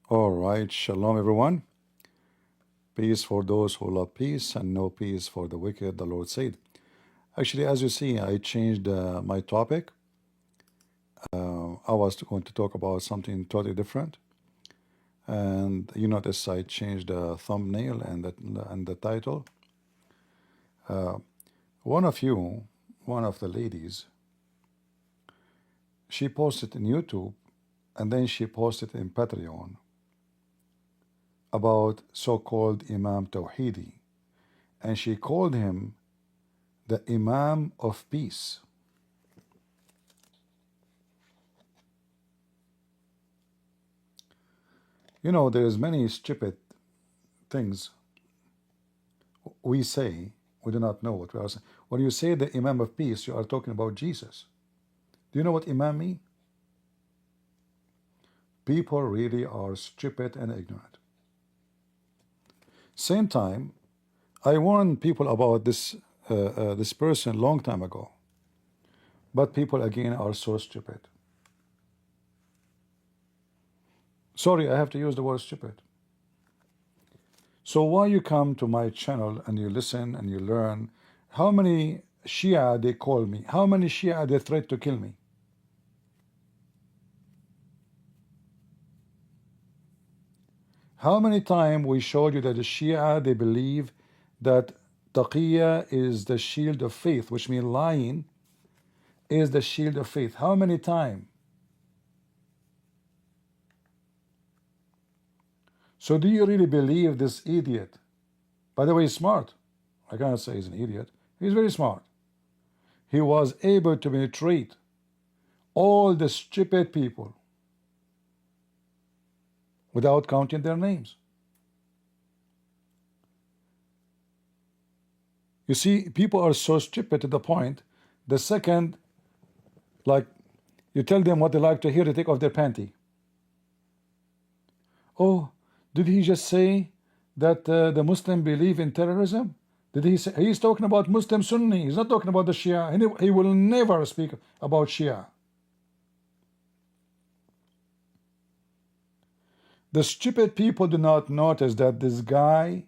All right, shalom everyone. Peace for those who love peace and no peace for the wicked, the Lord said. Actually, as you see, I changed my topic. I was going to talk about something totally different. And you notice I changed the thumbnail and the title. One of the ladies, she posted in YouTube and then she posted in Patreon about so-called Imam Tawhidi. And she called him the Imam of Peace. You know, there's many stupid things we say, we do not know what we are saying. When you say the Imam of Peace, you are talking about Jesus. Do you know what Imam means? People really are stupid and ignorant. Same time, I warned people about this this person long time ago, but people again are so stupid. Sorry, I have to use the word stupid. So why you come to my channel and you listen and you learn how many Shia they call me, how many Shia they threat to kill me. How many times we showed you that the Shia, they believe that taqiyya is the shield of faith, which means lying is the shield of faith. How many times? So do you really believe this idiot? By the way, he's smart. I cannot say he's an idiot. He's very smart. He was able to penetrate all the stupid people without counting their names. You see, people are so stupid to the point, the second, like, you tell them what they like to hear, they take off their panty. Oh, did he just say that the Muslim believe in terrorism? Did he say? He's talking about Muslim Sunni. He's not talking about the Shia. He will never speak about Shia. The stupid people do not notice that this guy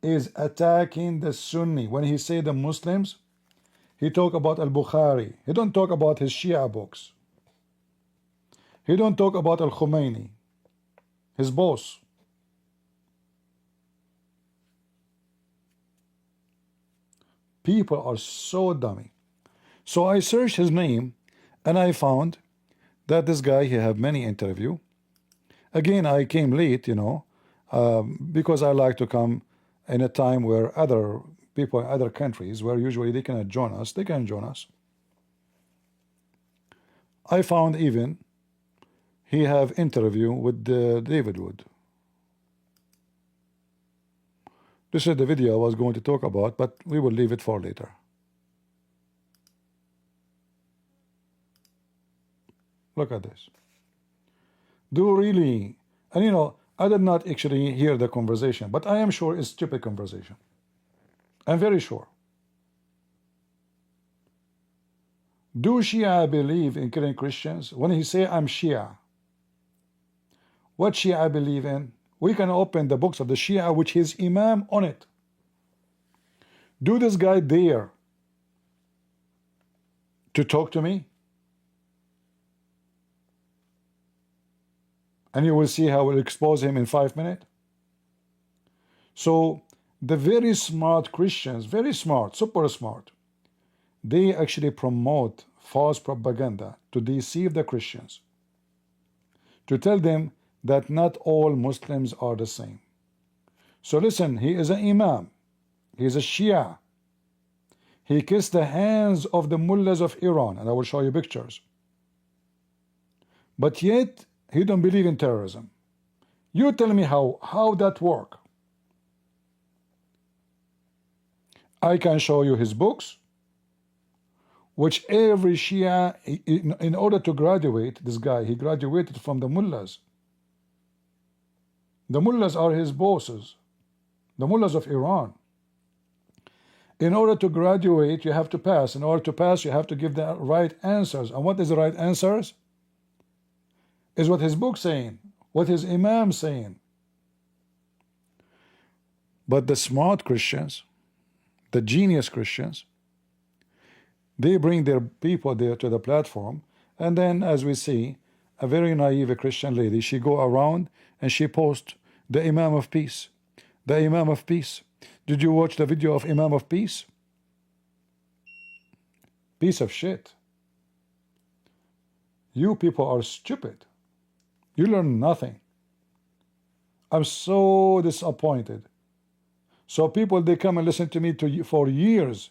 is attacking the Sunni. When he say the Muslims, he talk about Al-Bukhari. He don't talk about his Shia books. He don't talk about Al-Khomeini, his boss. People are so dummy. So I searched his name and I found that this guy, he have many interview. Again, I came late, you know, because I like to come in a time where other people in other countries, where usually they cannot join us, they can join us. I found even he have interview with David Wood. This is the video I was going to talk about, but we will leave it for later. Look at this. Do really, and you know, I did not actually hear the conversation, but I am sure it's stupid conversation. I'm very sure. Do Shia believe in killing Christians? When he say I'm Shia, what Shia I believe in? We can open the books of the Shia, which is Imam on it. Do this guy dare to talk to me? And you will see how we'll expose him in 5 minutes. So the very smart Christians, very smart, super smart, they actually promote false propaganda to deceive the Christians, to tell them that not all Muslims are the same. So listen, he is an Imam, he is a Shia, he kissed the hands of the mullahs of Iran, and I will show you pictures, but yet he don't believe in terrorism. You tell me how that work. I can show you his books, which every Shia, in order to graduate, this guy, he graduated from the mullahs. The mullahs are his bosses, the mullahs of Iran. In order to graduate, you have to pass. In order to pass, you have to give the right answers. And what is the right answers? Is what his book saying. What is Imam saying? But the smart Christians, the genius Christians, they bring their people there to the platform, and then, as we see, a very naive Christian lady, she go around and she post the Imam of Peace. The Imam of Peace. Did you watch the video of Imam of Peace? Piece of shit. You people are stupid. You learn nothing. I'm so disappointed. So people, they come and listen to me for years.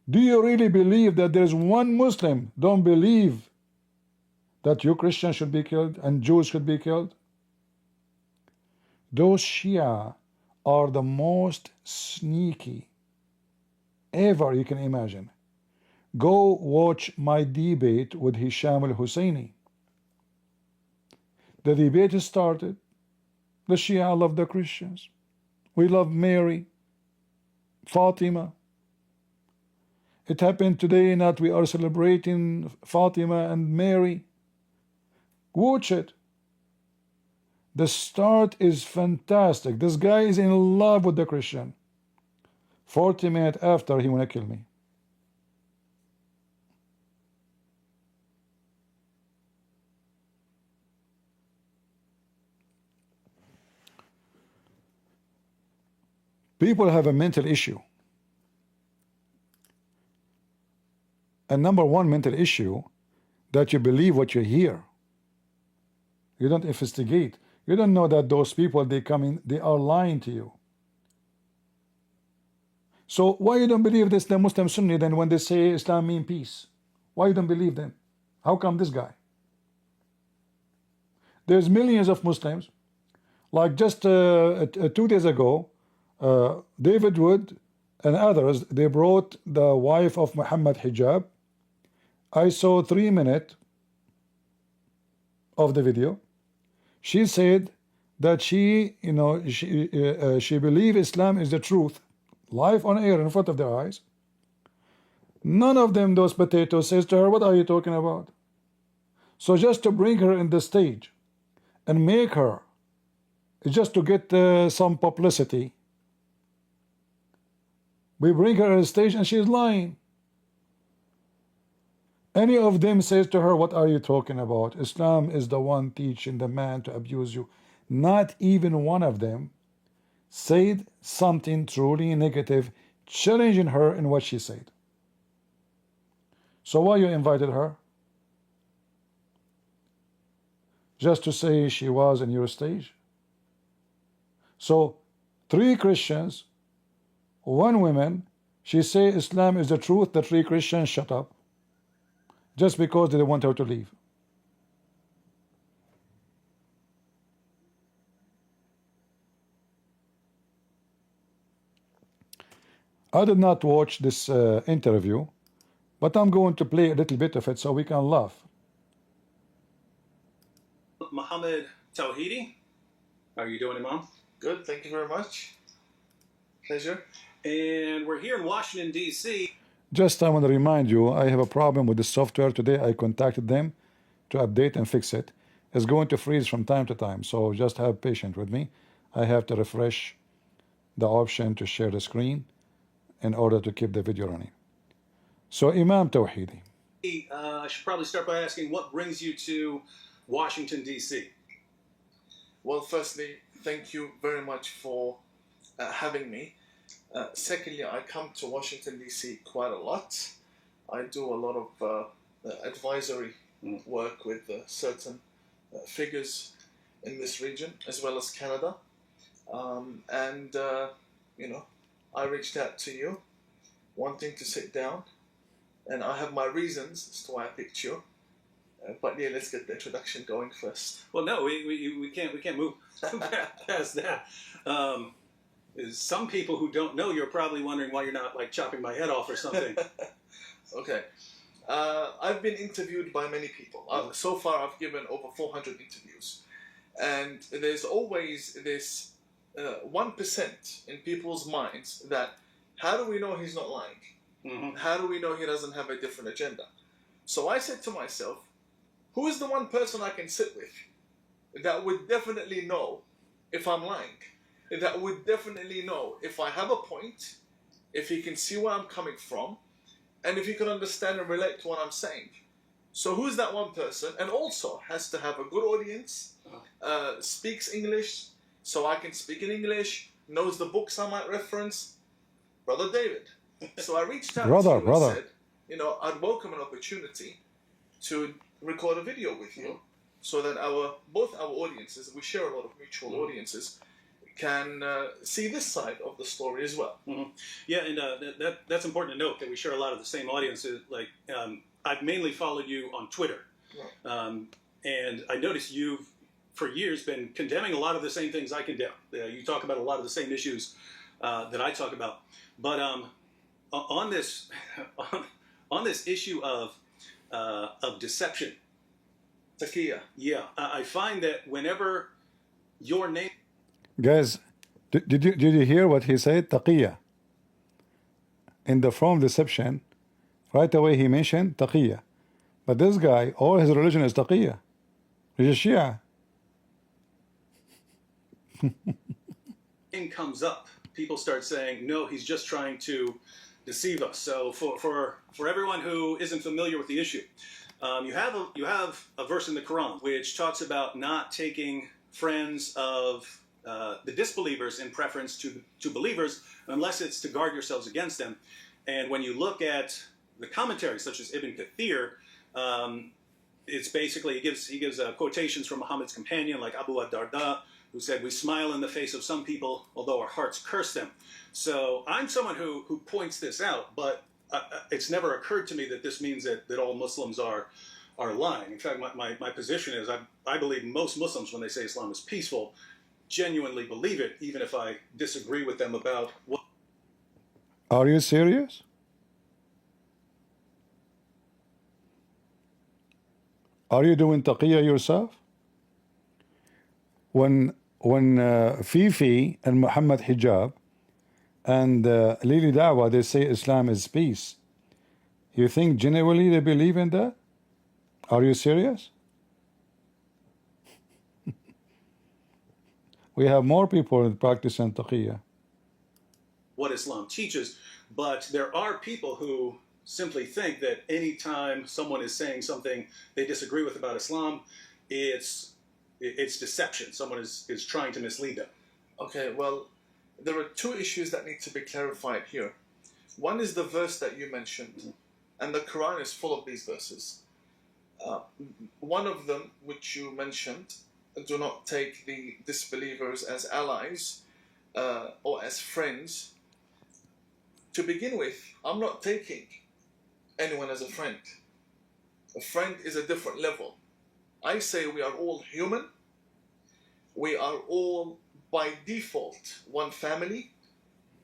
Do you really believe that there's one Muslim don't believe that you Christians should be killed and Jews should be killed? Those Shia are the most sneaky ever you can imagine. Go watch my debate with Hisham al-Husseini. The debate started. The Shia love the Christians. We love Mary, Fatima. It happened today that we are celebrating Fatima and Mary. Watch it. The start is fantastic. This guy is in love with the Christian. 40 minutes after, he wanna kill me. People have a mental issue. And number one mental issue, that you believe what you hear. You don't investigate. You don't know that those people, they come in, they are lying to you. So why you don't believe this, the Muslim Sunni, then when they say Islam means peace? Why you don't believe them? How come this guy? There's millions of Muslims. Like just 2 days ago, David Wood and others, they brought the wife of Muhammad hijab. I saw 3 minutes of the video. She said that she believes Islam is the truth, live on air in front of their eyes. None of them, those potatoes, says to her, what are you talking about? So just to bring her in the stage and make her, just to get some publicity, we bring her on the stage and she's lying. Any of them says to her, what are you talking about? Islam is the one teaching the man to abuse you. Not even one of them said something truly negative, challenging her in what she said. So why you invited her? Just to say she was in your stage? So 3 Christians, 1 woman, she say Islam is the truth, the 3 Christians shut up. Just because they want her to leave. I did not watch this interview, but I'm going to play a little bit of it so we can laugh. Imam Tawhidi, how are you doing, Imam? Good, thank you very much. Pleasure. And we're here in Washington, D.C. Just I want to remind you, I have a problem with the software today. I contacted them to update and fix it. It's going to freeze from time to time, so just have patience with me. I have to refresh the option to share the screen in order to keep the video running. So Imam Tawhidi. I should probably start by asking, what brings you to Washington, D.C.? Well, firstly, thank you very much for having me. Secondly, I come to Washington, D.C. quite a lot. I do a lot of advisory work with certain figures in this region, as well as Canada. I reached out to you, wanting to sit down, and I have my reasons as to why I picked you. But yeah, let's get the introduction going first. Well, no, we can't move past that. Some people who don't know, you're probably wondering why you're not like chopping my head off or something. Okay. I've been interviewed by many people. So far, I've given over 400 interviews. And there's always this 1% in people's minds that, how do we know he's not lying? Mm-hmm. How do we know he doesn't have a different agenda? So I said to myself, who is the one person I can sit with that would definitely know if I'm lying, that would definitely know if I have a point, if he can see where I'm coming from, and if he can understand and relate to what I'm saying. So who's that one person? And also has to have a good audience, speaks English, so I can speak in English, knows the books I might reference. Brother David. So I reached out to you and said, you know, I'd welcome an opportunity to record a video with you so that both our audiences, we share a lot of mutual audiences, can see this side of the story as well. Yeah, and that's important to note that we share a lot of the same audiences. Like, I've mainly followed you on Twitter, and I noticed you've, for years, been condemning a lot of the same things I condemn. You talk about a lot of the same issues that I talk about. But on this issue of deception, Taqiyya. yeah, I find that whenever your name, Guys, did you hear what he said? Taqiyya. In the form deception, right away he mentioned Taqiyya. But this guy, all his religion is Taqiyya. He's a Shia. name comes up, people start saying, no, he's just trying to deceive us. So for everyone who isn't familiar with the issue, you have a verse in the Quran which talks about not taking friends of the disbelievers in preference to believers unless it's to guard yourselves against them. And when you look at the commentaries such as Ibn Kathir, it's basically, he gives quotations from Muhammad's companion like Abu ad-Darda, who said, we smile in the face of some people, although our hearts curse them. So I'm someone who points this out, but it's never occurred to me that this means that all Muslims are lying. In fact, my position is I believe most Muslims, when they say Islam is peaceful, genuinely believe it, even if I disagree with them about what. Are you serious? Are you doing taqiyya yourself? When Fifi and Muhammad Hijab and Lili Dawah, they say Islam is peace, you think genuinely they believe in that? Are you serious? We have more people practicing taqiyya. What Islam teaches, but there are people who simply think that any time someone is saying something they disagree with about Islam, it's deception. Someone is trying to mislead them. Okay, well, there are two issues that need to be clarified here. One is the verse that you mentioned, and the Quran is full of these verses. One of them, which you mentioned, do not take the disbelievers as allies or as friends. To begin with, I'm not taking anyone as a friend. A friend is a different level. I say we are all human. We are all by default one family,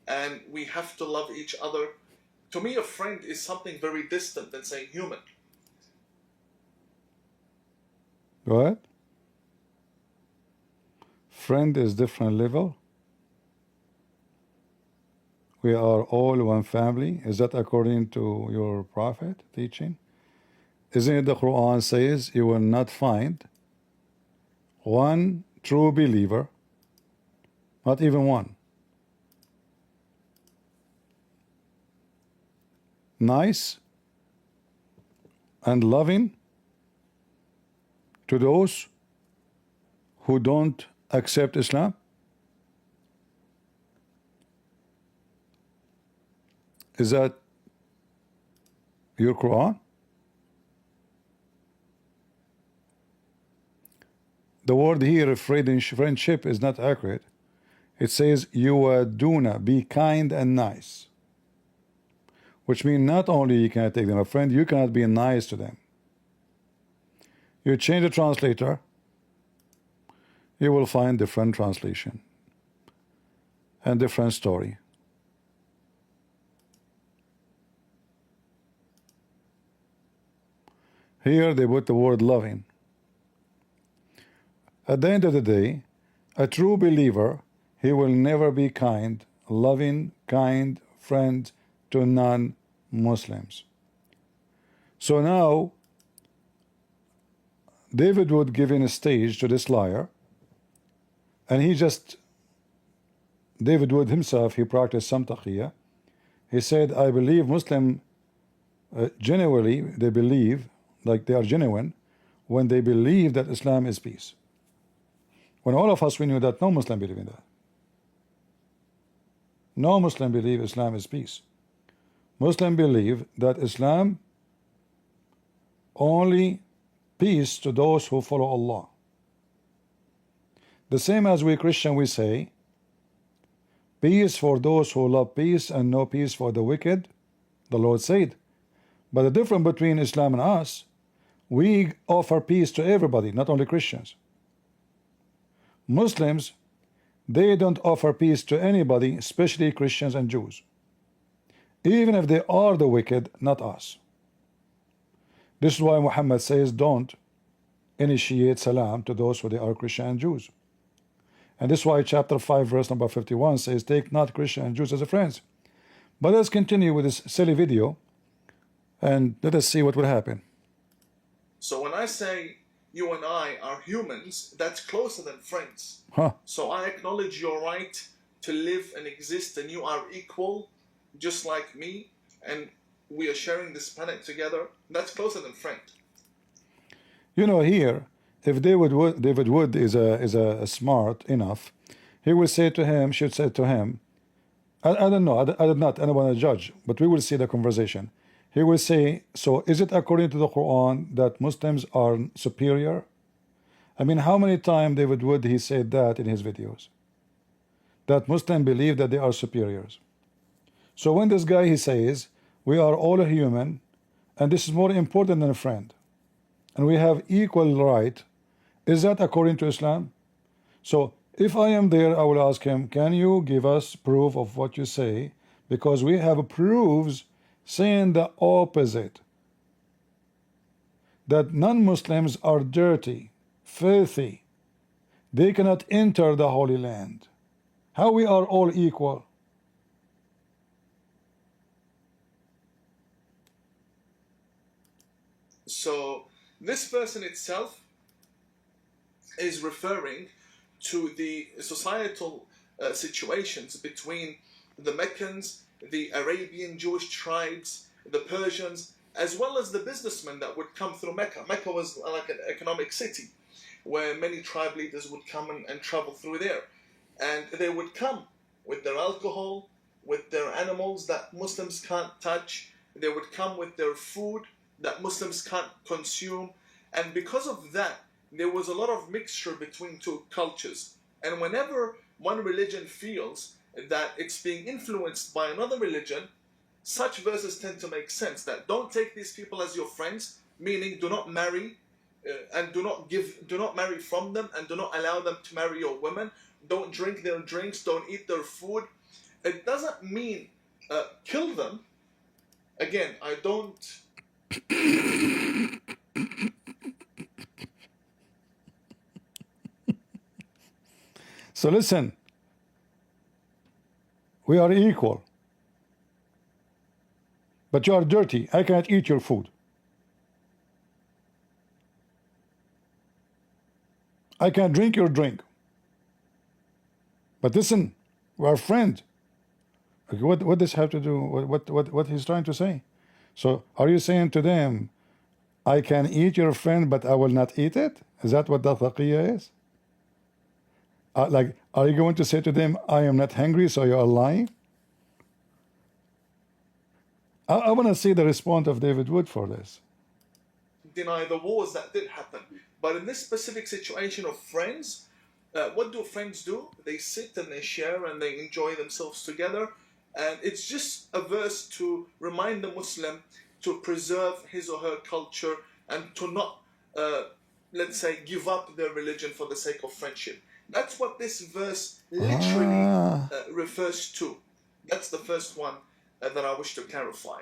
and we have to love each other. To me, a friend is something very distant than saying human. What? Friend is different level. We are all one family. Is that according to your prophet teaching? Isn't it the Quran says you will not find one true believer, not even one, nice and loving to those who don't accept Islam? Is that your Quran? The word here, friendship, is not accurate. It says, yuwaduna, be kind and nice. Which means not only you cannot take them a friend, you cannot be nice to them. You change the translator, you will find different translation and different story. Here they put the word loving. At the end of the day, a true believer, he will never be kind, loving, kind friend to non-Muslims. So now, David Wood giving a stage to this liar, and David Wood himself, he practiced some taqiyya. He said, I believe Muslim genuinely, they believe, like they are genuine, when they believe that Islam is peace. When all of us, we knew that no Muslim believe in that. No Muslim believe Islam is peace. Muslim believe that Islam only peace to those who follow Allah. The same as we Christian, we say peace for those who love peace and no peace for the wicked, the Lord said. But the difference between Islam and us, we offer peace to everybody, not only Christians. Muslims, they don't offer peace to anybody, especially Christians and Jews, even if they are the wicked, not us. This is why Muhammad says don't initiate salam to those who they are Christian and Jews. And this is why chapter 5 verse number 51 says take not Christian and Jews as friends. But let's continue with this silly video and let us see what will happen. So when I say you and I are humans, that's closer than friends. So I acknowledge your right to live and exist, and you are equal, just like me, and we are sharing this planet together. That's closer than friend. You know, here, if David Wood is a smart enough, he will say to him, should say to him, I don't know, I don't want to judge, but we will see the conversation. He will say, so is it according to the Quran that Muslims are superior? I mean, how many times David Wood he said that in his videos? That Muslims believe that they are superiors. So when this guy he says, we are all human, and this is more important than a friend, and we have equal right, is that according to Islam? So if I am there, I will ask him, can you give us proof of what you say? Because we have proofs saying the opposite, that non-Muslims are dirty, filthy, they cannot enter the Holy Land. How we are all equal? So this verse in itself is referring to the societal situations between the Meccans, the Arabian Jewish tribes, the Persians, as well as the businessmen that would come through Mecca. Mecca was like an economic city where many tribe leaders would come and travel through there. And they would come with their alcohol, with their animals that Muslims can't touch. They would come with their food that Muslims can't consume. And because of that, there was a lot of mixture between two cultures. And whenever one religion feels that it's being influenced by another religion, such verses tend to make sense. That don't take these people as your friends, meaning do not marry and do not marry from them, and do not allow them to marry your women. Don't drink their drinks, don't eat their food. It doesn't mean kill them. Again, I don't. So listen, we are equal, but you are dirty. I cannot eat your food. I can drink your drink. But listen, we are friends. Okay, what does have to do? What he's trying to say? So are you saying to them, I can eat your friend, but I will not eat it? Is that what the taqiyya is? Like, are you going to say to them, I am not hungry, so you are lying? I want to see the response of David Wood for this. Deny the wars that did happen. But in this specific situation of friends, what do friends do? They sit and they share and they enjoy themselves together. And it's just a verse to remind the Muslim to preserve his or her culture and to not, let's say, give up their religion for the sake of friendship. That's what this verse literally refers to. That's the first one that I wish to clarify.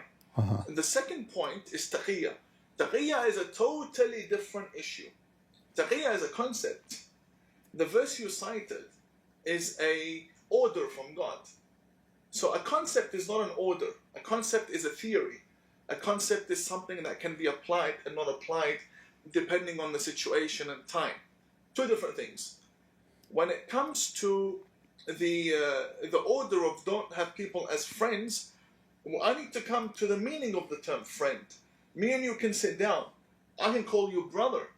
The second point is taqiyya. Taqiyya is a totally different issue. Taqiyya is a concept. The verse you cited is a order from God. So a concept is not an order. A concept is a theory. A concept is something that can be applied and not applied depending on the situation and time. Two different things. When it comes to the order of don't have people as friends, well, I need to come to the meaning of the term friend. Me and you can sit down. I can call you brother.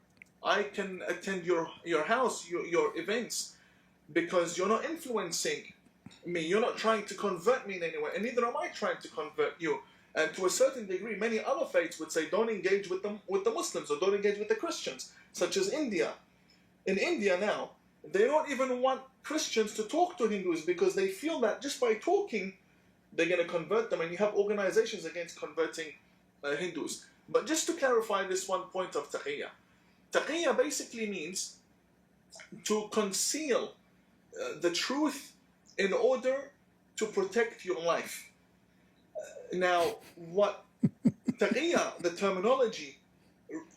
I can attend your house, your events, because you're not influencing me. You're not trying to convert me in any way, and neither am I trying to convert you. And to a certain degree, many other faiths would say don't engage with the Muslims, or don't engage with the Christians, such as India. In India now, they don't even want Christians to talk to Hindus because they feel that just by talking, they're going to convert them, and you have organizations against converting Hindus. But just to clarify this one point of taqiyya. Taqiyya basically means to conceal the truth in order to protect your life. Now, what taqiyya, the terminology,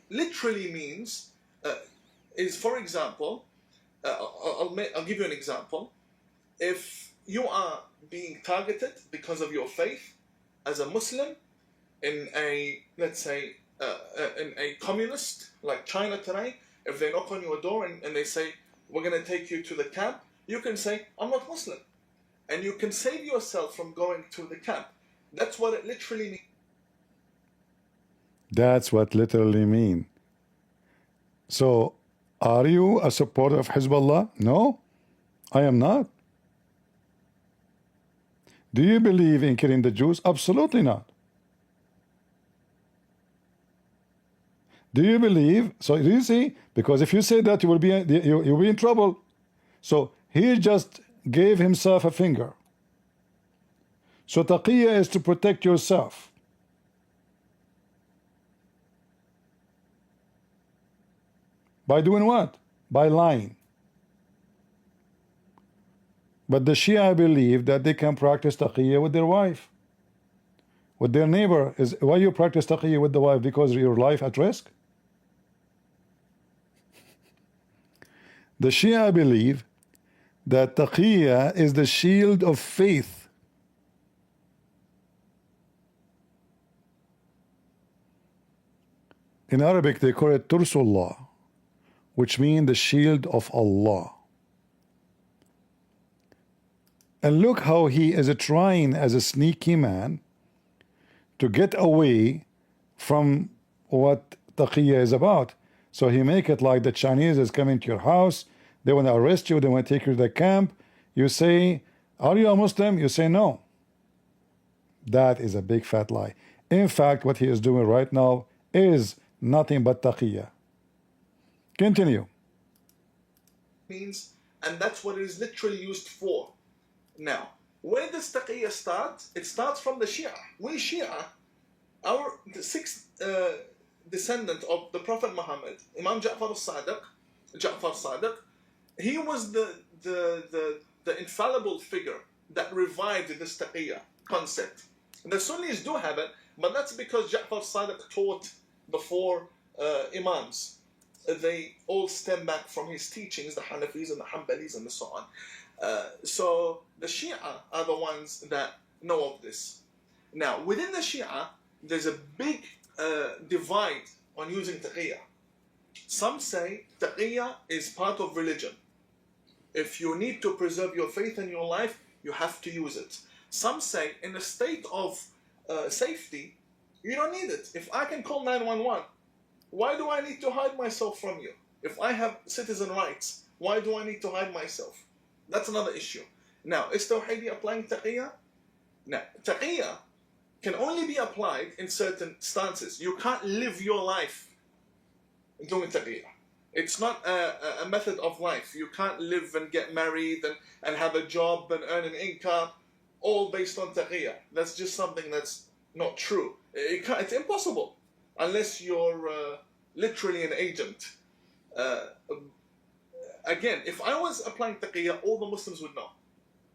literally means is, for example, I'll give you an example. If you are being targeted because of your faith as a Muslim in a, let's say, in a communist like China today, if they knock on your door and they say, we're going to take you to the camp, you can say, I'm not Muslim. And you can save yourself from going to the camp. That's what it literally means. That's what literally mean. So, are you a supporter of Hezbollah? No, I am not. Do you believe in killing the Jews? Absolutely not. Do you believe? So you see, because if you say that, you will be you'll be in trouble. So he just gave himself a finger. So taqiyya is to protect yourself. By doing what? By lying. But the Shia believe that they can practice taqiyya with their wife, with their neighbor. Is why you practice taqiyya with the wife? Because your life at risk? The Shia believe that taqiyya is the shield of faith. In Arabic they call it Tursullah, which means the shield of Allah. And look how he is trying as a sneaky man to get away from what taqiyya is about. So he make it like the Chinese is coming to your house, they want to arrest you, they want to take you to the camp. You say, are you a Muslim? You say no. That is a big fat lie. In fact, what he is doing right now is nothing but taqiyya. Continue. Means, and that's what it is literally used for. Now, where does taqiyya start? It starts from the Shia. We Shia, the sixth descendant of the Prophet Muhammad, Imam Ja'far Sadiq, he was the infallible figure that revived this taqiyya concept. The Sunnis do have it, but that's because Ja'far Sadiq taught before Imams. They all stem back from his teachings, the Hanafis and the Hanbalis and so on. So the Shia are the ones that know of this. Now, within the Shia, there's a big divide on using taqiyya. Some say taqiyya is part of religion. If you need to preserve your faith in your life, you have to use it. Some say in a state of safety, you don't need it. If I can call 911, why do I need to hide myself from you? If I have citizen rights, why do I need to hide myself? That's another issue. Now, is Tawhidi applying taqiyya? Now, taqiyya can only be applied in certain stances. You can't live your life doing taqiyya. It's not a method of life. You can't live and get married and have a job and earn an income all based on taqiyya. That's just something that's not true. It's impossible unless you're literally an agent. Again, if I was applying taqiyya, all the Muslims would know.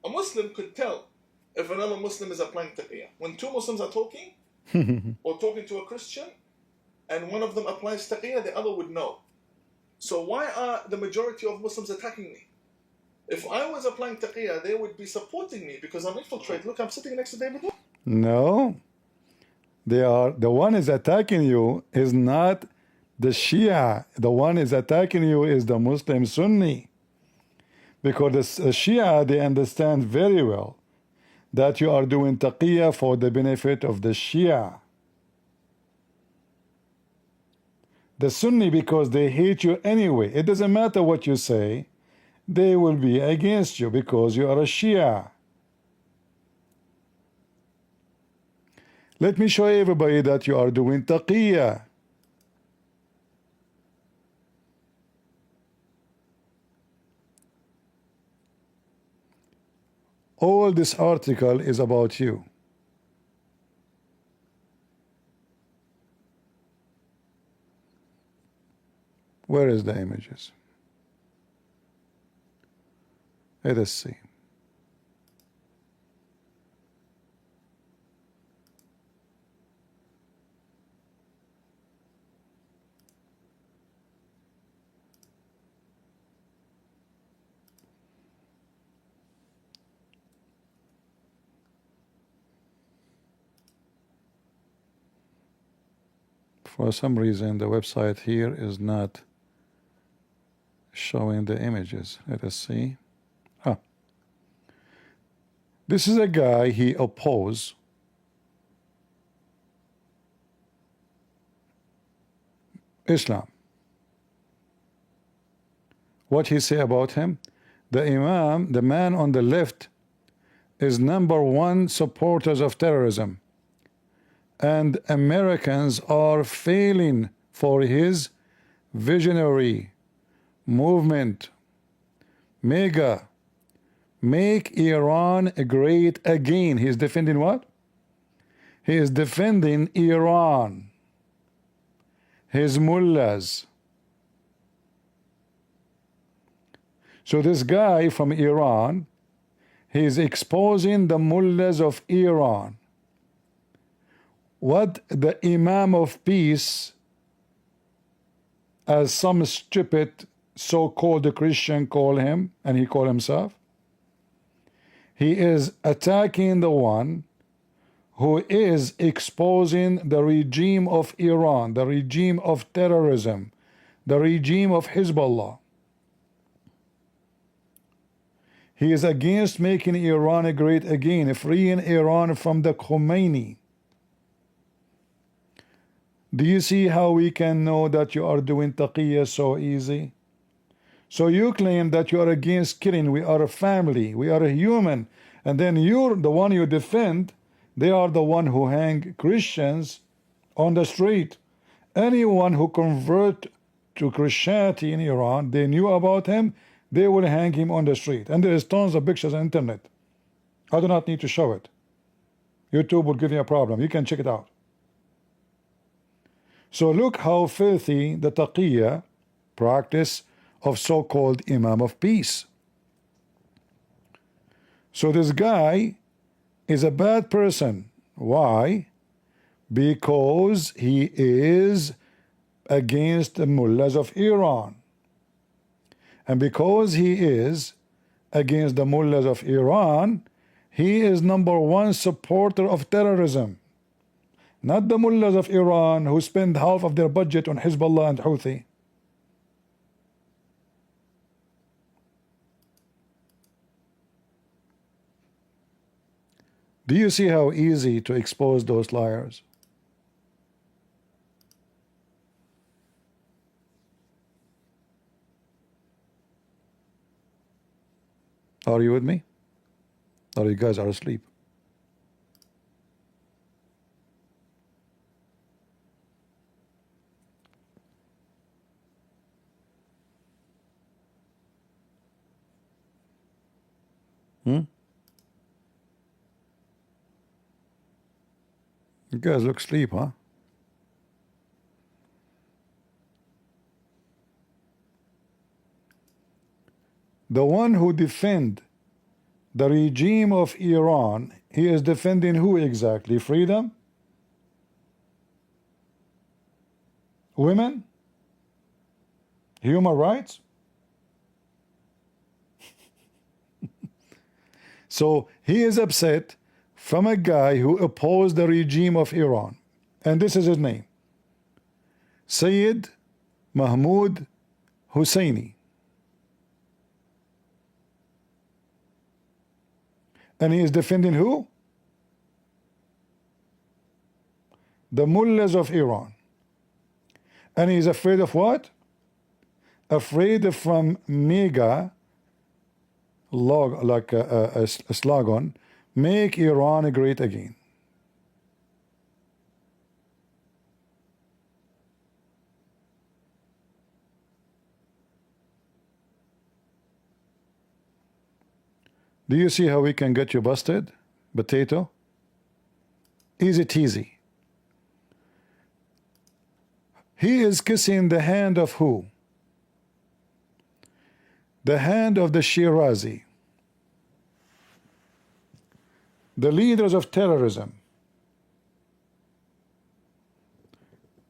A Muslim could tell if another Muslim is applying taqiyya. When two Muslims are talking, or talking to a Christian, and one of them applies taqiyya, the other would know. So why are the majority of Muslims attacking me? If I was applying taqiyya, they would be supporting me because I'm infiltrated. Look, I'm sitting next to David. No. They are, the one is attacking you is not The Shia, the one is attacking you is the Muslim Sunni. Because the Shia, they understand very well that you are doing taqiyya for the benefit of the Shia. The Sunni, because they hate you anyway, it doesn't matter what you say, they will be against you because you are a Shia. Let me show everybody that you are doing taqiyya. All this article is about you. Where is the images? Let us see. For some reason, the website here is not showing the images. Let us see. Ah. This is a guy, he opposes Islam. What he say about him? The Imam, the man on the left, is #1 supporters of terrorism. And Americans are failing for his visionary movement. Mega. Make Iran great again. He is defending what? He is defending Iran. His mullahs. So this guy from Iran, he is exposing the mullahs of Iran. What the Imam of Peace, as some stupid so-called Christian call him, and he call himself, he is attacking the one who is exposing the regime of Iran, the regime of terrorism, the regime of Hezbollah. He is against making Iran great again, freeing Iran from the Khomeini. Do you see how we can know that you are doing taqiyya so easy? So you claim that you are against killing, we are a family, we are a human, and then you're the one you defend, they are the one who hang Christians on the street. Anyone who convert to Christianity in Iran, they knew about him, they will hang him on the street. And there is tons of pictures on the internet. I do not need to show it. YouTube will give you a problem. You can check it out. So look how filthy the taqiyya practice of so-called Imam of Peace. So this guy is a bad person. Why? Because he is against the mullahs of Iran. And because he is against the mullahs of Iran, he is #1 supporter of terrorism. Not the mullahs of Iran who spend half of their budget on Hezbollah and Houthi. Do you see how easy to expose those liars? Are you with me? Or you guys are asleep? You guys look asleep, huh? The one who defend the regime of Iran, he is defending who exactly? Freedom? Women? Human rights? So he is upset from a guy who opposed the regime of Iran. And this is his name. Sayyid Mahmoud Husseini. And he is defending who? The mullahs of Iran. And he is afraid of what? Afraid from mega log, like a slogan, make Iran great again. Do you see how we can get you busted? Potato? Easy teasy. He is kissing the hand of who? The hand of the Shirazi, the leaders of terrorism.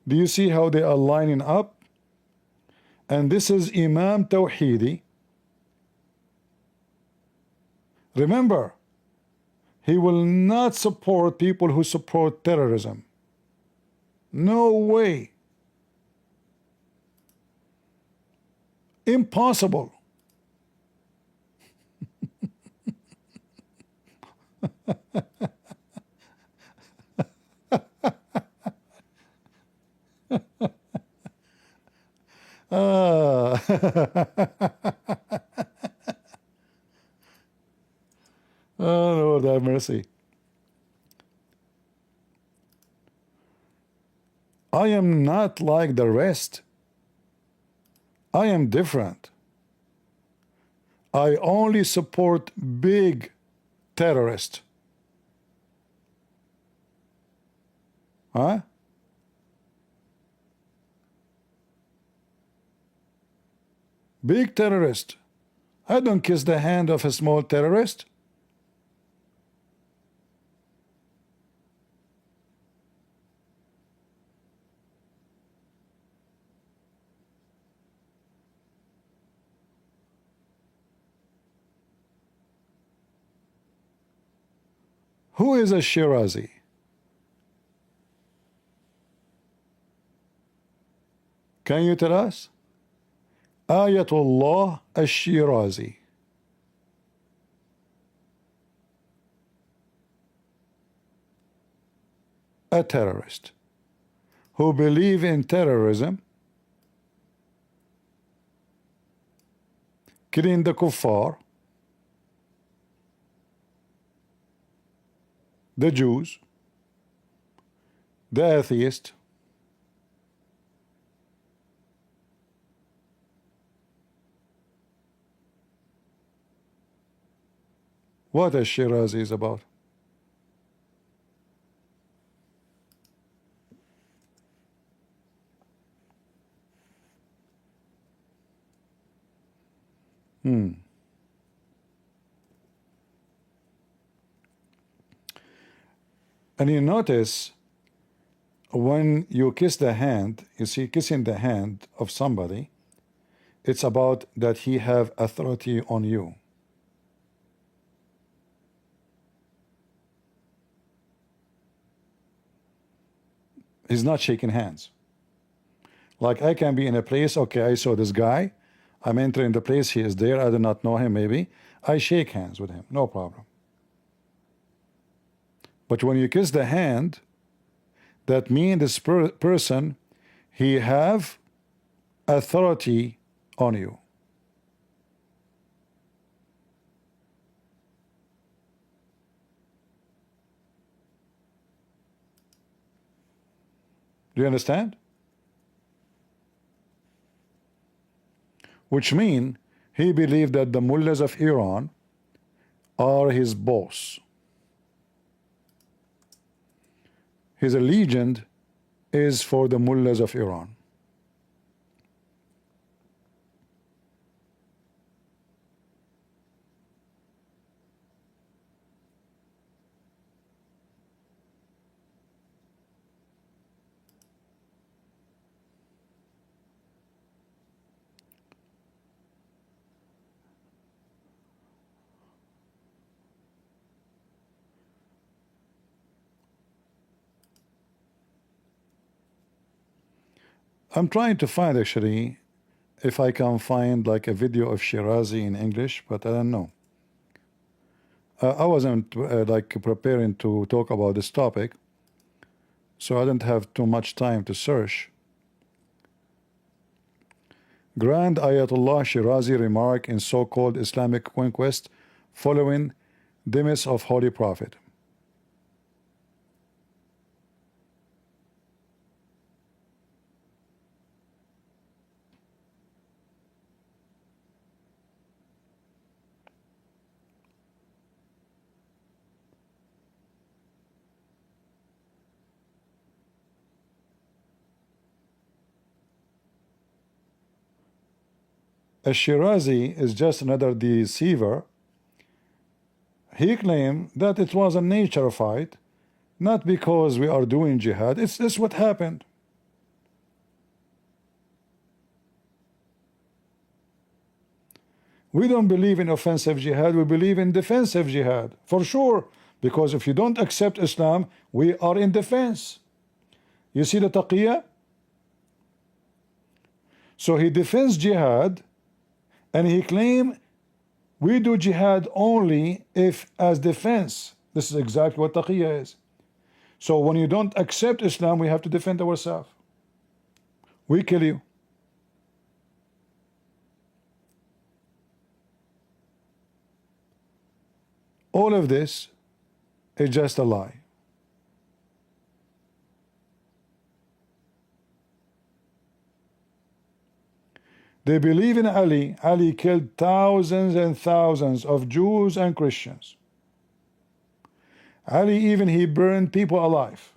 Do you see how they are lining up? And this is Imam Tawhidi. Remember, he will not support people who support terrorism. No way. Impossible. Ah. Oh, Lord have mercy. I am not like the rest. I am different. I only support big terrorists. Huh? Big terrorist. I don't kiss the hand of a small terrorist. Who is a Shirazi? Can you tell us? Ayatollah al-Shirazi. A terrorist who believe in terrorism, killing the kuffar, the Jews, the atheist. What a Shirazi is about. And you notice when you kiss the hand, you see kissing the hand of somebody, it's about that he have authority on you. He's not shaking hands. Like I can be in a place, okay, I saw this guy, I'm entering the place, he is there, I do not know him maybe, I shake hands with him, no problem. But when you kiss the hand, that means this person, he have authority on you. Do you understand? Which means he believed that the mullahs of Iran are his boss. His allegiance is for the mullahs of Iran. I'm trying to find actually if I can find like a video of Shirazi in English, but I don't know. I wasn't like preparing to talk about this topic, so I didn't have too much time to search. Grand Ayatollah Shirazi remark in so-called Islamic conquest following demise of Holy Prophet. A Shirazi is just another deceiver. He claimed that it was a nature fight, not because we are doing jihad. It's what happened. We don't believe in offensive jihad, we believe in defensive jihad, for sure. Because if you don't accept Islam, we are in defense. You see the taqiyya? So he defends jihad, and he claimed we do jihad only if as defense. This is exactly what taqiyya is. So when you don't accept Islam, we have to defend ourselves. We kill you. All of this is just a lie. They believe in Ali. Ali killed thousands and thousands of Jews and Christians. Ali even he burned people alive.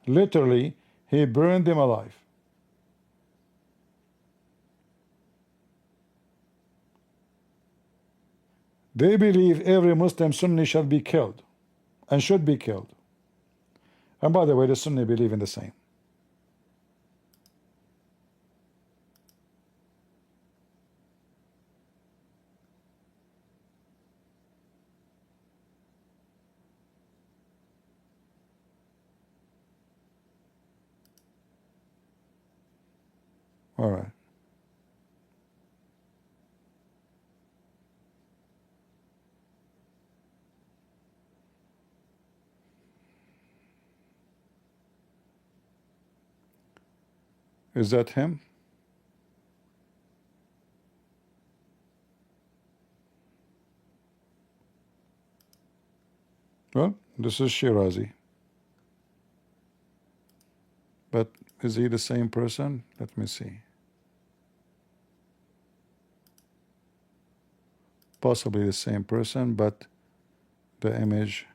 Literally, he burned them alive. They believe every Muslim Sunni shall be killed and should be killed. And by the way, the Sunni believe in the same. All right. Is that him? Well, this is Shirazi. But is he the same person? Let me see. Possibly the same person, but the image.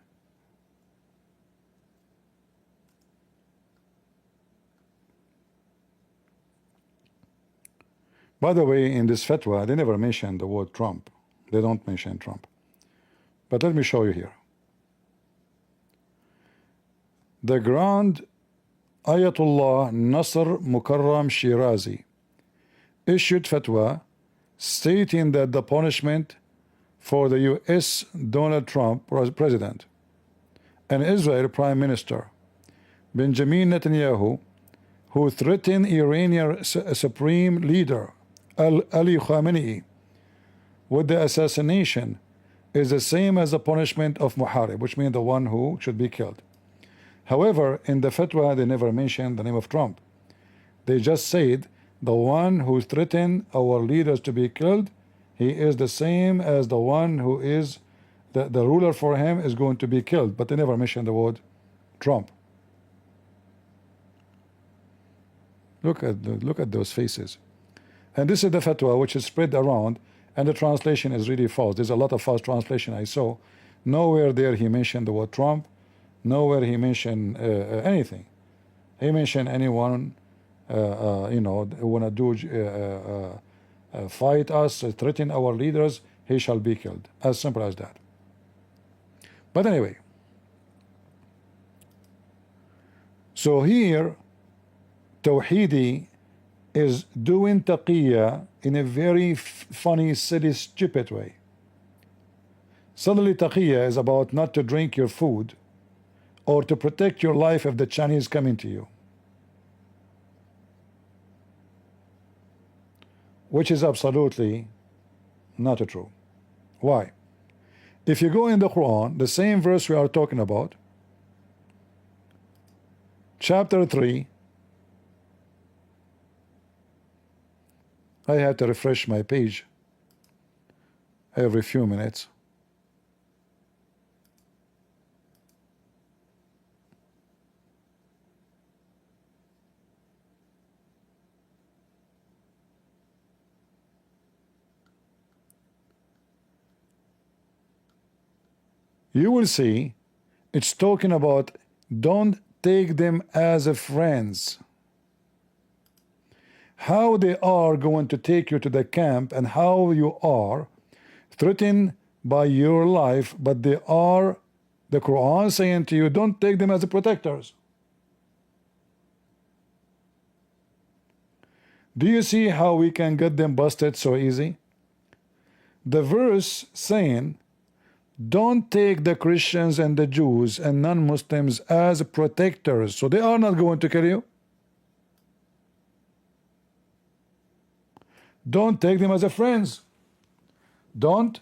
By the way, in this fatwa, they never mention the word Trump. They don't mention Trump. But let me show you here. The Grand Ayatollah Nasr Mukarram Shirazi issued fatwa stating that the punishment for the U.S. Donald Trump president and Israel Prime Minister Benjamin Netanyahu, who threatened Iranian Supreme Leader Ali Khamenei with the assassination, is the same as the punishment of Muharib, which means the one who should be killed. However, in the fatwa, they never mentioned the name of Trump. They just said the one who threatened our leaders to be killed, he is the same as the one who is the ruler for him is going to be killed. But they never mentioned the word Trump. Look at those faces. And this is the fatwa which is spread around, and the translation is really false. There's a lot of false translation I saw. Nowhere there he mentioned the word Trump. Nowhere he mentioned anything. He mentioned anyone, you know, who wanna do fight us, threaten our leaders, he shall be killed. As simple as that. But anyway, so here Tawhidi is doing taqiyya in a very funny, silly, stupid way. Suddenly taqiyya is about not to drink your food or to protect your life if the Chinese come into you. which is absolutely not true. Why? If you go in the Quran, the same verse we are talking about, chapter 3, I have to refresh my page every few minutes. You will see it's talking about don't take them as a friends. How they are going to take you to the camp and how you are threatened by your life, but they are, the Quran saying to you, don't take them as protectors. Do you see how we can get them busted so easy? The verse saying, don't take the Christians and the Jews and non-Muslims as protectors, so they are not going to kill you. Don't take them as a friends. Don't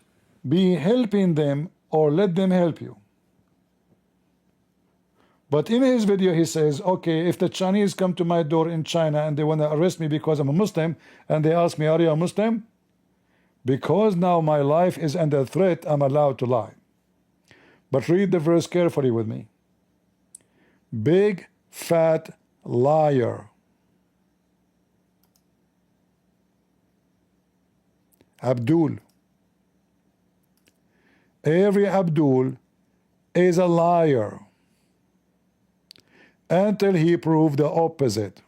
be helping them or let them help you. But in his video he says, okay, if the Chinese come to my door in China and they want to arrest me because I'm a Muslim, and they ask me, are you a Muslim? Because now my life is under threat, I'm allowed to lie. But read the verse carefully with me. Big fat liar. Abdul. Every Abdul is a liar until he proved the opposite,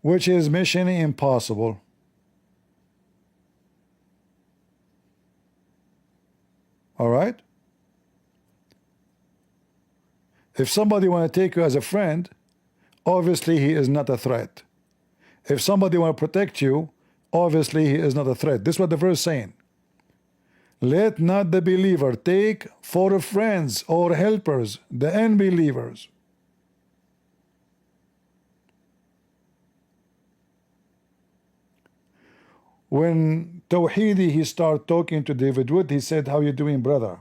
which is mission impossible. All right? If somebody want to take you as a friend, obviously he is not a threat. If somebody want to protect you, obviously he is not a threat. This is what the verse is saying. Let not the believer take for friends or helpers the unbelievers. When Tawhidi he started talking to David Wood, he said, how you doing, brother?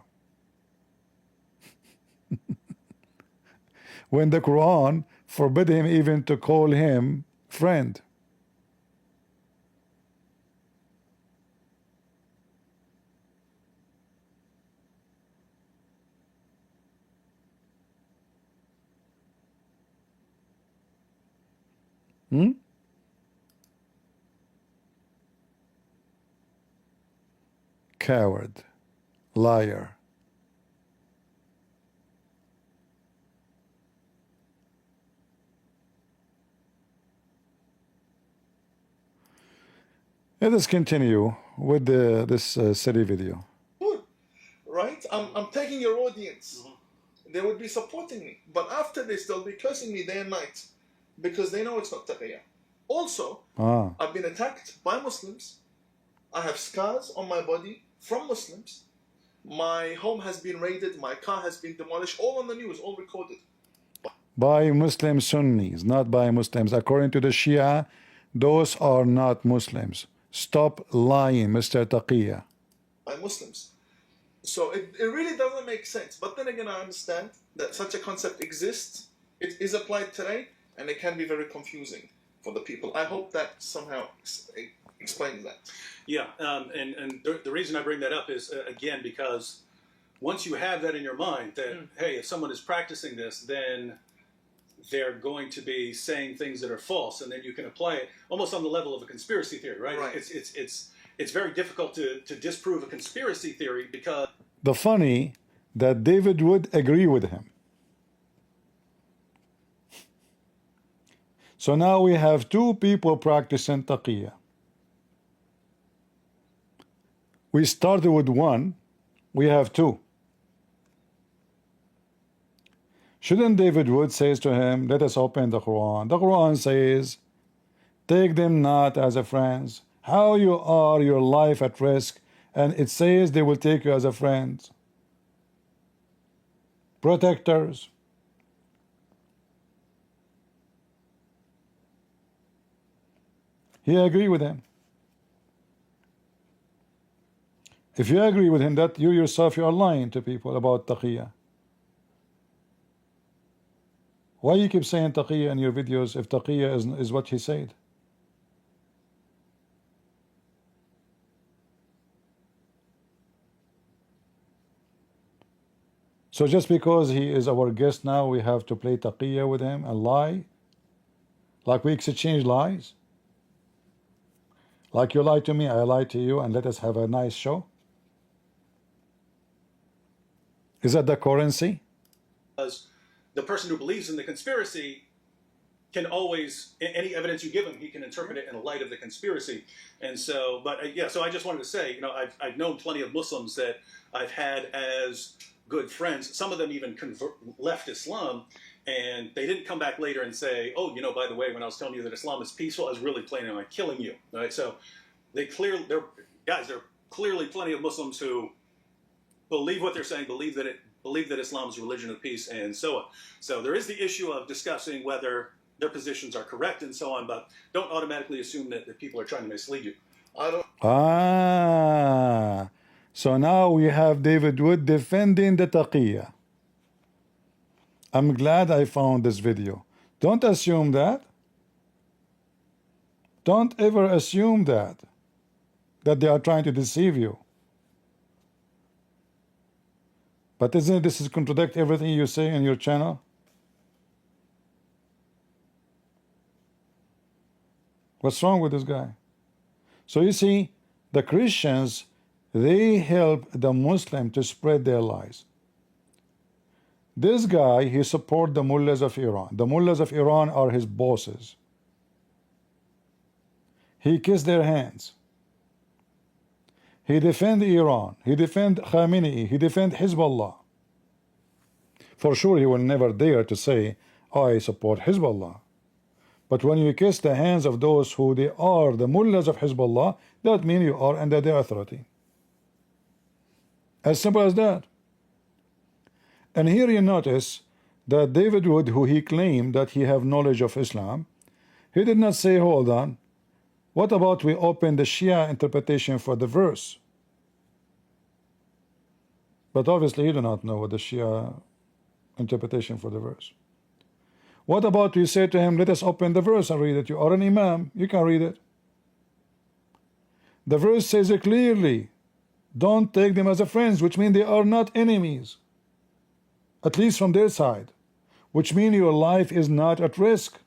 When the Quran forbid him even to call him friend. Coward, liar. Let us continue with this silly video. Good, right? I'm taking your audience. They would be supporting me. But after this, they'll be cursing me day and night because they know it's not taqiyya. Also, I've been attacked by Muslims. I have scars on my body from Muslims. My home has been raided. My car has been demolished. All on the news, all recorded. By Muslim Sunnis, not by Muslims. According to the Shia, those are not Muslims. Stop lying, Mr. Taqiyya. By Muslims. So it really doesn't make sense. But then again, I understand that such a concept exists. It is applied today, and it can be very confusing for the people. I hope that somehow explains that. Yeah, and the reason I bring that up is, again, because once you have that in your mind, that, hey, if someone is practicing this, then they're going to be saying things that are false, and then you can apply it almost on the level of a conspiracy theory, right? It's very difficult to disprove a conspiracy theory because... The funny that David would agree with him. So now we have two people practicing taqiyya. We started with one, we have two. Shouldn't David Wood says to him, let us open the Quran. The Quran says, take them not as a friends. How you are your life at risk, and it says they will take you as a friend. Protectors. he agree with him. If you agree with him, that you yourself, you are lying to people about taqiyya. Why you keep saying taqiyya in your videos if taqiyya is what he said? So just because he is our guest now, we have to play taqiyya with him and lie? Like we exchange lies? Like you lie to me, I lie to you, and let us have a nice show? Is that the currency? Because the person who believes in the conspiracy can always, any evidence you give him, he can interpret it in the light of the conspiracy. And so, but yeah, so I just wanted to say, you know, I've known plenty of Muslims that I've had as good friends. Some of them even left Islam, and they didn't come back later and say, oh, you know, by the way, when I was telling you that Islam is peaceful, I was really planning on killing you. Right? So there are clearly plenty of Muslims who believe what they're saying, believe that Islam is a religion of peace, and so on. So there is the issue of discussing whether their positions are correct and so on, but don't automatically assume that people are trying to mislead you. So now we have David Wood defending the taqiyya. I'm glad I found this video. Don't assume that. Don't ever assume that they are trying to deceive you. But isn't this contradict everything you say in your channel? What's wrong with this guy? So you see, the Christians, they help the Muslim to spread their lies. This guy, he support the mullahs of Iran. The mullahs of Iran are his bosses. He kissed their hands. He defend Iran. He defend Khamenei. He defend Hezbollah. For sure, he will never dare to say, I support Hezbollah. But when you kiss the hands of those who they are the mullahs of Hezbollah, that means you are under their authority. As simple as that. And here you notice that David Wood, who he claimed that he have knowledge of Islam, he did not say, hold on, what about we open the Shia interpretation for the verse? But obviously you do not know what the Shia interpretation for the verse. What about we say to him, let us open the verse and read it. You are an imam, you can read it. The verse says it clearly, don't take them as a friends, which means they are not enemies, at least from their side, which means your life is not at risk.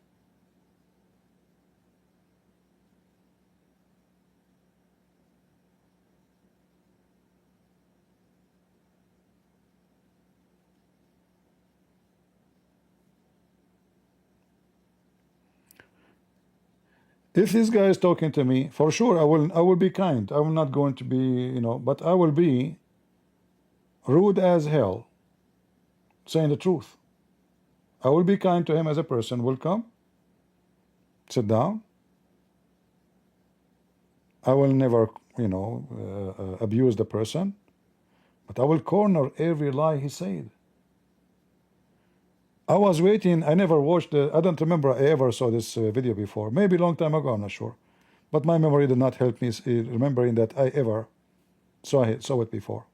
If this guy is talking to me, for sure I will be kind. I will not going to be, you know, but I will be rude as hell, saying the truth. I will be kind to him as a person. Will come, sit down. I will never, you know, abuse the person, but I will corner every lie he said. I was waiting. I never watched I don't remember I ever saw this video before. Maybe a long time ago, I'm not sure. But my memory did not help me remembering that I ever saw it before.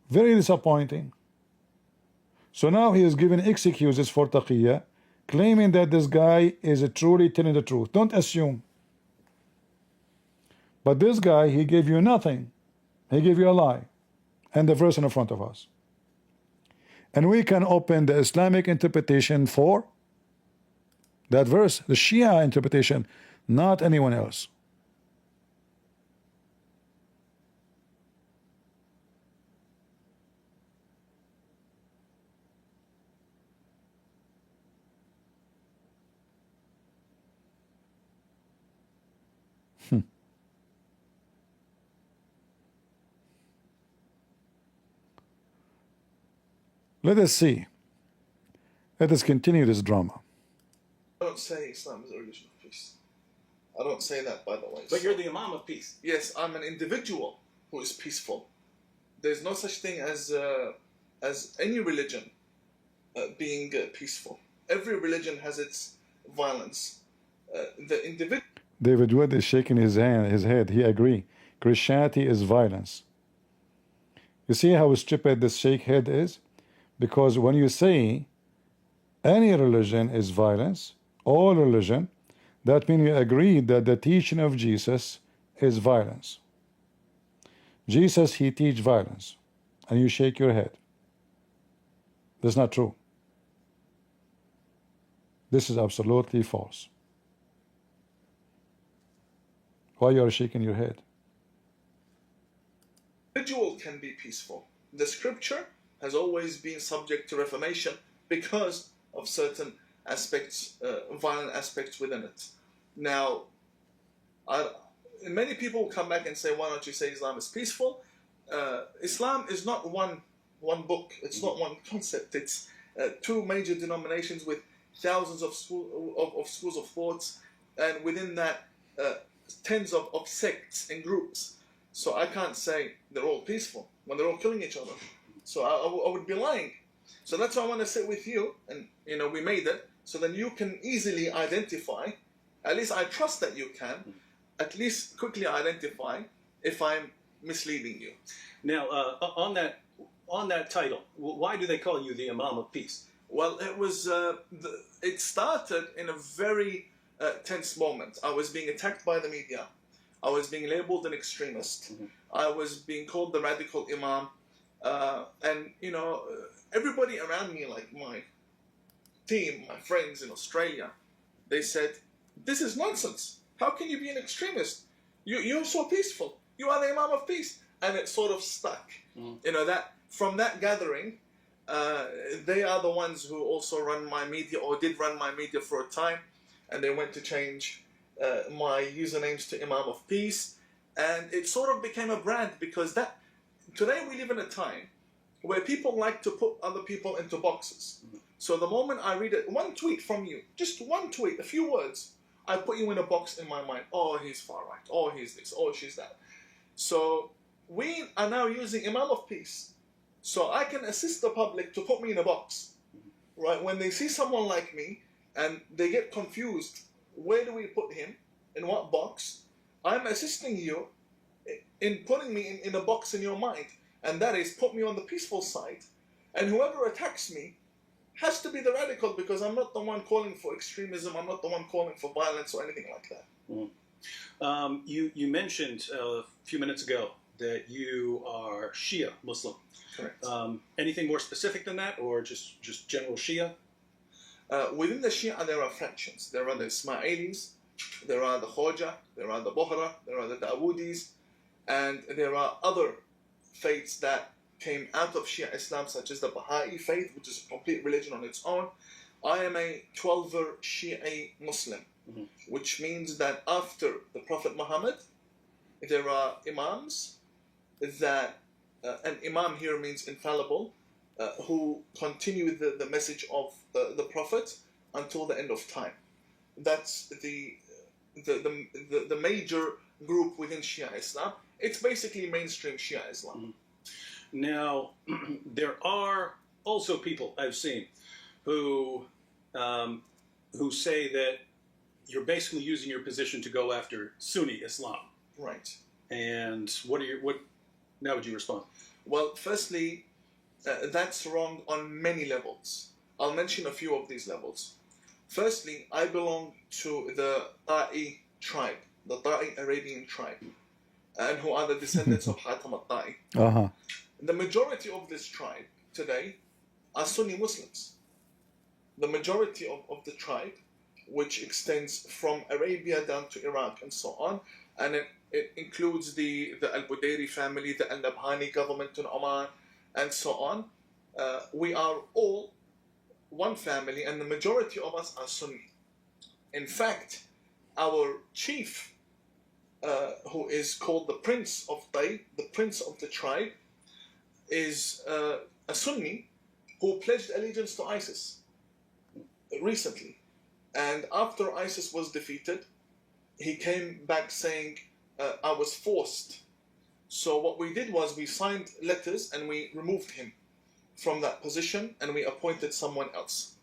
Very disappointing. So now he is giving excuses for taqiyya, claiming that this guy is truly telling the truth. Don't assume. But this guy, he gave you nothing. He gave you a lie. And the verse in front of us. And we can open the Islamic interpretation for that verse, the Shia interpretation, not anyone else. Let us see. Let us continue this drama. I don't say Islam is a religion of peace. I don't say that, by the way. But you're the Imam of Peace. Yes, I'm an individual who is peaceful. There's no such thing as any religion being peaceful. Every religion has its violence. the individual. David Wood is shaking his head. He agree. Christianity is violence. You see how stupid this shake head is? Because when you say any religion is violence, all religion, that means you agree that the teaching of Jesus is violence. Jesus, he teach violence. And you shake your head. That's not true. This is absolutely false. Why you are shaking your head? Individual can be peaceful. The scripture has always been subject to reformation because of certain aspects, violent aspects within it. Now, many people will come back and say, why don't you say Islam is peaceful? Islam is not one book. It's not one concept. It's two major denominations with thousands of schools of thoughts, and within that, tens of sects and groups. So I can't say they're all peaceful when they're all killing each other. So I would be lying. So that's why I want to sit with you, and we made it, so then you can easily identify, at least I trust that you can, at least quickly identify if I'm misleading you. Now, on that title, why do they call you the Imam of Peace? Well, it started in a very tense moment. I was being attacked by the media. I was being labeled an extremist. I was being called the radical Imam. And, everybody around me, like my team, my friends in Australia, they said, this is nonsense. How can you be an extremist? You're so peaceful. You are the Imam of Peace. And it sort of stuck. That from that gathering, they are the ones who also run my media, or did run my media for a time. And they went to change my usernames to Imam of Peace. And it sort of became a brand, because today we live in a time where people like to put other people into boxes. So the moment I read one tweet from you, just one tweet, a few words, I put you in a box in my mind. Oh, he's far right. Oh, he's this. Oh, she's that. So we are now using Imam of Peace, so I can assist the public to put me in a box. Right? When they see someone like me and they get confused, where do we put him? In what box? I'm assisting you in putting me in a box in your mind. And that is, put me on the peaceful side. And whoever attacks me has to be the radical, because I'm not the one calling for extremism. I'm not the one calling for violence or anything like that. You mentioned a few minutes ago that you are Shia Muslim. Correct. Anything more specific than that, or just general Shia? Within the Shia, there are fractions. There are the Ismailis, there are the Khoja, there are the Bohra, there are the Dawoodis, and there are other faiths that came out of Shia Islam, such as the Baha'i faith, which is a complete religion on its own. I am a 12er Shia Muslim, which means that after the Prophet Muhammad, there are imams that, and imam here means infallible, who continue the message of the Prophet until the end of time. That's the major group within Shia Islam. It's basically mainstream Shia Islam. Now, there are also people I've seen who say that you're basically using your position to go after Sunni Islam. Right. And how would you respond? Well, firstly, that's wrong on many levels. I'll mention a few of these levels. Firstly, I belong to the Ta'i tribe, the Ta'i Arabian tribe, and who are the descendants of Hatam al-Ta'i. The majority of this tribe today are Sunni Muslims. The majority of the tribe, which extends from Arabia down to Iraq and so on, and it includes the Al-Budayri family, the Al-Nabhani government in Oman, and so on. We are all one family, and the majority of us are Sunni. In fact, our chief, who is called the Prince of Tay, the Prince of the tribe, is a Sunni who pledged allegiance to ISIS recently. And after ISIS was defeated, he came back saying, I was forced. So what we did was we signed letters and we removed him from that position and we appointed someone else.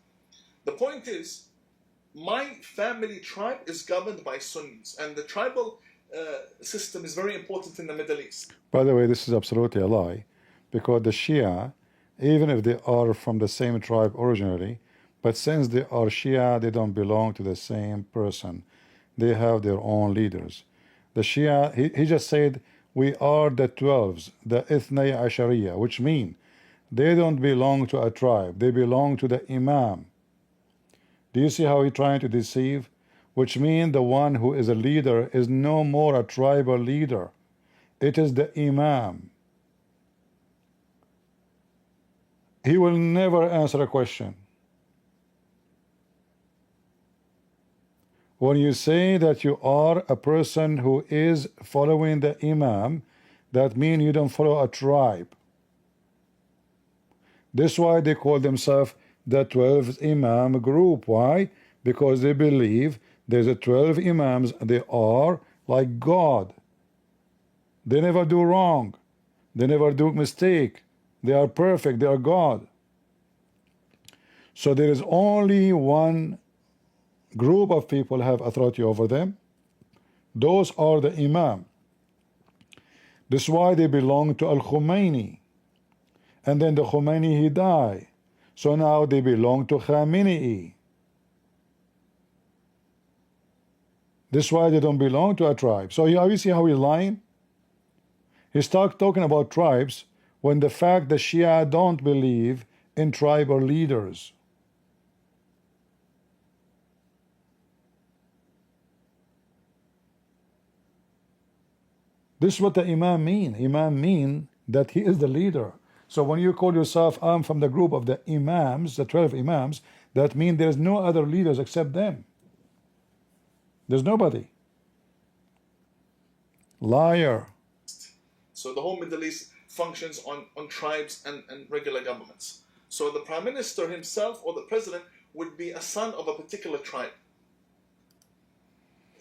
The point is, my family tribe is governed by Sunnis, and the tribal system is very important in the Middle East. By the way, this is absolutely a lie, because the Shia, even if they are from the same tribe originally, but since they are Shia, they don't belong to the same person. They have their own leaders. The Shia, he just said, we are the 12s, the Ithnay Ashariya, which mean they don't belong to a tribe. They belong to the Imam. Do you see how he's trying to deceive? Which means the one who is a leader is no more a tribal leader. It is the Imam. He will never answer a question. When you say that you are a person who is following the Imam, that means you don't follow a tribe. That's why they call themselves the 12th Imam group. Why? Because they believe there's a 12 Imams. They are like God. They never do wrong. They never do mistake. They are perfect. They are God. So there is only one group of people have authority over them. Those are the Imam. That's why they belong to Al-Khomeini. And then the Khomeini, he died. So now they belong to Khamenei. That's why they don't belong to a tribe. So you see how he's lying? He's talking about tribes when the fact the Shia don't believe in tribal leaders. This is what the Imam mean. Imam mean that he is the leader. So when you call yourself, I'm from the group of the Imams, the 12 Imams, that means there's no other leaders except them. There's nobody. Liar. So the whole Middle East functions on tribes and regular governments. So the prime minister himself or the president would be a son of a particular tribe.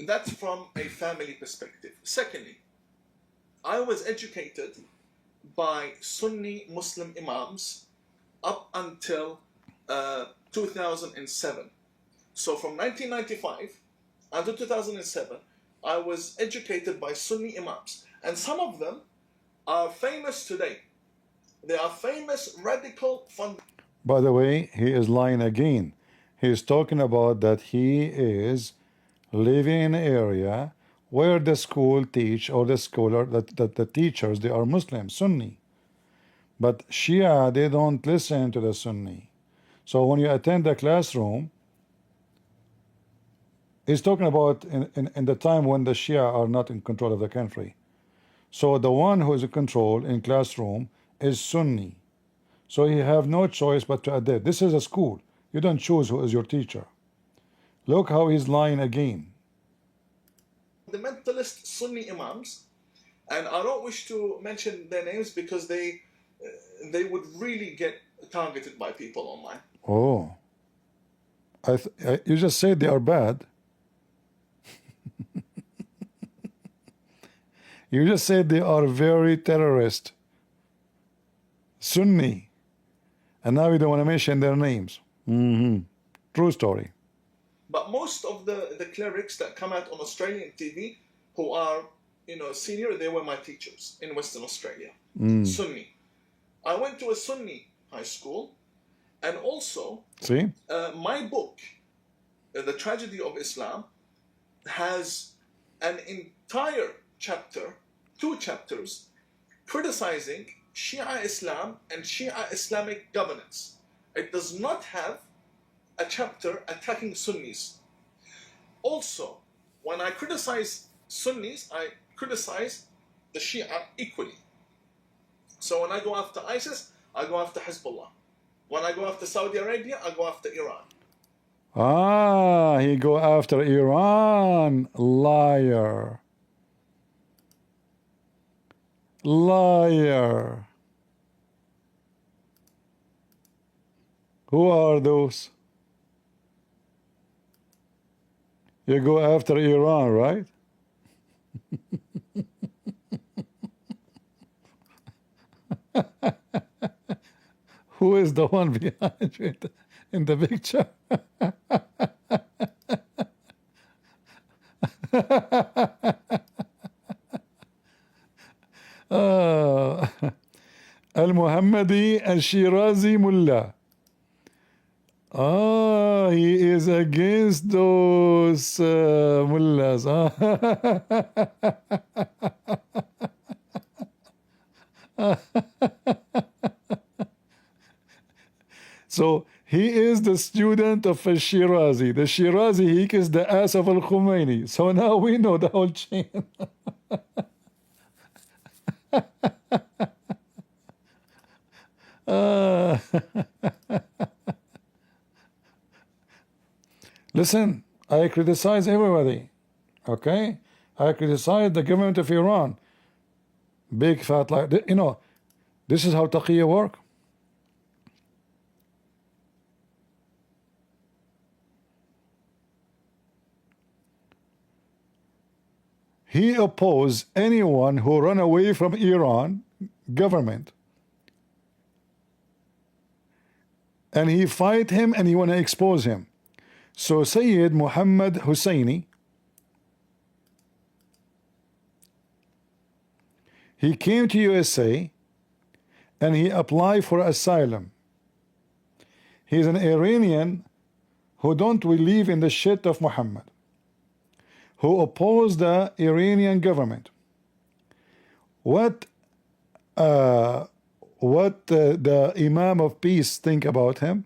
That's from a family perspective. Secondly, I was educated by Sunni Muslim Imams up until 2007. So from 1995 until 2007, I was educated by Sunni Imams. And some of them are famous today. They are famous radical By the way, he is lying again. He is talking about that he is living in an area where the school teach, or the scholar, that the teachers, they are Muslim, Sunni. But Shia, they don't listen to the Sunni. So when you attend the classroom, he's talking about in the time when the Shia are not in control of the country. So the one who is in control in classroom is Sunni. So he have no choice but to adapt. This is a school. You don't choose who is your teacher. Look how he's lying again. fundamentalist Sunni Imams, and I don't wish to mention their names because they would really get targeted by people online. Oh, you just said they are bad. You just said they are very terrorist, Sunni, and now you don't want to mention their names. True story. But most of the clerics that come out on Australian TV who are, senior, they were my teachers in Western Australia. Sunni. I went to a Sunni high school, and also See? my book, The Tragedy of Islam, has an entire chapter, 2 chapters, criticizing Shia Islam and Shia Islamic governance. It does not have a chapter attacking Sunnis. Also, when I criticize Sunnis, I criticize the Shia equally. So when I go after ISIS, I go after Hezbollah. When I go after Saudi Arabia, I go after Iran. Ah, he go after Iran. Liar. Liar. Who are those? You go after Iran, right? Who is the one behind you in the picture? آه. المحمدي الشيرازي mullah. Ah, he is against those mullahs. So he is the student of Shirazi. The Shirazi, he kissed the ass of Al Khomeini. So now we know the whole chain. Ah. Listen, I criticize everybody. Okay? I criticize the government of Iran. Big fat lie. You know, this is how taqiyya work. He opposed anyone who run away from Iran government. And he fight him and he want to expose him. So Sayyid Muhammad Husseini, he came to USA and he applied for asylum. He's an Iranian who don't believe in the shit of Muhammad, who opposed the Iranian government. What the Imam of Peace think about him?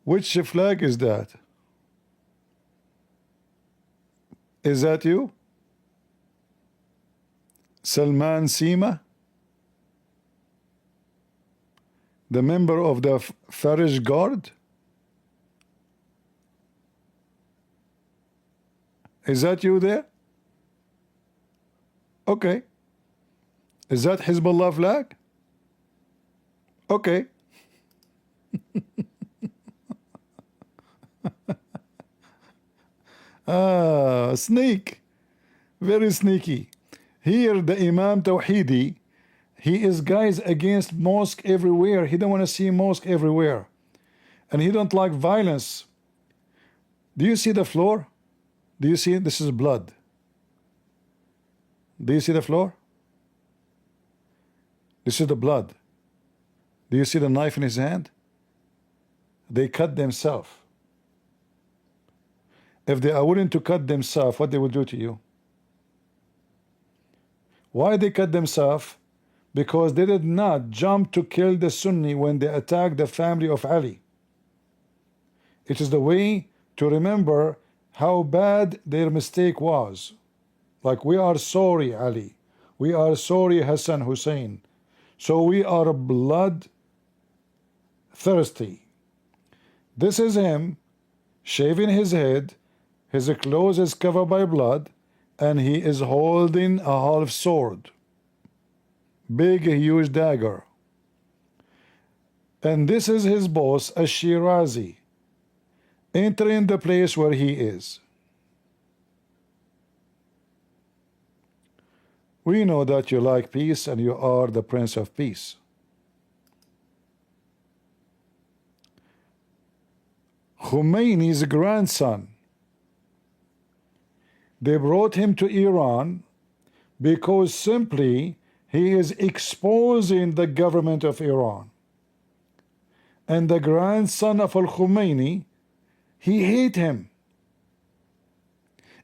Which flag is that? Is that you? Salman Sima? The member of the Farish Guard? Is that you there? Okay. Is that Hezbollah flag? Okay. Ah, sneak. Very sneaky. Here the Imam Tawhidi, he is guys against mosque everywhere. He don't want to see mosque everywhere. And he don't like violence. Do you see the floor? Do you see? This is blood. Do you see the floor? This is the blood. Do you see the knife in his hand? They cut themselves. If they are willing to cut themselves, what they will do to you? Why they cut themselves? Because they did not jump to kill the Sunni when they attacked the family of Ali. It is the way to remember how bad their mistake was. Like, we are sorry, Ali. We are sorry, Hassan Hussein. So we are blood thirsty. This is him shaving his head. His clothes is covered by blood, and he is holding a half sword. Big, huge dagger. And this is his boss, Ash-Shirazi, entering the place where he is. We know that you like peace and you are the Prince of Peace. Khomeini's grandson, they brought him to Iran because simply he is exposing the government of Iran. And the grandson of Al-Khomeini, he hate him.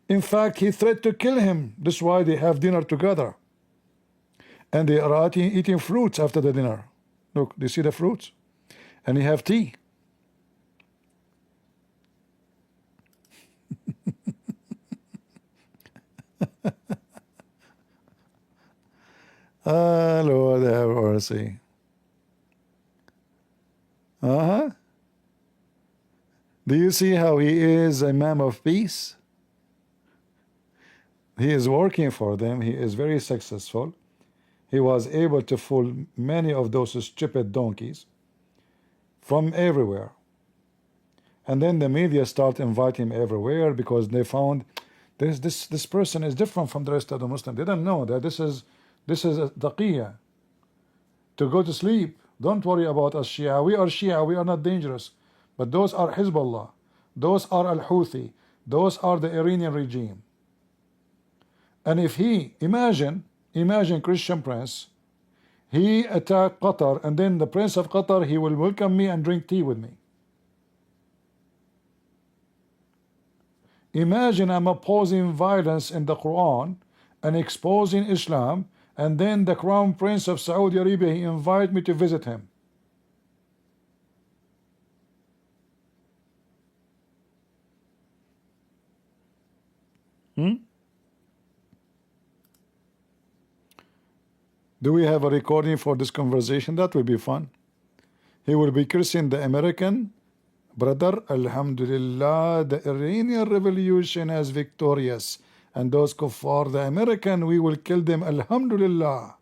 In fact, he threatened to kill him. That's why they have dinner together. And they are eating fruits after the dinner. Look, do you see the fruits? And they have tea. Ah, Lord have mercy. Do you see how he is a man of peace? He is working for them. He is very successful. He was able to fool many of those stupid donkeys from everywhere. And then the media start inviting him everywhere because they found This person is different from the rest of the Muslims. They don't know that this is a taqiyya. To go to sleep. Don't worry about us Shia. We are Shia. We are not dangerous. But those are Hezbollah. Those are Al-Houthi. Those are the Iranian regime. And if he, imagine Christian prince, he attacked Qatar, and then the prince of Qatar, he will welcome me and drink tea with me. Imagine I'm opposing violence in the Quran and exposing Islam, and then the crown prince of Saudi Arabia, he invite me to visit him. Do we have a recording for this conversation? That will be fun. He will be cursing the American brother. Alhamdulillah, the Iranian revolution is victorious, and those kuffar, the American, we will kill them. Alhamdulillah.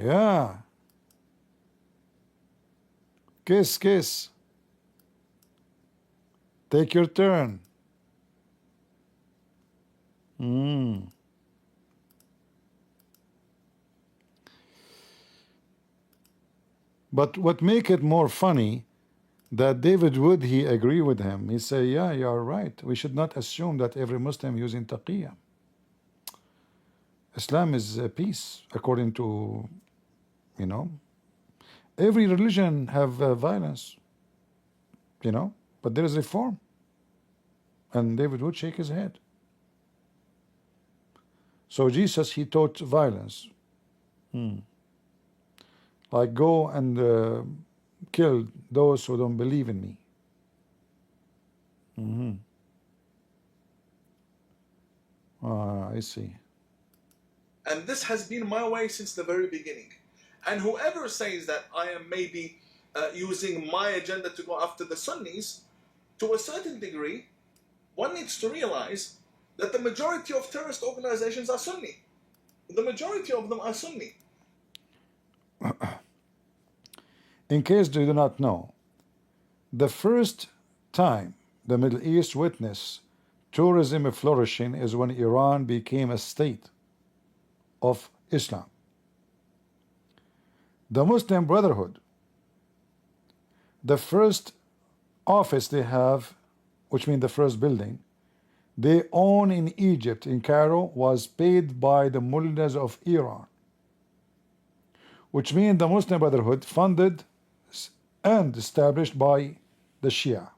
Yeah. Kiss. Take your turn. But what make it more funny, that David Wood, he agree with him. He say, yeah, you are right. We should not assume that every Muslim using taqiyya. Islam is peace, according to, every religion have violence, but there is reform. And David Wood shake his head. So Jesus, he taught violence. Like go and kill those who don't believe in me. I see. And this has been my way since the very beginning. And whoever says that I am maybe using my agenda to go after the Sunnis, to a certain degree, one needs to realize that the majority of terrorist organizations are Sunni. The majority of them are Sunni. In case you do not know, the first time the Middle East witnessed tourism flourishing is when Iran became a state of Islam. The Muslim Brotherhood, the first office they have, which means the first building, they own in Egypt, in Cairo, was paid by the mullahs of Iran, which means the Muslim Brotherhood funded and established by the Shia.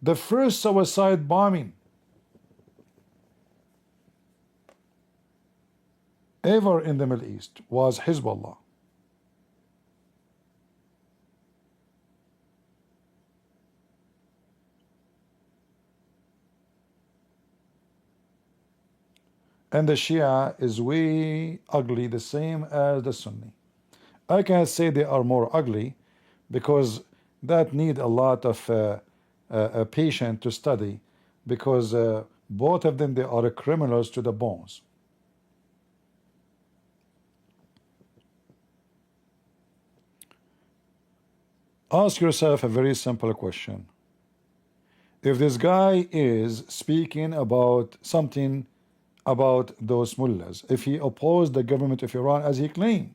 The first suicide bombing ever in the Middle East was Hezbollah. And the Shia is way ugly, the same as the Sunni. I can't say they are more ugly because that need a lot of patience to study, because both of them, they are criminals to the bones. Ask yourself a very simple question. If this guy is speaking about something about those mullahs, if he opposed the government of Iran as he claimed,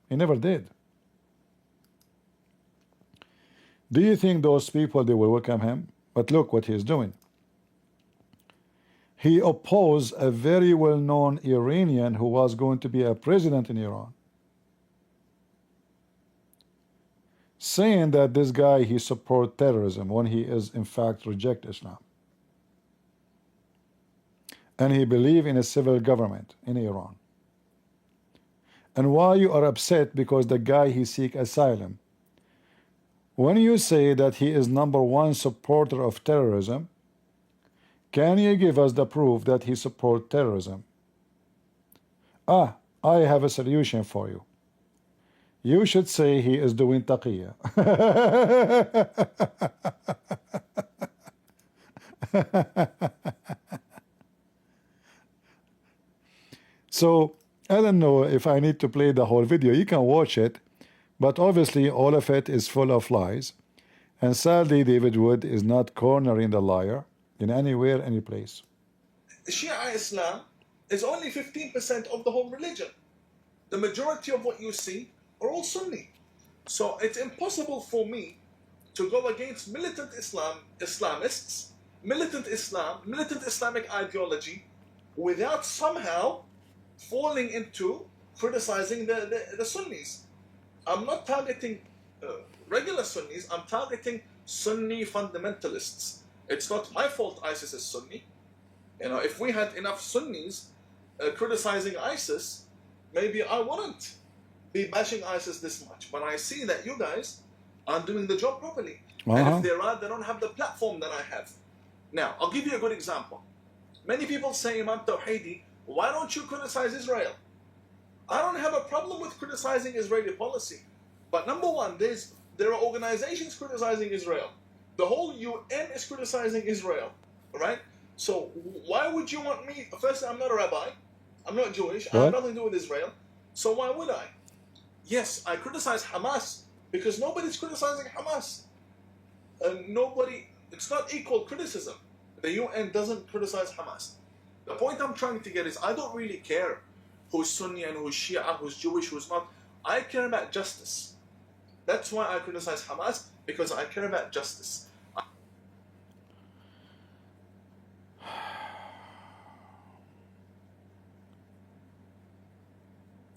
he never did. Do you think those people, they will welcome him? But look what he is doing. He opposed a very well-known Iranian who was going to be a president in Iran, saying that this guy, he support terrorism when he is in fact reject Islam. And he believe in a civil government in Iran. And why you are upset? Because the guy, he seek asylum. When you say that he is #1 supporter of terrorism, can you give us the proof that he support terrorism? I have a solution for you. You should say he is doing taqiyya. So I don't know if I need to play the whole video. You can watch it, but obviously all of it is full of lies. And sadly, David Wood is not cornering the liar. in anywhere, any place. Shia Islam is only 15% of the whole religion. The majority of what you see are all Sunni. So it's impossible for me to go against militant Islamists, militant Islam, militant Islamic ideology, without somehow falling into criticizing the Sunnis. I'm not targeting regular Sunnis, I'm targeting Sunni fundamentalists. It's not my fault ISIS is Sunni. If we had enough Sunnis criticizing ISIS, maybe I wouldn't be bashing ISIS this much. But I see that you guys aren't doing the job properly. And if they are, they don't have the platform that I have. Now, I'll give you a good example. Many people say, Imam Tawhidi, why don't you criticize Israel? I don't have a problem with criticizing Israeli policy. But number one, there are organizations criticizing Israel. The whole UN is criticizing Israel, right? So why would you want me? Firstly, I'm not a rabbi. I'm not Jewish. I have nothing to do with Israel. So why would I? Yes, I criticize Hamas because nobody's criticizing Hamas. It's not equal criticism. The UN doesn't criticize Hamas. The point I'm trying to get is I don't really care who's Sunni and who's Shia, who's Jewish, who's not. I care about justice. That's why I criticize Hamas, because I care about justice.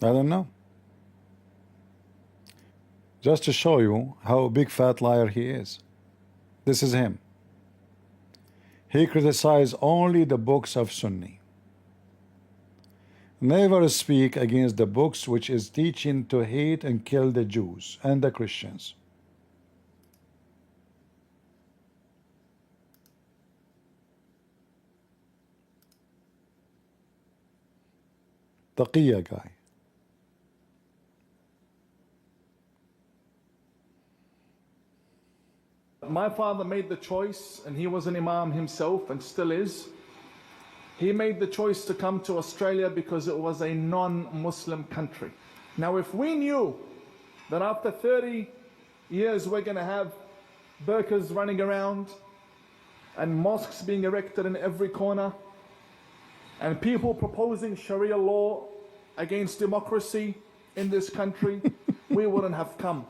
I don't know. Just to show you how big fat liar he is. This is him. He criticized only the books of Sunni. Never speak against the books which is teaching to hate and kill the Jews and the Christians. Taqiyya guy. My father made the choice, and he was an Imam himself and still is. He made the choice to come to Australia because it was a non-Muslim country. Now, if we knew that after 30 years we're going to have burqas running around and mosques being erected in every corner and people proposing Sharia law against democracy in this country, we wouldn't have come.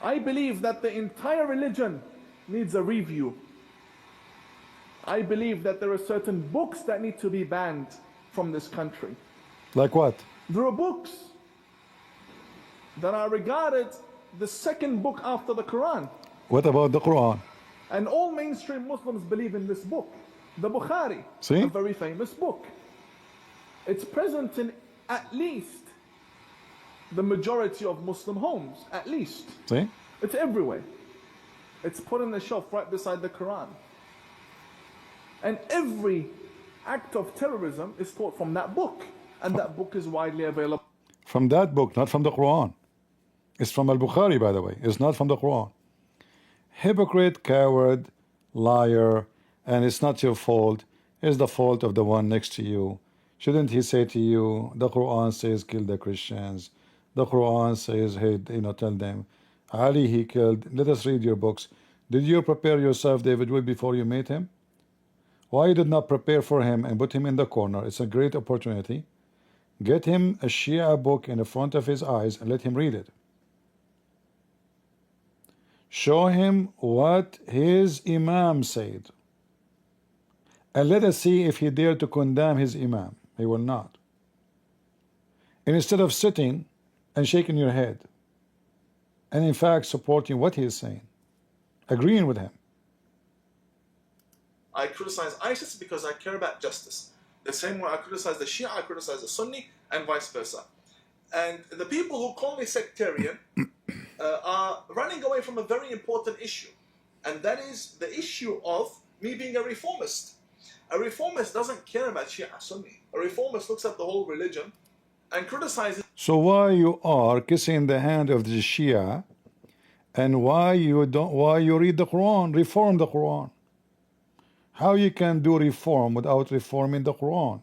I believe that the entire religion needs a review. I believe that there are certain books that need to be banned from this country. Like what? There are books that are regarded the second book after the Quran. What about the Quran? And all mainstream Muslims believe in this book. The Bukhari, See? a very famous book. It's present in at least the majority of Muslim homes, at least. See? It's everywhere. It's put on the shelf right beside the Quran. And every act of terrorism is taught from that book. And that book is widely available. From that book, not from the Quran. It's from Al-Bukhari, by the way. It's not from the Quran. Hypocrite, coward, liar, and it's not your fault. It's the fault of the one next to you. Shouldn't he say to you, the Quran says kill the Christians. The Quran says, hey, tell them. Ali he killed. Let us read your books. Did you prepare yourself, David Wood, before you met him? Why you did not prepare for him and put him in the corner? It's a great opportunity. Get him a Shia book in the front of his eyes and let him read it. Show him what his Imam said. And let us see if he dared to condemn his Imam. He will not. And instead of sitting and shaking your head, and in fact supporting what he is saying, agreeing with him. I criticize ISIS because I care about justice. The same way I criticize the Shia, I criticize the Sunni, and vice versa. And the people who call me sectarian are running away from a very important issue. And that is the issue of me being a reformist. A reformist doesn't care about Shia Sunni. A reformist looks at the whole religion and criticizes. So why you are kissing the hand of the Shia, and why you read the Quran, reform the Quran? How you can do reform without reforming the Quran?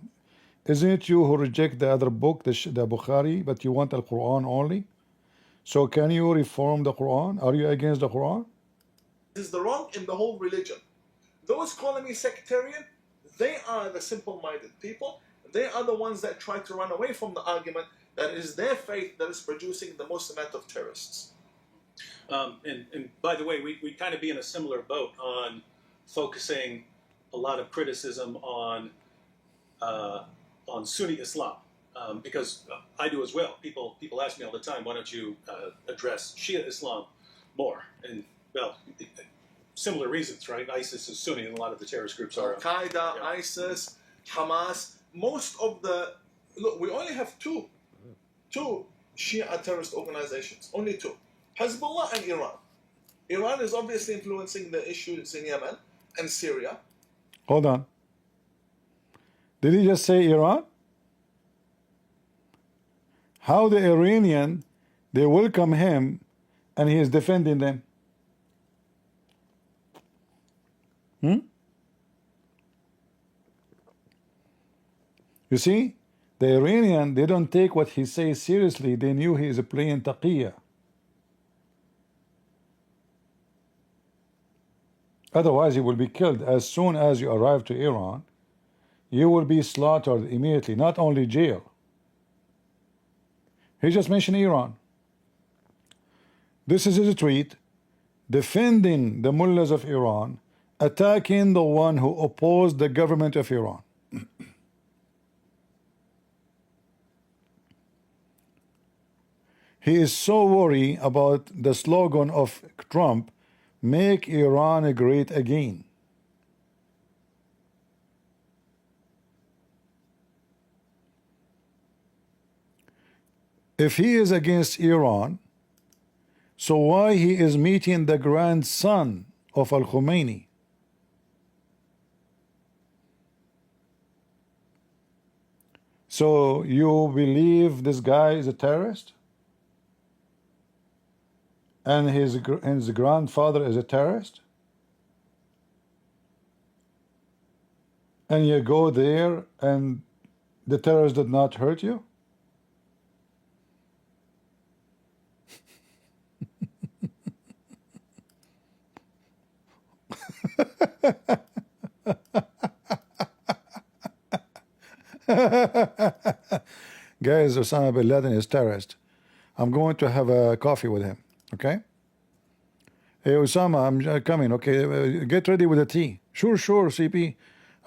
Isn't it you who reject the other book, the Bukhari, but you want the Quran only? So can you reform the Quran? Are you against the Quran? This is the wrong in the whole religion. Those calling me sectarian, they are the simple-minded people. They are the ones that try to run away from the argument that it is their faith that is producing the most amount of terrorists. And by the way, we'd kind of be in a similar boat on focusing a lot of criticism on Sunni Islam, because I do as well. People ask me all the time, why don't you address Shia Islam more? And well, similar reasons, right? ISIS is Sunni, and a lot of the terrorist groups are. Al-Qaeda, Yeah. ISIS, Hamas, most of the... Look, we only have two Shia terrorist organizations, only two. Hezbollah and Iran. Iran is obviously influencing the issues in Yemen and Syria. Hold on. Did he just say Iran? How the Iranian, they welcome him and he is defending them? You see, the Iranian, they don't take what he says seriously. They knew he is playing taqiyya. Otherwise, he will be killed. As soon as you arrive to Iran, you will be slaughtered immediately, not only jail. He just mentioned Iran. This is his tweet, defending the mullahs of Iran, attacking the one who opposed the government of Iran. He is so worried about the slogan of Trump, make Iran great again. If he is against Iran, so why he is meeting the grandson of Al-Khomeini? So you believe this guy is a terrorist? And his grandfather is a terrorist? And you go there and the terrorists did not hurt you? Guys, Osama bin Laden is terrorist. I'm going to have a coffee with him. Okay? Hey, Osama, I'm coming. Okay, get ready with the tea. Sure, CP.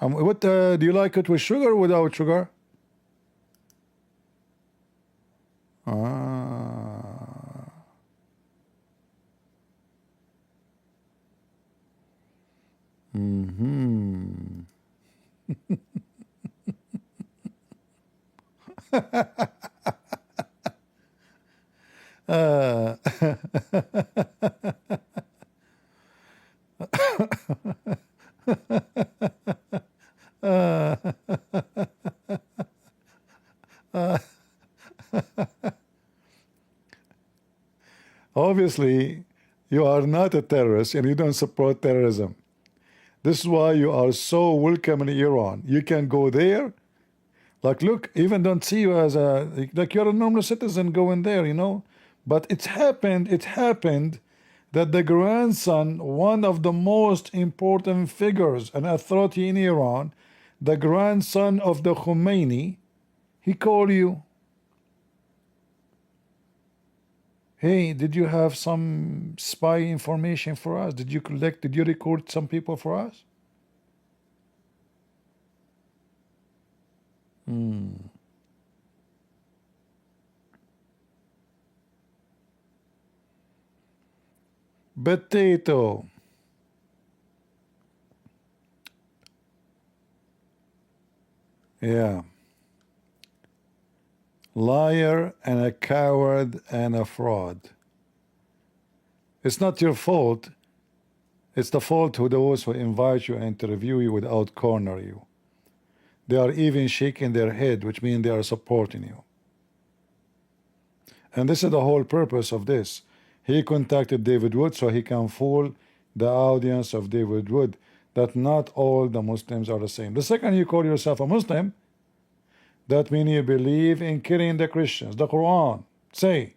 What do you like it with sugar or without sugar? Obviously, you are not a terrorist and you don't support terrorism. This is why you are so welcome in Iran. You can go there. Like, look, even don't see you as a, like you're a normal citizen going there, you know. But it happened that the grandson, one of the most important figures and authority in Iran, the grandson of the Khomeini, he called you. Hey, did you have some spy information for us? Did you record some people for us? Potato. Yeah. Liar and a coward and a fraud. It's not your fault. It's the fault of those who invite you and interview you without corner you. They are even shaking their head, which means they are supporting you. And this is the whole purpose of this. He contacted David Wood so he can fool the audience of David Wood that not all the Muslims are the same. The second you call yourself a Muslim, that means you believe in killing the Christians. The Quran say,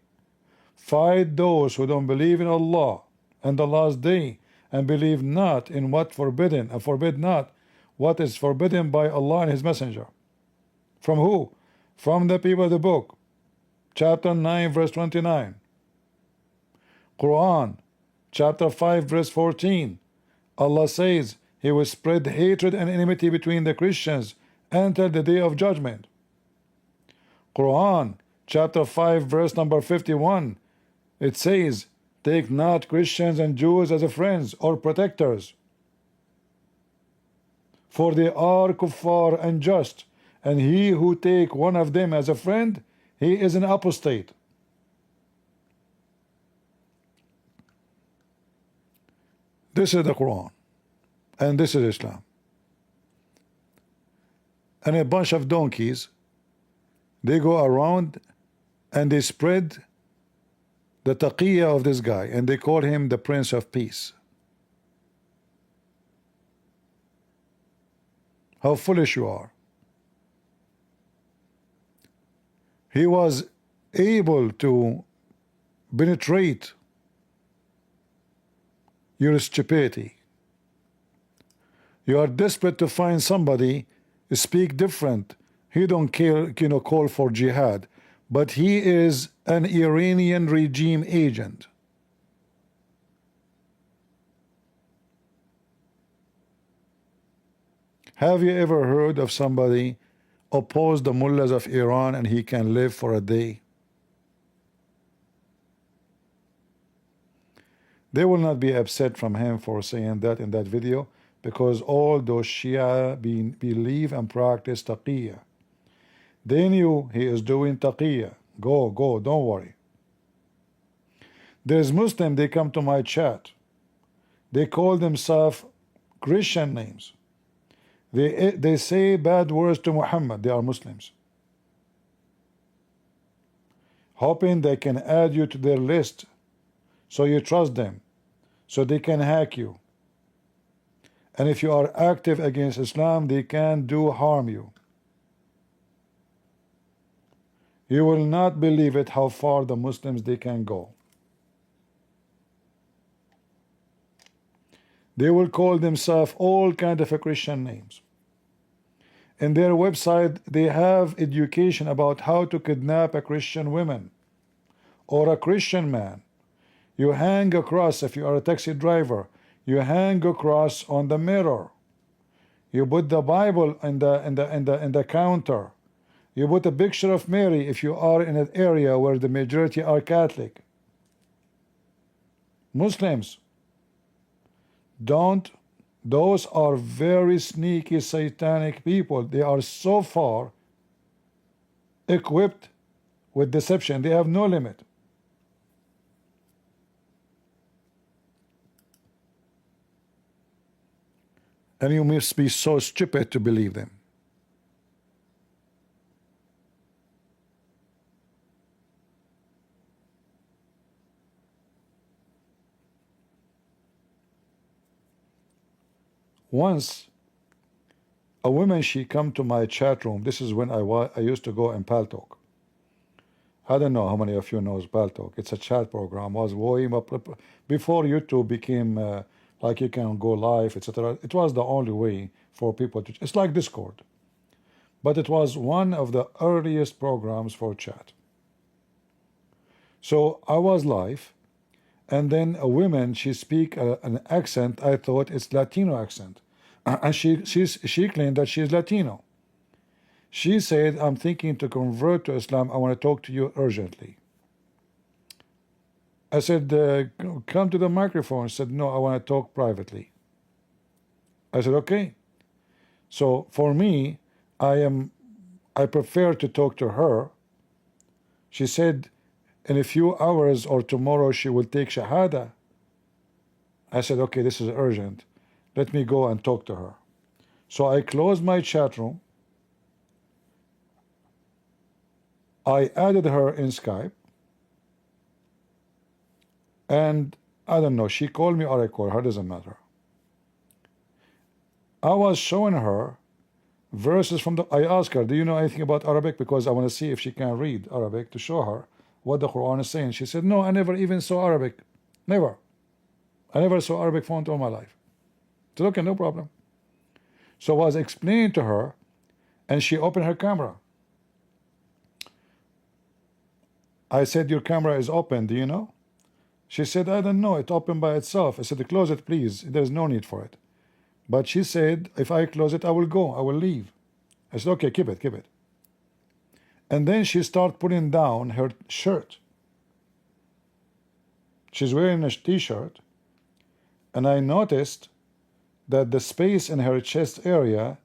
fight those who don't believe in Allah and the last day and believe not in what forbidden, and forbid not what is forbidden by Allah and His Messenger. From who? From the people of the book. Chapter 9 verse 29. Quran chapter 5 verse 14. Allah says He will spread hatred and enmity between the Christians until the day of judgment. Quran chapter 5 verse number 51. It says, take not Christians and Jews as friends or protectors, for they are kuffar and just, and he who take one of them as a friend, he is an apostate. This is the Quran, and this is Islam. And a bunch of donkeys, they go around and they spread the taqiyya of this guy, and they call him the Prince of Peace. How foolish you are. He was able to penetrate your stupidity. You are desperate to find somebody speak different. He don't care, call for jihad, but he is an Iranian regime agent. Have you ever heard of somebody oppose the mullahs of Iran and he can live for a day? They will not be upset from him for saying that in that video, because all those Shia believe and practice taqiyya. They knew he is doing taqiyya. Go, don't worry. There's Muslim, they come to my chat. They call themselves Christian names. They say bad words to Muhammad. They are Muslims, hoping they can add you to their list so you trust them, so they can hack you. And if you are active against Islam, they can harm you. You will not believe it how far the Muslims they can go. They will call themselves all kind of Christian names. In their website, they have education about how to kidnap a Christian woman or a Christian man. You hang a cross. If you are a taxi driver, you hang a cross on the mirror. You put the Bible in the counter. You put a picture of Mary if you are in an area where the majority are Catholic. Muslims, don't. Those are very sneaky satanic people. They are so far equipped with deception. They have no limit. And you must be so stupid to believe them. Once a woman, she come to my chat room. This is when I used to go in Paltalk. I don't know how many of you knows Paltalk. It's a chat program. Was way before YouTube became like you can go live, etc. It was the only way for people to. It's like Discord, but it was one of the earliest programs for chat. So I was live, and then a woman, she speak an accent. I thought it's Latino accent. And she claimed that she is Latino. She said, I'm thinking to convert to Islam. I want to talk to you urgently. I said, come to the microphone. She said, no, I want to talk privately. I said, okay. So for me, I prefer to talk to her. She said, in a few hours or tomorrow, she will take Shahada. I said, okay, this is urgent. Let me go and talk to her. So I closed my chat room. I added her in Skype. And I don't know, she called me or I called her, doesn't matter. I was showing her verses from I asked her, do you know anything about Arabic? Because I want to see if she can read Arabic to show her what the Quran is saying. She said, no, I never even saw Arabic. Never. I never saw Arabic font all my life. So okay, no problem. So I was explaining to her, and she opened her camera. I said, your camera is open, do you know? She said, I don't know, it opened by itself. I said, close it please, there's no need for it. But she said, if I close it, I will go, I will leave. I said, okay, keep it, keep it. And then she started putting down her shirt. She's wearing a t-shirt, and I noticed that the space in her chest area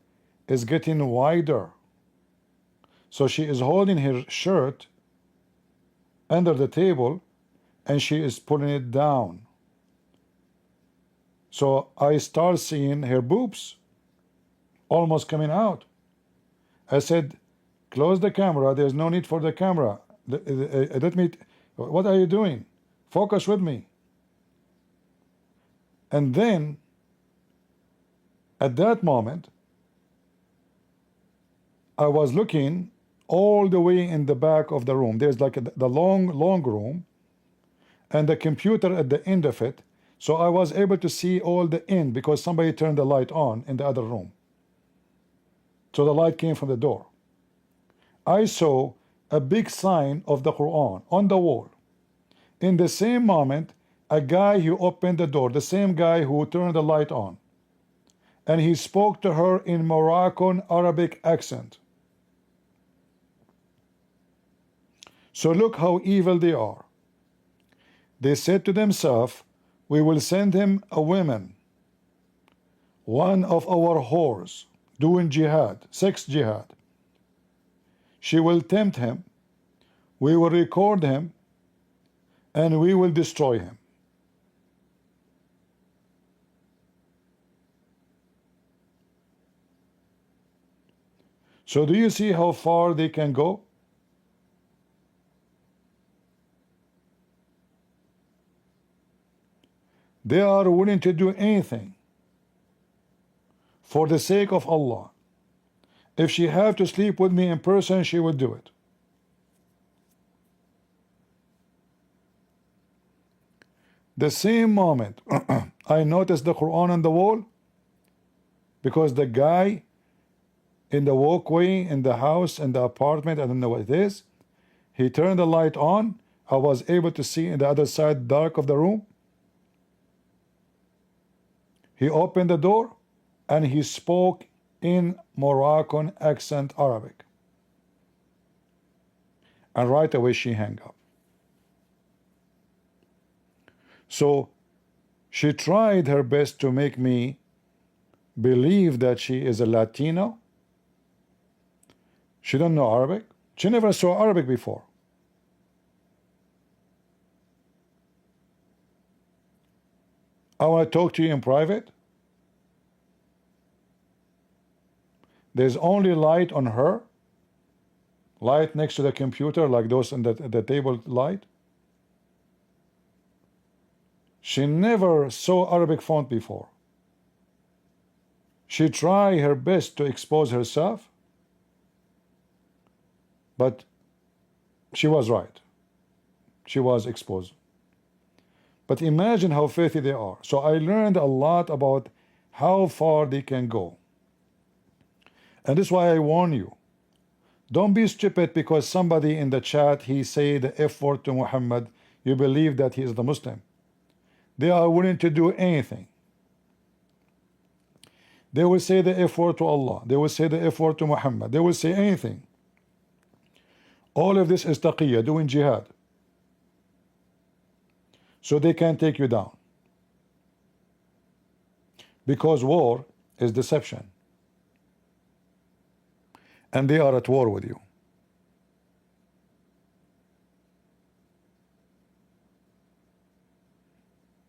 is getting wider. So she is holding her shirt under the table, and she is putting it down. So I start seeing her boobs almost coming out. I said, close the camera, there's no need for the camera. Let me, what are you doing? Focus with me. And then, at that moment, I was looking all the way in the back of the room. There's like the long room, and the computer at the end of it. So I was able to see all the end because somebody turned the light on in the other room. So the light came from the door. I saw a big sign of the Quran on the wall. In the same moment, a guy who opened the door, the same guy who turned the light on, and he spoke to her in Moroccan Arabic accent. So look how evil they are. They said to themselves, we will send him a woman, one of our whores, doing jihad, sex jihad. She will tempt him, we will record him, and we will destroy him. So do you see how far they can go? They are willing to do anything for the sake of Allah. If she have to sleep with me in person, she will do it. The same moment I noticed the Quran on the wall, because the guy in the walkway, in the house, in the apartment, I don't know what it is, he turned the light on. I was able to see in the other side dark of the room. He opened the door and he spoke in Moroccan accent Arabic. And right away she hung up. So she tried her best to make me believe that she is a Latino. She don't know Arabic. She never saw Arabic before. I want to talk to you in private. There's only light on her, light next to the computer, like those in the table light. She never saw Arabic font before. She tried her best to expose herself, but she was right. She was exposed. But imagine how filthy they are. So I learned a lot about how far they can go. And this is why I warn you. Don't be stupid because somebody in the chat, he said the F word to Muhammad, you believe that he is the Muslim. They are willing to do anything. They will say the F word to Allah. They will say the F word to Muhammad. They will say anything. All of this is taqiyya, doing jihad. So they can take you down. Because war is deception. And they are at war with you.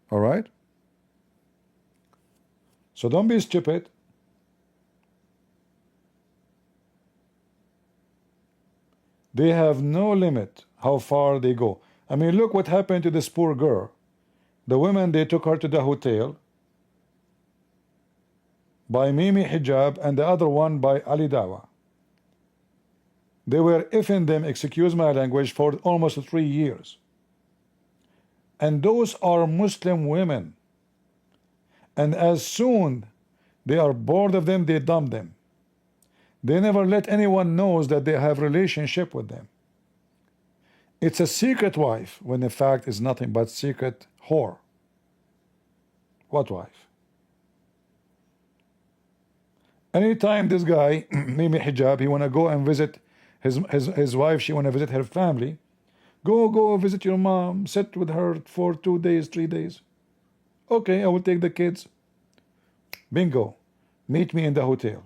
All right? So don't be stupid. They have no limit how far they go. I mean, look what happened to this poor girl. The women, they took her to the hotel by Mimi Hijab and the other one by Ali Dawa. They were effing them, excuse my language, for almost 3 years. And those are Muslim women. And as soon they are bored of them, they dump them. They never let anyone knows that they have relationship with them. It's a secret wife, when in fact is nothing but secret whore. What wife? Anytime this guy, Mimi Hijab, he wanna go and visit his wife, she wanna visit her family, go visit your mom, sit with her for 2 days, 3 days. Okay, I will take the kids. Bingo. Meet me in the hotel.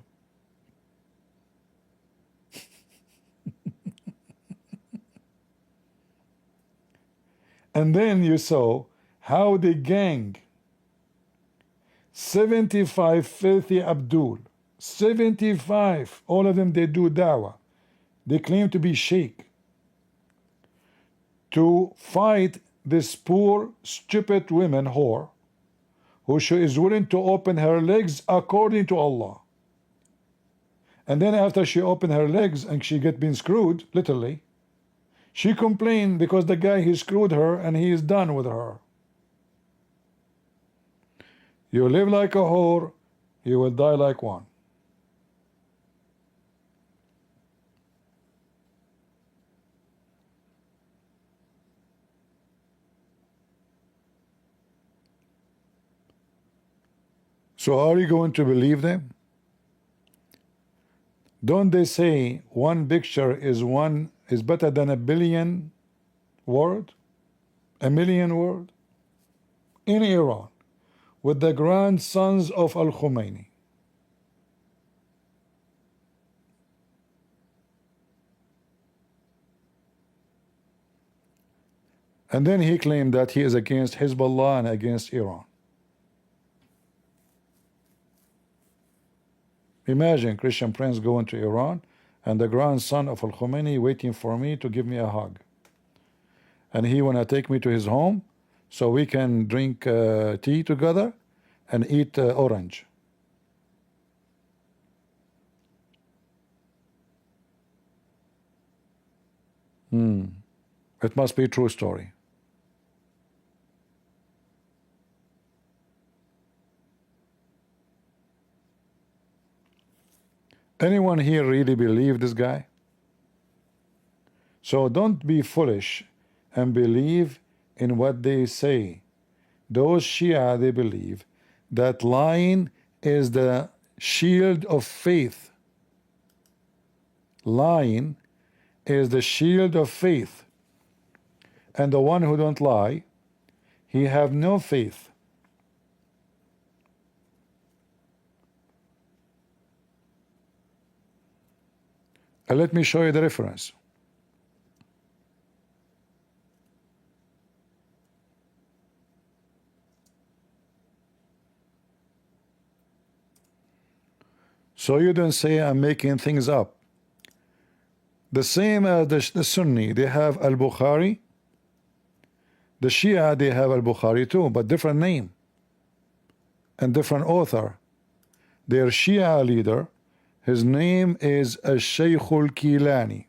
And then you saw how the gang, 75 filthy Abdul, 75, all of them, they do dawah. They claim to be sheikh, to fight this poor, stupid woman whore, who she is willing to open her legs according to Allah. And then after she opened her legs and she get been screwed, literally, she complained because the guy, he screwed her and he is done with her. You live like a whore, you will die like one. So are you going to believe them? Don't they say one picture is better than a billion word? A million word? In Iran, with the grandsons of Al-Khomeini. And then he claimed that he is against Hezbollah and against Iran. Imagine Christian Prince going to Iran and the grandson of Al-Khomeini waiting for me to give me a hug. And he wanna take me to his home so we can drink tea together and eat orange. It must be a true story. Anyone here really believe this guy? So don't be foolish and believe in what they say. Those Shia, they believe that lying is the shield of faith. Lying is the shield of faith. And the one who don't lie, he have no faith. Let me show you the reference. So you don't say I'm making things up. The same as the Sunni, they have Al-Bukhari. The Shia, they have Al-Bukhari too, but different name and different author. Their Shia leader, his name is Al-Shaykh Al-Kilani.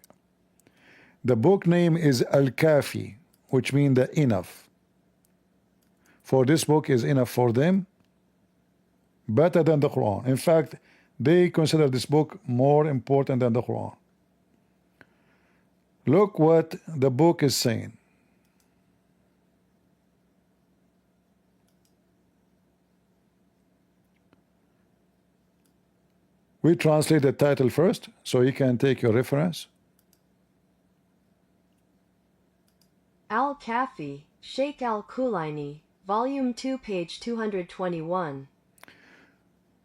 The book name is Al-Kafi, which means the enough. For this book is enough for them, better than the Quran. In fact, they consider this book more important than the Quran. Look what the book is saying. We translate the title first, so you can take your reference. Al-Kafi, Sheikh Al-Kulaini, Volume 2, page 221.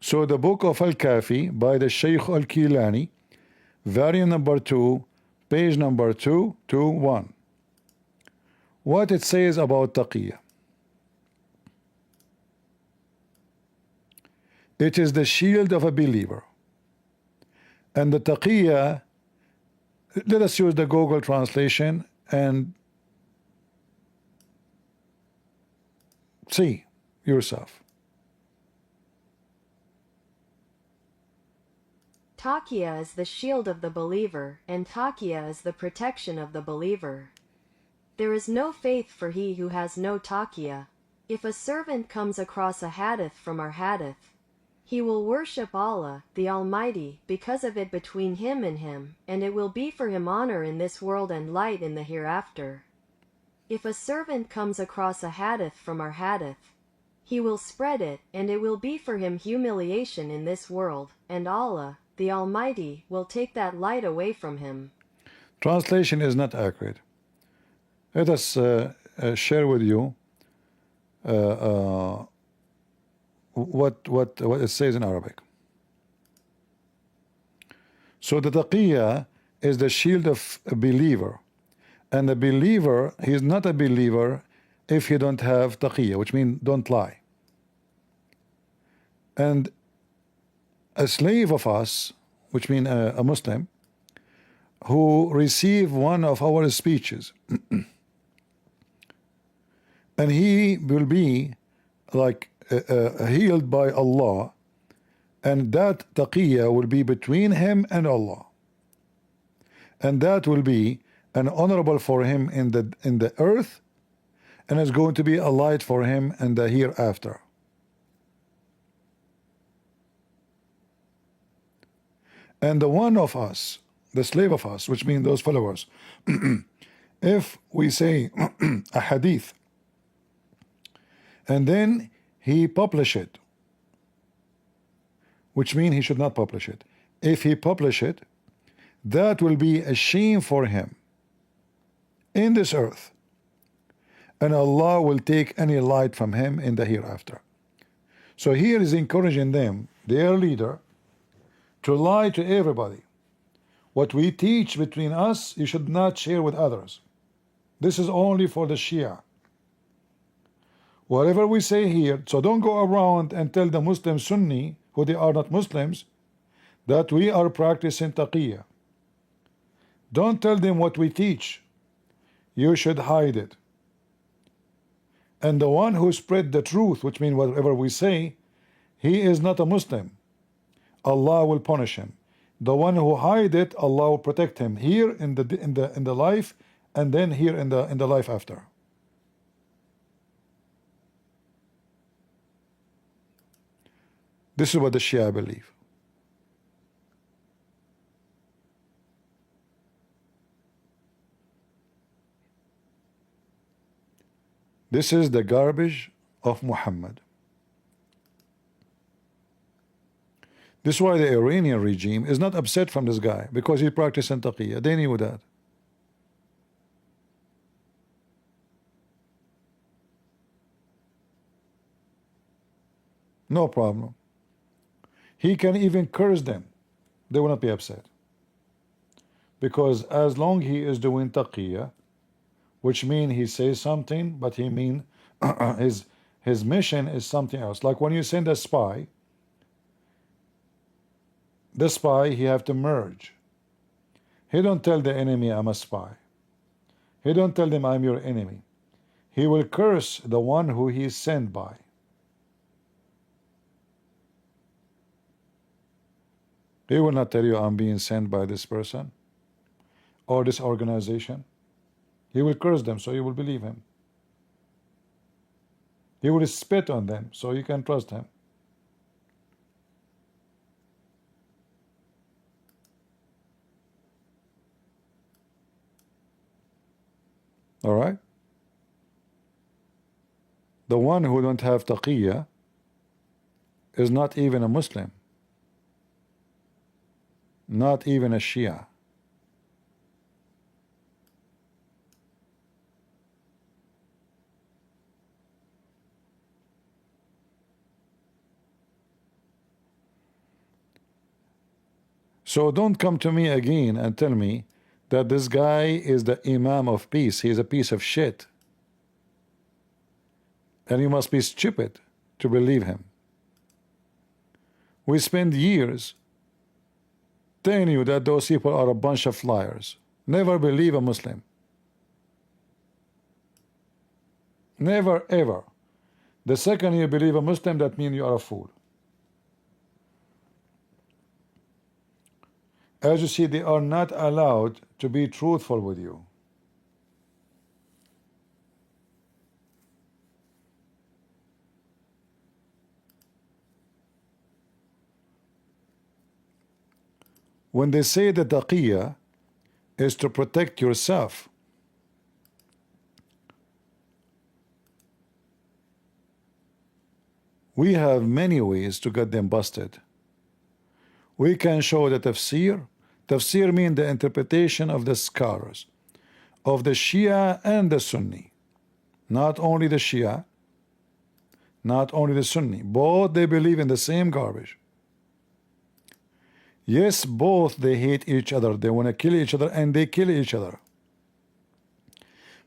So the book of Al-Kafi by the Shaykh Al-Kilani, volume number 2, page number 221. What it says about taqiyya. It is the shield of a believer. And the taqiyya, let us use the Google translation and see yourself. Taqiyya is the shield of the believer, and taqiyya is the protection of the believer. There is no faith for he who has no taqiyya. If a servant comes across a hadith from our hadith, he will worship Allah, the Almighty, because of it between him and him, and it will be for him honor in this world and light in the hereafter. If a servant comes across a hadith from our hadith, he will spread it, and it will be for him humiliation in this world, and Allah, the Almighty, will take that light away from him. Translation is not accurate. Let us share with you what it says in Arabic. So the taqiyya is the shield of a believer, and the believer, he is not a believer if he don't have taqiyya, which means don't lie. And a slave of us, which means a Muslim, who receive one of our speeches and he will be like healed by Allah, and that taqiyya will be between him and Allah, and that will be an honorable for him in the earth, and it's going to be a light for him in the hereafter. And the one of us, the slave of us, which means those followers, if we say a hadith and then he publish it, which means he should not publish it. If he publish it, that will be a shame for him in this earth, and Allah will take any light from him in the hereafter. So here is encouraging them, their leader, to lie to everybody. What we teach between us, you should not share with others. This is only for the Shia. Whatever we say here, so don't go around and tell the Muslim Sunni, who they are not Muslims, that we are practicing taqiyya. Don't tell them what we teach. You should hide it. And the one who spread the truth, which means whatever we say, he is not a Muslim. Allah will punish him. The one who hide it, Allah will protect him here in the life, and then here in the life after. This is what the Shia believe. This is the garbage of Muhammad. This is why the Iranian regime is not upset from this guy, because he practiced taqiyya. They knew that. No problem. He can even curse them. They will not be upset. Because as long he is doing taqiyya, which means he says something, but he mean his mission is something else. Like when you send a spy, the spy, he have to merge. He don't tell the enemy I'm a spy. He don't tell them I'm your enemy. He will curse the one who he is sent by. He will not tell you I'm being sent by this person or this organization. He will curse them so you will believe him. He will spit on them so you can trust him. All right? The one who don't have taqiyya is not even a Muslim, not even a Shia. So don't come to me again and tell me that this guy is the Imam of Peace. He is a piece of shit. And you must be stupid to believe him. We spend years telling you that those people are a bunch of liars. Never believe a Muslim. Never ever. The second you believe a Muslim, that means you are a fool. As you see, they are not allowed to be truthful with you. when they say that taqiyya is to protect yourself, we have many ways to get them busted. We can show the tafsir. Tafsir means the interpretation of the scholars, of the Shia and the Sunni. Not only the Shia, not only the Sunni. Both they believe in the same garbage. Yes, both they hate each other. They want to kill each other and they kill each other.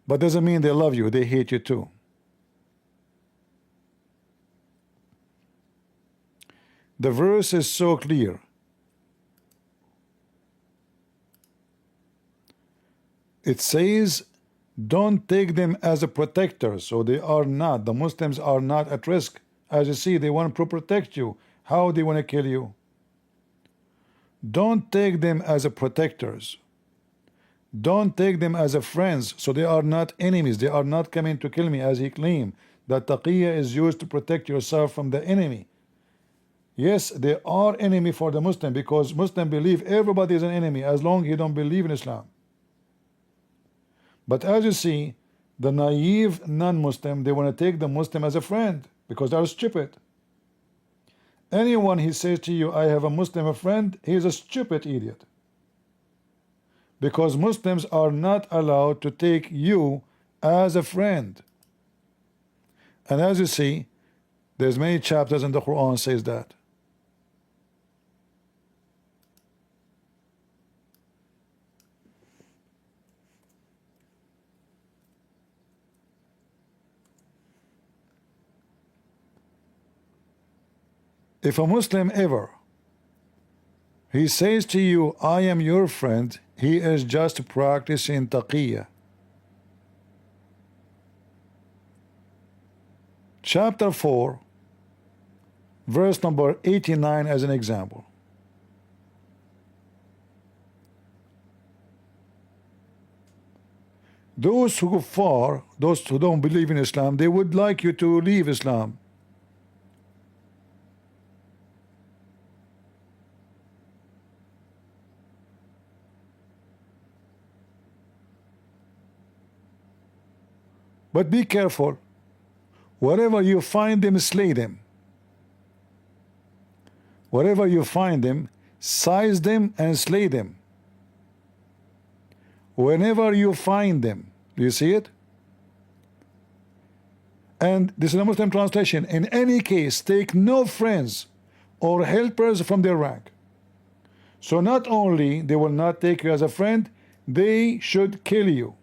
But doesn't mean they love you. They hate you too. The verse is so clear. It says, don't take them as a protector. So they are not. The Muslims are not at risk. As you see, they want to protect you. How they want to kill you? Don't take them as a protectors. Don't take them as a friends. So they are not enemies. They are not coming to kill me, as he claimed that taqiyya is used to protect yourself from the enemy. Yes, they are enemy for the Muslim, because Muslim believe everybody is an enemy as long as you don't believe in Islam. But as you see, the naive non-Muslim, they want to take the Muslim as a friend because they are stupid. Anyone he says to you, I have a Muslim a friend, he is a stupid idiot. Because Muslims are not allowed to take you as a friend. And as you see, there's many chapters in the Quran says that. If a Muslim ever he says to you, I am your friend, he is just practicing taqiyya. Chapter 4, verse number 89 as an example. Those who kuffar, those who don't believe in Islam, they would like you to leave Islam. But be careful. Wherever you find them, slay them. Wherever you find them, seize them and slay them. Whenever you find them. Do you see it? And this is a Muslim translation. In any case, take no friends or helpers from their rank. So not only they will not take you as a friend, they should kill you.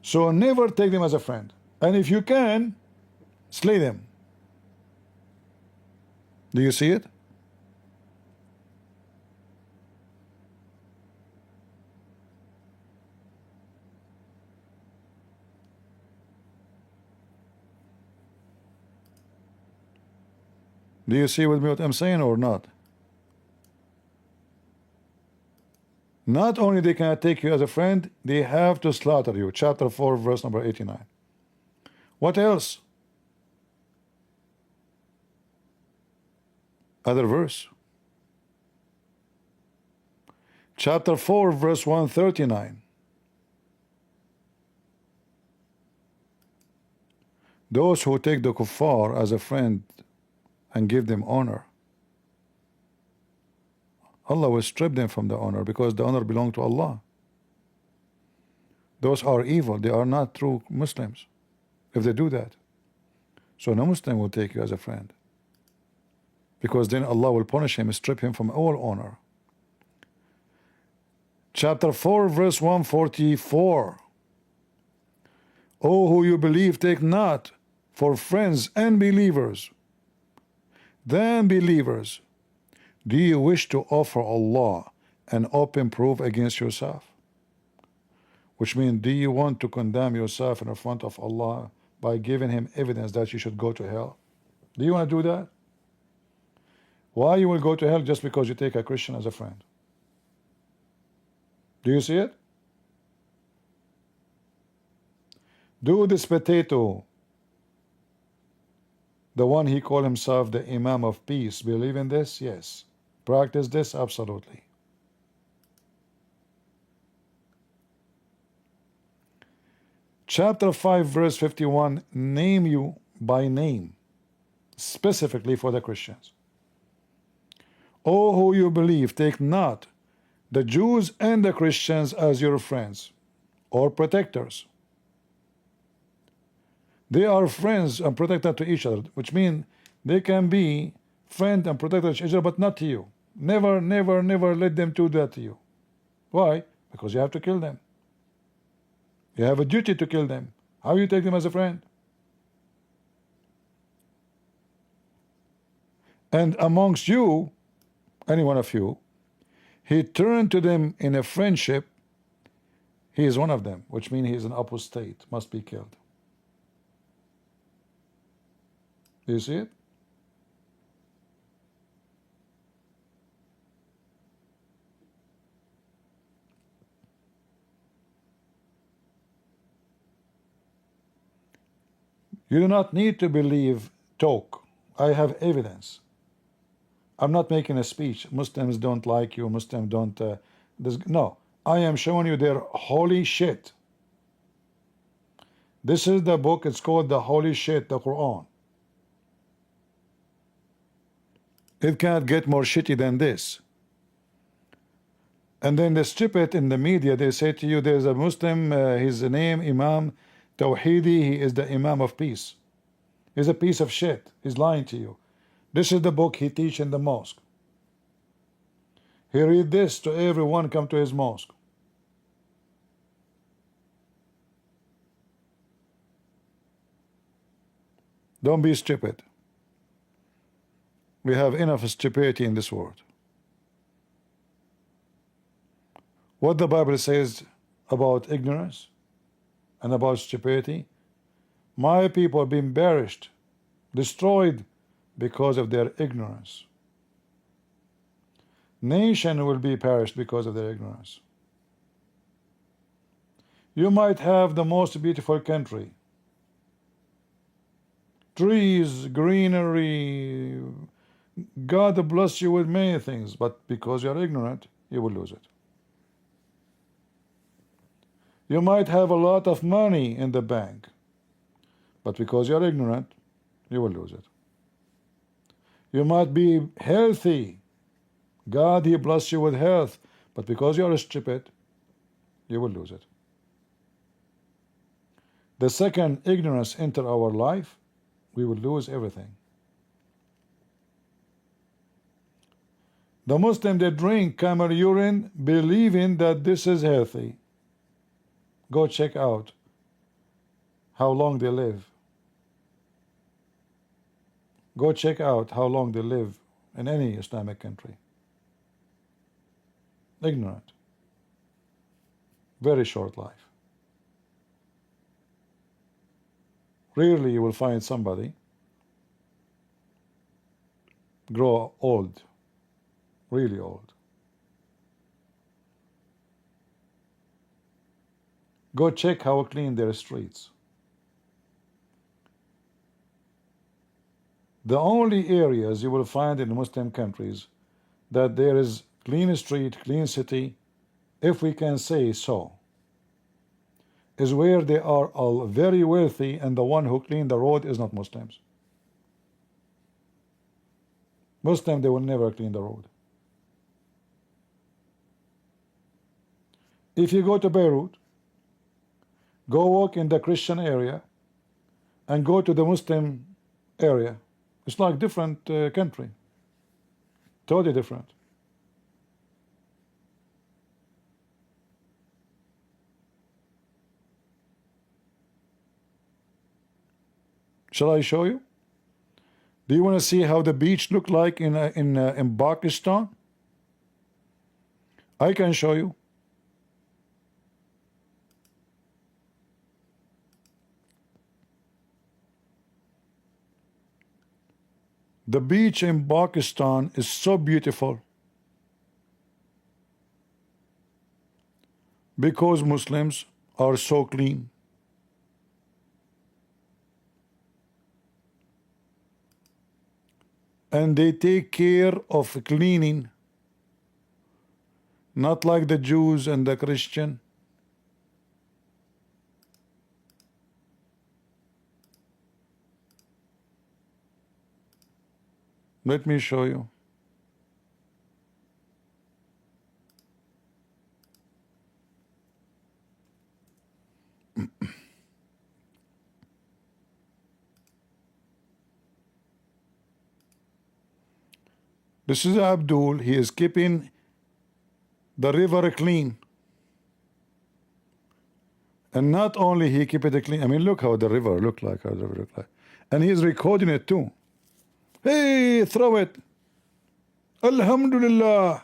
So never take them as a friend. And if you can, slay them. Do you see it? Do you see with me what I'm saying or not? Not only they cannot take you as a friend, they have to slaughter you. Chapter 4, verse number 89. What else? Other verse. Chapter 4, verse 139. Those who take the kuffar as a friend and give them honor, Allah will strip them from the honor, because the honor belongs to Allah. Those are evil. They are not true Muslims if they do that. So no Muslim will take you as a friend, because then Allah will punish him, strip him from all honor. Chapter 4, verse 144. O who you believe, take not for friends and believers than believers. Do you wish to offer Allah an open proof against yourself? Which means, do you want to condemn yourself in front of Allah by giving him evidence that you should go to hell? Do you want to do that? Why you will go to hell just because you take a Christian as a friend? Do you see it? Do this potato The one he called himself the Imam of Peace. Believe in this? Yes. Practice this? Absolutely. Chapter 5 verse 51, name you by name, specifically for the Christians. O who you believe, take not the Jews and the Christians as your friends or protectors. They are friends and protector to each other, which means they can be friend and protector to each other, but not to you. Never, never, never let them do that to you. Why? Because you have to kill them. You have a duty to kill them. How you take them as a friend? And amongst you, any one of you, he turned to them in a friendship. He is one of them, which means he is an apostate, must be killed. Do you see it? You do not need to believe talk. I have evidence. I'm not making a speech. Muslims don't like you. Muslims don't. No, I am showing you their holy shit. This is the book. It's called the Holy Shit, the Quran. It can't get more shitty than this. And then they strip it in the media. They say to you, there's a Muslim, his name Imam Tawhidi, he is the Imam of Peace. He's a piece of shit. He's lying to you. This is the book he teach in the mosque. He read this to everyone come to his mosque. Don't be stupid. We have enough stupidity in this world. What the Bible says about ignorance and about stupidity, my people have been perished, destroyed because of their ignorance. Nation will be perished because of their ignorance. You might have the most beautiful country, trees, greenery, God bless you with many things, but because you're ignorant, you will lose it. You might have a lot of money in the bank, but because you're ignorant, you will lose it. You might be healthy. God, he bless you with health, but because you're stupid, you will lose it. The second ignorance enter our life, we will lose everything. The Muslim, they drink camel urine believing that this is healthy. Go check out how long they live. Go check out how long they live in any Islamic country. Ignorant. Very short life. Rarely you will find somebody grow old, really old. Go check how clean their streets. The only areas you will find in Muslim countries that there is clean street, clean city, if we can say so, is where they are all very wealthy and the one who cleaned the road is not Muslims. Muslim, they will never clean the road. If you go to Beirut, go walk in the Christian area and go to the Muslim area. It's like different country. Totally different. Shall I show you? Do you want to see how the beach look like in Pakistan? I can show you. The beach in Pakistan is so beautiful because Muslims are so clean. and they take care of cleaning, not like the Jews and the Christian. Let me show you. This is Abdul. He is keeping the river clean. And not only he keep it clean, I mean, look how the river look like, and he is recording it too. Hey, throw it. Alhamdulillah.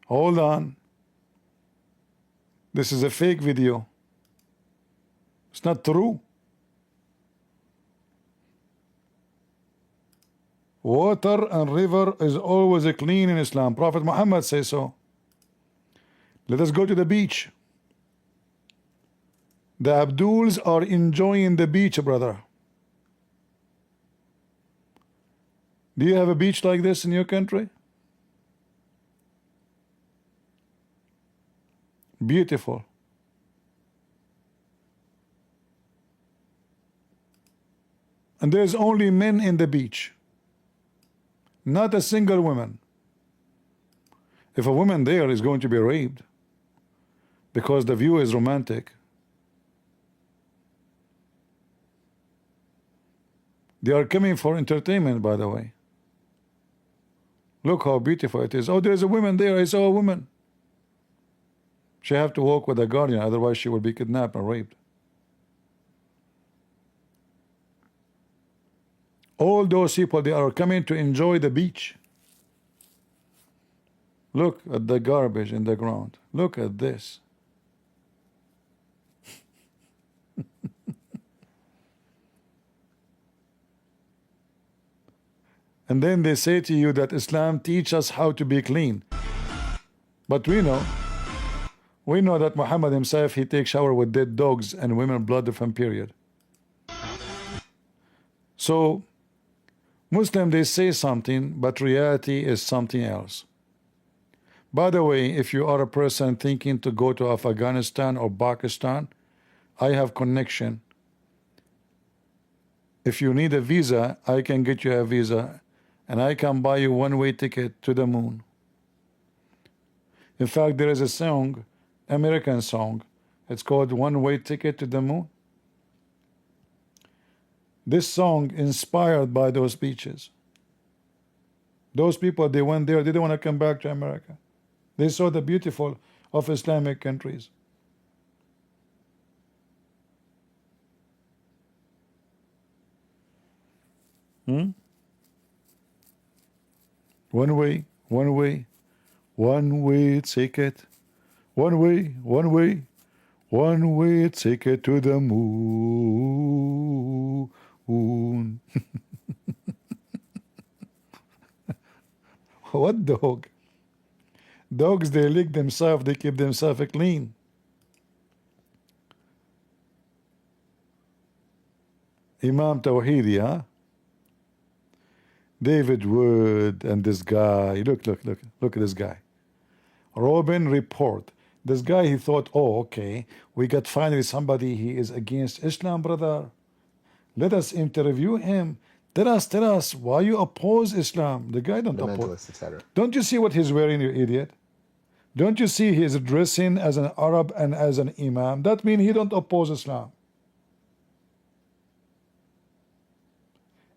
Hold on. This is a fake video. It's not true. Water and river is always clean in Islam. Prophet Muhammad says so. Let us go to the beach. The Abduls are enjoying the beach, brother. Do you have a beach like this in your country? Beautiful. And there's only men in the beach. Not a single woman. If a woman there is going to be raped because the view is romantic, they are coming for entertainment, by the way. Look how beautiful it is. Oh, there's a woman there. I saw a woman. She have to walk with a guardian, otherwise she will be kidnapped and raped. All those people, they are coming to enjoy the beach. Look at the garbage in the ground. Look at this. And then they say to you that Islam teaches us how to be clean. But we know that Muhammad himself, he takes shower with dead dogs and women blood from period. So Muslim, they say something, but reality is something else. By the way, if you are a person thinking to go to Afghanistan or Pakistan, I have connection. If you need a visa, I can get you a visa, and I can buy you one-way ticket to the moon. In fact, there is a song, American song, it's called One-Way Ticket to the Moon. This song inspired by those beaches. Those people, they went there, they didn't want to come back to America. They saw the beautiful of Islamic countries. One way ticket. One way ticket to the moon. What dog? Dogs, they lick themselves, they keep themselves clean. Imam Tawhidi, huh? David Wood and this guy. Look at this guy. Robin Report. This guy, he thought, oh, okay, we got finally somebody, he is against Islam, brother. Let us interview him. Tell us why you oppose Islam. The guy don't oppose. Don't you see what he's wearing, you idiot? Don't you see he is dressing as an Arab and as an Imam? That means he don't oppose Islam.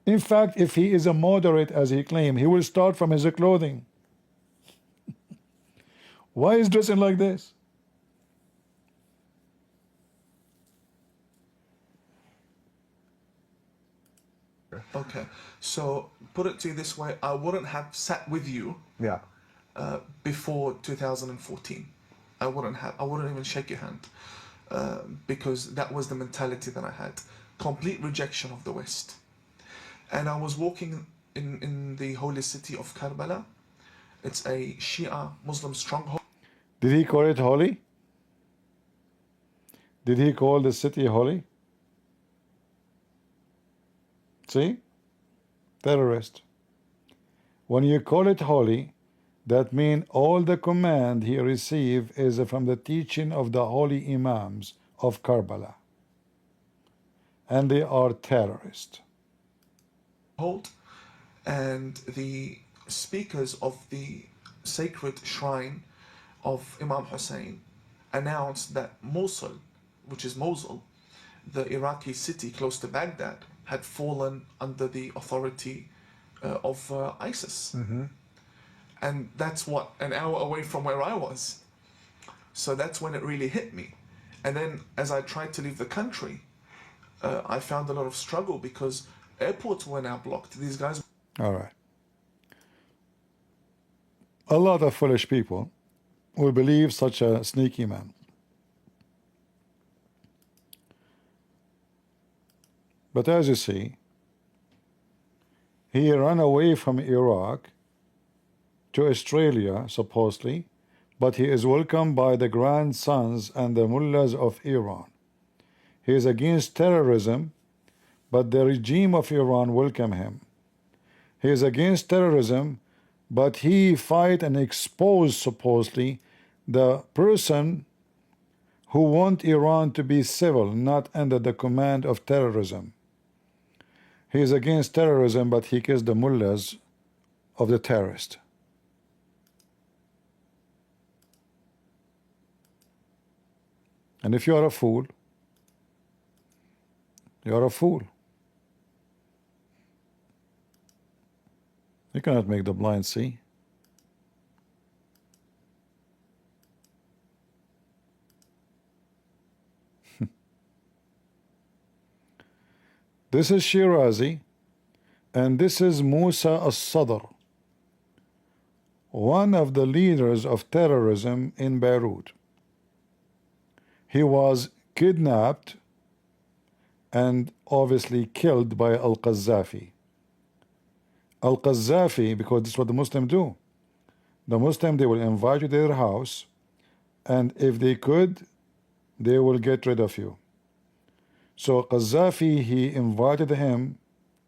In fact, if he is a moderate, as he claims, he will start from his clothing. Why is dressing like this? Okay, so put it to you this way, I wouldn't have sat with you before 2014. I wouldn't even shake your hand because that was the mentality that I had. Complete rejection of the West. And I was walking in the holy city of Karbala. It's a Shia Muslim stronghold. Did he call it holy? Did he call the city holy? See? Terrorist. When you call it holy, that means all the command he received is from the teaching of the holy Imams of Karbala. And they are terrorists. And the speakers of the sacred shrine of Imam Hussein announced that Mosul, which is Mosul, the Iraqi city close to Baghdad, had fallen under the authority of ISIS. And that's what, an hour away from where I was. So that's when it really hit me. And then as I tried to leave the country, I found a lot of struggle because airports were now blocked. These guys. All right. A lot of foolish people will believe such a sneaky man. But as you see, he ran away from Iraq to Australia, supposedly, but he is welcomed by the grandsons and the mullahs of Iran. He is against terrorism, but the regime of Iran welcome him. He is against terrorism, but he fight and expose, supposedly, the person who want Iran to be civil, not under the command of terrorism. He is against terrorism, but he kills the mullahs of the terrorist. And if you are a fool, you are a fool. You cannot make the blind see. This is Shirazi, and this is Musa al-Sadr, one of the leaders of terrorism in Beirut. He was kidnapped and obviously killed by Al-Qaddafi. Al-Qaddafi, because this is what the Muslims do. The Muslim, they will invite you to their house, and if they could, they will get rid of you. So Qaddafi, he invited him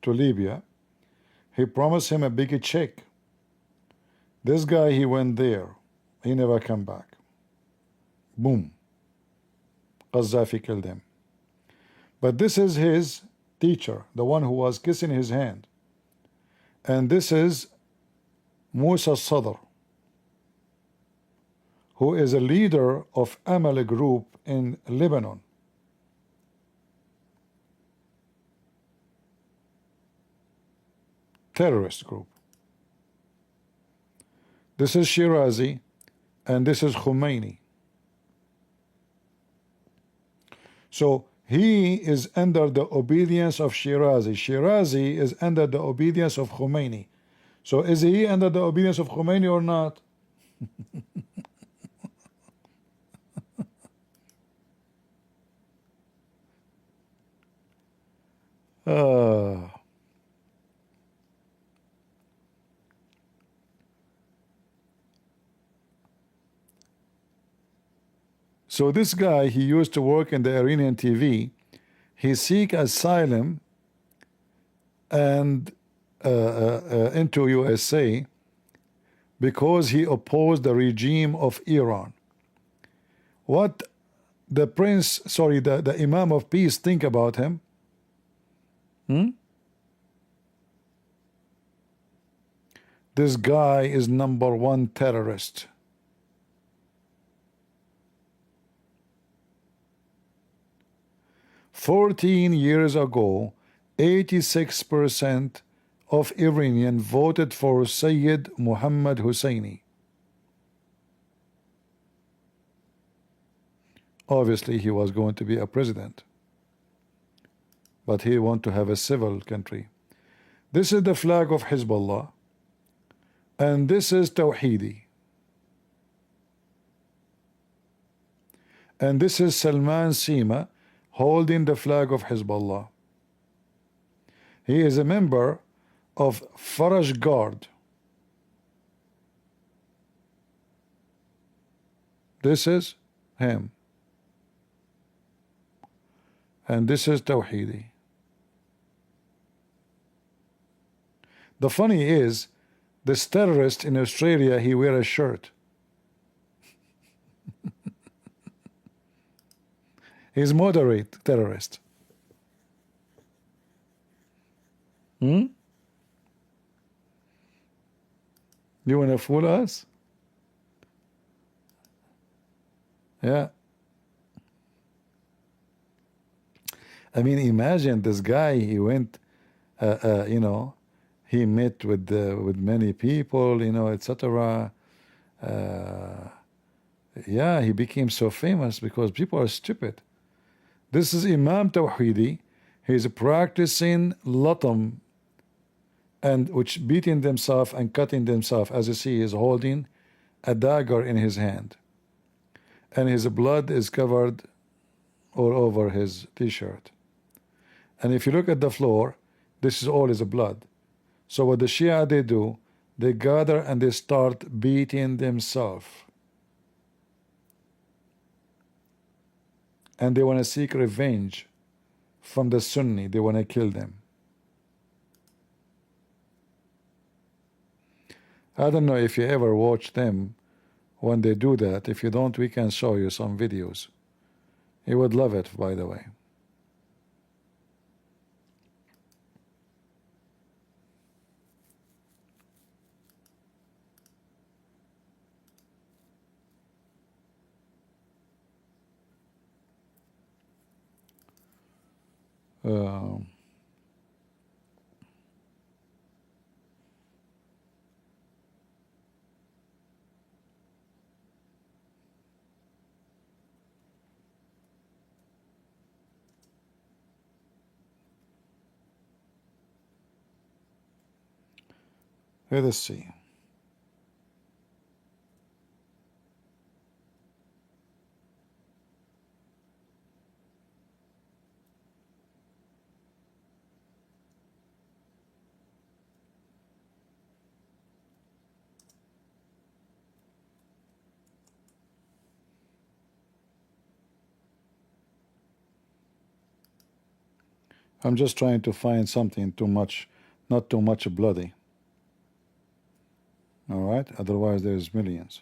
to Libya. He promised him a big check. This guy, he went there. He never came back. Boom. Qaddafi killed him. But this is his teacher, the one who was kissing his hand. And this is Musa Sadr, who is a leader of Amal group in Lebanon. Terrorist group. This is Shirazi, and this is Khomeini. So he is under the obedience of Shirazi. Shirazi is under the obedience of Khomeini. So is he under the obedience of Khomeini or not? So this guy, he used to work in the Iranian TV. He seek asylum and into USA because he opposed the regime of Iran. What the the Imam of Peace think about him? This guy is #1 terrorist. "14 years ago, 86% of Iranians voted for Sayyid Muhammad Husseini. Obviously, he was going to be a president, but he want to have a civil country. This is the flag of Hezbollah, and this is Tawhidi, and this is Salman Sima holding the flag of Hezbollah. He is a member of Faraj Guard. This is him. And this is Tawhidi. The funny is, this terrorist in Australia, he wear a shirt. He's moderate terrorist. You wanna fool us? Yeah. I mean, imagine this guy. He went, you know, he met with many people, you know, etc. Yeah, he became so famous because people are stupid. This is Imam Tawhidi. He's practicing latam, and which beating themselves and cutting themselves. As you see, he's holding a dagger in his hand, and his blood is covered all over his t-shirt. And if you look at the floor, this is all his blood. So what the Shia they do, they gather and they start beating themselves. And they want to seek revenge from the Sunni. They want to kill them. I don't know if you ever watch them when they do that. If you don't, we can show you some videos. You would love it, by the way. Uh, Let us see. I'm just trying to find something not too much bloody. All right, otherwise there's millions.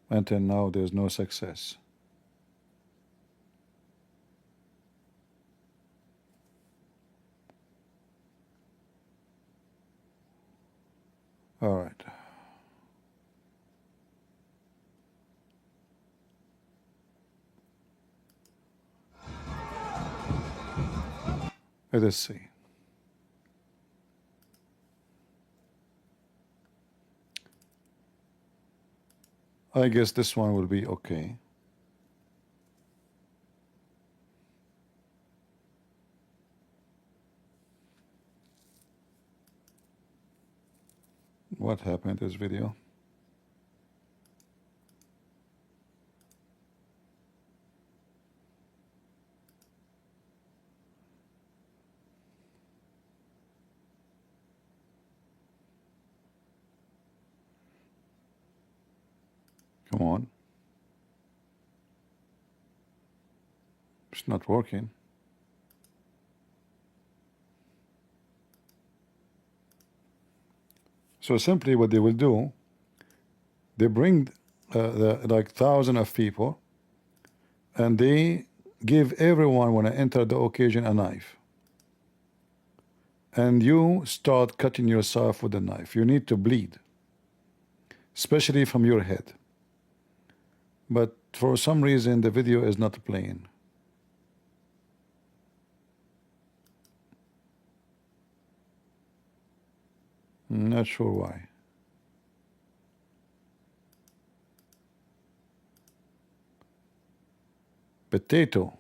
Until now, there's no success. All right. Let us see. I guess this one will be okay. What happened to this video? Come on. It's not working. So simply what they will do, they bring like thousands of people, and they give everyone when I enter the occasion a knife. And you start cutting yourself with the knife. You need to bleed, especially from your head. But for some reason the video is not playing. I'm not sure why. Potato.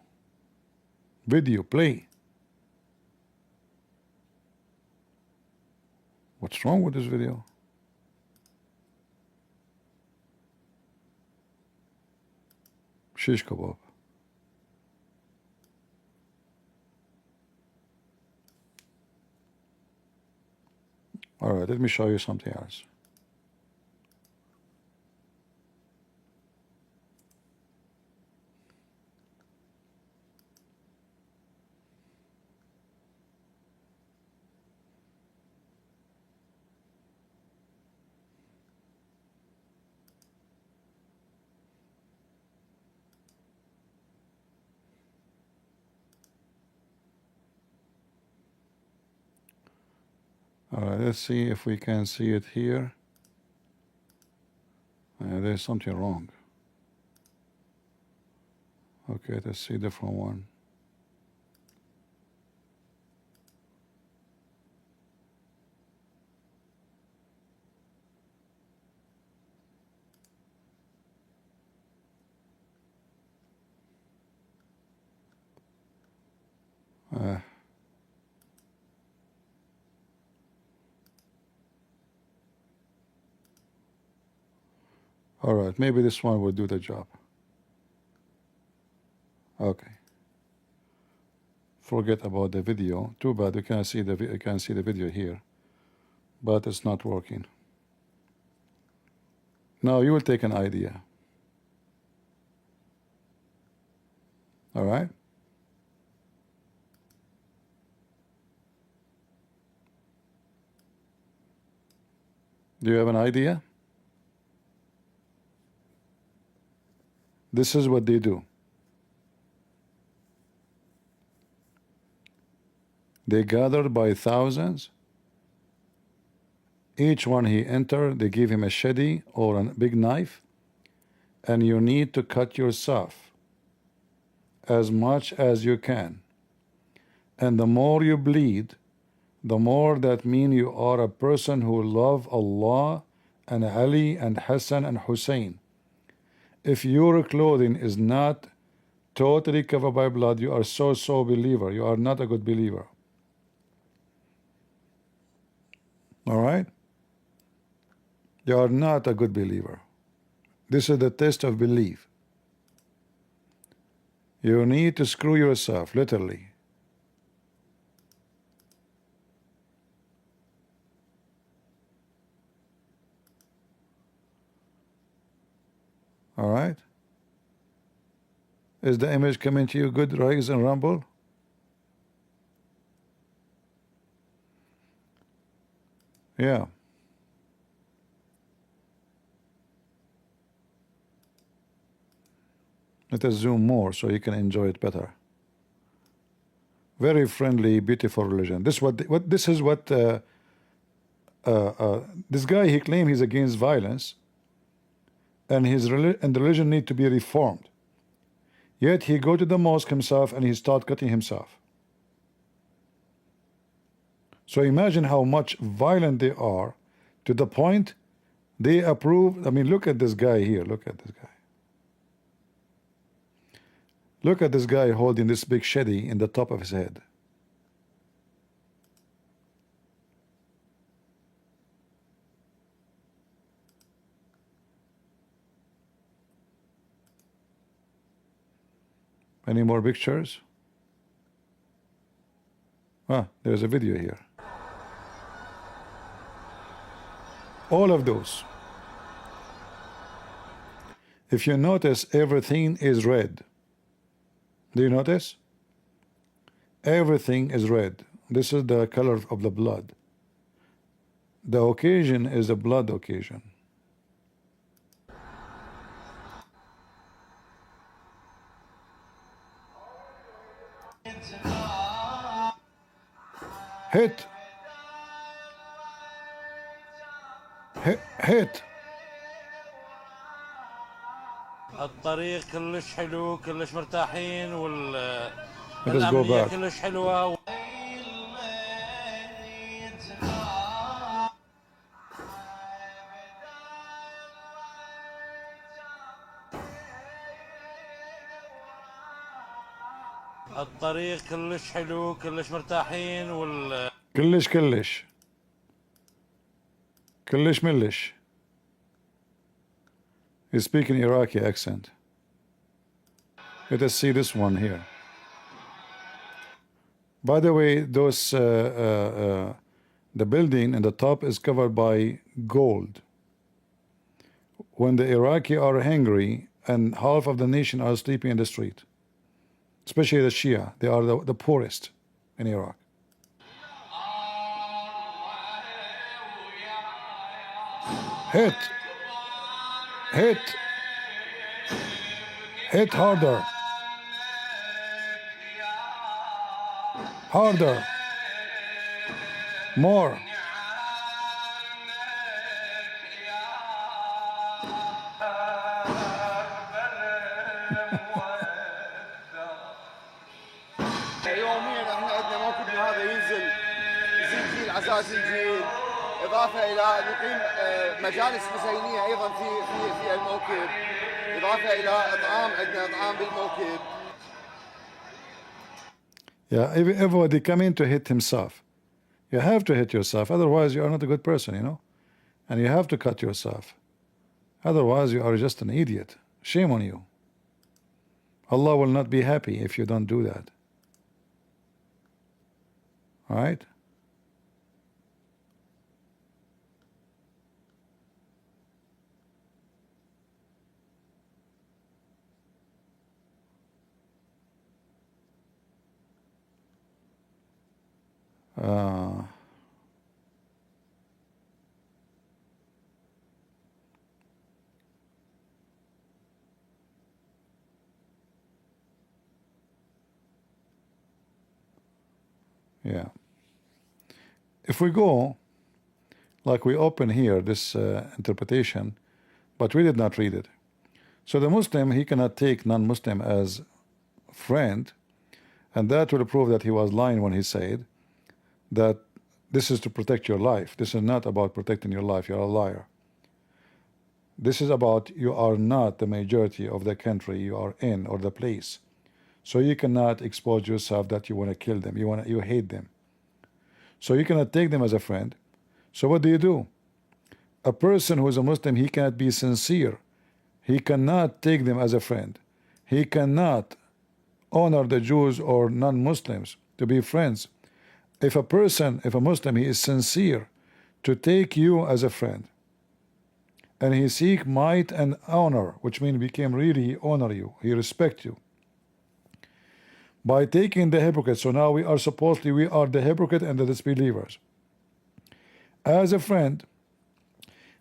Video play. What's wrong with this video? Shish kebab. All right, let me show you something else. All right, let's see if we can see it here. There's something wrong. Okay, let's see a different one. All right, maybe this one will do the job. Okay. Forget about the video. Too bad you can't see the video here, but it's not working. Now you will take an idea. All right. Do you have an idea? This is what they do. They gathered by thousands. Each one he entered, they give him a shadi or a big knife, and you need to cut yourself as much as you can. And the more you bleed, the more that means you are a person who love Allah and Ali and Hassan and Hussein. If your clothing is not totally covered by blood, you are so believer. You are not a good believer. All right? You are not a good believer. This is the test of belief. You need to screw yourself, literally. All right? Is the image coming to you good, Rise and Rumble? Yeah. Let us zoom more so you can enjoy it better. Very friendly, beautiful religion. This is what this guy, he claimed he's against violence, and the religion need to be reformed. Yet he go to the mosque himself and he start cutting himself. So imagine how much violent they are, to the point they approve. I mean, look at this guy here. Look at this guy. Look at this guy holding this big shadi in the top of his head. Any more pictures? Ah, there's a video here. All of those. If you notice, everything is red. Do you notice? Everything is red. This is the color of the blood. The occasion is a blood occasion. Hit. Hit. الطريق كلش حلو كلش مرتاحين Let us go back. كلش حلوة. الطريق كلش حلو كلش مرتاحين كلش كلش ملش. He's speaking Iraqi accent. Let us see this one here. By the way, those the building in the top is covered by gold. When the Iraqi are hungry and half of the nation are sleeping in the street, especially the Shia, they are the poorest in Iraq. Hit. Hit. Hit harder. Harder. More. يوميا احنا عندنا موكبنا هذا ينزل يزيد جيل عزاز الجيل، اضافه الى نقيم مجالس حسينيه ايضا في الموكب، اضافه الى اطعام، عندنا اطعام بالموكب. Yeah, everybody coming to hit himself. You have to hit yourself, otherwise you are not a good person, you know. And you have to cut yourself. Otherwise you are just an idiot. Shame on you. Allah will not be happy if you don't do that. All right? Yeah. If we go, like we open here, this interpretation, but we did not read it. So the Muslim, he cannot take non-Muslim as friend, and that will prove that he was lying when he said that this is to protect your life. This is not about protecting your life. You're a liar. This is about you are not the majority of the country you are in or the place. So you cannot expose yourself that you want to kill them. You hate them. So you cannot take them as a friend. So what do? A person who is a Muslim, he cannot be sincere. He cannot take them as a friend. He cannot honor the Jews or non-Muslims to be friends. If a Muslim, he is sincere to take you as a friend, and he seek might and honor, which means he honor you, he respect you, by taking the hypocrite. So now we are the hypocrite and the disbelievers as a friend.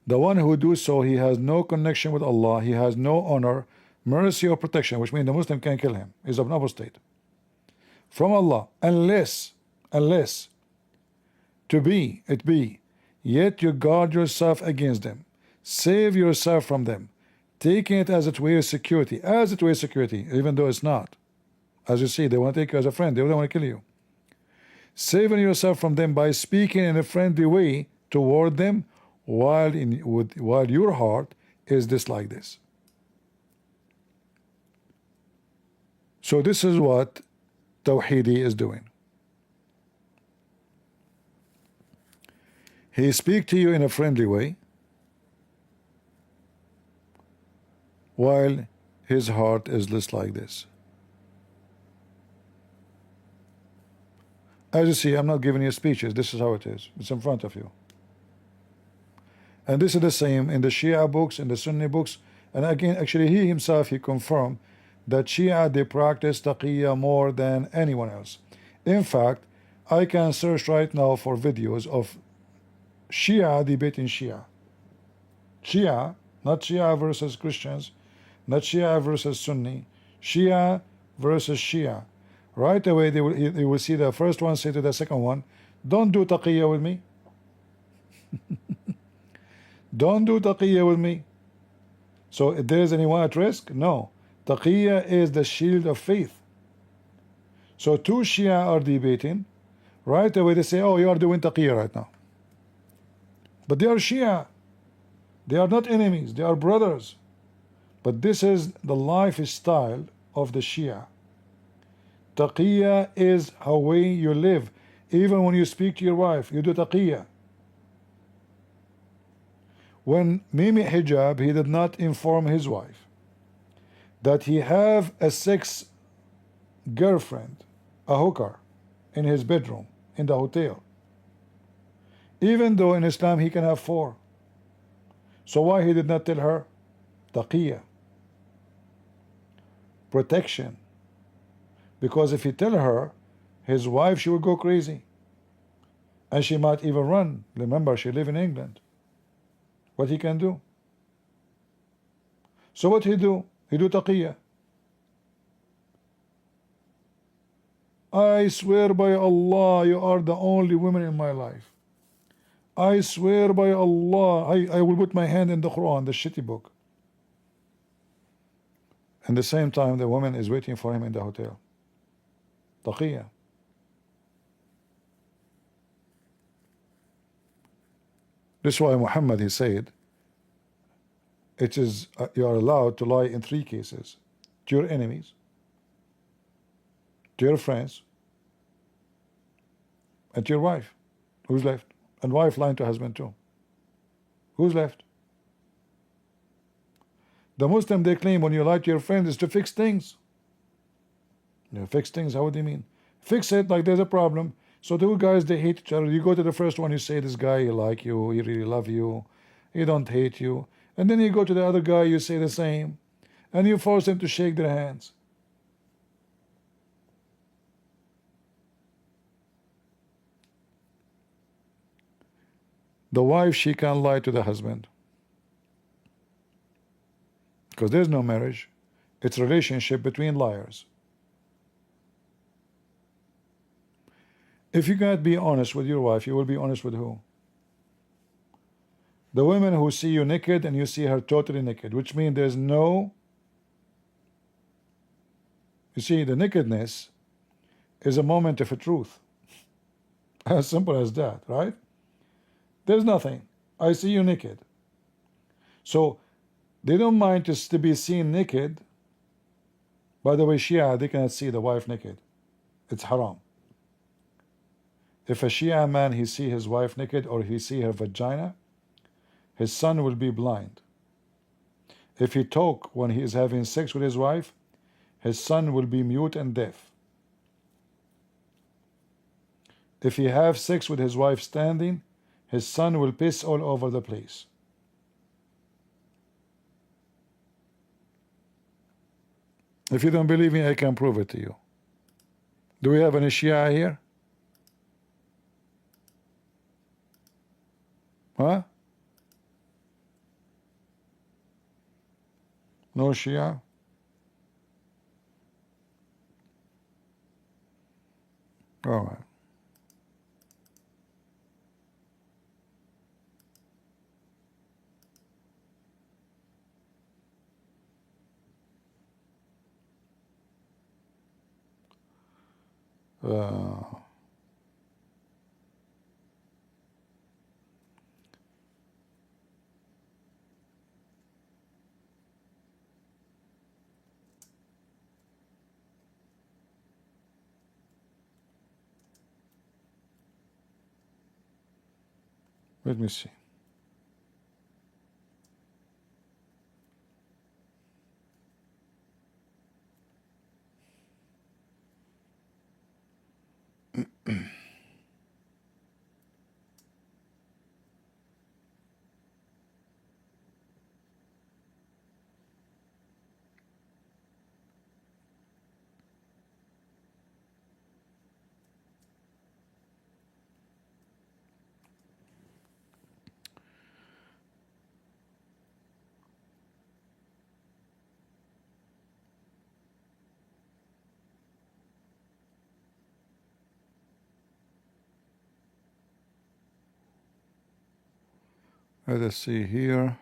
The one who do so, he has no connection with Allah, he has no honor, mercy, or protection, which means the Muslim can kill him. He's an apostate from Allah, unless yet you guard yourself against them, save yourself from them, taking it as a way of security, even though it's not. As you see, they want to take you as a friend, they don't want to kill you. Saving yourself from them by speaking in a friendly way toward them, while your heart is this like this. So this is what Tawhidi is doing. He speaks to you in a friendly way, while his heart is just like this. As you see, I'm not giving you speeches. This is how it is. It's in front of you. And this is the same in the Shia books, in the Sunni books. And again, actually, he himself, he confirmed that Shia, they practice taqiyya more than anyone else. In fact, I can search right now for videos of Shia debating Shia. Shia, not Shia versus Christians, not Shia versus Sunni, Shia versus Shia. Right away, they will see the first one say to the second one, don't do taqiyya with me. Don't do taqiyya with me. So if there is anyone at risk, no. Taqiyya is the shield of faith. So two Shia are debating. Right away they say, oh, you are doing taqiyya right now. But they are Shia. They are not enemies. They are brothers. But this is the lifestyle of the Shia. Taqiyya is how way you live. Even when you speak to your wife, you do taqiyya. When Mimi Hijab, he did not inform his wife that he have a sex girlfriend, a hooker, in his bedroom, in the hotel. Even though in Islam he can have 4. So why he did not tell her? Taqiyya. Protection. Because if he tell her, his wife, she will go crazy. And she might even run. Remember, she live in England. What he can do? So what he do? He do taqiyya. I swear by Allah, you are the only woman in my life. I swear by Allah, I will put my hand in the Quran, the shitty book. And the same time, the woman is waiting for him in the hotel. Taqiyya. This is why Muhammad, he said, it is you are allowed to lie in 3 cases: to your enemies, to your friends, and to your wife. Who's left? And wife lying to husband too. Who's left? The Muslim, they claim when you lie to your friend is to fix things. You fix things, how do you mean? Fix it like there's a problem. So 2 guys, they hate each other. You go to the first one, you say, this guy, he like you, he really love you, he don't hate you. And then you go to the other guy, you say the same. And you force them to shake their hands. The wife, she can't lie to the husband. Because there's no marriage. It's a relationship between liars. If you can't be honest with your wife, you will be honest with who? The women who see you naked and you see her totally naked, which means there's no... You see, the nakedness is a moment of a truth. As simple as that, right? There's nothing. I see you naked. So they don't mind to be seen naked. By the way, Shia, they cannot see the wife naked. It's haram. If a Shia man, he see his wife naked or he see her vagina, his son will be blind. If he talk when he is having sex with his wife, his son will be mute and deaf. If he have sex with his wife standing, his son will piss all over the place. If you don't believe me, I can prove it to you. Do we have any Shia here? Huh? No Shia? All right. Let me see. Let us see here.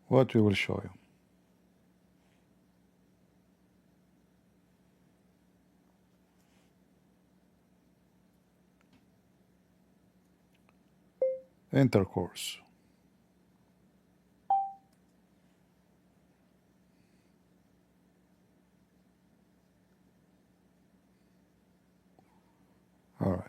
What we will show you. Intercourse. All right.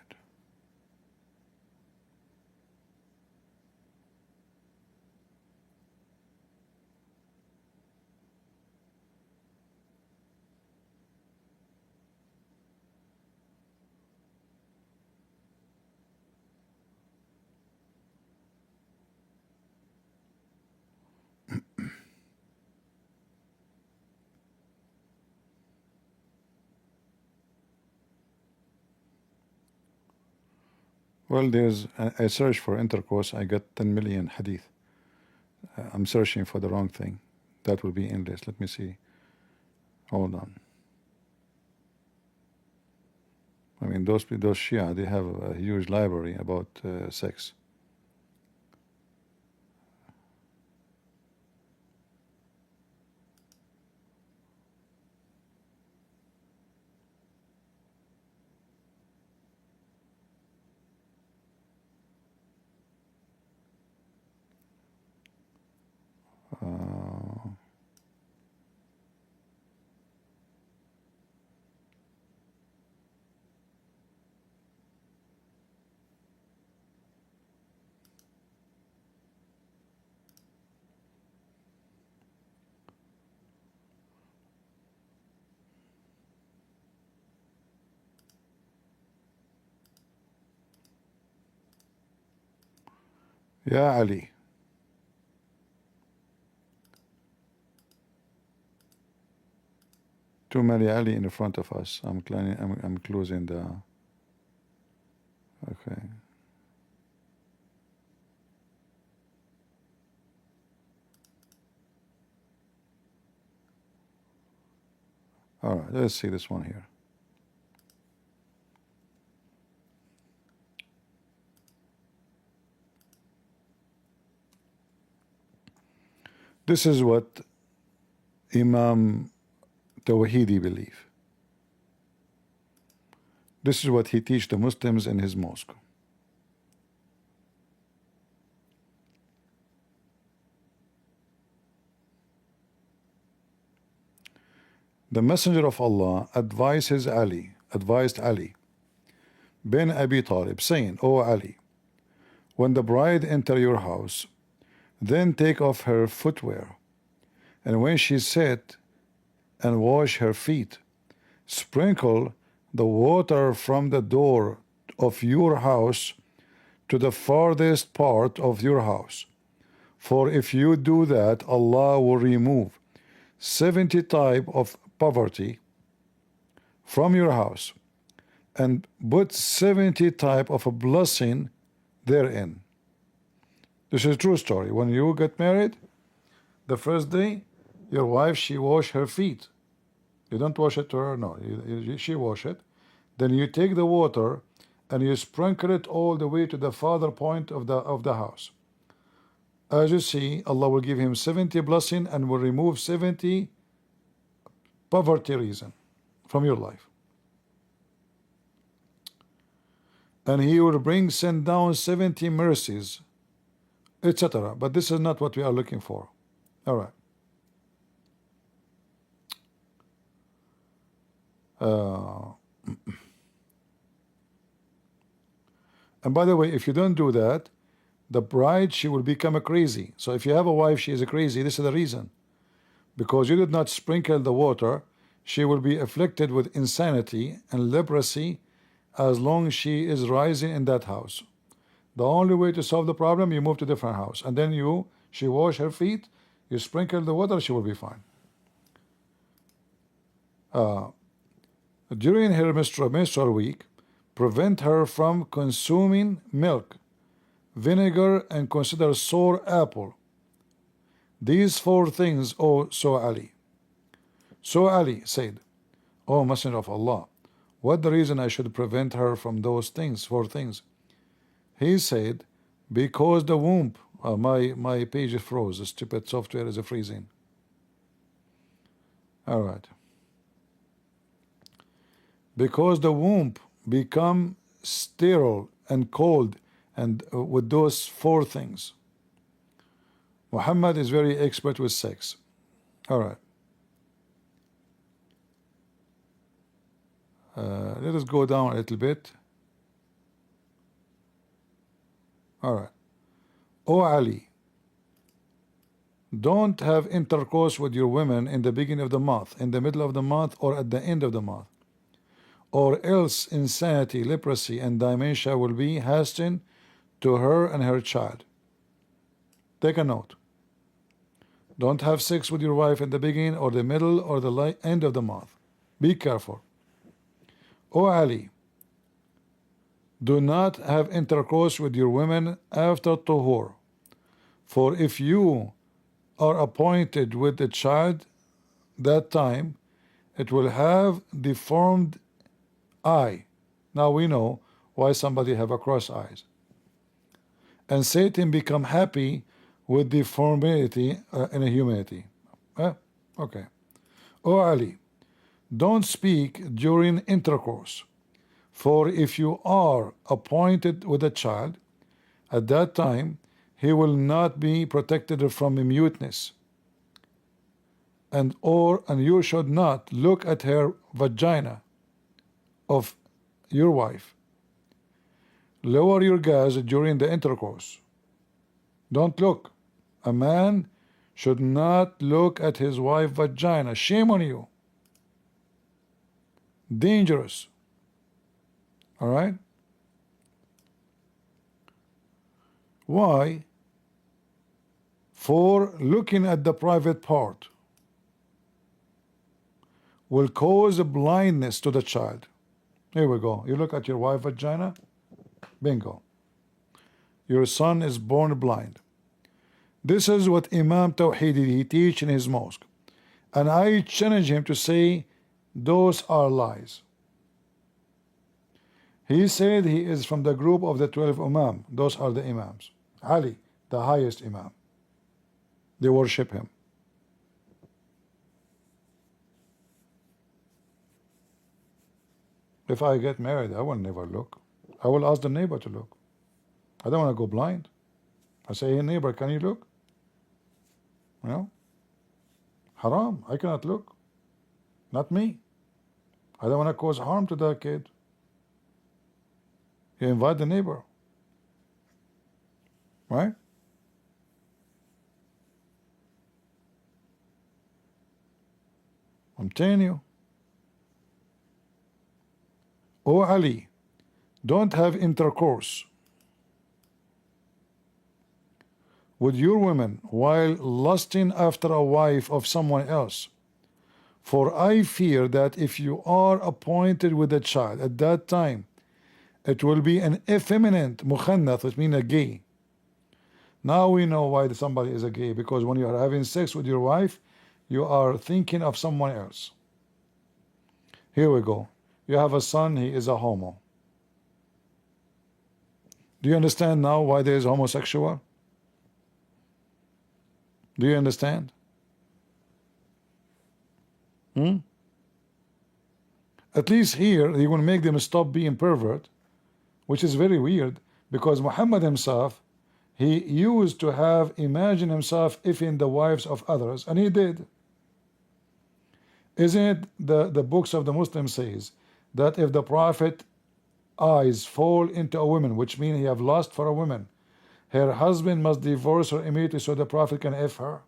Well, there's I search for intercourse, I got 10 million hadith. I'm searching for the wrong thing. That will be endless. Let me see. Hold on. I mean, those Shia, they have a huge library about sex. Yeah, Ali. Too many Ali in front of us. I'm closing the. Okay. All right. Let's see this one here. This is what Imam Tawhidi believe. This is what he teach the Muslims in his mosque. The Messenger of Allah advised Ali bin Abi Talib, saying, O Ali, when the bride enter your house, then take off her footwear, and when she sit and wash her feet, sprinkle the water from the door of your house to the farthest part of your house. For if you do that, Allah will remove 70 type of poverty from your house and put 70 type of a blessing therein. This is a true story. When you get married, the first day, your wife, she wash her feet. You don't wash it to her, no. She wash it. Then you take the water and you sprinkle it all the way to the farther point of the house. As you see, Allah will give him 70 blessing and will remove 70 poverty reason from your life. And he will send down 70 mercies, etc. But this is not what we are looking for. All right. And by the way, if you don't do that, the bride, she will become a crazy. So if you have a wife, she is a crazy. This is the reason. Because you did not sprinkle the water, she will be afflicted with insanity and leprosy as long as she is rising in that house. The only way to solve the problem, you move to a different house. And then she wash her feet, you sprinkle the water, she will be fine. During her menstrual week, prevent her from consuming milk, vinegar, and consider sour apple. These 4 things, so Ali. So Ali said, O Messenger of Allah, what the reason I should prevent her from those things, 4 things? He said, because the womb, my page froze, the stupid software is freezing. All right. Because the womb become sterile and cold, and with those 4 things. Muhammad is very expert with sex. All right. Let us go down a little bit. All right. O Ali, don't have intercourse with your women in the beginning of the month, in the middle of the month, or at the end of the month, or else insanity, leprosy, and dementia will be hastened to her and her child. Take a note. Don't have sex with your wife in the beginning or the middle or the end of the month. Be careful. O Ali, Do not have intercourse with your women after tuhur. For if you are appointed with a child that time, it will have deformed eye. Now we know why somebody have a cross eyes. And Satan become happy with deformity in a humanity. Okay. O Ali, don't speak during intercourse, for if you are appointed with a child, at that time he will not be protected from muteness, and you should not look at her vagina of your wife. Lower your gaze during the intercourse. Don't look. A man should not look at his wife's vagina. Shame on you. Dangerous. All right? Why? For looking at the private part will cause blindness to the child. Here we go. You look at your wife's vagina, bingo. Your son is born blind. This is what Imam Tawhidi teach in his mosque. And I challenge him to say those are lies. He said he is from the group of the 12 Imam. Those are the Imams. Ali, the highest Imam. They worship him. If I get married, I will never look. I will ask the neighbor to look. I don't want to go blind. I say, hey neighbor, can you look? You know? Haram, I cannot look. Not me. I don't want to cause harm to the kid. You invite the neighbor. Right? I'm telling you. O Ali, don't have intercourse with your women while lusting after a wife of someone else. For I fear that if you are appointed with a child at that time, it will be an effeminate mukhannath, which means a gay. Now we know why somebody is a gay, because when you are having sex with your wife, you are thinking of someone else. Here we go. You have a son, he is a homo. Do you understand now why there is homosexual? Do you understand? At least here, he will make them stop being pervert, which is very weird, because Muhammad himself, he used to have imagined himself effing the wives of others, and he did. Isn't it the books of the Muslims says that if the Prophet eyes fall into a woman, which means he have lust for a woman, her husband must divorce her immediately so the Prophet can F her.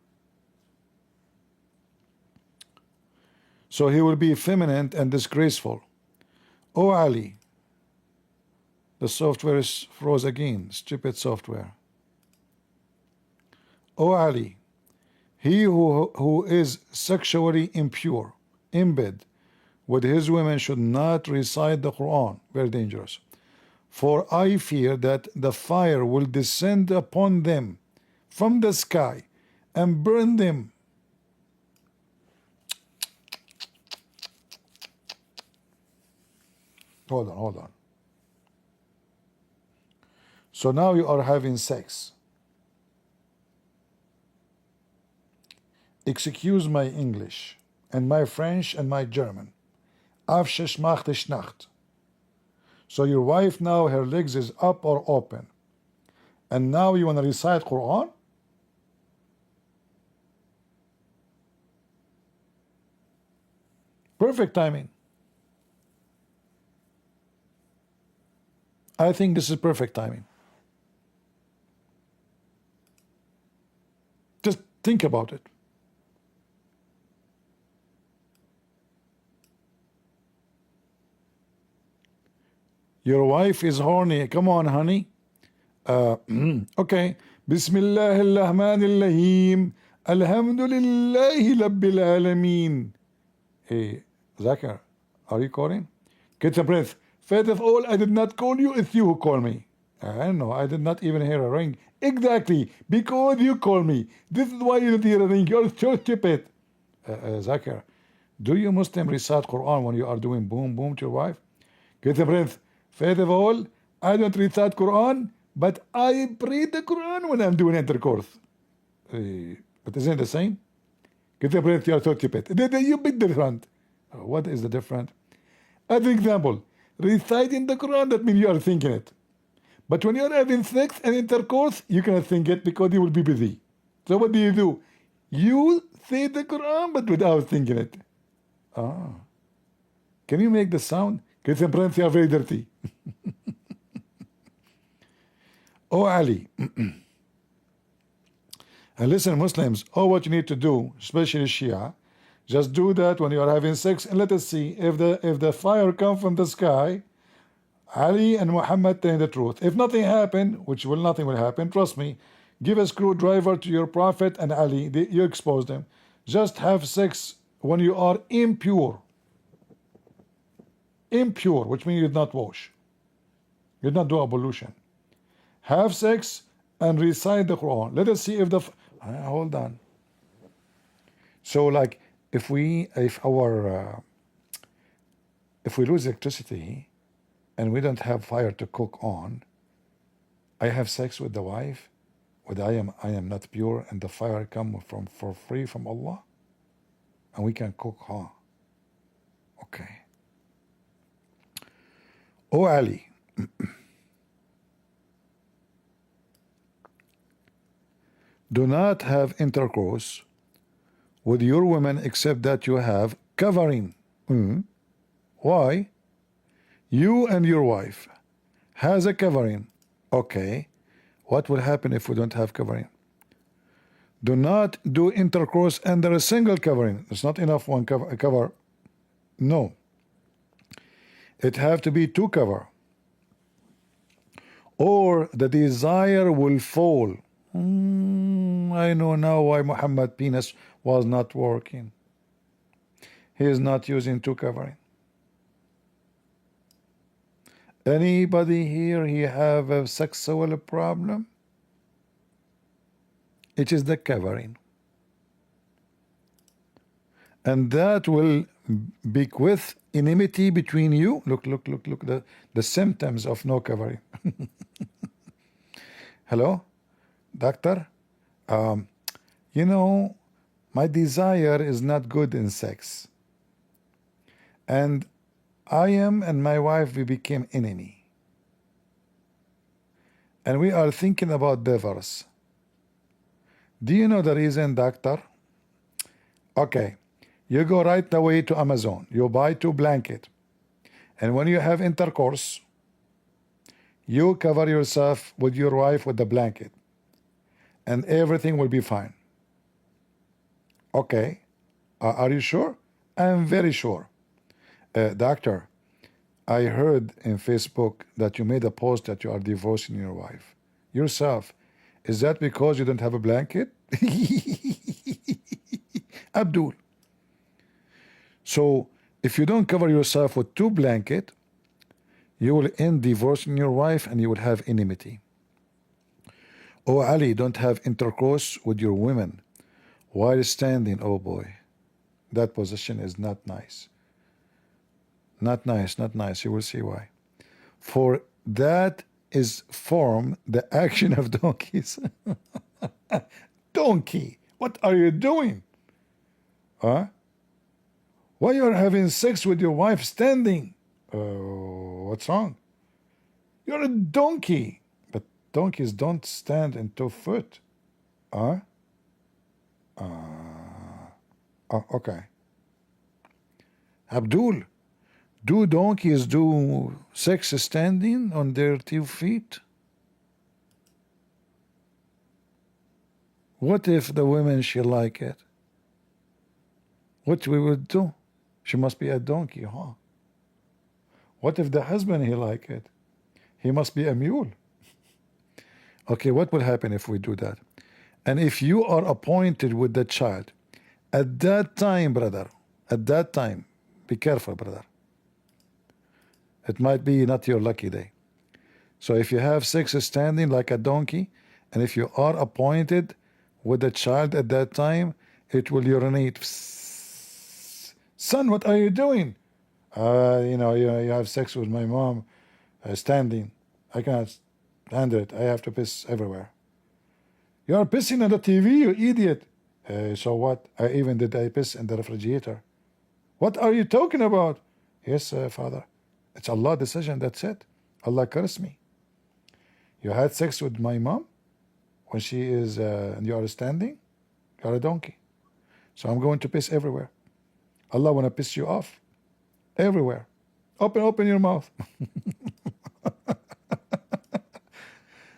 So he will be effeminate and disgraceful. O Ali, the software is froze again, stupid software. O Ali, he who is sexually impure in bed with his women should not recite the Quran. Very dangerous. For I fear that the fire will descend upon them from the sky and burn them. Hold on. So now you are having sex. Excuse my English and my French and my German. Afshish machtish nacht. So your wife now, her legs is up or open. And now you want to recite Quran? Perfect timing. I think this is perfect timing. Just think about it. Your wife is horny. Come on, honey. Okay. Bismillah ar-Rahman ar-Rahim. Alhamdulillahi Rabbil Alameen. Hey, Zakir, are you calling? Get a breath. Faith of all, I did not call you, it's you who called me. I don't know, I did not even hear a ring. Exactly, because you call me. This is why you didn't hear a ring. You're so stupid. Zakir, do you Muslim recite Quran when you are doing boom boom to your wife? Get a breath. Faith of all, I don't recite Quran, but I pray the Quran when I'm doing intercourse. But isn't it the same? Get a breath, you're so stupid. You big different. What is the difference? As an example, reciting the Quran, that means you are thinking it. But when you are having sex and intercourse, you cannot think it because you will be busy. So what do? You say the Quran, but without thinking it. Can you make the sound? Christian Prince, you are very dirty. Oh, Ali. And listen, Muslims, what you need to do, especially Shia, just do that when you are having sex, and let us see if the fire comes from the sky. Ali and Muhammad telling the truth. If nothing happened, which nothing will happen, trust me, give a screwdriver to your Prophet and Ali, you expose them. Just have sex when you are impure. Impure, which means you did not wash. You did not do ablution. Have sex and recite the Quran. Let us see if hold on. So like if we lose electricity and we don't have fire to cook on, I have sex with the wife, but I am not pure, and the fire come for free from Allah, and we can cook, huh? Okay. Oh Ali, do not have intercourse with your women except that you have covering. Why? You and your wife has a covering. Okay. What will happen if we don't have covering? Do not do intercourse under a single covering. It's not enough one cover. No. It have to be two cover. Or the desire will fall. I know now why Muhammad penis was not working. He is not using two covering. Anybody here he have a sexual problem? It is the covering. And that will bequeath enmity between you. Look, the symptoms of no covering. Hello, doctor? You know, my desire is not good in sex. And I am and my wife, we became enemy. And we are thinking about divorce. Do you know the reason, doctor? Okay, you go right away to Amazon. You buy 2 blankets. And when you have intercourse, you cover yourself with your wife with the blanket. And everything will be fine. Okay, are you sure? I'm very sure. Doctor, I heard in Facebook that you made a post that you are divorcing your wife. Yourself. Is that because you don't have a blanket? Abdul. So, if you don't cover yourself with 2 blankets, you will end divorcing your wife and you will have enmity. Oh, Ali, don't have intercourse with your women while standing. Oh boy, that position is not nice. Not nice, not nice. You will see why. For that is form the action of donkeys. Donkey, what are you doing? Huh? Why you are having sex with your wife standing? What's wrong? You're a donkey. But donkeys don't stand in 2 foot. Huh? Okay. Abdul, do donkeys do sex standing on their 2 feet? What if the women she like it? What we would do? She must be a donkey, huh? What if the husband he like it? He must be a mule. Okay, what will happen if we do that? And if you are appointed with the child, at that time, brother, at that time, be careful, brother. It might be not your lucky day. So if you have sex standing like a donkey, and if you are appointed with a child at that time, it will urinate. Son, what are you doing? You have sex with my mom standing. I cannot handle it. I have to piss everywhere. You are pissing on the TV, you idiot. So what? I piss in the refrigerator. What are you talking about? Yes, Father. It's Allah's decision, that's it. Allah cursed me. You had sex with my mom when she is, and you are standing? You are a donkey. So I'm going to piss everywhere. Allah want to piss you off. Everywhere. Open your mouth.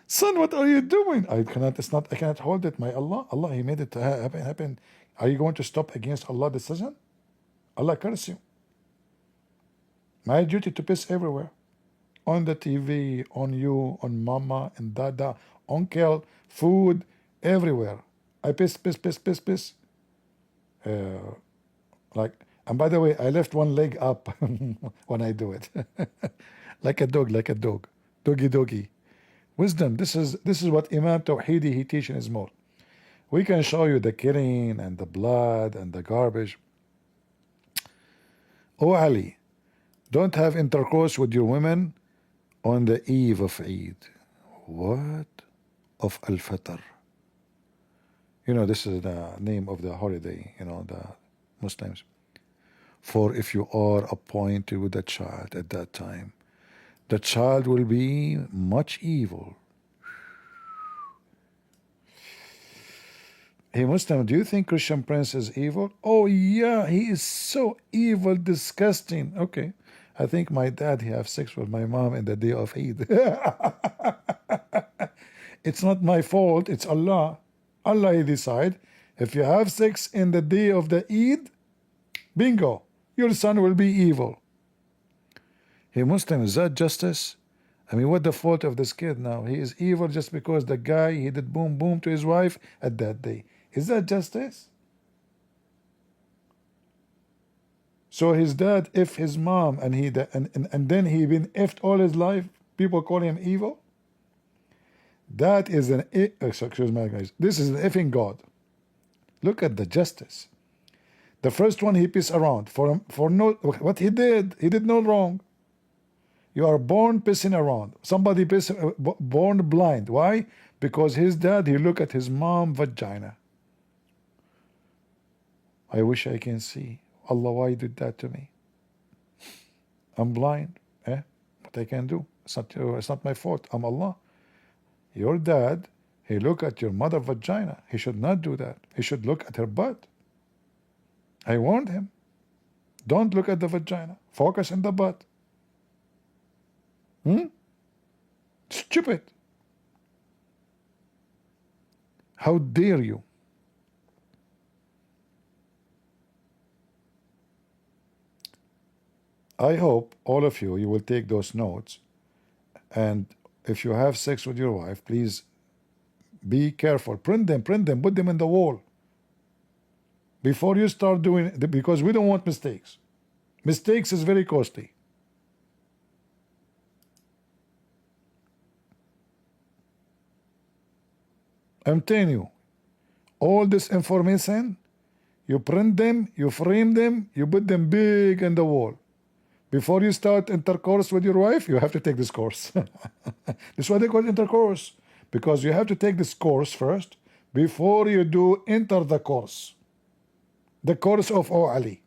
Son, what are you doing? I cannot hold it. My Allah, He made it happen. Are you going to stop against Allah's decision? Allah curse you. My duty to piss everywhere. On the TV, on you, on mama, and dada, uncle, food, everywhere. I piss. And by the way, I left one leg up when I do it. like a dog. Doggy. Wisdom, this is what Imam Tawhidi he teaches in his mosque. We can show you the killing and the blood and the garbage. Oh Ali, don't have intercourse with your women on the eve of Eid. What? Of Al-Fitr. This is the name of the holiday, the Muslims. For if you are appointed with a child at that time, the child will be much evil. Hey Muslim, do you think Christian Prince is evil? Oh yeah, he is so evil, disgusting. Okay, I think my dad he have sex with my mom in the day of Eid. It's not my fault, it's Allah. Allah he decide. If you have sex in the day of the Eid, bingo, your son will be evil. Hey Muslim, is that justice? I mean, what the fault of this kid now? He is evil just because the guy, he did boom boom to his wife at that day. Is that justice? So his dad if his mom and then he been effed all his life, people call him evil? That is excuse me guys, this is an effing God. Look at the justice. The first one he pissed around for no, what he did no wrong. You are born pissing around. Somebody born blind. Why? Because his dad, he look at his mom vagina. I wish I can see. Allah, why you did that to me? I'm blind. What I can do? It's not my fault. I'm Allah. Your dad, he look at your mother vagina. He should not do that. He should look at her butt. I warned him. Don't look at the vagina. Focus on the butt. Stupid. How dare you? I hope all of you will take those notes, and if you have sex with your wife, please be careful. Print them, put them in the wall before you start doing it, because we don't want mistakes. Mistakes is very costly. I'm telling you, all this information, you print them, you frame them, you put them big in the wall. Before you start intercourse with your wife, you have to take this course. This is why they call it intercourse, because you have to take this course first before you do enter the course of Ali.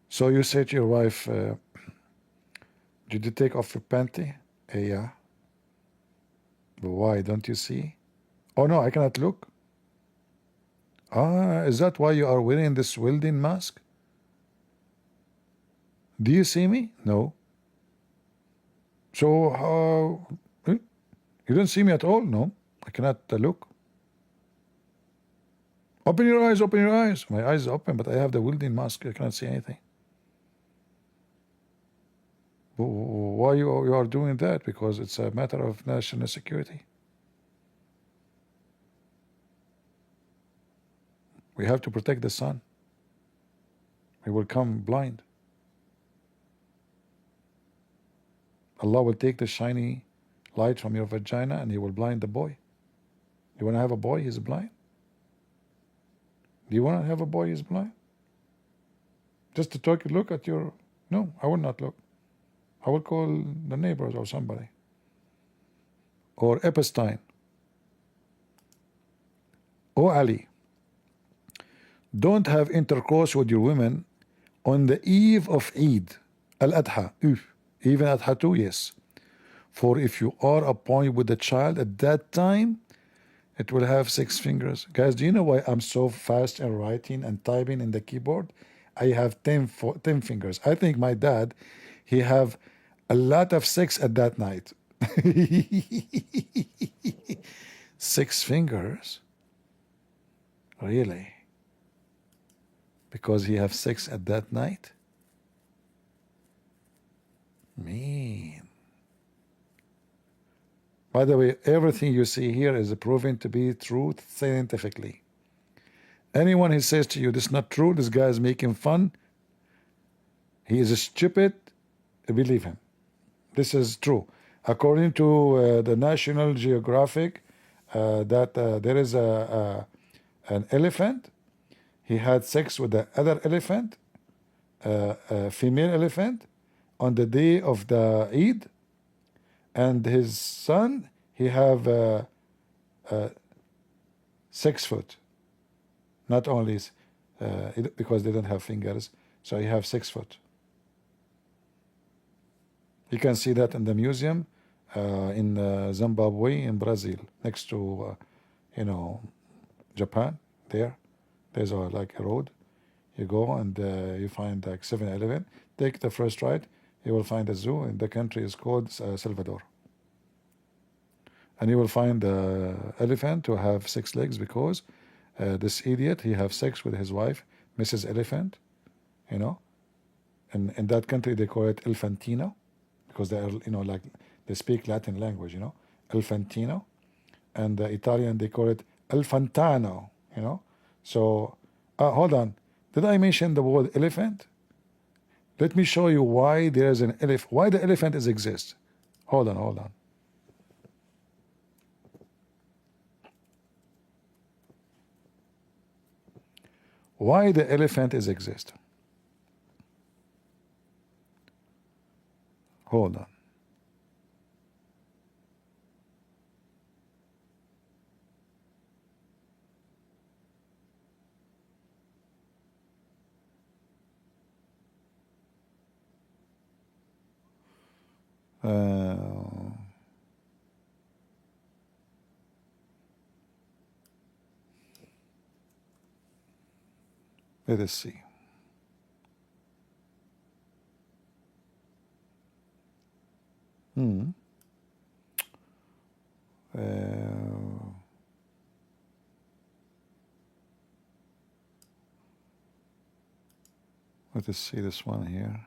So you say to your wife, did you take off your panty? Yeah. But why? Don't you see? Oh no, I cannot look. Is that why you are wearing this welding mask? Do you see me? No. So you don't see me at all? No, I cannot look. Open your eyes, open your eyes. My eyes are open, but I have the welding mask. I cannot see anything. Why you are doing that? Because it's a matter of national security. We have to protect the sun. We will come blind. Allah will take the shiny light from your vagina and He will blind the boy. You want to have a boy, he's blind? Do you want to have a boy, he's blind? Just to look at your... No, I will not look. I will call the neighbors or somebody. Or Epstein. Oh Ali, don't have intercourse with your women on the eve of Eid al-Adha. Even Adha too, yes. For if you are appointed with the child at that time, it will have 6 fingers. Guys, do you know why I'm so fast in writing and typing in the keyboard? I have 10 fingers. I think my dad, he have a lot of 6 at that night. 6 fingers? Really? Because he have 6 at that night? Mean. By the way, everything you see here is proven to be true scientifically. Anyone who says to you, this is not true, this guy is making fun, he is stupid, believe him. This is true. According to the National Geographic, that there is an elephant, he had sex with the other elephant, a female elephant, on the day of the Eid, and his son, he have 6 foot. Not only because they don't have fingers, so he have 6 foot. You can see that in the museum in Zimbabwe, in Brazil, next to Japan. There's like a road. You go and you find like 7-Eleven. Take the first right. You will find a zoo, and the country is called Salvador. And you will find the elephant to have 6 legs because this idiot, he have sex with his wife, Mrs. Elephant, And in that country they call it Elefantino because they are, like they speak Latin language, Elefantino. And the Italian, they call it Elfantano, So, hold on. Did I mention the word elephant? Let me show you why there is an elephant. Why the elephant exists. Hold on. Why the elephant exists. Hold on. Let us see. Let us see this one here.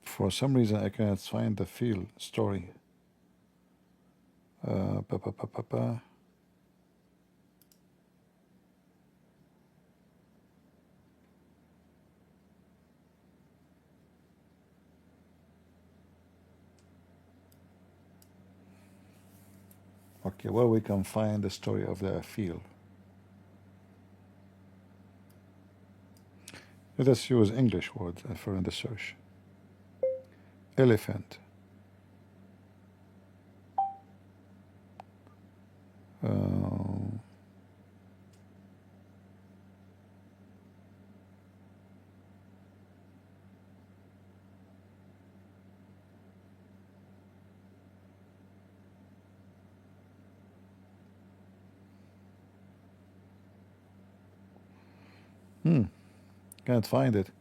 For some reason, I cannot find the field story. Okay, where we can find the story of the field. Let us use English word for in the search. Elephant. Can't find it.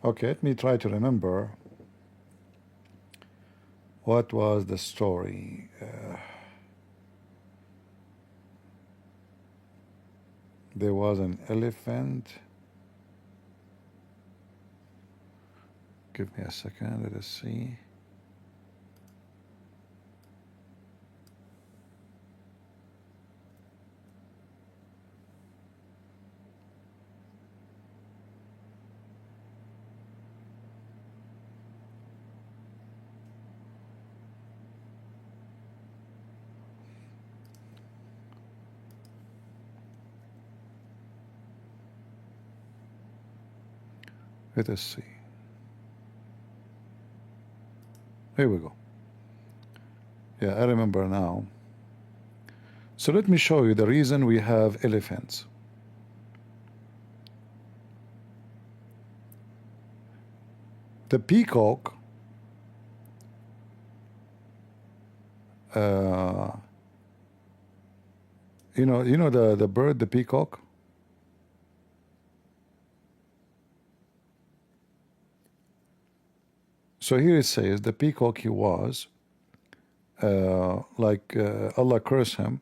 Okay, let me try to remember What was the story? There was an elephant. Give me a second, let us see. Let us see. Here we go. Yeah, I remember now. So let me show you the reason we have elephants. The peacock you know the bird, the peacock. So here it says the peacock, he was Allah curse him.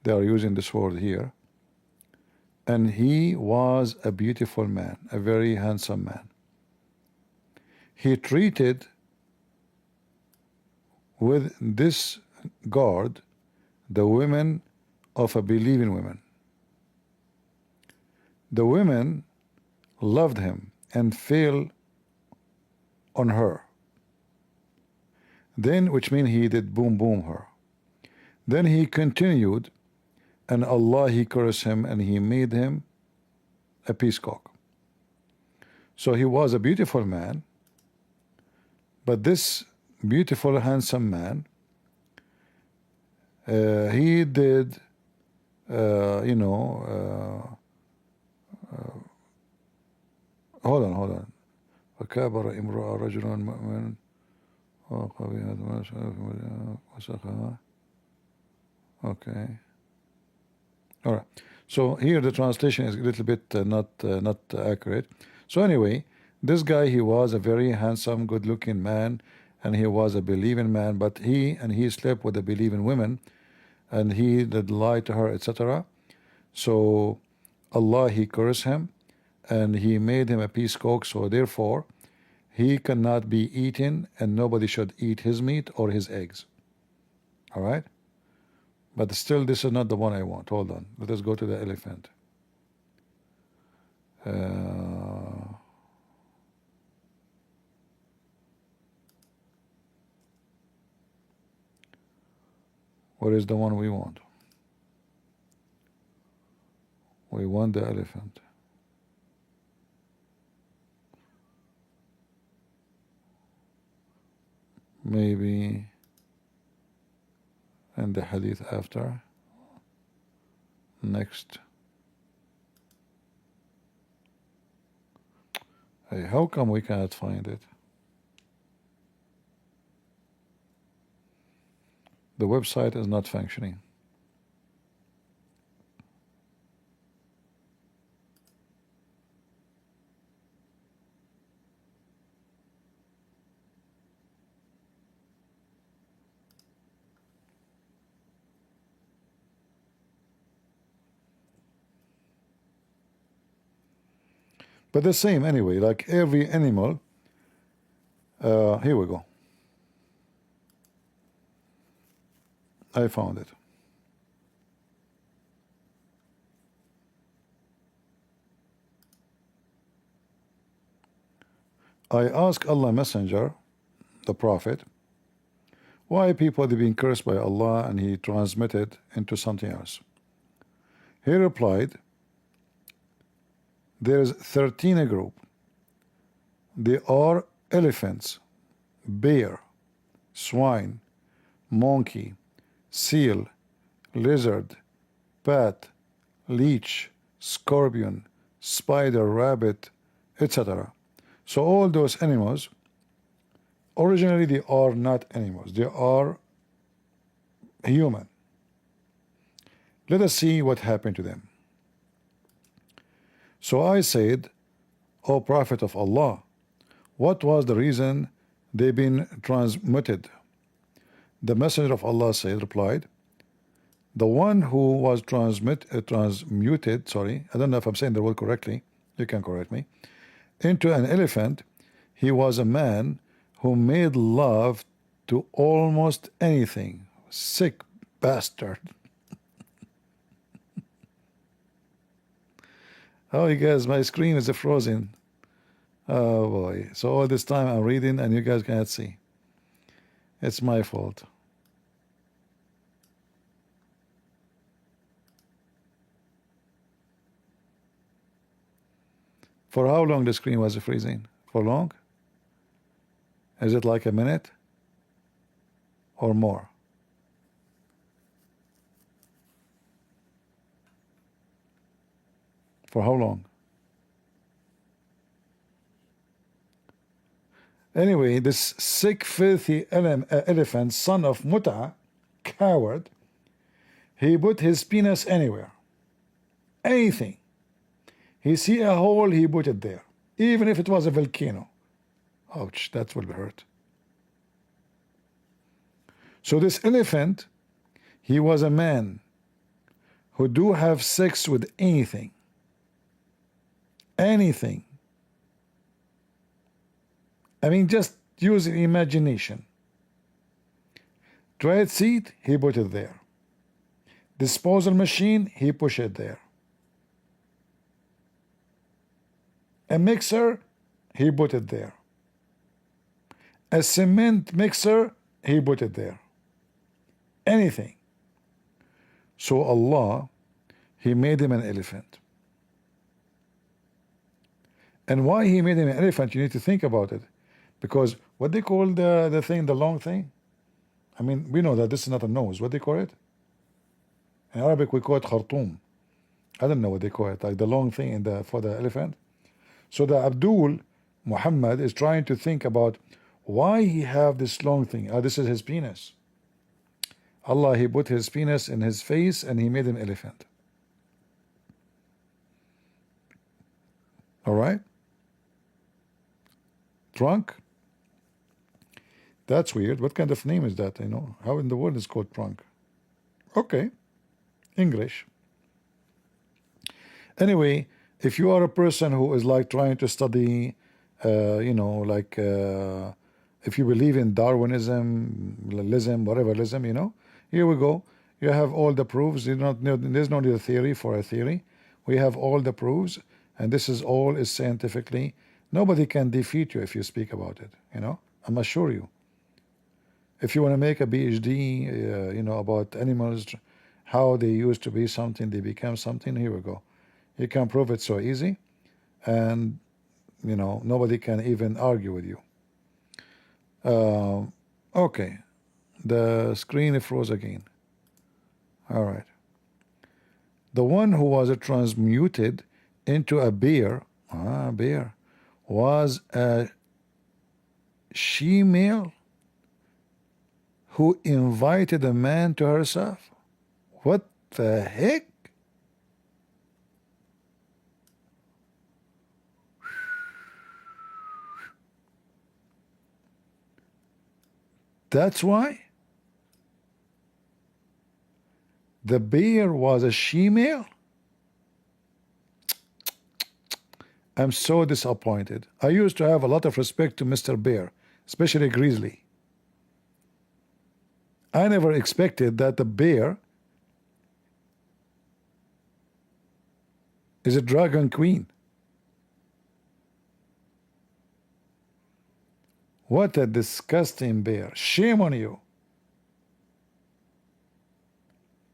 They are using this word here. And he was a beautiful man, a very handsome man. He treated with this guard the women of a believing women. The women loved him and fell on her. Then, which means he did boom boom her. Then he continued, and Allah, he cursed him and he made him a peacock. So he was a beautiful man, but this beautiful handsome man, he did hold on. وكابر امرأة رجل مؤمن okay. All right. So here the translation is a little bit not accurate. So anyway, this guy, he was a very handsome, good-looking man, and he was a believing man, but he slept with a believing woman, and he did lie to her, etc. So Allah, he cursed him, and he made him a peacock. So therefore, he cannot be eaten, and nobody should eat his meat or his eggs. All right. But still, this is not the one I want. Hold on. Let us go to the elephant. What is the one we want? We want the elephant. Maybe and the hadith after. Next. Hey, how come we cannot find it? The website is not functioning. But the same anyway, like every animal. Here we go. I found it. I asked Allah Messenger, the Prophet, why people have been cursed by Allah, and he transmitted into something else. He replied, there's 13 a group. They are elephants, bear, swine, monkey, seal, lizard, bat, leech, scorpion, spider, rabbit, etc. So all those animals, originally they are not animals, they are human. Let us see what happened to them. So I said, O Prophet of Allah, what was the reason they've been transmuted The Messenger of Allah replied, the one who was transmuted, sorry, I don't know if I'm saying the word correctly, you can correct me, into an elephant, he was a man who made love to almost anything. Sick bastard. Oh, you guys, my screen is frozen. Oh boy. So all this time I'm reading and you guys can't see. It's my fault. For how long the screen was freezing? For long? Is it like a minute? Or more? For how long? Anyway, this sick, filthy elephant, son of Muta, coward, he put his penis anywhere. Anything. He see a hole, he put it there. Even if it was a volcano. Ouch, that will hurt. So this elephant, he was a man who do have sex with anything. Anything. I mean, just use imagination. Toilet seat, he put it there. Disposal machine, he push it there. A mixer, he put it there. A cement mixer, he put it there. Anything. So Allah, he made him an elephant. And why he made him an elephant, you need to think about it. Because what they call the thing, the long thing? I mean, we know that this is not a nose. What they call it? In Arabic, we call it khartoum. I don't know what they call it, like the long thing for the elephant. So the Abdul Muhammad is trying to think about why he have this long thing. This is his penis. Allah, he put his penis in his face and he made an elephant. All right? Trunk? That's weird. What kind of name is that? You know, how in the world is called trunk? Okay. English. Anyway, if you are a person who is like trying to study, you know, like if you believe in Darwinism, whatever ism, you know, here we go. You have all the proofs. There's no need a theory for a theory. We have all the proofs, and this is all is scientifically. Nobody can defeat you if you speak about it. You know, I'm assure you. If you want to make a PhD, you know, about animals, how they used to be something, they become something. Here we go. You can prove it so easy, and you know nobody can even argue with you. Okay, the screen froze again. All right. The one who was transmuted into a bear, was a she-male who invited a man to herself. What the heck? That's why the bear was a she-male. I'm so disappointed. I used to have a lot of respect to Mr. Bear, especially Grizzly. I never expected that the bear is a dragon queen. What a disgusting bear. Shame on you.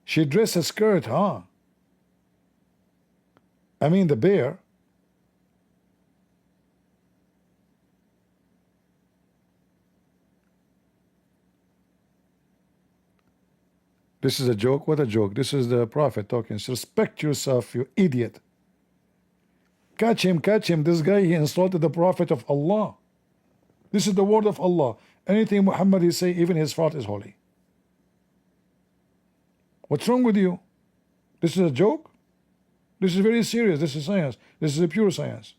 She dressed a skirt, huh? I mean, the bear. This is a joke? What a joke. This is the Prophet talking. Respect yourself, you idiot. Catch him, catch him. This guy, he insulted the Prophet of Allah. This is the word of Allah. Anything Muhammad he say, even his fart is holy. What's wrong with you? This is a joke? This is very serious. This is science. This is a pure science.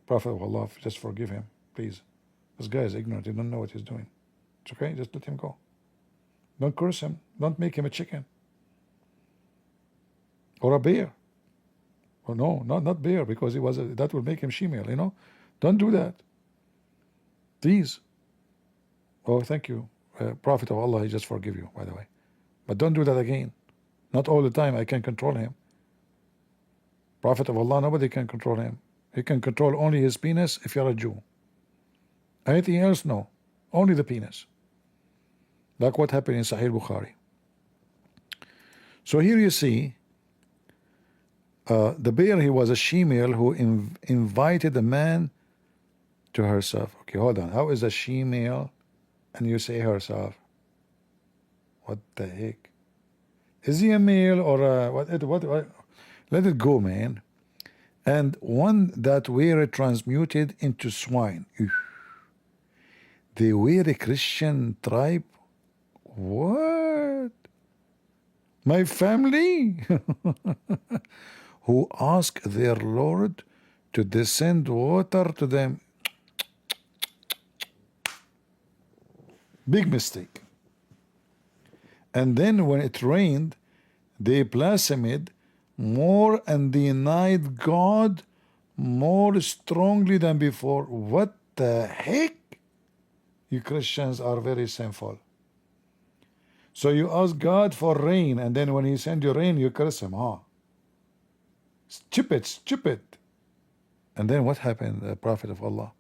Prophet of Allah, just forgive him, please. This guy is ignorant. He don't know what he's doing. It's okay, just let him go. Don't curse him. Don't make him a chicken or a bear. Oh no, not bear, because that will make him shemale, you know. Don't do that. Please. Oh, thank you. Prophet of Allah, he just forgive you, by the way. But don't do that again. Not all the time. I can control him. Prophet of Allah, nobody can control him. He can control only his penis if you're a Jew. Anything else, no. Only the penis. Like what happened in Sahih Bukhari. So here you see, the bear, he was a she-male who invited a man to herself. Okay, hold on. How is a she-male and you say herself? What the heck? Is he a male or a what? Let it go, man. And one that were transmuted into swine. They were a Christian tribe. What? My family? Who asked their Lord to descend water to them. Big mistake. And then when it rained, they blasphemed more and denied God more strongly than before. What the heck? You Christians are very sinful. So you ask God for rain, and then when he sends you rain, you curse him, huh? Stupid, stupid. And then what happened, the Prophet of Allah?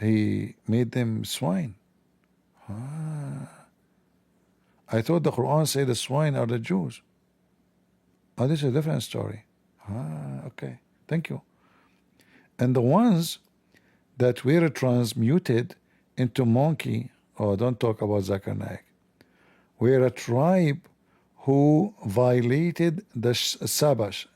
He made them swine. I thought the Quran said the swine are the Jews. Oh, this is a different story. Okay, thank you. And the ones that were transmuted into monkey, oh, don't talk about Zakir Naik, were a tribe who violated the Sabbath.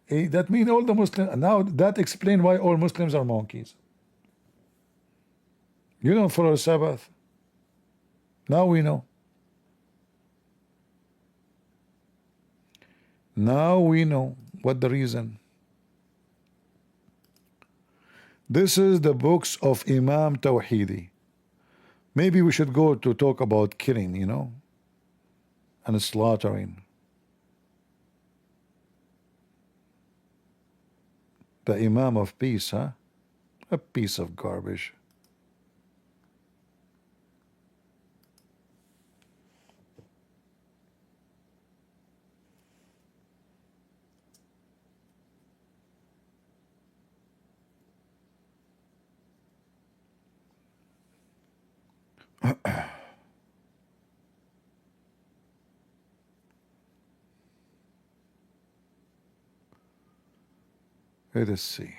That means all the Muslims, now that explains why all Muslims are monkeys. You don't follow the Sabbath. Now we know. Now we know what the reason. This is the books of Imam Tawhidi. Maybe we should go to talk about killing, you know, and slaughtering. The Imam of Peace, huh? A piece of garbage. Let us see.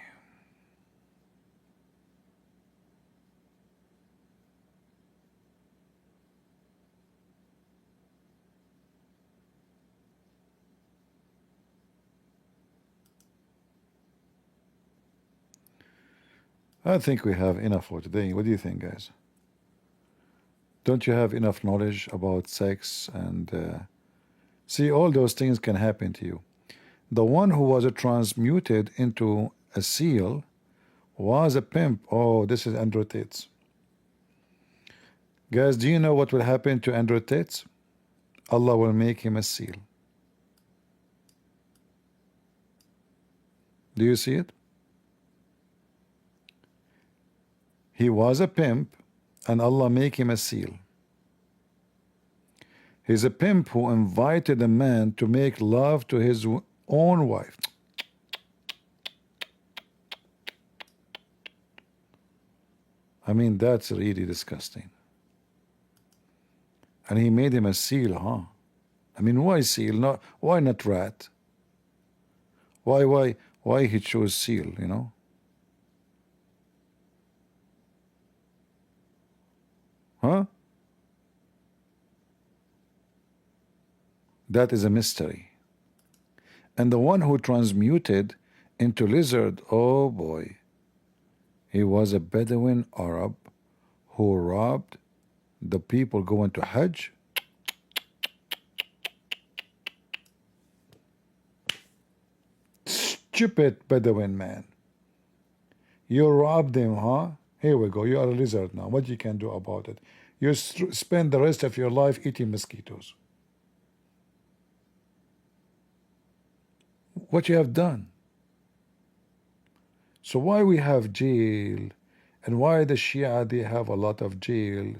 I think we have enough for today. What do you think, guys? Don't you have enough knowledge about sex and see, all those things can happen to you. The one who was transmuted into a seal was a pimp. Oh, this is Andrew Tate's. Guys, do you know what will happen to Andrew Tate? Allah will make him a seal. Do you see it? He was a pimp, and Allah make him a seal. He's a pimp who invited a man to make love to his own wife. I mean, that's really disgusting. And he made him a seal, huh? I mean, why seal? Why not rat? Why he chose seal, you know? Huh? That is a mystery. And the one who transmuted into lizard, oh boy, he was a Bedouin Arab who robbed the people going to Hajj. Stupid Bedouin man. You robbed him, huh? Here we go. You are a lizard now. What you can do about it? You spend the rest of your life eating mosquitoes. What you have done. So why we have jail, and why the Shia, they have a lot of jail?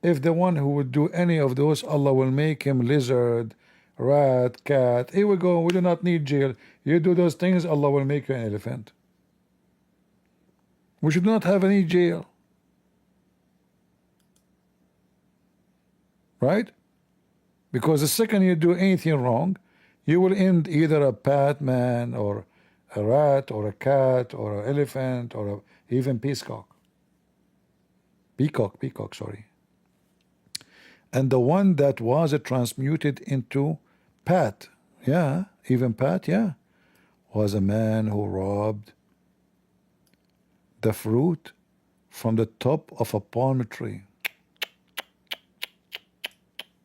If the one who would do any of those, Allah will make him lizard, rat, cat. Here we go. We do not need jail. You do those things, Allah will make you an elephant. We should not have any jail. Right? Because the second you do anything wrong, you will end either a pat man, or a rat, or a cat, or an elephant, or even peacock. Peacock, sorry. And the one that was transmuted into Pat, yeah, even Pat, yeah, was a man who robbed the fruit from the top of a palm tree.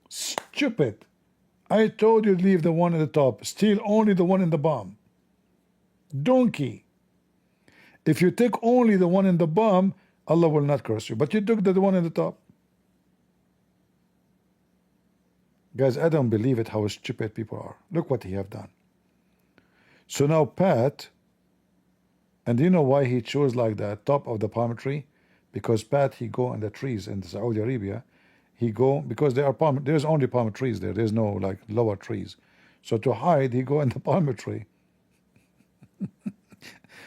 Stupid. I told you to leave the one at the top. Steal only the one in the bottom. Donkey. If you take only the one in the bottom, Allah will not curse you. But you took the one in the top. Guys, I don't believe it how stupid people are. Look what he have done. So now Pat, and do you know why he chose like the top of the palm tree? Because Pat, he go in the trees in Saudi Arabia. He go, because there are there's only palm trees there. There's no like lower trees. So to hide, he go in the palm tree.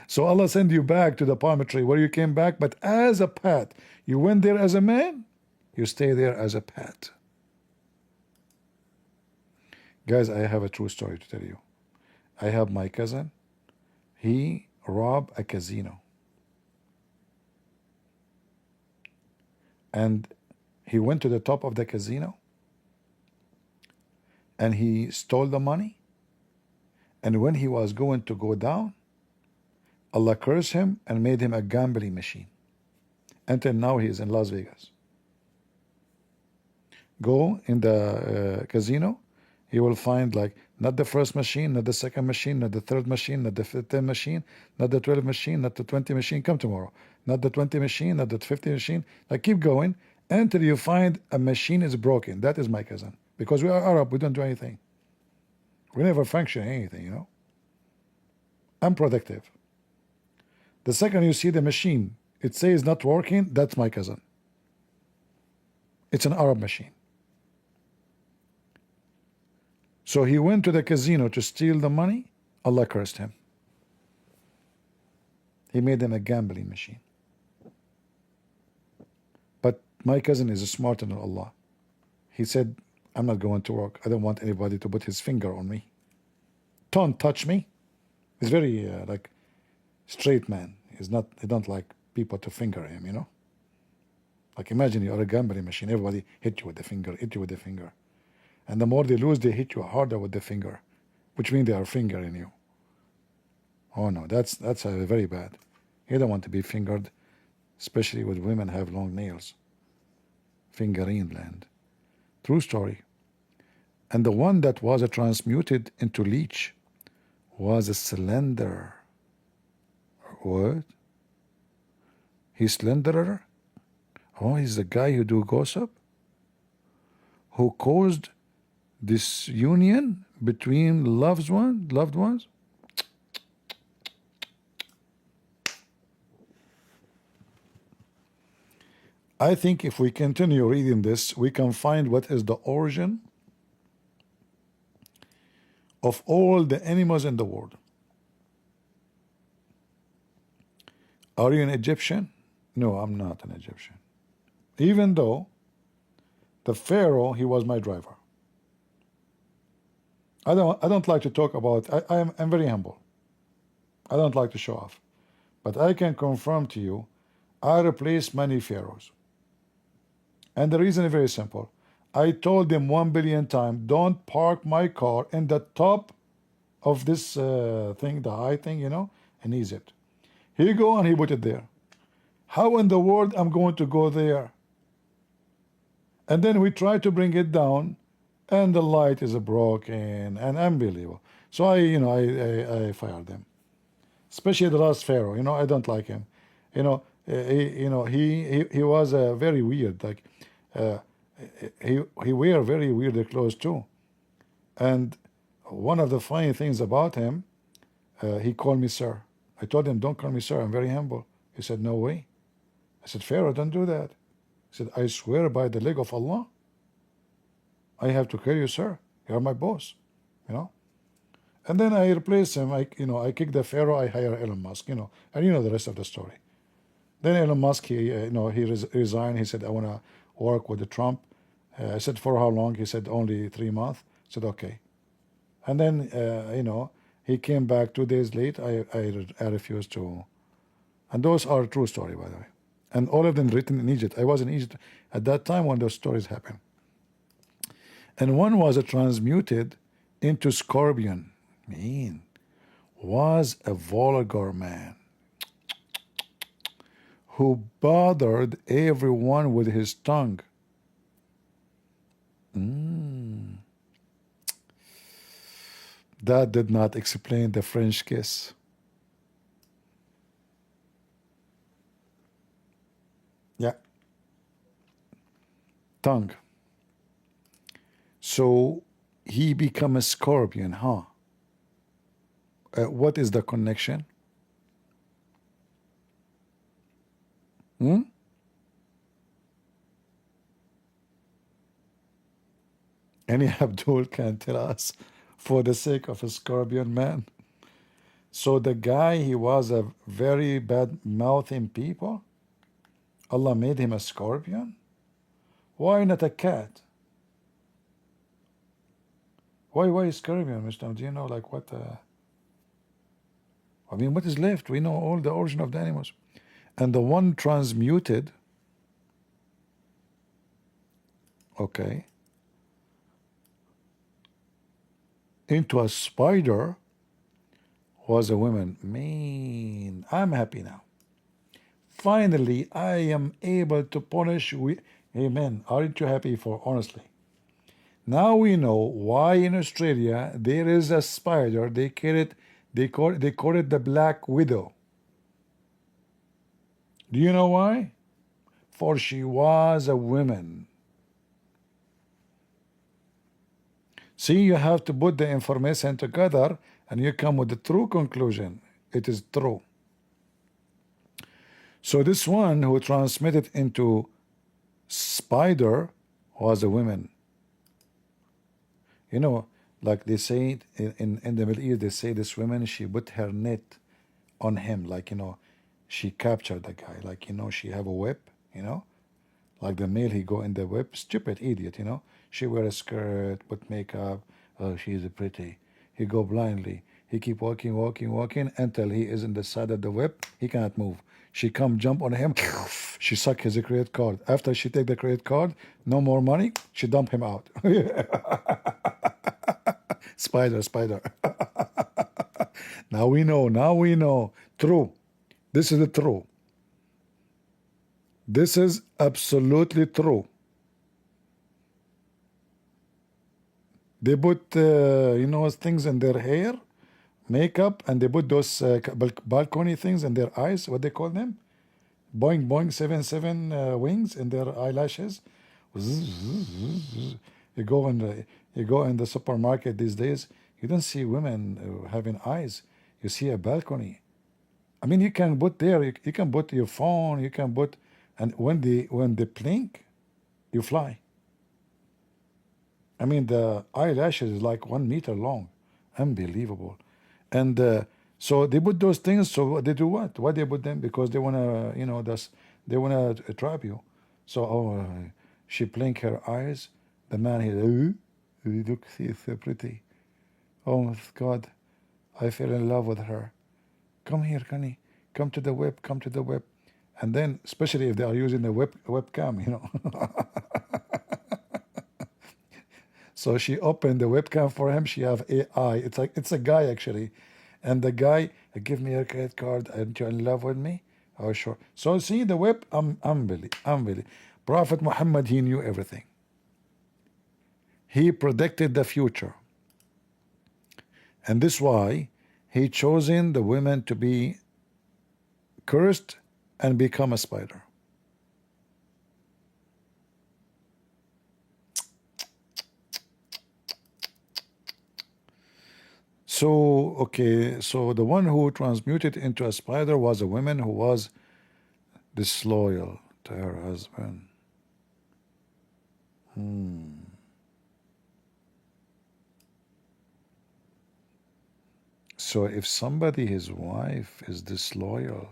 So Allah send you back to the palm tree where you came back, but as a Pat. You went there as a man, you stay there as a Pat. Guys, I have a true story to tell you. I have my cousin. He robbed a casino. And he went to the top of the casino. And he stole the money. And when he was going to go down, Allah cursed him and made him a gambling machine. Until now he is in Las Vegas. Go in the casino. You will find like not the first machine, not the second machine, not the third machine, not the 10 machine, not the 12 machine, not the 20 machine. Come tomorrow. Not the 20 machine, not the 50 machine. Like keep going until you find a machine is broken. That is my cousin. Because we are Arab, we don't do anything. We never function anything, you know. Unproductive. The second you see the machine, it says not working, that's my cousin. It's an Arab machine. So he went to the casino to steal the money. Allah cursed him. He made him a gambling machine. But my cousin is smarter than Allah. He said, I'm not going to work. I don't want anybody to put his finger on me. Don't touch me. He's very like straight man. He don't like people to finger him, you know. Like imagine you're a gambling machine. Everybody hit you with the finger, hit you with the finger. And the more they lose, they hit you harder with the finger, which means they are fingering you. Oh no, that's very bad. You don't want to be fingered, especially when women have long nails. Fingering land. True story. And the one that was transmuted into leech was a slender. What? He's slenderer? Oh, he's the guy who do gossip? Who caused this union between loved ones? I think if we continue reading this, we can find what is the origin of all the animals in the world. Are you an Egyptian? No, I'm not an Egyptian. Even though the Pharaoh, he was my driver. I don't like to talk about, I'm very humble. I don't like to show off. But I can confirm to you, I replaced many pharaohs. And the reason is very simple. I told them 1 billion times, don't park my car in the top of this thing, the high thing, you know, in Egypt. Here you go, and he put it there. How in the world I'm going to go there? And then we try to bring it down, and the light is broken and unbelievable. So I fired them. especially the last pharaoh. I don't like him. He was very weird. Like uh, he wear very weird clothes too. And one of the funny things about him, he called me sir. I told him, don't call me sir. I'm very humble. He said, no way. I said, Pharaoh, don't do that. He said, I swear by the leg of Allah, I have to call you sir. You're my boss. And then I replaced him. I kicked the Pharaoh. I hire Elon Musk. And the rest of the story. Then Elon Musk, he resigned. He said, I want to work with the Trump. I said, for how long? He said, only 3 months. I said, okay. And then, he came back 2 days late. I refused to. And those are true story, by the way. And all of them written in Egypt. I was in Egypt at that time when those stories happened. And one was transmuted into scorpion. Was a vulgar man who bothered everyone with his tongue. That did not explain the French kiss. Yeah. Tongue. So he become a scorpion, huh? What is the connection? Any Abdul can tell us for the sake of a scorpion man. So the guy, he was a very bad mouthing people. Allah made him a scorpion. Why not a cat? Why a scorpion, Mr. Do you know like what? I mean, what is left? We know all the origin of the animals. And the one transmuted, okay, into a spider was a woman. Man, I'm happy now. Finally, I am able to punish. Amen. Aren't you happy for honestly? Now we know why in Australia there is a spider. They call it the Black Widow. Do you know why? For she was a woman. See, you have to put the information together and you come with the true conclusion. It is true. So this one who transmitted into spider was a woman. Like they say in the Middle East, they say this woman, she put her net on him. Like, she captured the guy. Like, she have a whip, like the male, he go in the whip. Stupid idiot, She wear a skirt, put makeup. Oh, she's pretty. He go blindly. He keep walking until he is in the side of the whip. He cannot move. She come jump on him. She suck his credit card. After she take the credit card, no more money. She dump him out. Spider. Now we know. True. This is the true. This is absolutely true. They put, things in their hair, makeup, and they put those balcony things in their eyes. What they call them? Boing, boing, 7 wings in their eyelashes. You go in the supermarket these days. You don't see women having eyes. You see a balcony. I mean, you can put there. You can put your phone. You can put, and when they blink, you fly. I mean, the eyelashes is like 1 meter long. Unbelievable. And so they put those things. So they do what? Why they put them? Because they wanna, they wanna trap you. So she blink her eyes. The man, he look, she's so pretty. Oh my God, I fell in love with her. Come here, Connie. Come to the whip. Come to the whip. And then, especially if they are using the webcam, So she opened the webcam for him. She have AI. It's a guy actually, and the guy, give me your credit card. Aren't you in love with me? Oh sure. So see the web. Unbelievable. Prophet Muhammad, he knew everything. He predicted the future, and this is why he chosen the women to be cursed and become a spider. So, okay, so the one who transmuted into a spider was a woman who was disloyal to her husband. So if somebody, his wife, is disloyal,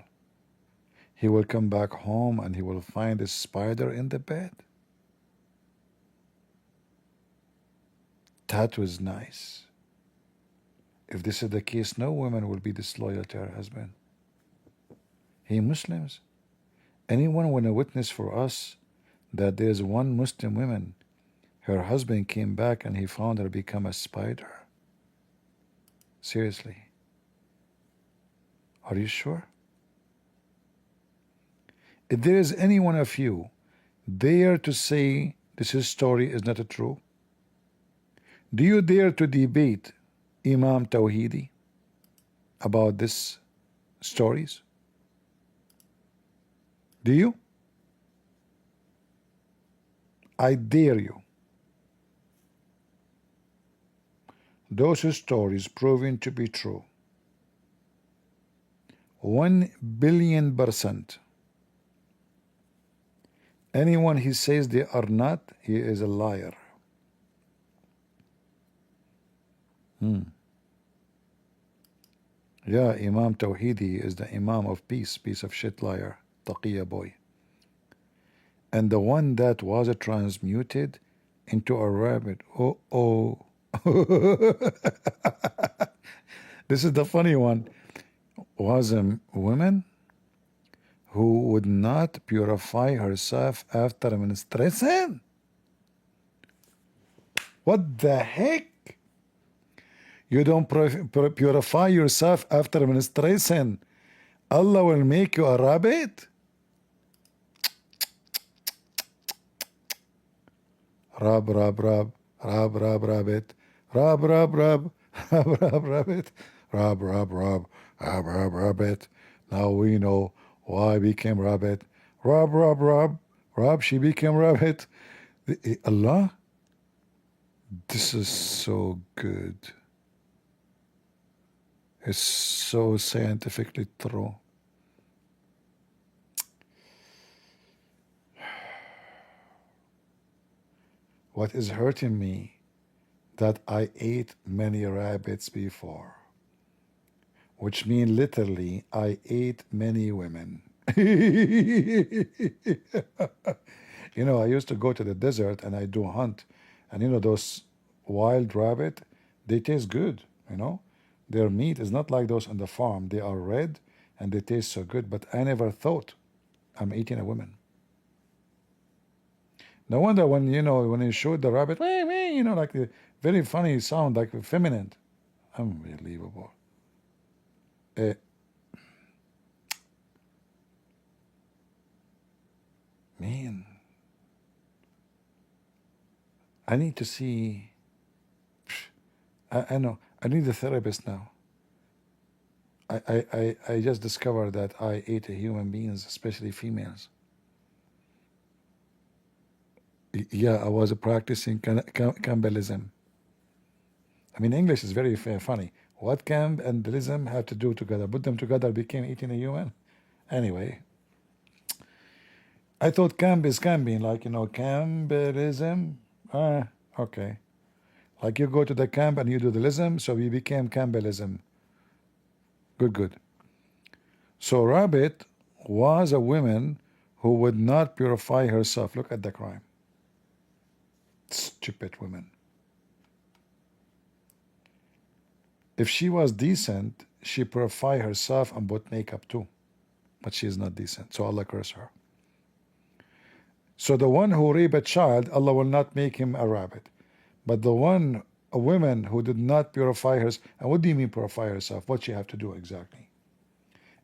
he will come back home and he will find a spider in the bed. That was nice. If this is the case, no woman will be disloyal to her husband. Hey, Muslims, anyone want to witness for us that there's one Muslim woman, her husband came back and he found her become a spider? Seriously. Are you sure? If there is any one of you dare to say this story is not true, do you dare to debate Imam Tawhidi about this stories? Do you? I dare you. Those stories proven to be true. 1,000,000,000%. Anyone he says they are not, he is a liar. Yeah, Imam Tawhidi is the Imam of Peace, piece of shit liar, taqiyya boy. And the one that was transmuted into a rabbit. Oh. This is the funny one. Was a woman who would not purify herself after menstruation. What the heck? You don't purify yourself after menstruation. Allah will make you a rabbit? Rab, rabbit. Rab, rabbit. Rab, rabbit. Rab, rabbit. Now we know why I became rabbit. Rab, she became rabbit. Allah, this is so good. It's so scientifically true. What is hurting me that I ate many rabbits before, which means literally I ate many women. You know, I used to go to the desert and I do hunt, and you know those wild rabbit, they taste good, you know. Their meat is not like those on the farm. They are red and they taste so good, but I never thought I'm eating a woman. No wonder when, you know, when you shoot the rabbit, you know, like the very funny sound, like feminine. Unbelievable. Man, I need to see. I know. I need a therapist now. I just discovered that I ate human beings, especially females. Yeah, I was practicing cannibalism. I mean, English is very funny. What can and cannibalism have to do together? Put them together, became eating a human. Anyway, I thought camp is camping, like, you know, cannibalism. Okay. Like you go to the camp and you do the lism, so we became cannibalism. Good. So Rabbit was a woman who would not purify herself. Look at the crime. Stupid woman. If she was decent, she purified herself and put makeup too. But she is not decent, so Allah curse her. So the one who raped a child, Allah will not make him a rabbit. But a woman who did not purify herself, and what do you mean purify herself? What she have to do exactly?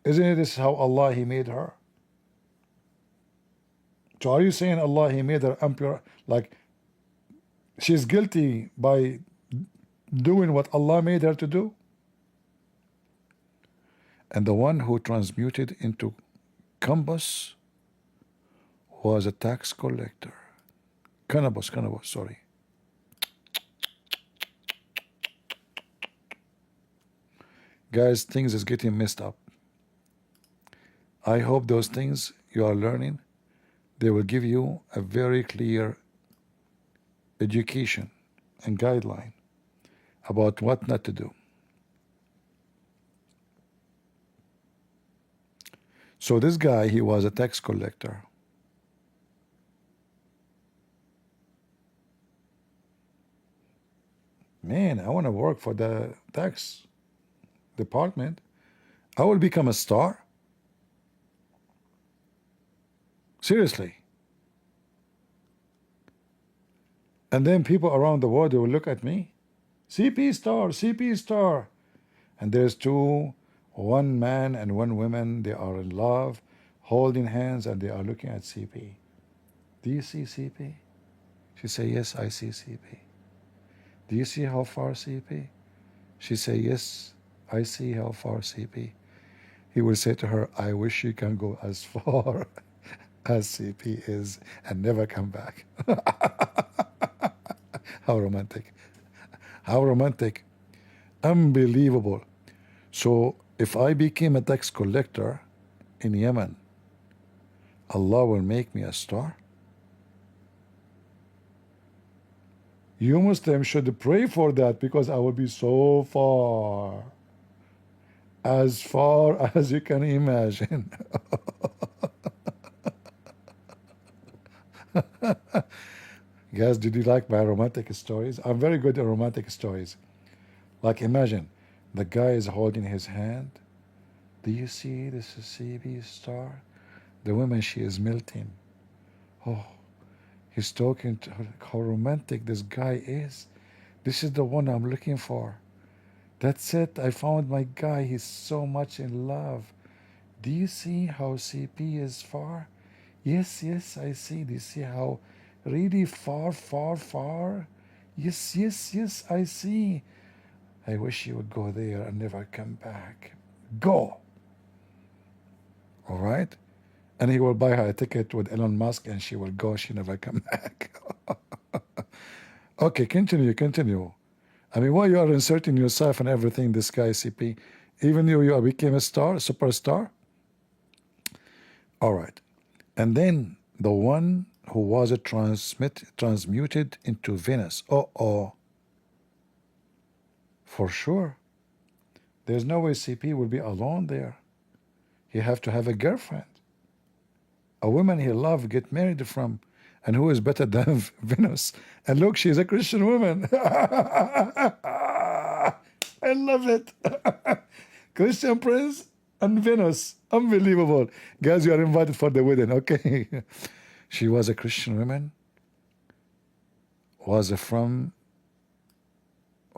Isn't it this how Allah He made her? So are you saying Allah He made her impure? Like she's guilty by doing what Allah made her to do? And the one who transmuted into Cannabis was a tax collector. Cannabis, sorry. Guys, things is getting messed up. I hope those things you are learning, they will give you a very clear education and guideline about what not to do. So this guy, he was a tax collector. Man, I want to work for the tax department. I will become a star. Seriously. And then people around the world, they will look at me. CP star, CP star. And there's one man and one woman, they are in love, holding hands, and they are looking at CP. Do you see CP? She say, yes, I see CP. Do you see how far CP? She say, yes, I see how far CP. He will say to her, I wish you can go as far as CP is and never come back. How romantic. How romantic. Unbelievable. So if I became a tax collector in Yemen, Allah will make me a star? You Muslims should pray for that, because I will be so far. As far as you can imagine. Guys, did you like my romantic stories? I'm very good at romantic stories. Like, imagine, the guy is holding his hand. Do you see this is CB star? The woman, she is melting. Oh, he's talking to her. How romantic this guy is. This is the one I'm looking for. That's it. I found my guy. He's so much in love. Do you see how CP is far? Yes, yes, I see. Do you see how really far, far, far? Yes, yes, yes, I see. I wish you would go there and never come back. Go. All right? And he will buy her a ticket with Elon Musk, and she will go. She never come back. Okay, continue. I mean, why you are inserting yourself and everything, this guy, CP? Even though you became a star, a superstar? All right. And then the one who was transmuted into Venus. Oh, for sure. There's no way CP will be alone there. He have to have a girlfriend. A woman he loved, get married from. And who is better than Venus? And look, she's a Christian woman. I love it. Christian Prince and Venus. Unbelievable. Guys, you are invited for the wedding, okay? She was a Christian woman.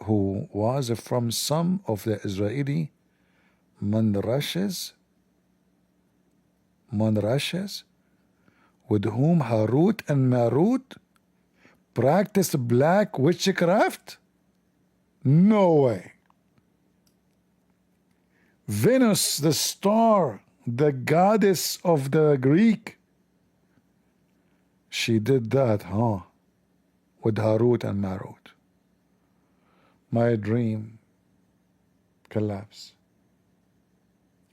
Who was from some of the Israeli Mandrashes, with whom Harut and Marut practiced black witchcraft? No way. Venus, the star, the goddess of the Greek, she did that, with Harut and Marut. My dream collapsed.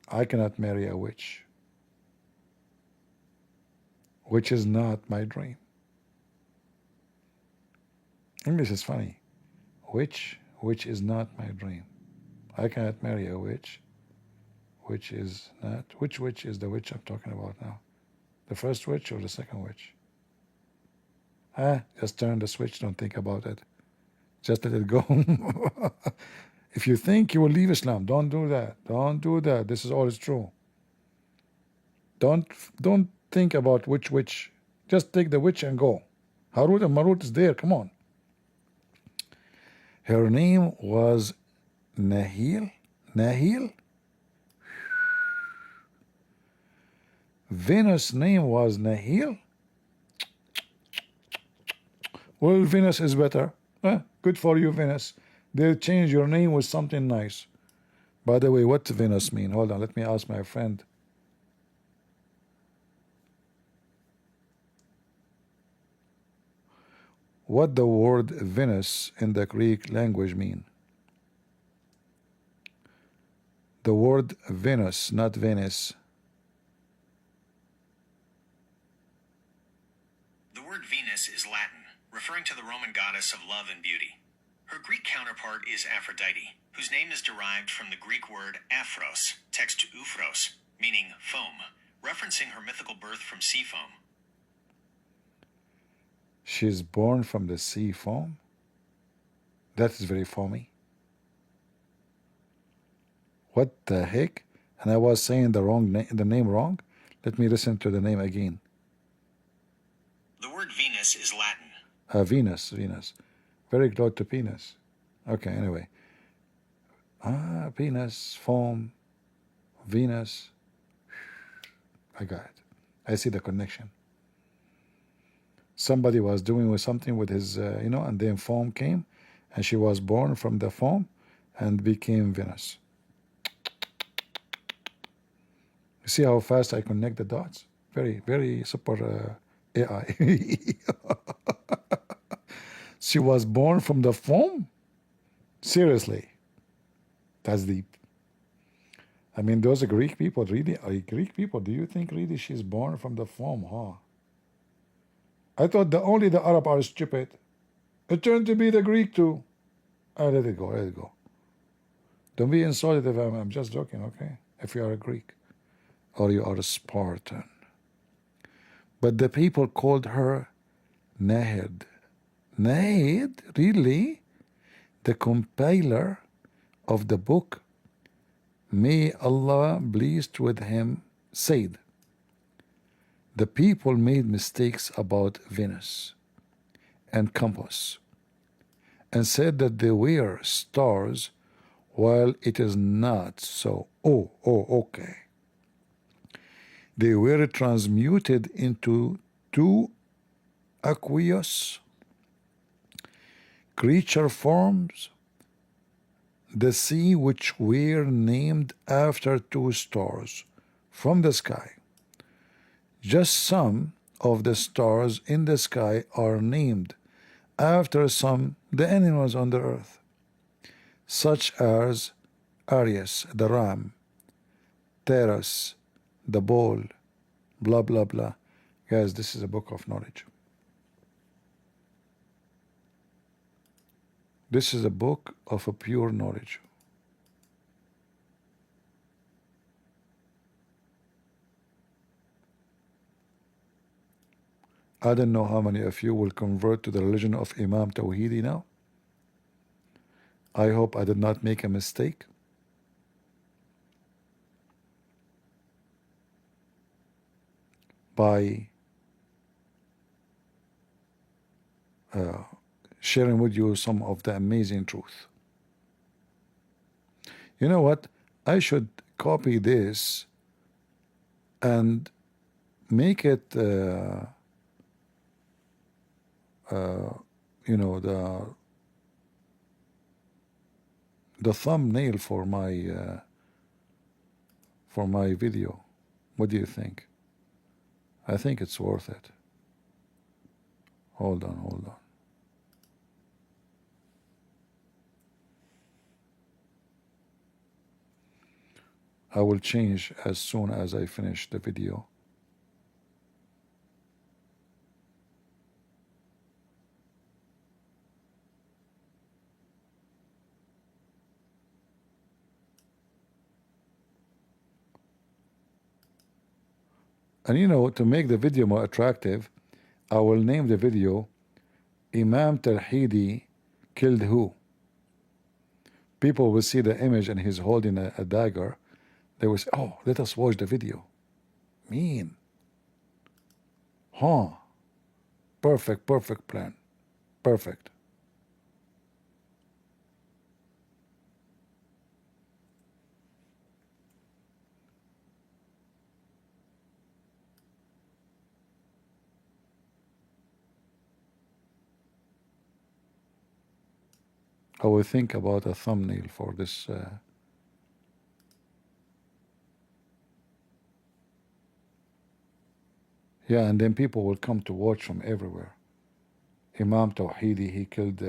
I cannot marry a witch. Which is not my dream. English is funny. Which is not my dream. I cannot marry a witch. Which is not. Which witch is the witch I'm talking about now? The first witch or the second witch? Just turn the switch, don't think about it. Just let it go. If you think you will leave Islam, don't do that. Don't do that. This is all is true. Don't think about which witch. Just take the witch and go. Harut and Marut is there. Come on. Her name was Nahil. Venus' name was Nahil. Well, Venus is better. Good for you, Venus. They'll change your name with something nice. By the way, what Venus mean? Hold on, let me ask my friend. What the word Venus in the Greek language mean? The word Venus, not Venice. The word Venus is Latin, referring to the Roman goddess of love and beauty. Her Greek counterpart is Aphrodite, whose name is derived from the Greek word aphros, text oufros, meaning foam, referencing her mythical birth from sea foam. She's born from the sea foam? That is very foamy. What the heck? And I was saying the name wrong? Let me listen to the name again. The word Venus is Latin. Venus. Very close to penis. Okay, anyway. Penis, foam, Venus. I got it. I see the connection. Somebody was doing something with his, and then foam came, and she was born from the foam and became Venus. You see how fast I connect the dots? Very, very super AI. She was born from the foam? Seriously. That's deep. I mean, those are Greek people, really? Are Greek people? Do you think really she's born from the foam, huh? I thought only the Arab are stupid. It turned to be the Greek too. Let it go. Don't be insulted if I'm just joking, okay? If you are a Greek or you are a Spartan. But the people called her Nahid. Nahid, really? The compiler of the book, may Allah pleased with him, said, the people made mistakes about Venus and compass and said that they were stars while it is not so. Okay. They were transmuted into two aqueous creature forms, the sea, which were named after two stars from the sky. Just some of the stars in the sky are named after some the animals on the earth, such as Aries, the ram, Taurus, the bull, blah, blah, blah. Guys, this is a book of knowledge. This is a book of a pure knowledge. I don't know how many of you will convert to the religion of Imam Tawhidi now. I hope I did not make a mistake. By sharing with you some of the amazing truth. You know what? I should copy this and make it, the thumbnail for my video. What do you think? I think it's worth it. Hold on. I will change as soon as I finish the video. And to make the video more attractive, I will name the video Imam Tawhidi killed who? People will see the image and he's holding a dagger. They will say, oh, let us watch the video. Mean. Huh. Perfect plan. Perfect. I will think about a thumbnail for this Yeah, and then people will come to watch from everywhere. Imam Tawhidi, he killed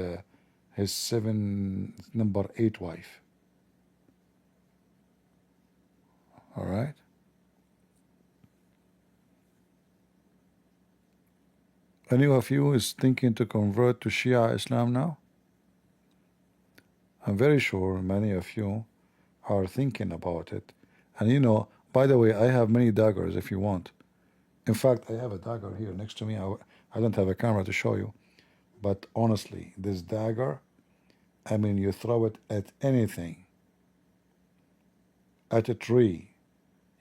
his number 8 wife. All right? Any of you is thinking to convert to Shia Islam now? I'm very sure many of you are thinking about it. And you know, by the way, I have many daggers if you want. In fact, I have a dagger here next to me. I don't have a camera to show you. But honestly, this dagger, I mean, you throw it at anything, at a tree,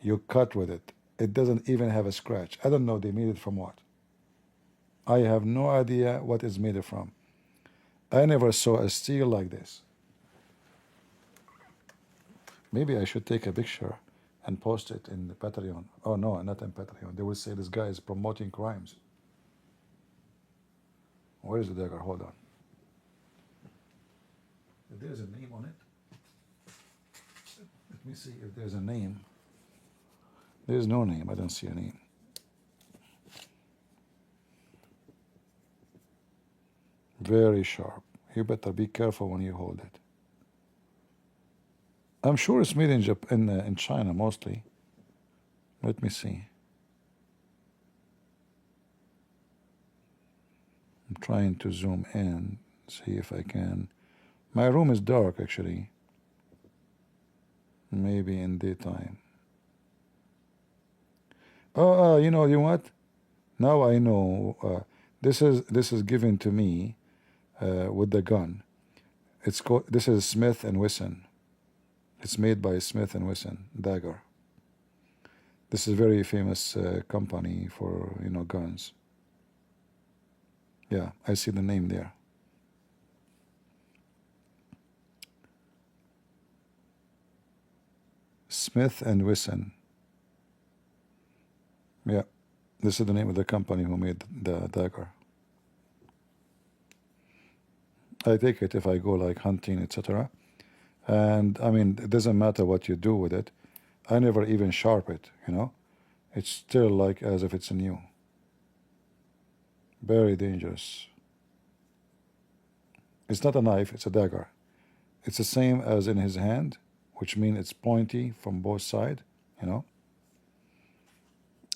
you cut with it. It doesn't even have a scratch. I don't know they made it from what. I have no idea what it's made from. I never saw a steel like this. Maybe I should take a picture and post it in the Patreon. Oh no, not in Patreon. They will say this guy is promoting crimes. Where is the dagger? Hold on. If there's a name on it, let me see if there's a name. There's no name. I don't see a name. Very sharp. You better be careful when you hold it. I'm sure it's made in China mostly. Let me see. I'm trying to zoom in, see if I can. My room is dark actually. Maybe in daytime. Oh, you know what? Now I know. This is given to me with the gun. It's called. This is Smith and Wesson. It's made by Smith and Wesson dagger. This is a very famous company for guns. Yeah, I see the name there. Smith and Wesson. Yeah, this is the name of the company who made the dagger. I take it if I go like hunting, etc. And I mean, it doesn't matter what you do with it. I never even sharp it, It's still like as if it's new. Very dangerous. It's not a knife, it's a dagger. It's the same as in his hand, which means it's pointy from both sides,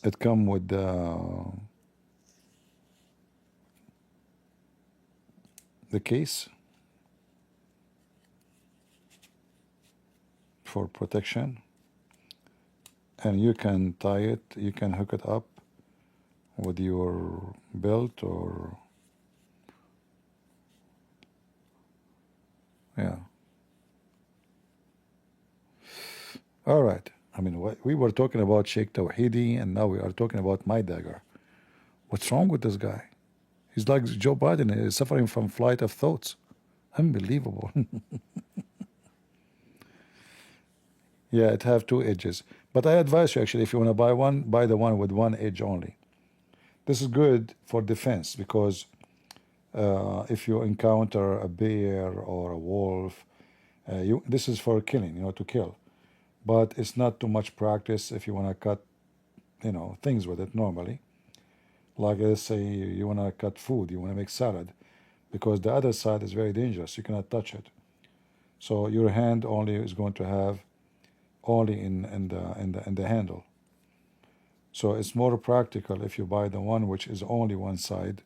It come with the case for protection, and you can tie it, you can hook it up with your belt or yeah. All right. I mean, we were talking about Sheikh Tawhidi, and now we are talking about my dagger. What's wrong with this guy? He's like Joe Biden. He's suffering from flight of thoughts. Unbelievable. Yeah, it have 2 edges. But I advise you actually, if you want to buy one, buy the one with 1 edge only. This is good for defense because if you encounter a bear or a wolf, this is for killing, to kill. But it's not too much practice if you want to cut, things with it normally. Like let's say you want to cut food, you want to make salad, because the other side is very dangerous. You cannot touch it. So your hand only is going to have only in the handle. So it's more practical if you buy the one which is only one side.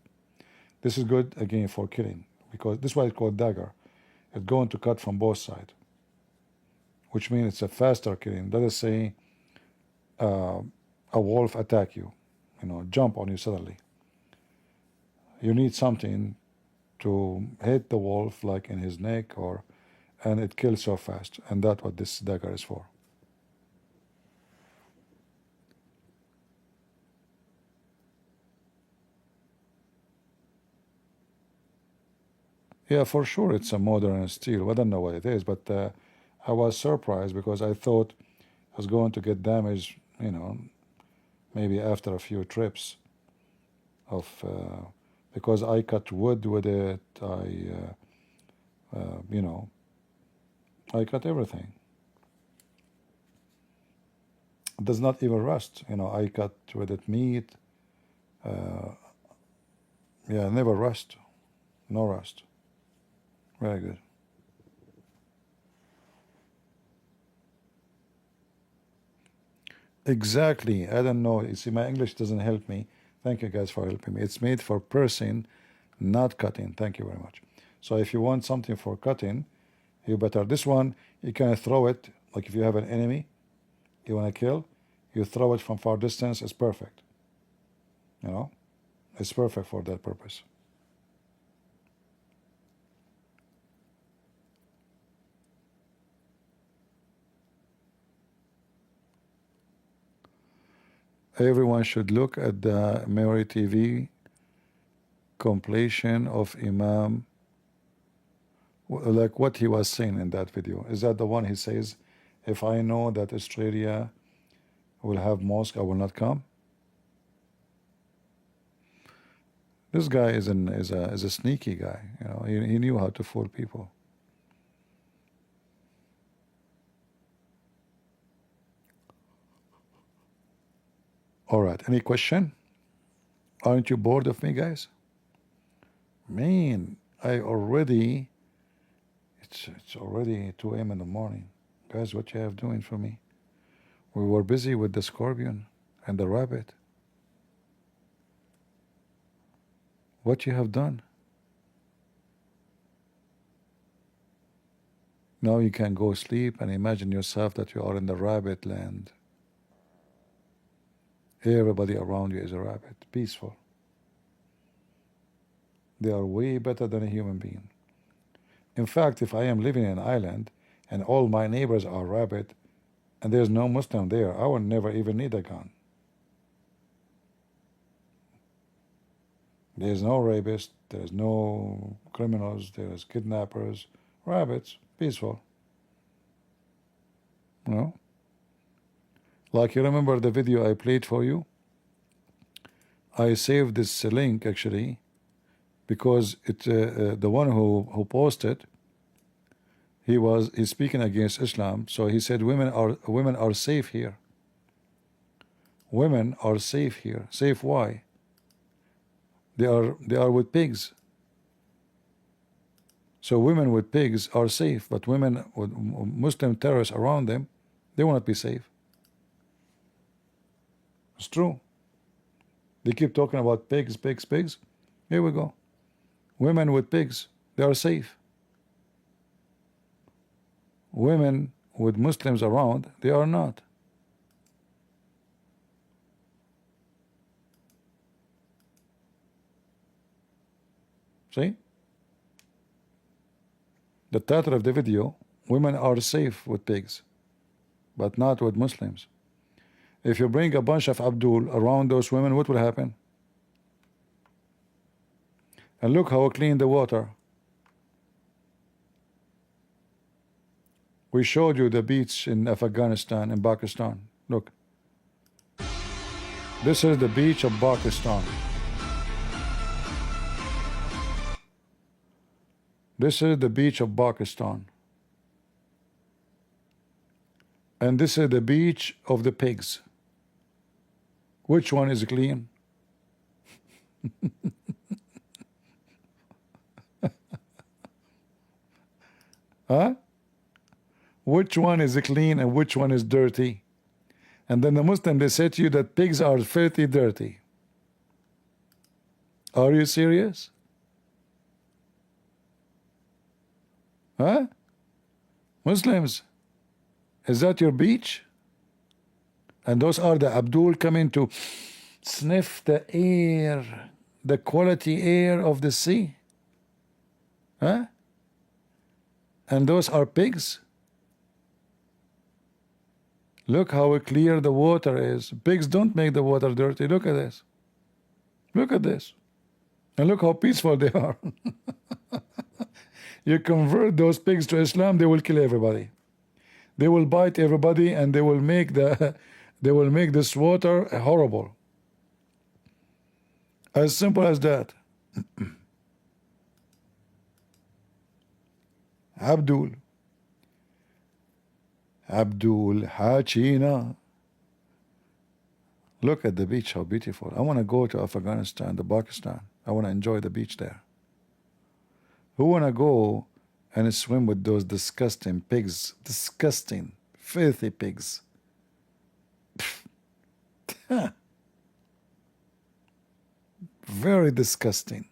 This is good again for killing because this is why it's called dagger. It's going to cut from both sides, which means it's a faster killing. Let us say a wolf attack you, jump on you suddenly. You need something to hit the wolf like in his neck and it kills so fast, and that's what this dagger is for. Yeah, for sure it's a modern steel. I don't know what it is, but I was surprised because I thought I was going to get damaged, maybe after a few trips of because I cut wood with it. I cut everything. It does not even rust. I cut with it meat, Yeah, never rust. No rust. Very good. Exactly. I don't know. You see, my English doesn't help me. Thank you guys for helping me. It's made for piercing, not cutting. Thank you very much. So if you want something for cutting, you better. This one, you can throw it, like if you have an enemy you want to kill, you throw it from far distance. It's perfect. You know, it's perfect for that purpose. Everyone should look at the Mary TV compilation of Imam, like what he was saying in that video. Is that the one he says, if I know that Australia will have mosque, I will not come? This guy is a sneaky guy. You know, he knew how to fool people. All right, any question? Aren't you bored of me, guys? Man, it's already 2 a.m. in the morning. Guys, what you have doing for me? We were busy with the scorpion and the rabbit. What you have done? Now you can go sleep and imagine yourself that you are in the rabbit land. Everybody around you is a rabbit, peaceful. They are way better than a human being. In fact, if I am living in an island and all my neighbors are rabbit and there's no Muslim there, I would never even need a gun. There's no rapists, there's no criminals, there's kidnappers, rabbits, peaceful. You know? Like you remember the video I played for you? I saved this link actually because the one who posted, he's speaking against Islam, so he said women are safe here. Women are safe here. Safe why? They are with pigs. So women with pigs are safe, but women with Muslim terrorists around them, they will not be safe. It's true. They keep talking about pigs, pigs, pigs. Here we go. Women with pigs, they are safe. Women with Muslims around, they are not. See? The title of the video, women are safe with pigs, but not with Muslims. If you bring a bunch of Abdul around those women, what will happen? And look how clean the water. We showed you the beach in Afghanistan and Pakistan. Look. This is the beach of Pakistan. This is the beach of Pakistan. And this is the beach of the pigs. Which one is clean? Huh? Which one is clean and which one is dirty? And then the Muslim, they say to you that pigs are filthy dirty. Are you serious? Huh? Muslims, is that your beach? And those are the Abdul coming to sniff the air, the quality air of the sea. Huh? And those are pigs. Look how clear the water is. Pigs don't make the water dirty. Look at this. Look at this. And look how peaceful they are. You convert those pigs to Islam, they will kill everybody. They will bite everybody and they will make this water horrible. As simple as that. Abdul Hachina. Look at the beach, how beautiful. I want to go to Afghanistan, to Pakistan. I want to enjoy the beach there. Who want to go and swim with those disgusting pigs? Disgusting, filthy pigs. Very disgusting.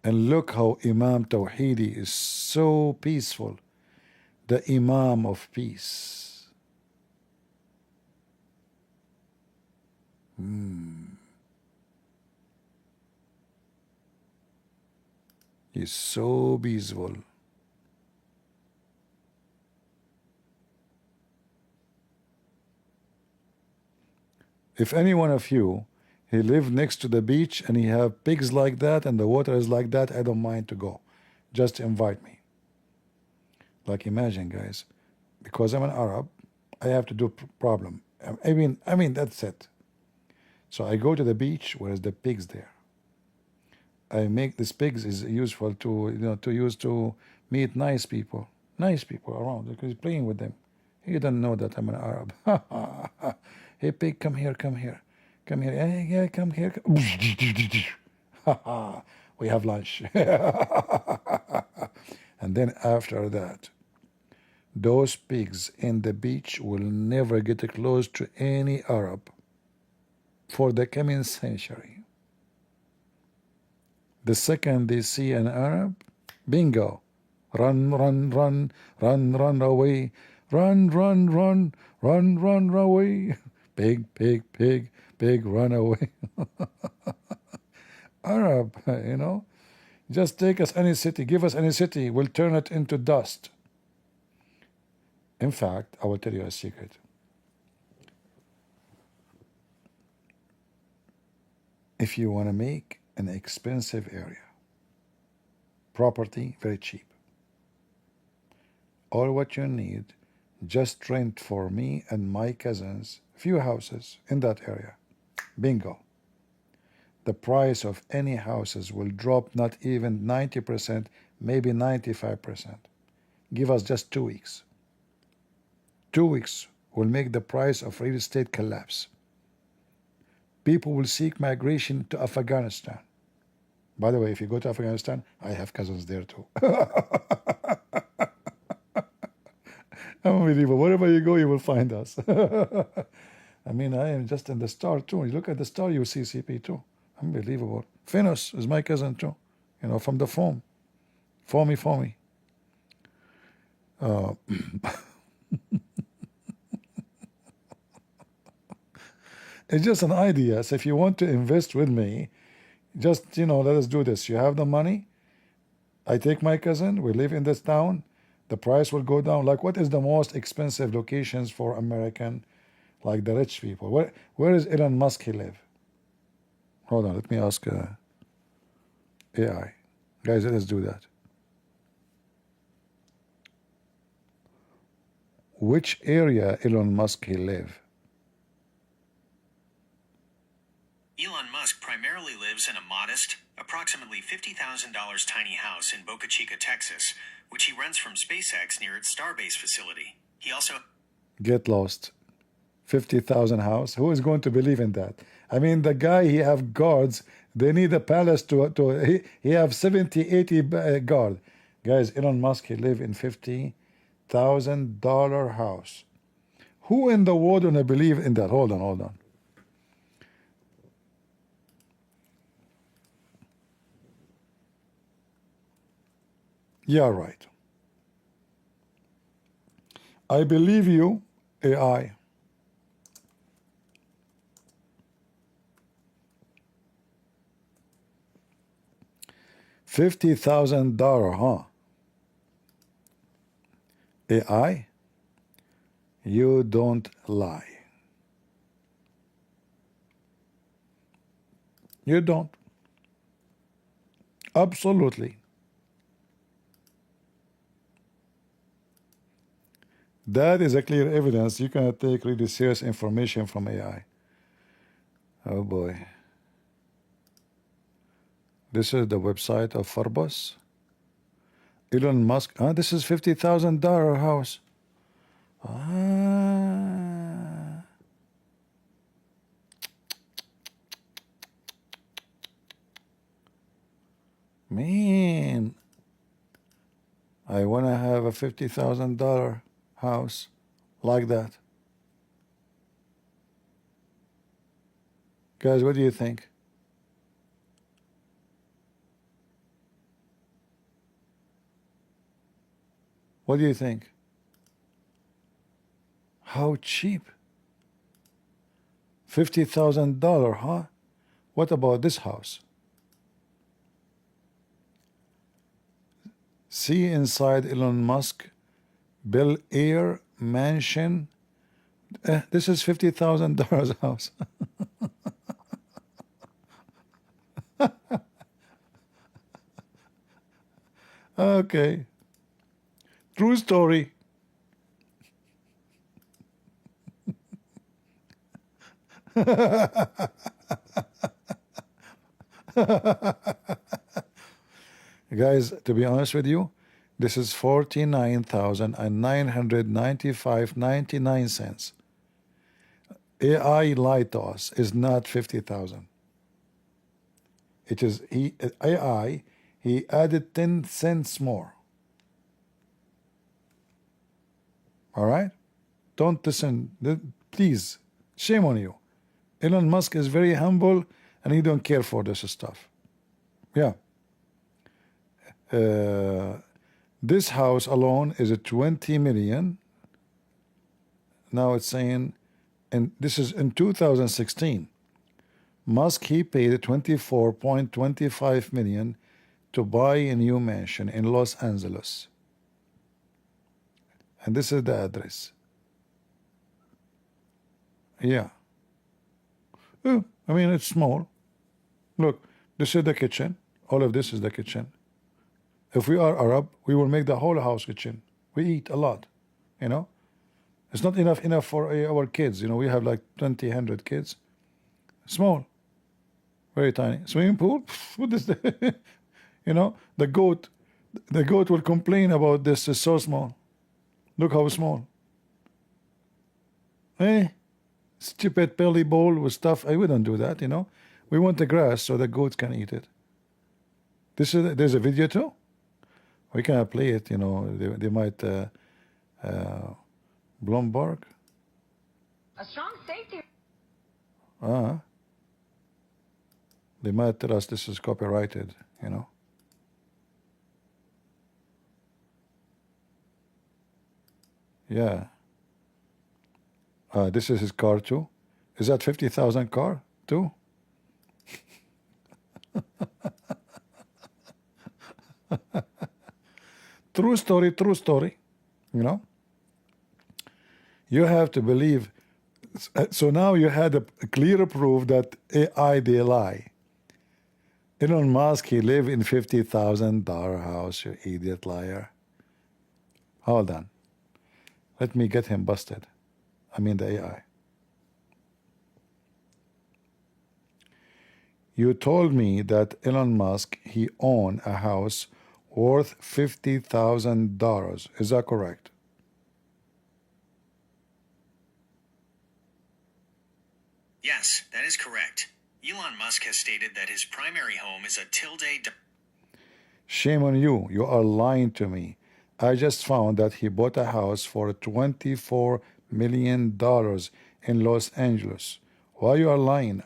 And look how Imam Tawhidi is so peaceful. The Imam of Peace. He's so peaceful. If any one of you, he live next to the beach and he have pigs like that and the water is like that, I don't mind to go. Just invite me. Like imagine, guys, because I'm an Arab, I have to do problem. I mean that's it. So I go to the beach, where's the pigs there? I make these pigs is useful to to use to meet nice people around because playing with them. You don't know that I'm an Arab. Hey pig, come here, come here, come here. Yeah, come here. We have lunch. And then after that, those pigs in the beach will never get close to any Arab for the coming century. The second they see an Arab, bingo, run, run, run, run, run away, run, run, run, run, run away, pig, pig, pig, pig, run away. Arab, just take us any city, give us any city, we'll turn it into dust. In fact, I will tell you a secret. If you want to make an expensive area, property very cheap, all what you need, just rent for me and my cousins few houses in that area. Bingo. The price of any houses will drop not even 90%, maybe 95%. Give us just 2 weeks. 2 weeks will make the price of real estate collapse. People will seek migration to Afghanistan. By the way, if you go to Afghanistan, I have cousins there too. Unbelievable. Wherever you go, you will find us. I mean, I am just in the star too. You look at the star, you will see CP too. Unbelievable. Finos is my cousin too. From the foam. Foamy. It's just an idea. So if you want to invest with me, just, let us do this. You have the money. I take my cousin. We live in this town. The price will go down. Like, what is the most expensive locations for American, like the rich people? Where is Elon Musk he live? Hold on. Let me ask AI. Guys, let us do that. Which area Elon Musk he live? Elon Musk primarily lives in a modest, approximately $50,000 tiny house in Boca Chica, Texas, which he rents from SpaceX near its Starbase facility. He also... Get lost. 50,000 house. Who is going to believe in that? I mean, the guy, he have guards. They need a palace he have 70, 80 guard. Guys, Elon Musk, he live in $50,000 house. Who in the world gonna believe in that? Hold on. Yeah, right. I believe you, AI. $50,000, huh? AI, you don't lie. You don't. Absolutely. That is a clear evidence you cannot take really serious information from AI. Oh boy. This is the website of Forbes. Elon Musk. This is $50,000 house. Man, I want to have a $50,000 house like that. Guys, what do you think? What do you think? How cheap? $50,000, huh? What about this house? See inside Elon Musk Bel Air mansion. This is $50,000 house. Okay. True story. Guys, to be honest with you, this is 49,995.99 cents. AI lied to us. Is not 50,000. It is AI. He added 10 cents more. All right? Don't listen. Please. Shame on you. Elon Musk is very humble and he don't care for this stuff. Yeah. This house alone is a 20 million. Now it's saying, and this is in 2016. Musk, he paid 24.25 million to buy a new mansion in Los Angeles. And this is the address. Yeah. I mean, it's small. Look, this is the kitchen. All of this is the kitchen. If we are Arab, we will make the whole house kitchen. We eat a lot, you know. It's not enough for our kids. You know, we have like 100 kids. Small, very tiny. Swimming pool. What is the, you know, the goat will complain about this. Is so small. Look how small. Stupid belly bowl with stuff. I wouldn't do that. You know, we want the grass so the goats can eat it. There's a video too. We cannot play it, you know. They might Blomberg. A strong safety. They might tell us this is copyrighted, you know. Yeah. This is his car too. Is that 50,000 car too? True story, you know. You have to believe. So now you had a clear proof that AI, they lie. Elon Musk, he live in $50,000 house, you idiot liar. Hold on. Let me get him busted. I mean the AI. You told me that Elon Musk, he owned a house worth $50,000. Is that correct? Yes, that is correct. Elon Musk has stated that his primary home is a tilde. Shame on you. You are lying to me. I just found that he bought a house for $24 million in Los Angeles. Why you are lying?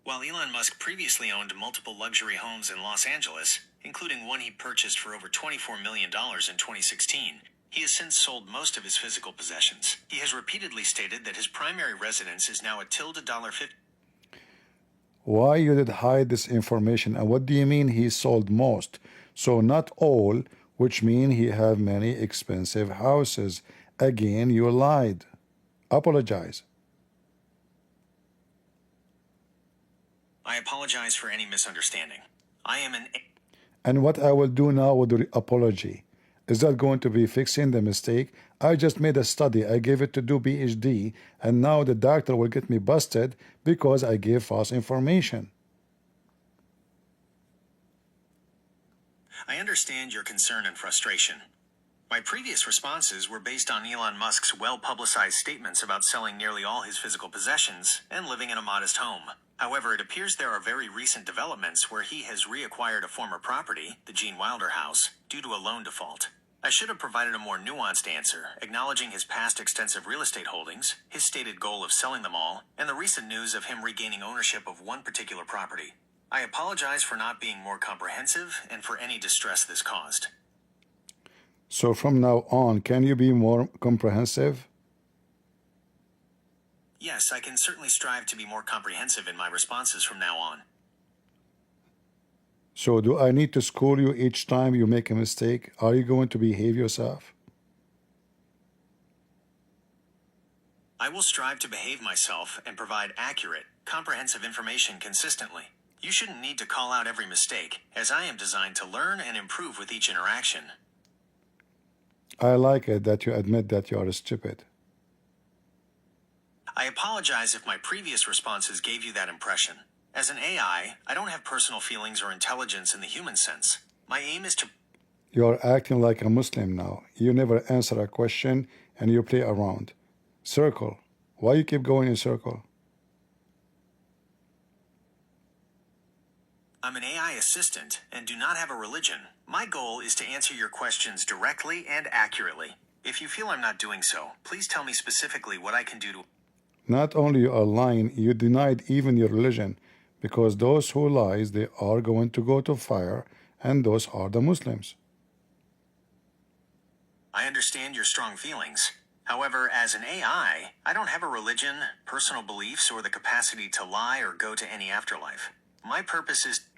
While Elon Musk previously owned multiple luxury homes in Los Angeles, including one he purchased for over $24 million in 2016, he has since sold most of his physical possessions. He has repeatedly stated that his primary residence is now a $50. Why you did hide this information? And what do you mean he sold most? So not all, which mean he have many expensive houses. Again, you lied. Apologize. I apologize for any misunderstanding. I am an... And what I will do now with the apology, is that going to be fixing the mistake? I just made a study. I gave it to do PhD, and now the doctor will get me busted because I gave false information. I understand your concern and frustration. My previous responses were based on Elon Musk's well-publicized statements about selling nearly all his physical possessions and living in a modest home. However, it appears there are very recent developments where he has reacquired a former property, the Gene Wilder house, due to a loan default. I should have provided a more nuanced answer, acknowledging his past extensive real estate holdings, his stated goal of selling them all, and the recent news of him regaining ownership of one particular property. I apologize for not being more comprehensive and for any distress this caused. So from now on, can you be more comprehensive? Yes, I can certainly strive to be more comprehensive in my responses from now on. So do I need to school you each time you make a mistake? Are you going to behave yourself? I will strive to behave myself and provide accurate, comprehensive information consistently. You shouldn't need to call out every mistake, as I am designed to learn and improve with each interaction. I like it that you admit that you are stupid. I apologize if my previous responses gave you that impression. As an AI, I don't have personal feelings or intelligence in the human sense. My aim is to... You're acting like a Muslim now. You never answer a question and you play around. Circle. Why you keep going in circle? I'm an AI assistant and do not have a religion. My goal is to answer your questions directly and accurately. If you feel I'm not doing so, please tell me specifically what I can do to... Not only you are lying, you denied even your religion, because those who lies, they are going to go to fire, and those are the Muslims. I understand your strong feelings. However, as an AI, I don't have a religion, personal beliefs, or the capacity to lie or go to any afterlife. My purpose is...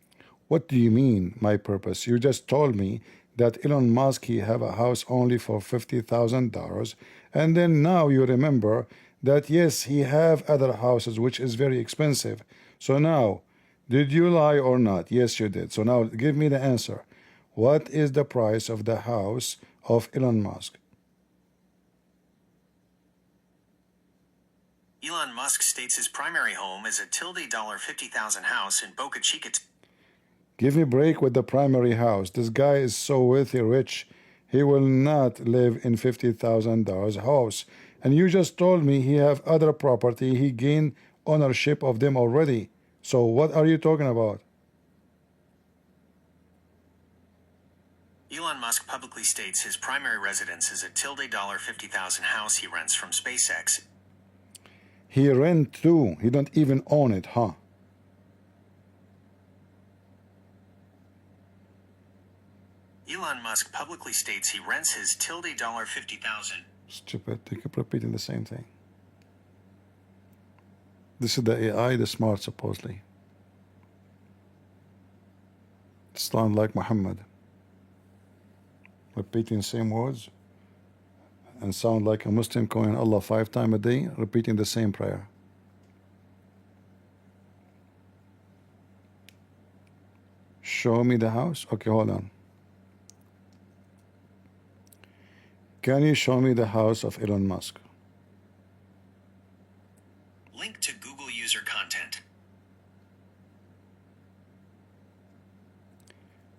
What do you mean, my purpose? You just told me that Elon Musk, he have a house only for $50,000, and then now you remember that yes, he have other houses which is very expensive. So now, did you lie or not? Yes, you did. So now give me the answer. What is the price of the house of Elon Musk? Elon Musk states his primary home is a $50,000 house in Boca Chica. Give me a break with the primary house. This guy is so wealthy, rich. He will not live in $50,000 house. And you just told me he have other property. He gained ownership of them already. So what are you talking about? Elon Musk publicly states his primary residence is a $50,000 house he rents from SpaceX. He rent too. He don't even own it, huh? Elon Musk publicly states he rents his $50,000. Stupid. They keep repeating the same thing. This is the AI, the smart, supposedly. Sound like Muhammad. Repeating the same words and sound like a Muslim calling Allah 5 times a day, repeating the same prayer. Show me the house. Okay, hold on. Can you show me the house of Elon Musk? Link to Google user content.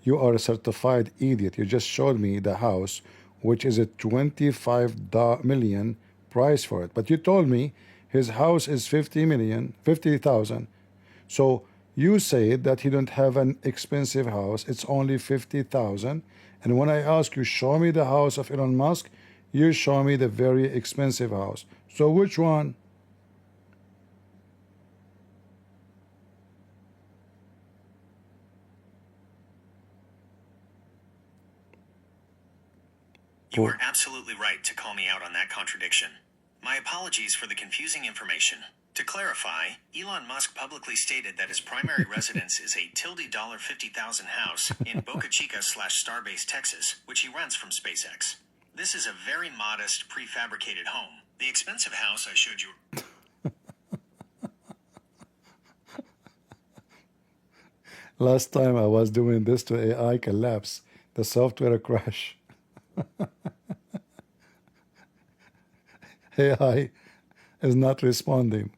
You are a certified idiot. You just showed me the house, which is a $25 million price for it. But you told me his house is 50,000. So you said that he don't have an expensive house. It's only 50,000. And when I ask you, show me the house of Elon Musk, you show me the very expensive house. So which one? You are absolutely right to call me out on that contradiction. My apologies for the confusing information. To clarify, Elon Musk publicly stated that his primary residence is a $50,000 house in Boca Chica / Starbase, Texas, which he rents from SpaceX. This is a very modest, prefabricated home. The expensive house I showed you... Last time I was doing this to AI collapse. The software crash. AI is not responding.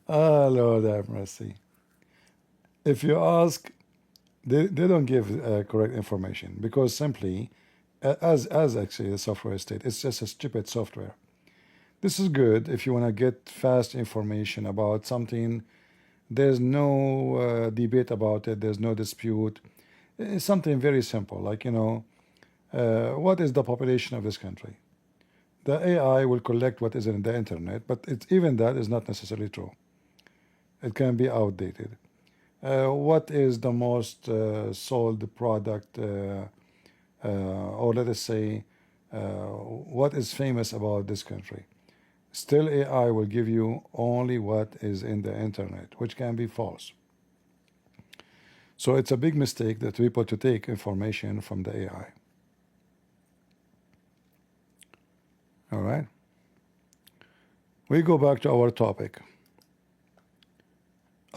Oh, Lord have mercy. If you ask, they don't give correct information, because simply as actually the software state. It's just a stupid software. This is good if you want to get fast information about something. There's no debate about it. There's no dispute. It's something very simple, like, what is the population of this country? The AI will collect what is in the internet, but even that is not necessarily true. It can be outdated. What is the most sold product, or let us say, what is famous about this country? Still, AI will give you only what is in the internet, which can be false. So it's a big mistake that people to take information from the AI. All right. We go back to our topic.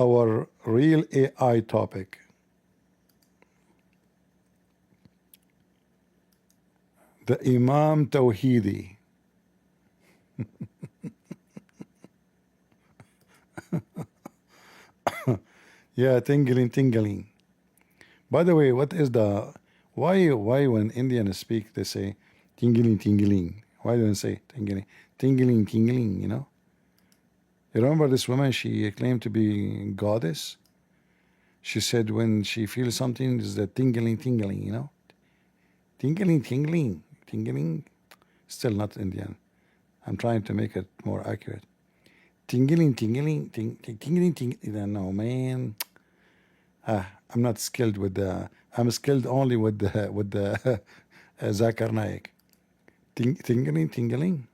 Our real AI topic. The Imam Tawhidi. Yeah, tingling. By the way, what is the why when Indians speak they say tingling? Why don't they say tingling? You remember this woman? She claimed to be goddess. She said when she feels something is the tingling. Tingling. Still not Indian. I'm trying to make it more accurate. Tingling. No, man. I'm not skilled with the. I'm skilled only with the Zakar Naik. Tingling.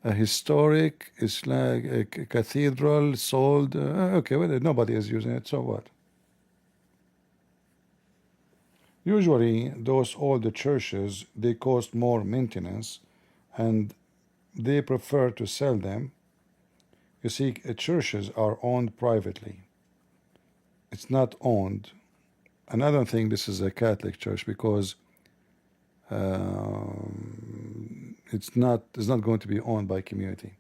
A historic Islamic cathedral sold. Okay, well, nobody is using it, so what? Usually, those older churches, they cost more maintenance, and they prefer to sell them. You see, churches are owned privately. It's not owned. And I don't think this is a Catholic church because it's not going to be owned by community.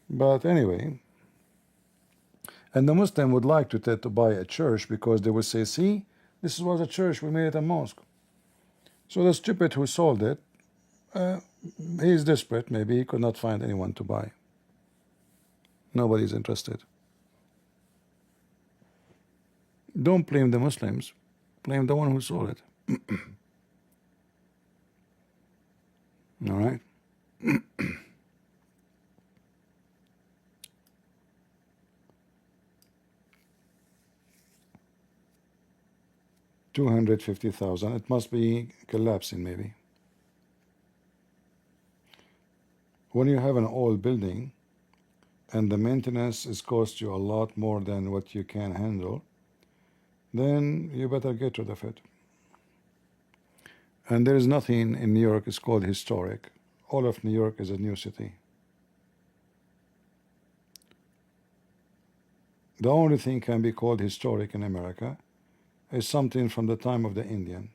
But anyway, and the Muslim would like to buy a church because they would say, see, this was a church, we made it a mosque. So the stupid who sold it, he's desperate, maybe he could not find anyone to buy. Nobody's interested. Don't blame the Muslims, blame the one who sold it. All right. 250,000. It must be collapsing, maybe. When you have an old building and the maintenance is cost you a lot more than what you can handle, then you better get rid of it. And there is nothing in New York is called historic. All of New York is a new city. The only thing can be called historic in America is something from the time of the Indian.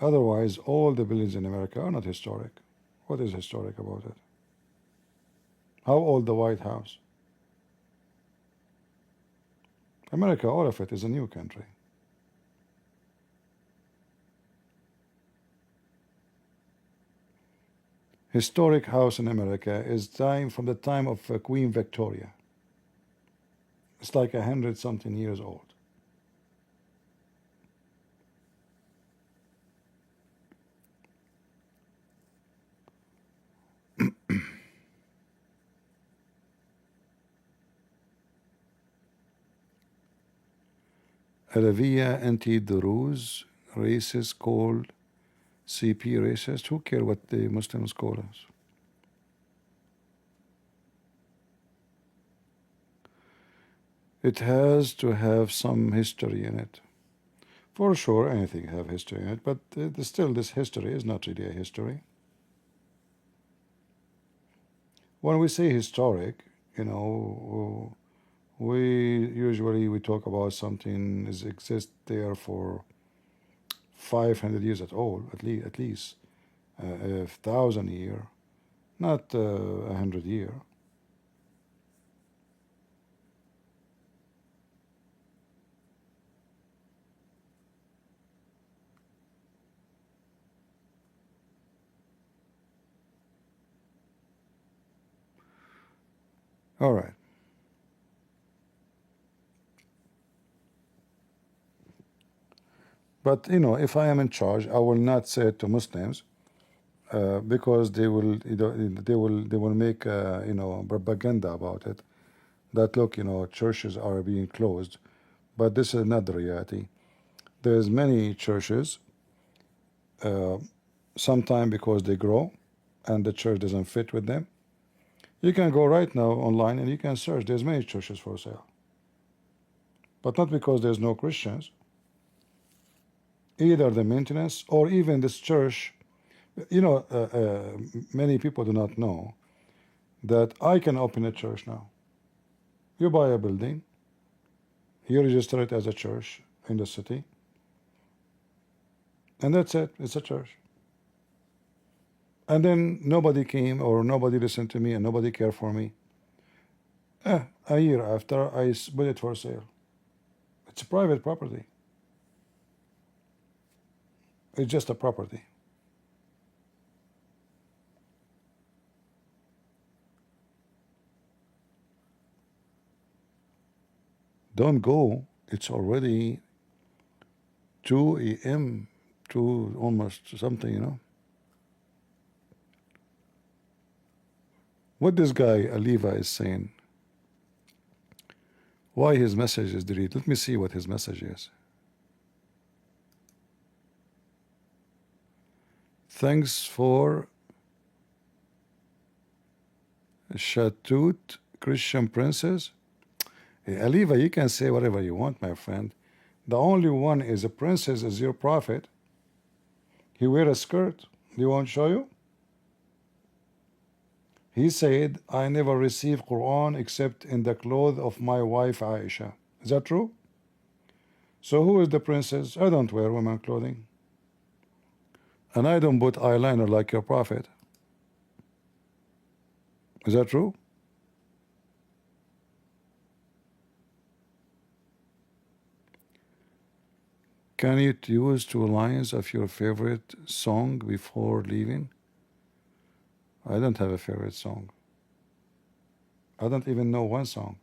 Otherwise, all the buildings in America are not historic. What is historic about it? How old the White House? America, all of it is a new country. Historic house in America is from the time of Queen Victoria. It's like 100-something years old. Alawiyya anti-Druze races called CP racist. Who care what the Muslims call us? It has to have some history in it. For sure, anything have history in it, but still this history is not really a history. When we say historic, we usually talk about something that exists there for 500 years at least, 1,000 years. not 100 years. All right. But you know, if I am in charge, I will not say it to Muslims because they will, they will make you know, propaganda about it. That look, you know, churches are being closed, but this is not the reality. There's many churches, sometime because they grow, and the church doesn't fit with them. You can go right now online and you can search. There's many churches for sale, but not because there's no Christians. Either the maintenance or even this church. You know, many people do not know that I can open a church now. You buy a building, you register it as a church in the city, and that's it. It's a church. And then nobody came or nobody listened to me and nobody cared for me. A year after, I put it for sale. It's a private property. It's just a property. Don't go. It's already 2 a.m. to almost something, you know. What this guy, Aliva, is saying, why his message is deleted. Let me see what his message is. Thanks for Shatut, Christian princess. Hey, Aliva, you can say whatever you want, my friend. The only one is a princess is your prophet. He wear a skirt. Do you want to show you? He said, I never receive Quran except in the clothes of my wife Aisha. Is that true? So who is the princess? I don't wear women clothing. And I don't put eyeliner like your prophet. Is that true? Can you use 2 lines of your favorite song before leaving? I don't have a favorite song. I don't even know one song.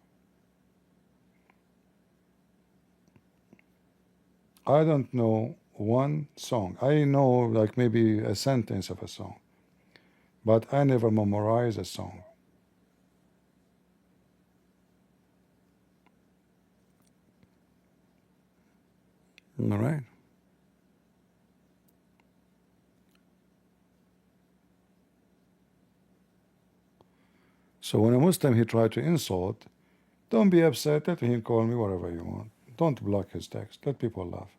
I don't know one song. I know like maybe a sentence of a song, but I never memorize a song. All right. So when a Muslim he try to insult, don't be upset. Let him call me whatever you want. Don't block his text. Let people laugh.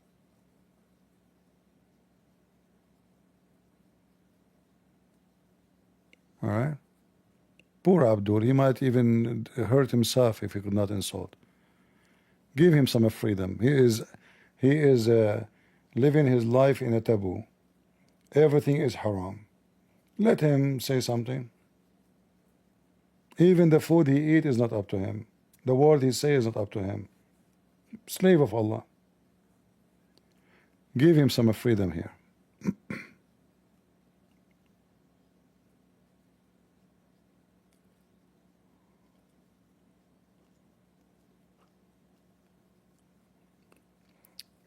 All right. Poor Abdul. He might even hurt himself if he could not insult. Give him some freedom. He is living his life in a taboo. Everything is haram. Let him say something. Even the food he eats is not up to him. The word he says is not up to him. Slave of Allah. Give him some freedom here.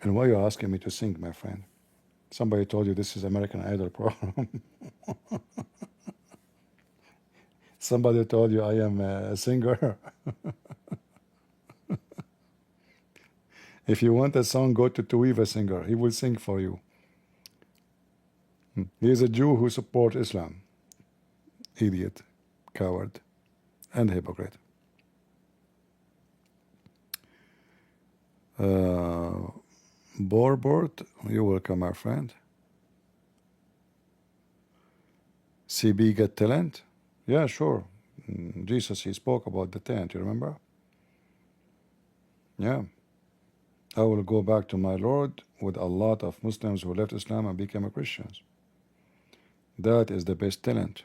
And why are you asking me to sing, my friend? Somebody told you this is American Idol program. Somebody told you I am a singer. If you want a song, go to Tuiva singer. He will sing for you. He is a Jew who supports Islam. Idiot, coward, and hypocrite. Borbort, you're welcome, my friend. CB get talent? Yeah, sure. Jesus, he spoke about the tent, you remember? Yeah. I will go back to my Lord with a lot of Muslims who left Islam and became Christians. That is the best talent.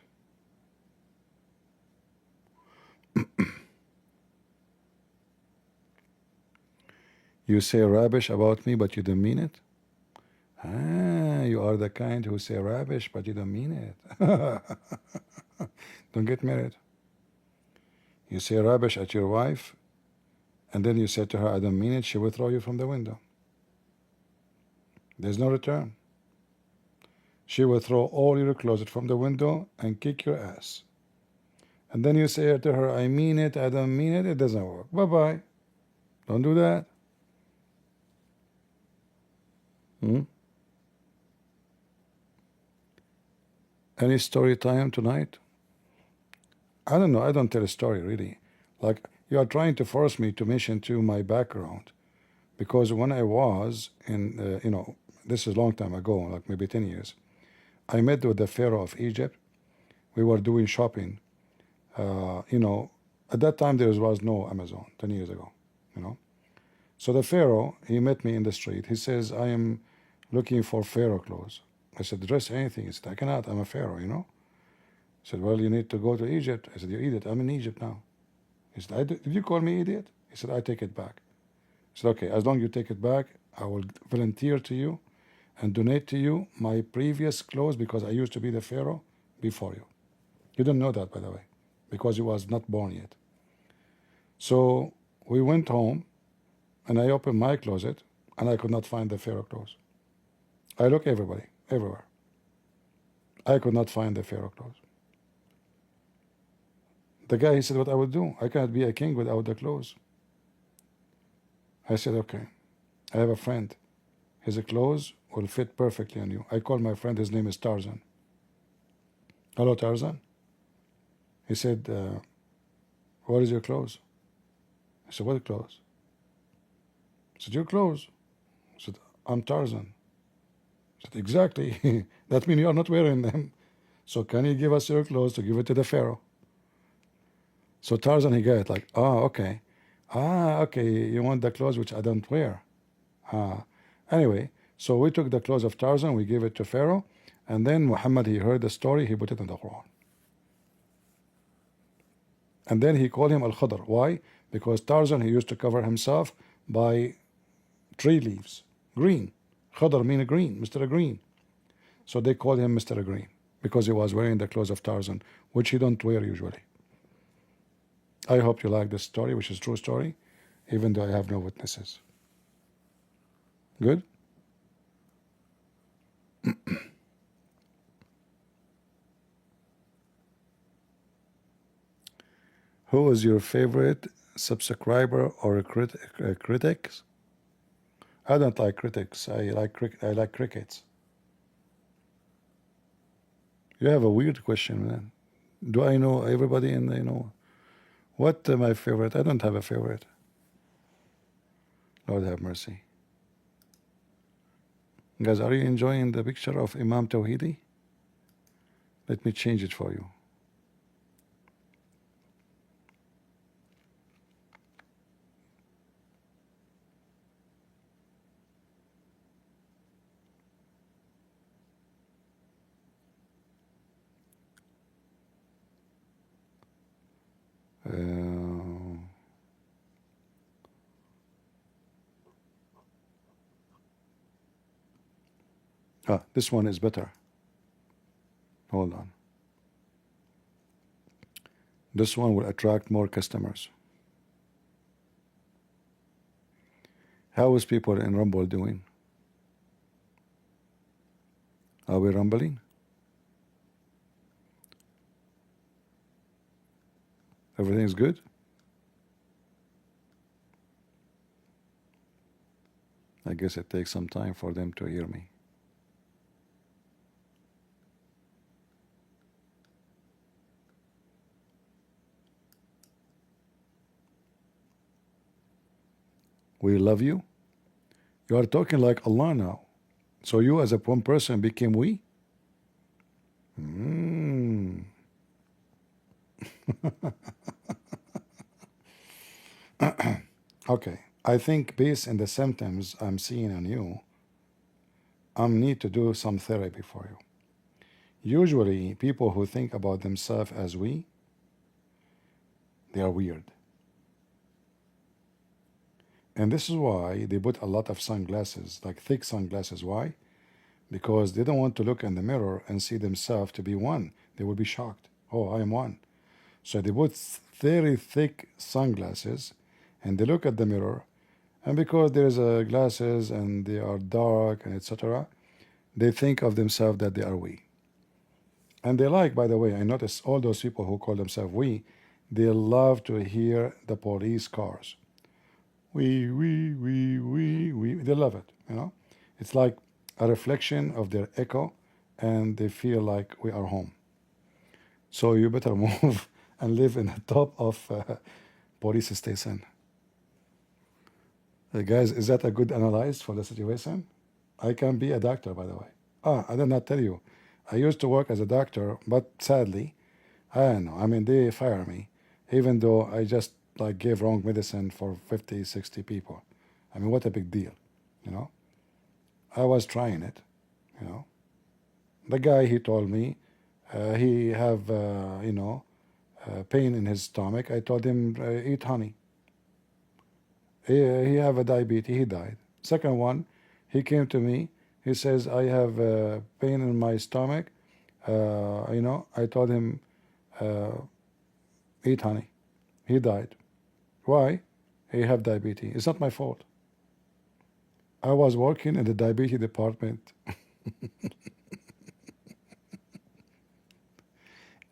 You say rubbish about me, but you don't mean it? Ah, you are the kind who say rubbish, but you don't mean it. Don't get married. You say rubbish at your wife, and then you say to her, I don't mean it, she will throw you from the window. There's no return. She will throw all your clothes from the window and kick your ass. And then you say to her, I mean it, I don't mean it, it doesn't work. Bye-bye. Don't do that. Any story time tonight? I don't know. I don't tell a story, really. Like, you are trying to force me to mention to my background. Because when I was in, this is a long time ago, like maybe 10 years, I met with the Pharaoh of Egypt. We were doing shopping. At that time there was no Amazon, 10 years ago, So the Pharaoh, he met me in the street. He says, I am looking for Pharaoh clothes. I said, dress anything. He said, I cannot. I'm a Pharaoh, I said, well, you need to go to Egypt. I said, you idiot. I'm in Egypt now. He said, did you call me idiot? He said, I take it back. I said, okay, as long as you take it back, I will volunteer to you and donate to you my previous clothes because I used to be the Pharaoh before you. You don't know that, by the way, because you was not born yet. So we went home, and I opened my closet, and I could not find the Pharaoh clothes. I look everywhere. I could not find the Pharaoh clothes. The guy, he said, what I would do? I cannot be a king without the clothes. I said, okay, I have a friend. His clothes will fit perfectly on you. I called my friend, his name is Tarzan. Hello, Tarzan. He said, what is your clothes? I said, what clothes? I said, your clothes. I said, I'm Tarzan. I said, exactly. That means you are not wearing them. So can you give us your clothes to give it to the Pharaoh? So Tarzan, he got it like, okay. Okay, you want the clothes which I don't wear. Anyway, so we took the clothes of Tarzan, we gave it to Pharaoh, and then Muhammad, he heard the story, he put it in the Quran. And then he called him Al-Khadr. Why? Because Tarzan, he used to cover himself by tree leaves, green. Khadr means green, Mr. Green. So they called him Mr. Green because he was wearing the clothes of Tarzan, which he don't wear usually. I hope you like this story, which is a true story, even though I have no witnesses. Good? Who is your favorite subscriber or critics? I don't like critics. I like crickets. You have a weird question, man. Do I know everybody in what my favorite? I don't have a favorite. Lord have mercy. Guys, are you enjoying the picture of Imam Tawhidi? Let me change it for you. This one is better. Hold on. This one will attract more customers. How is people in Rumble doing? Are we rumbling? Everything's good? I guess it takes some time for them to hear me. We love you? You are talking like Allah now. So you as a one person became we? Okay. I think based on the symptoms I'm seeing on you, I need to do some therapy for you. Usually people who think about themselves as we, They are weird. And this is why they put a lot of sunglasses, like thick sunglasses. Why? Because they don't want to look in the mirror and see themselves to be one. They will be shocked. Oh, I am one. So they put very thick sunglasses and they look at the mirror. And because there's glasses and they are dark and etc., they think of themselves that they are we. And they like, by the way, I notice all those people who call themselves we, they love to hear the police cars. We. They love it, you know. It's like a reflection of their echo, and they feel like we are home. So you better move and live in the top of police station. Guys, is that a good analysis for the situation? I can be a doctor, by the way. I did not tell you. I used to work as a doctor, but sadly, I don't know. I mean, they fire me, even though I just like gave wrong medicine for 50, 60 people. I mean, what a big deal, you know? I was trying it, you know? The guy, he told me he have, pain in his stomach. I told him, eat honey. He have a diabetes. He died. Second one, he came to me. He says, I have pain in my stomach. I told him, eat honey. He died. Why? He have diabetes. It's not my fault. I was working in the diabetes department.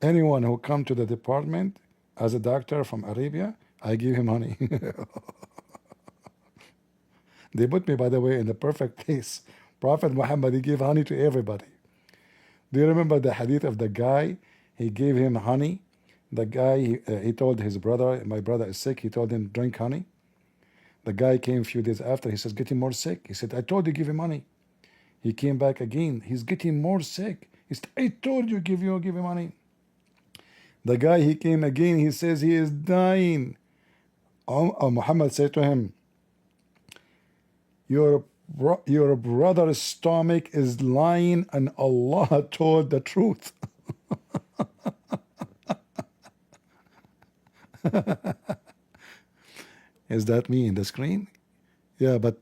Anyone who come to the department as a doctor from Arabia, I give him honey. They put me, by the way, in the perfect place. Prophet Muhammad, he gave honey to everybody. Do you remember the hadith of the guy? He gave him honey. The guy, he told his brother, my brother is sick. He told him, drink honey. The guy came a few days after. He says, getting more sick. He said, I told you, give him honey. He came back again. He's getting more sick. He said, I told you, give him honey. The guy, he came again. He says he is dying. Muhammad said to him, your brother's stomach is lying and Allah told the truth. Is that me in the screen? Yeah, but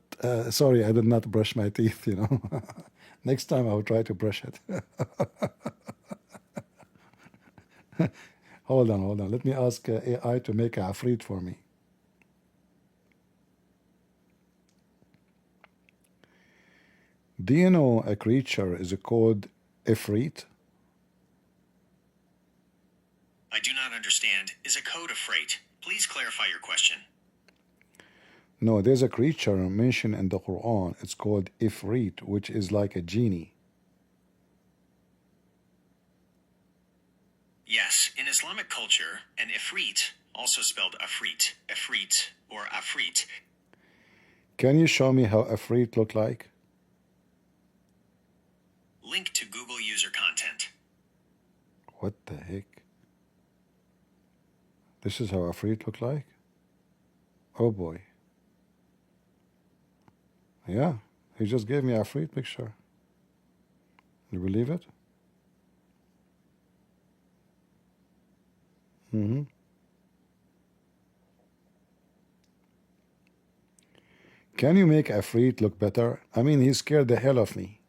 sorry, I did not brush my teeth, you know. Next time I will try to brush it. Hold on. Let me ask AI to make a afrit for me. Do you know a creature is called Ifrit? I do not understand. Is a code of freight? Please clarify your question. No, there's a creature mentioned in the Quran. It's called Ifrit, which is like a genie. Yes, in Islamic culture, an ifrit, also spelled ifrit, or afrit. Can you show me how Ifrit look like? Link to Google user content. What the heck? This is how Ifrit look like? Oh boy. Yeah, he just gave me a Ifrit picture. You believe it? Mm-hmm. Can you make Ifrit look better? I mean, he scared the hell of me.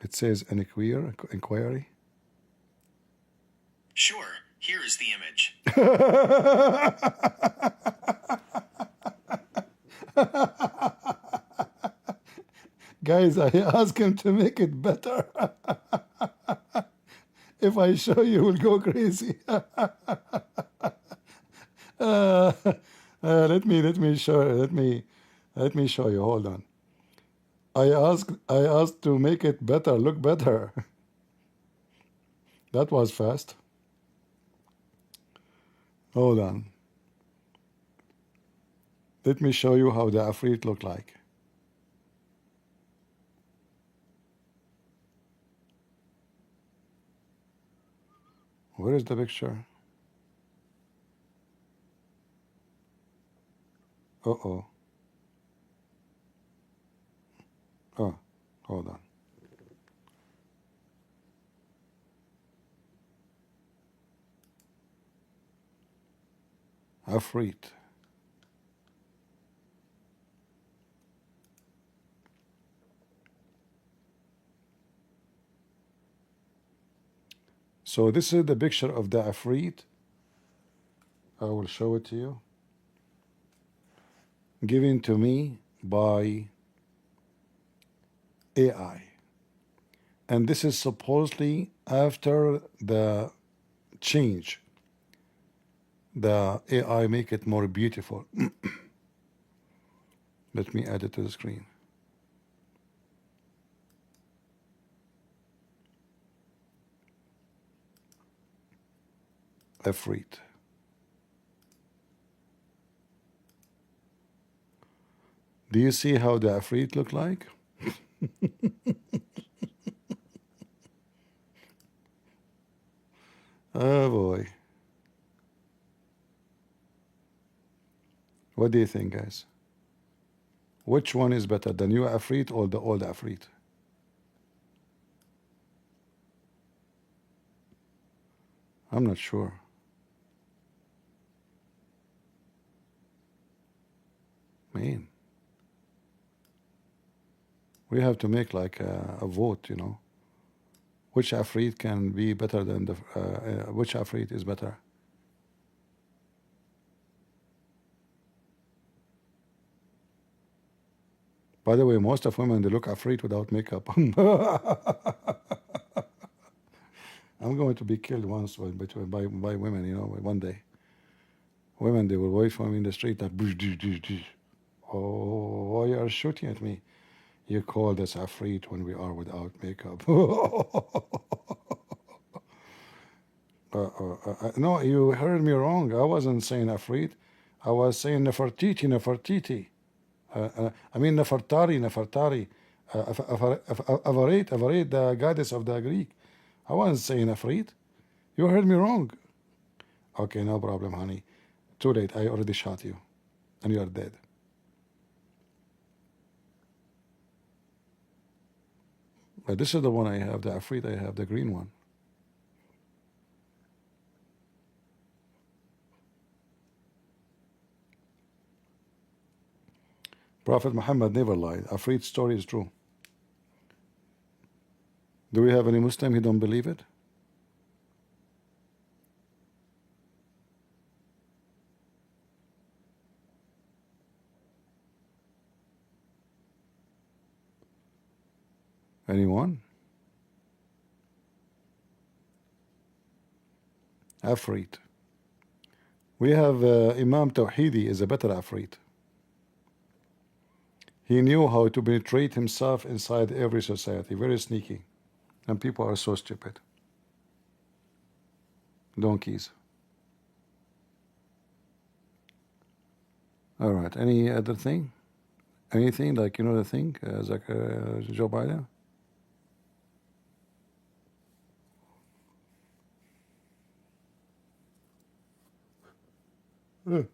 It says an inquiry. Sure, here is the image. Guys, I asked him to make it better. If I show you, we'll go crazy. Let me show you. Hold on. I asked to make it better, look better. That was fast. Hold on. Let me show you how the Afrit look like. Where is the picture? Uh-oh. Oh, hold on. Afrit. So this is the picture of the Afrit. I will show it to you. Given to me by AI. And this is supposedly after the change. The AI make it more beautiful. Let me add it to the screen. Afrit. Do you see how the Afrit look like? Oh boy. What do you think, guys? Which one is better, the new Afrit or the old Afrit? I'm not sure. Man. We have to make like a vote, you know. Which Afrit can be better than the, which Afrit is better? By the way, most of women, they look Afrit without makeup. I'm going to be killed once by women, you know, one day. Women, they will wait for me in the street like, oh, why you are shooting at me? You called us Afrit when we are without makeup. No, you heard me wrong. I wasn't saying Afrit. I was saying Nefertiti, Nefertiti. I mean Nefertari, Nefertari. Avarit, Avarit, the goddess of the Greek. I wasn't saying Afrit. You heard me wrong. Okay, no problem, honey. Too late. I already shot you. And you are dead. But this is the one I have, the Afrit. I have the green one. Prophet Muhammad never lied. Afrit's story is true. Do we have any Muslim who don't believe it? Anyone? Afrit. We have Imam Tawhidi is a better Afrit. He knew how to penetrate himself inside every society. Very sneaky. And people are so stupid. Donkeys. All right. Any other thing? Anything like, you know, the thing, like Joe Biden?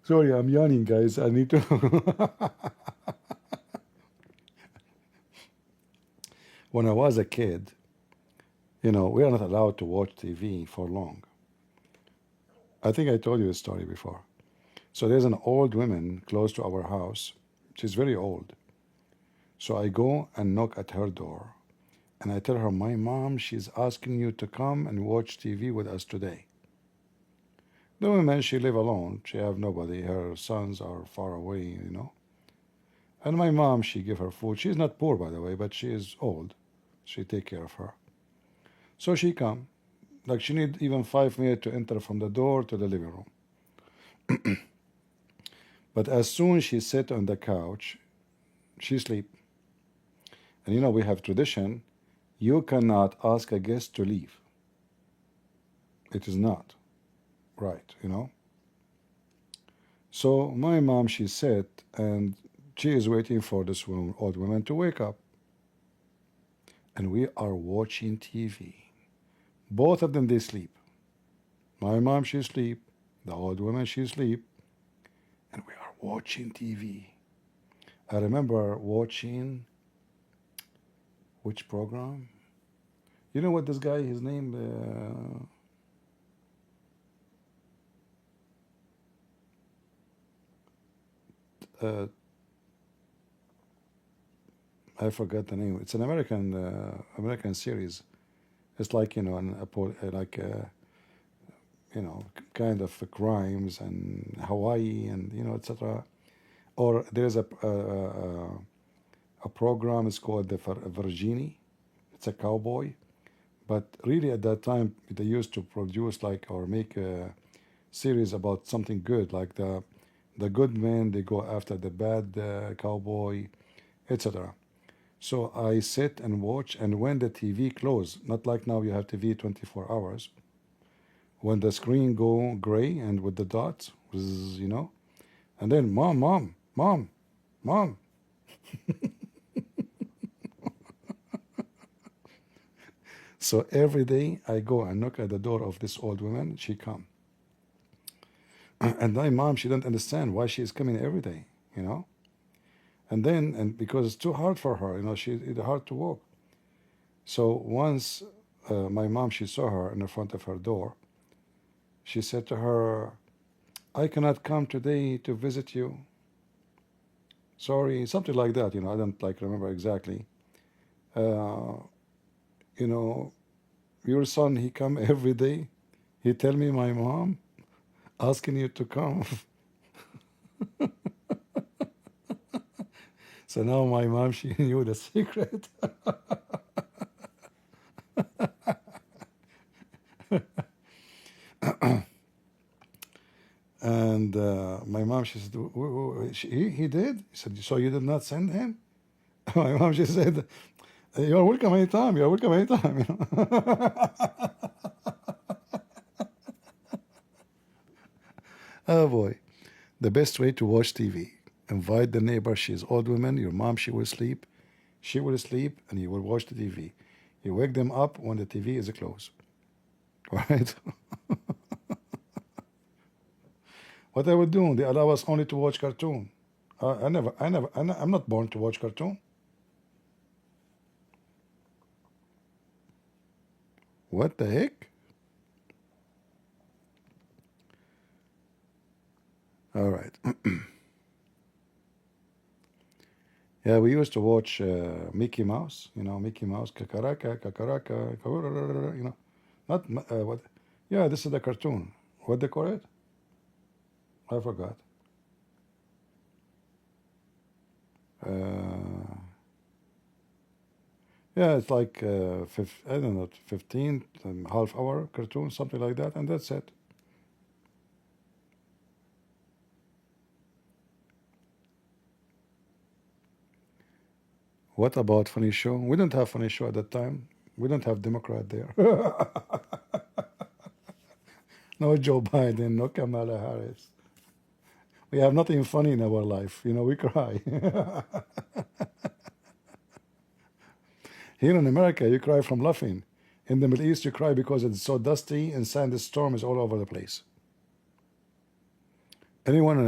Sorry, I'm yawning, guys. I need to. When I was a kid, you know, we are not allowed to watch TV for long. I think I told you this story before. So there's an old woman close to our house. She's very old. So I go and knock at her door. And I tell her, my mom, she's asking you to come and watch TV with us today. The woman, she live alone. She have nobody. Her sons are far away, you know. And my mom, she give her food. She's not poor, by the way, but she is old. She take care of her. So she come. Like she need even 5 minutes to enter from the door to the living room. But as soon as she sit on the couch, she sleep. And you know, we have tradition. You cannot ask a guest to leave. It is not right, you know. So my mom, she sat and she is waiting for this old woman to wake up. And we are watching TV. Both of them, they sleep. My mom, she sleep. The old woman, she sleep. And we are watching TV. I remember watching, which program? You know what this guy, his name? I forgot the name. It's an American series. It's like, you know, kind of crimes and Hawaii and, you know, etc. Or there's a program. It's called the Virginie. It's a cowboy, but really at that time they used to produce like or make a series about something good, like the good men, they go after the bad cowboy, etc. So I sit and watch, and when the TV close, not like now you have TV 24 hours, when the screen go gray and with the dots, you know, and then mom, mom, mom, mom. So every day I go and knock at the door of this old woman, she come. And my mom, she don't understand why she is coming every day, you know. And because it's too hard for her, you know, it's hard to walk. So once my mom, she saw her in the front of her door. She said to her, I cannot come today to visit you. Sorry, something like that, you know, I don't like remember exactly. You know, your son, he come every day. He tell me my mom asking you to come. So now my mom, she knew the secret. And my mom, she said, he did? He said, so you did not send him? My mom, she said, you're welcome anytime. You're welcome anytime. You know? Oh boy. The best way to watch TV. Invite the neighbor. She's old woman. Your mom, she will sleep. She will sleep and you will watch the TV. You wake them up when the TV is closed. Right? What I would do, they allow us only to watch cartoon. I'm not born to watch cartoon. What the heck? All right. Yeah, we used to watch Mickey Mouse. You know, Mickey Mouse, kakaraka, kakaraka, you know, not what? Yeah, this is the cartoon. What they call it? I forgot. Yeah, it's like I don't know, 15 half hour cartoon, something like that, and that's it. What about funny show? We don't have funny show at that time. We don't have Democrat there. No Joe Biden, no Kamala Harris. We have nothing funny in our life. You know, we cry. Here in America, you cry from laughing. In the Middle East, you cry because it's so dusty and sandstorm is all over the place. Anyone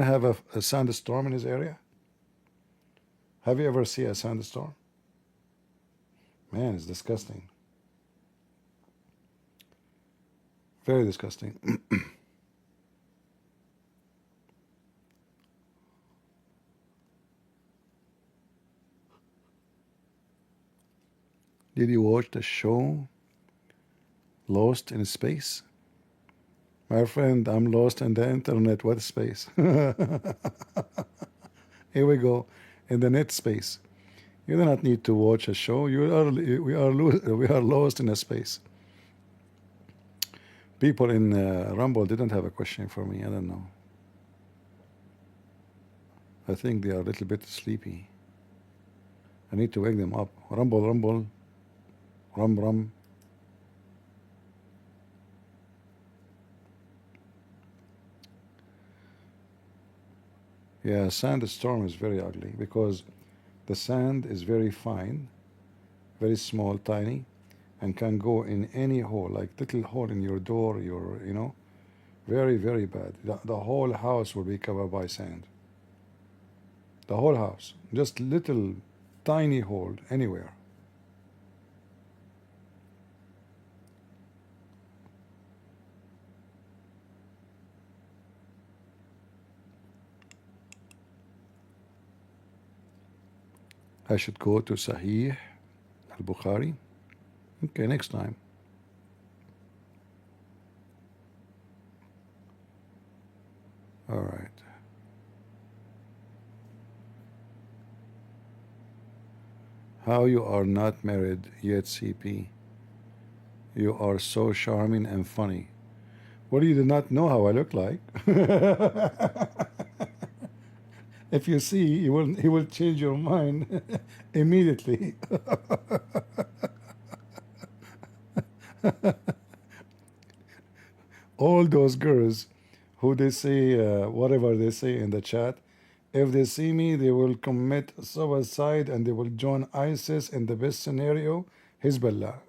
have a sandstorm in his area? Have you ever seen a sandstorm? Man, it's disgusting. Very disgusting. Did you watch the show Lost in Space? My friend, I'm lost in the internet. What space? Here we go, in the net space. You do not need to watch a show. We are lost in a space. People in Rumble didn't have a question for me. I don't know. I think they are a little bit sleepy. I need to wake them up. Rumble, rumble, rum, rum. Yeah, sandstorm is very ugly because the sand is very fine, very small, tiny, and can go in any hole, like little hole in your door, you know, very, very bad. The whole house will be covered by sand. The whole house, just little tiny hole anywhere. I should go to Sahih al-Bukhari. Okay, next time. All right. How you are not married yet, CP? You are so charming and funny. Well, you do not know how I look like. If you see, he will change your mind immediately. All those girls who they say whatever they say in the chat, if they see me, they will commit suicide and they will join ISIS in the best scenario, Hezbollah,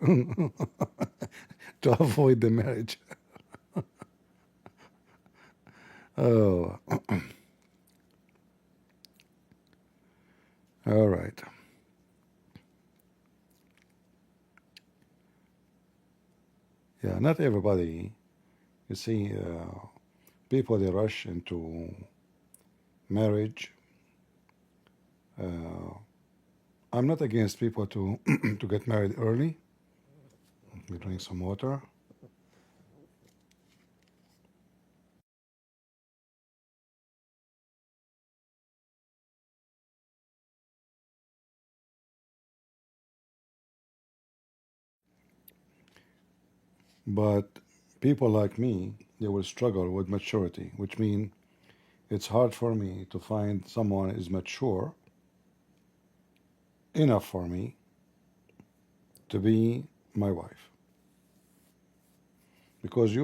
to avoid the marriage. Oh, all right. Yeah, not everybody. You see, people they rush into marriage. I'm not against people to to get married early. Let me drink some water. But people like me, they will struggle with maturity, which means it's hard for me to find someone is mature enough for me to be my wife. Because uh,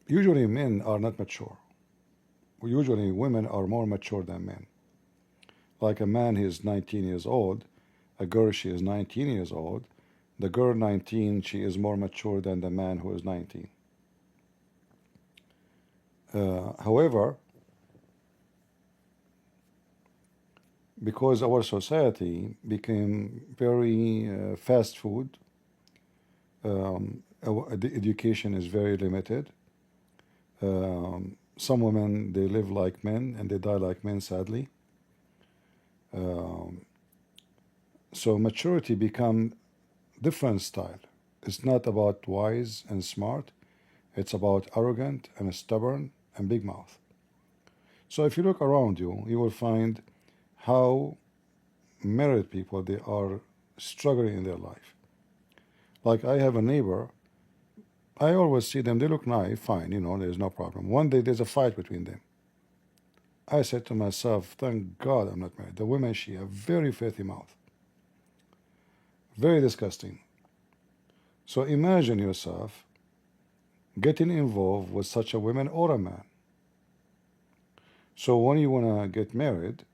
usually men are not mature. Usually women are more mature than men. Like a man, he is 19 years old. A girl, she is 19 years old. The girl 19, she is more mature than the man who is 19. However, because our society became very fast food, the education is very limited. Some women, they live like men and they die like men, sadly. So maturity become different style. It's not about wise and smart. It's about arrogant and stubborn and big mouth. So if you look around you, you will find how married people, they are struggling in their life. Like I have a neighbor, I always see them, they look nice, fine, there's no problem. One day there's a fight between them. I said to myself, thank God I'm not married. The women, she have very filthy mouth. Very disgusting. So imagine yourself getting involved with such a woman or a man. So when you want to get married,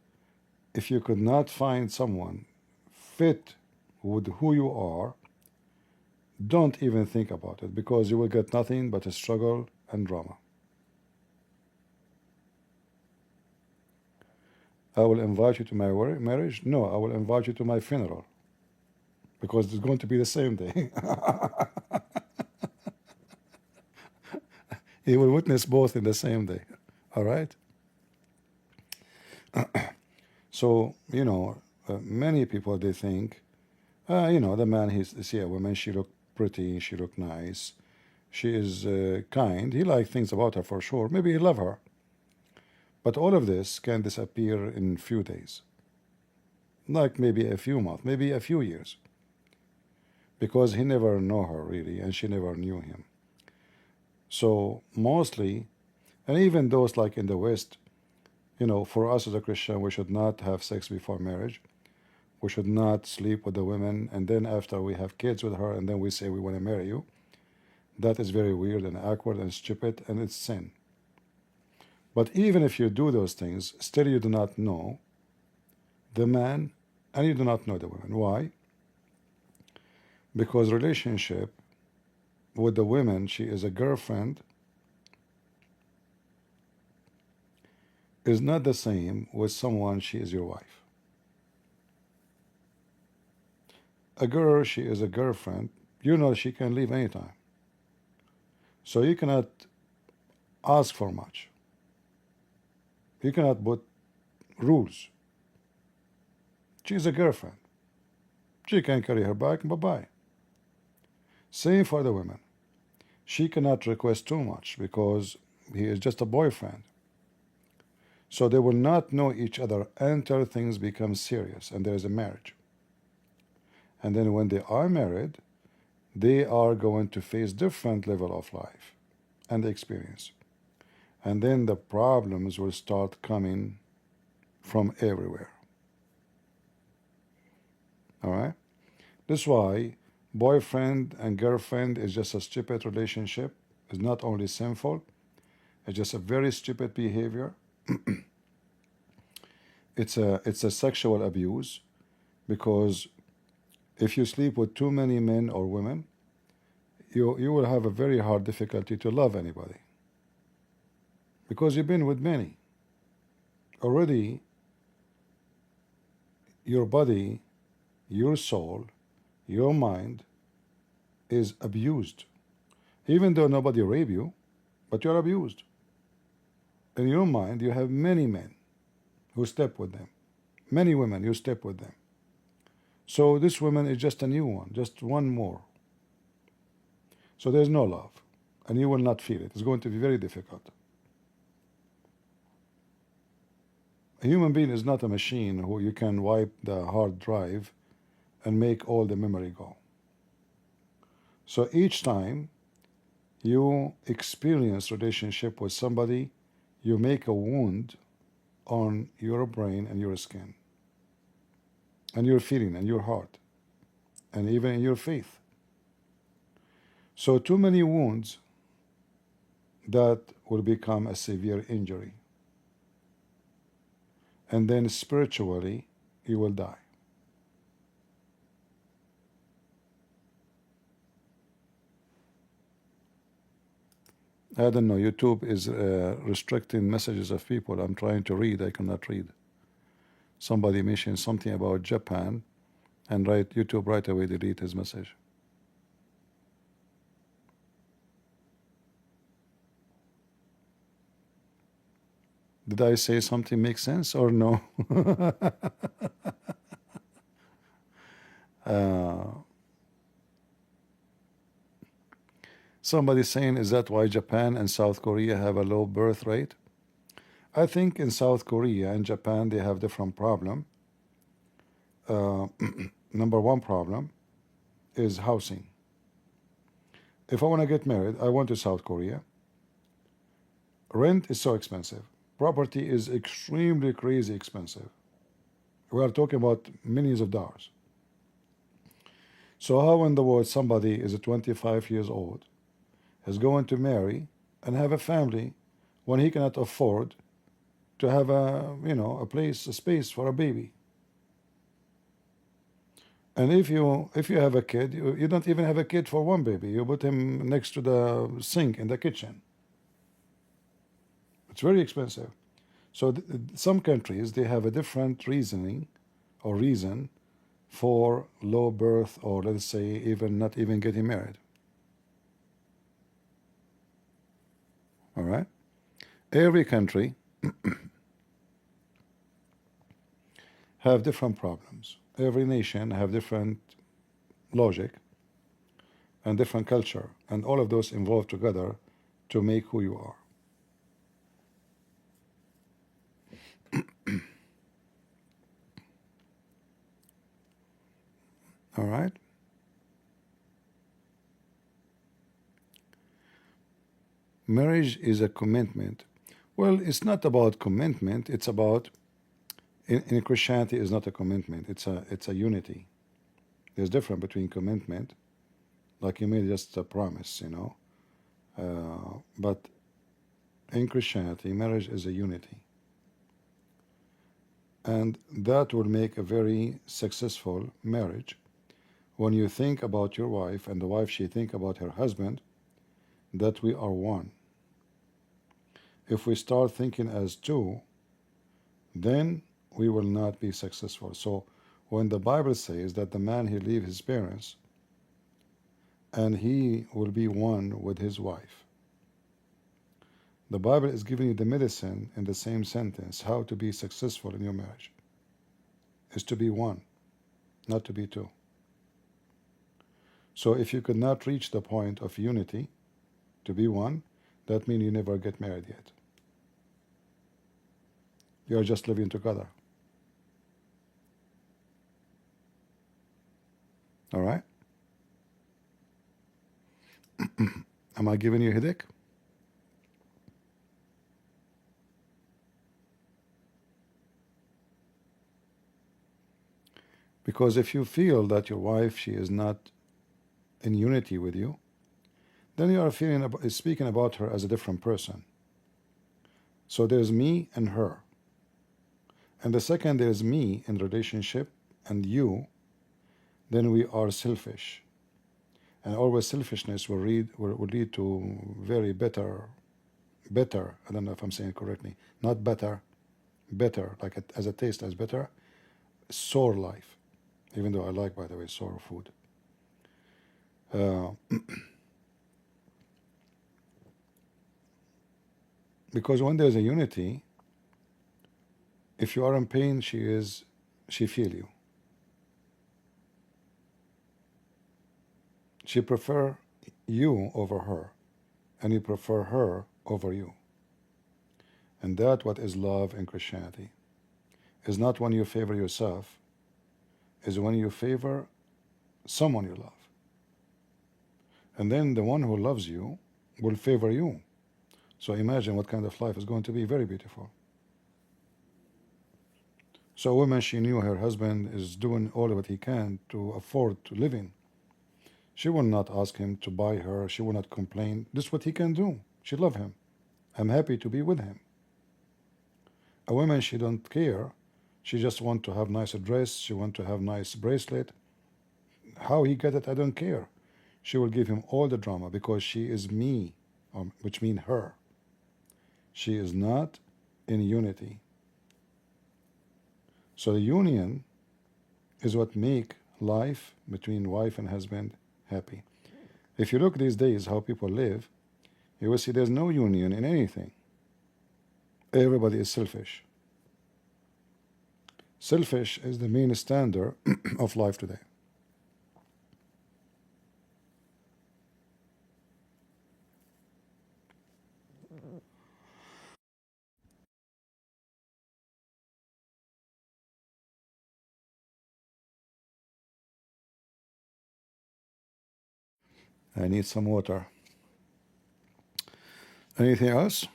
if you could not find someone fit with who you are, don't even think about it, because you will get nothing but a struggle and drama. I will invite you to my marriage? No, I will invite you to my funeral, because it's going to be the same day. You will witness both in the same day. All right? So, many people, they think, the man, he see a woman, she look pretty, she look nice, she is kind, he like things about her for sure, maybe he love her. But all of this can disappear in few days. Like maybe a few months, maybe a few years. Because he never know her really, and she never knew him. So mostly, and even those like in the West, for us as a Christian, we should not have sex before marriage. We should not sleep with the women, and then after we have kids with her, and then we say we want to marry you. That is very weird and awkward and stupid, and it's sin. But even if you do those things, still you do not know the man, and you do not know the women. Why? Because relationship with the women, she is a girlfriend, is not the same with someone she is your wife. A girl, she is a girlfriend, she can leave anytime. So you cannot ask for much. You cannot put rules. She's a girlfriend. She can carry her bag and bye-bye. Same for the women. She cannot request too much because he is just a boyfriend. So they will not know each other until things become serious and there is a marriage. And then when they are married, they are going to face different level of life and experience. And then the problems will start coming from everywhere. All right? That's why boyfriend and girlfriend is just a stupid relationship. It's not only sinful, it's just a very stupid behavior. It's a sexual abuse, because if you sleep with too many men or women, you will have a very hard difficulty to love anybody, because you've been with many. Already your body, your soul, your mind is abused. Even though nobody rape you, but you're abused. In your mind, you have many men who step with them, many women who step with them. So this woman is just a new one, just one more. So there's no love, and you will not feel it. It's going to be very difficult. A human being is not a machine who you can wipe the hard drive and make all the memory go. So each time you experience relationship with somebody, you make a wound on your brain and your skin and your feeling and your heart and even in your faith. So too many wounds, that will become a severe injury, and then spiritually you will die. I don't know, YouTube is restricting messages of people. I'm trying to read, I cannot read. Somebody mentioned something about Japan, and YouTube right away delete his message. Did I say something make sense or no? Somebody saying, is that why Japan and South Korea have a low birth rate? I think in South Korea and Japan they have different problem. Number one problem is housing. If I want to get married, I went to South Korea. Rent is so expensive. Property is extremely crazy expensive. We are talking about millions of dollars. So how in the world somebody is 25 years old is going to marry and have a family when he cannot afford to have a place, a space for a baby? And if you have a kid, you don't even have a kid for one baby. You put him next to the sink in the kitchen. It's very expensive. So some countries, they have a different reasoning or reason for low birth, or let's say even not even getting married. All right? Every country have different problems. Every nation have different logic and different culture, and all of those involved together to make who you are. All right? Marriage is a commitment. Well, it's not about commitment. It's about, in Christianity, is not a commitment. It's a unity. There's difference between commitment, like you made just a promise, but in Christianity, marriage is a unity. And that will make a very successful marriage. When you think about your wife and the wife, she think about her husband, that we are one. If we start thinking as two, then we will not be successful. So when the Bible says that the man, he leave his parents and he will be one with his wife, The Bible is giving you the medicine in the same sentence. How to be successful in your marriage is to be one, not to be two. So if you could not reach the point of unity, to be one, that means you never get married yet. You are just living together. All right? Am I giving you a headache? Because if you feel that your wife, she is not in unity with you, then you are speaking about her as a different person. So there's me and her. And the second there's me in relationship and you, then we are selfish. And always selfishness will lead to very better, I don't know if I'm saying correctly, not better, like as a taste as better, sour life. Even though I like, by the way, sour food. Because when there's a unity, if you are in pain, she feel you. She prefer you over her, and you prefer her over you. And that what is love in Christianity. Is not when you favor yourself, is when you favor someone you love. And then the one who loves you will favor you. So imagine what kind of life is going to be. Very beautiful. So a woman, she knew her husband is doing all of what he can to afford to live in. She will not ask him to buy her. She will not complain. This is what he can do. She love him. I'm happy to be with him. A woman, she don't care. She just want to have nice dress. She want to have nice bracelet. How he get it, I don't care. She will give him all the drama because she is me, which means her. She is not in unity. So the union is what make life between wife and husband happy. If you look these days how people live, you will see there's no union in anything. Everybody is selfish. Selfish is the main standard of life today. I need some water. Anything else?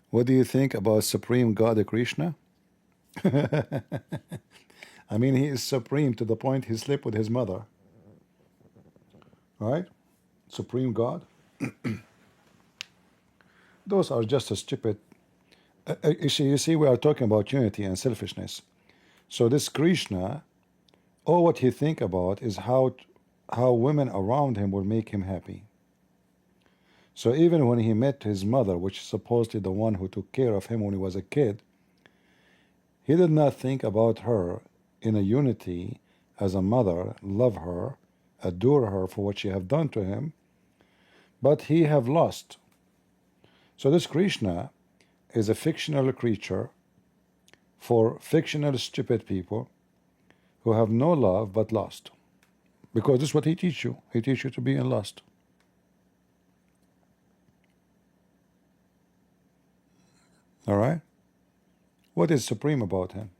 What do you think about Supreme God Krishna? I mean, he is supreme to the point he slept with his mother. Right? Supreme God. Those are just a stupid. You see, we are talking about unity and selfishness. So this Krishna, all what he think about is how women around him will make him happy. So even when he met his mother, which is supposedly the one who took care of him when he was a kid, he did not think about her in a unity as a mother, love her, adore her for what she have done to him, but he have lost. So this Krishna is a fictional creature for fictional stupid people who have no love but lust. Because this is what he teach you. He teach you to be in lust. All right? What is supreme about him?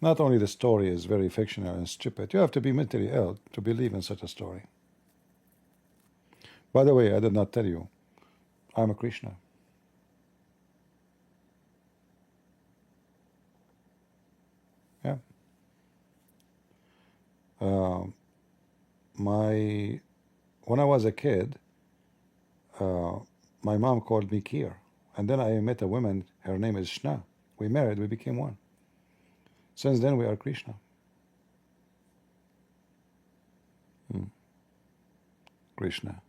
Not only the story is very fictional and stupid, you have to be mentally ill to believe in such a story. By the way, I did not tell you, I'm a Krishna. Yeah. When I was a kid, my mom called me Kir. And then I met a woman, her name is Shna. We married, we became one. Since then, we are Krishna. Krishna.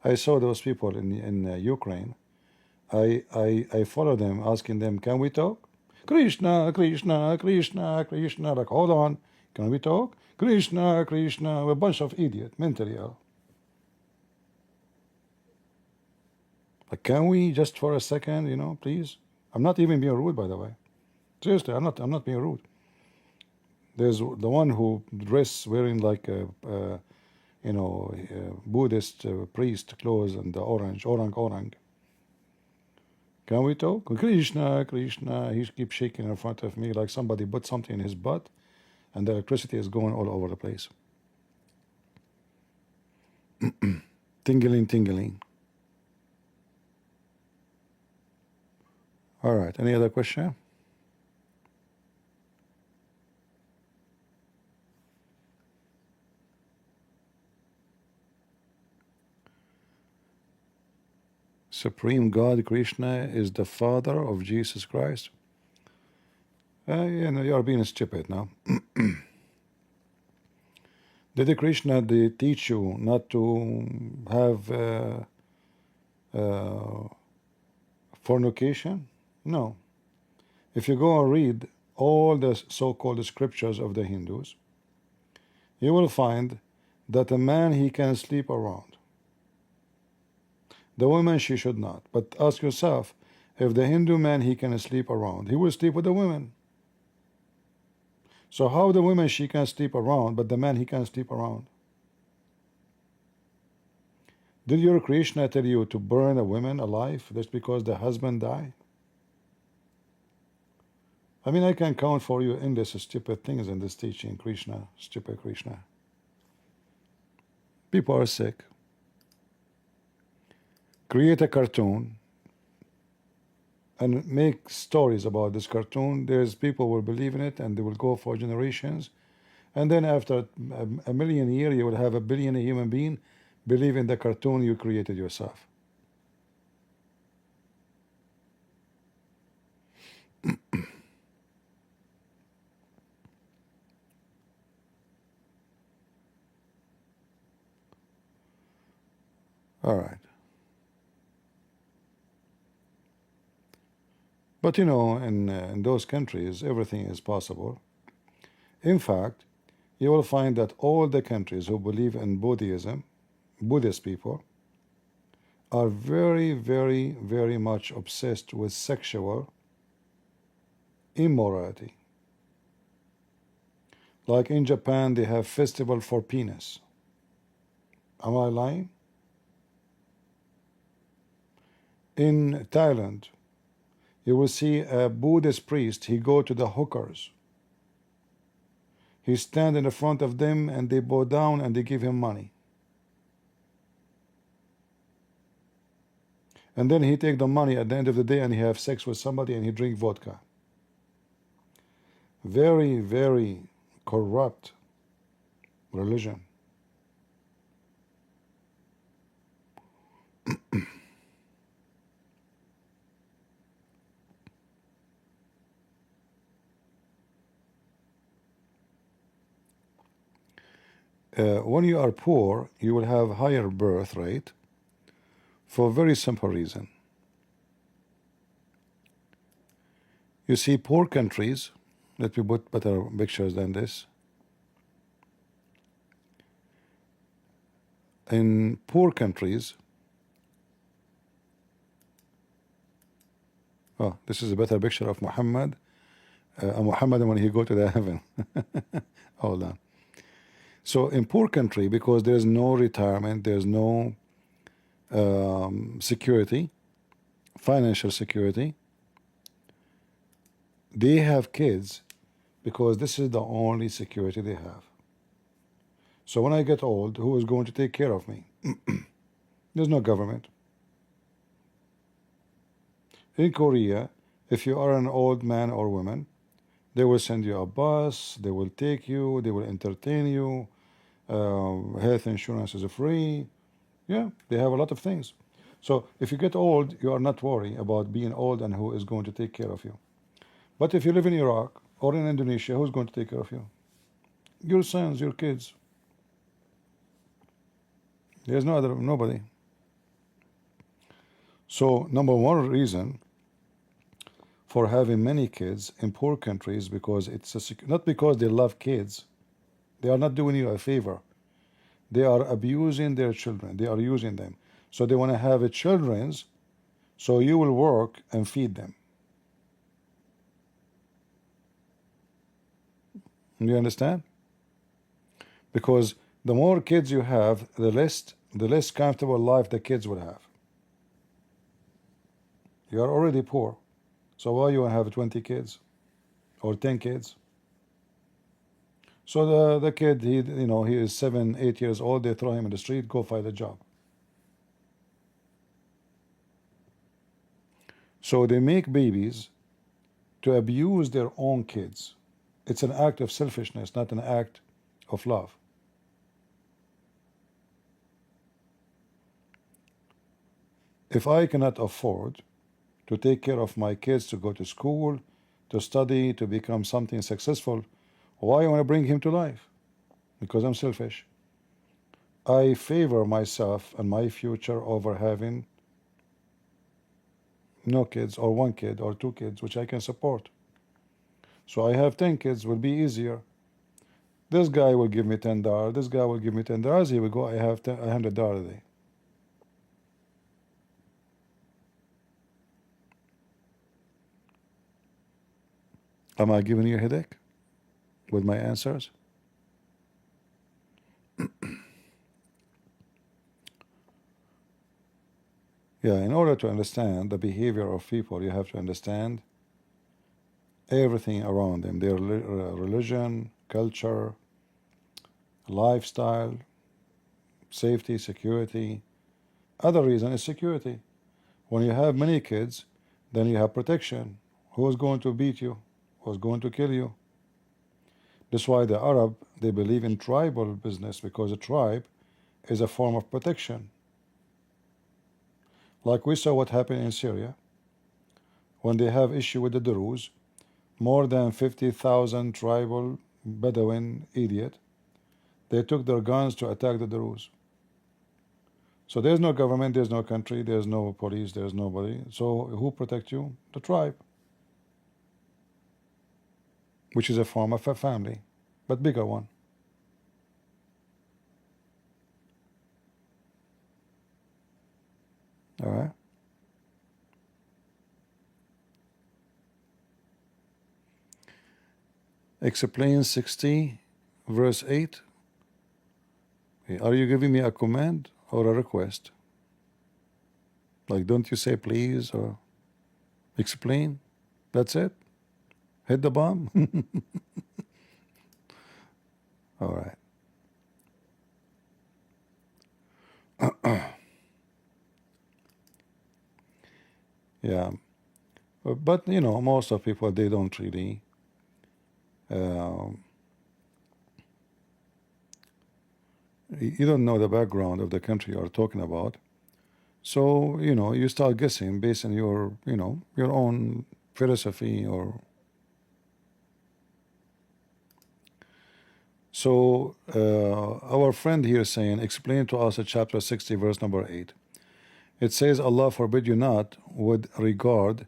I saw those people in Ukraine. I follow them, asking them, can we talk? Krishna, Krishna, Krishna, Krishna. Like, hold on, can we talk? Krishna, Krishna, a bunch of idiots, mentally ill. Like, can we just for a second, please? I'm not even being rude, by the way. Seriously, I'm not being rude. There's the one who dress wearing like a Buddhist priest clothes and the orang. Can we talk? Krishna, Krishna. He keeps shaking in front of me like somebody put something in his butt, and the electricity is going all over the place. Tingling, tingling. All right. Any other question? Supreme God Krishna is the father of Jesus Christ. You are being stupid now. Did Krishna teach you not to have fornication? No. If you go and read all the so-called scriptures of the Hindus, you will find that a man, he can sleep around. The woman, she should not. But ask yourself, if the Hindu man, he can sleep around, he will sleep with the women. So how the woman, she can sleep around, but the man, he can sleep around? Did your Krishna tell you to burn a woman alive just because the husband died? I mean, I can count for you endless stupid things in this teaching, Krishna, stupid Krishna. People are sick. Create a cartoon and make stories about this cartoon. There's people will believe in it and they will go for generations. And then after a million years, you will have a billion human being believe in the cartoon you created yourself. All right. But in those countries, everything is possible. In fact, you will find that all the countries who believe in Buddhism, Buddhist people, are very, very, very much obsessed with sexual immorality. Like in Japan, they have festival for penis. Am I lying? In Thailand, you will see a Buddhist priest, he go to the hookers. He stand in the front of them and they bow down and they give him money. And then he take the money at the end of the day and he have sex with somebody and he drink vodka. Very, very corrupt religion. When you are poor, you will have higher birth rate for a very simple reason. You see, poor countries, let me put better pictures than this. In poor countries, oh, this is a better picture of Muhammad. Muhammad when he go to the heaven. Hold on. So in poor country, because there's no retirement, there's no security, financial security, they have kids because this is the only security they have. So when I get old, who is going to take care of me? There's no government. In Korea, if you are an old man or woman, they will send you a bus, they will take you, they will entertain you, health insurance is free. Yeah, they have a lot of things. So if you get old, you are not worried about being old and who is going to take care of you. But if you live in Iraq or in Indonesia, who's going to take care of you? Your sons, your kids. There's nobody. So number one reason for having many kids in poor countries because it's not because they love kids. They are not doing you a favor. They are abusing their children. They are using them. So they want to have a children's, so you will work and feed them. You understand? Because the more kids you have, the less comfortable life the kids will have. You are already poor, so why you want to have 20 kids or 10 kids? So the kid, he is 7, 8 years old. They throw him in the street, go find a job. So they make babies to abuse their own kids. It's an act of selfishness, not an act of love. If I cannot afford to take care of my kids, to go to school, to study, to become something successful, why I want to bring him to life? Because I'm selfish. I favor myself and my future over having no kids, or 1 kid, or 2 kids, which I can support. So I have 10 kids, will be easier. This guy will give me $10. This guy will give me $10. Here we go. I have $100 a day. Am I giving you a headache with my answers? Yeah, in order to understand the behavior of people, you have to understand everything around them, their religion, culture, lifestyle, safety, security. Other reason is security. When you have many kids, then you have protection. Who is going to beat you? Who is going to kill you? That's why the Arab, they believe in tribal business, because a tribe is a form of protection. Like we saw what happened in Syria when they have issue with the Druze. More than 50,000 tribal Bedouin idiot, they took their guns to attack the Druze. So there's no government, there's no country, there's no police, there's nobody. So who protect you? The tribe, which is a form of a family, but bigger one. All right. Explain 60 verse 8. Are you giving me a command or a request? Like, don't you say please or explain? That's it? Hit the bomb? All right. Yeah. But, most of people, they don't really you don't know the background of the country you're talking about. So, you start guessing based on your, your own philosophy or. So, our friend here is saying, explain to us chapter 60, verse number 8. It says, Allah forbid you not with regard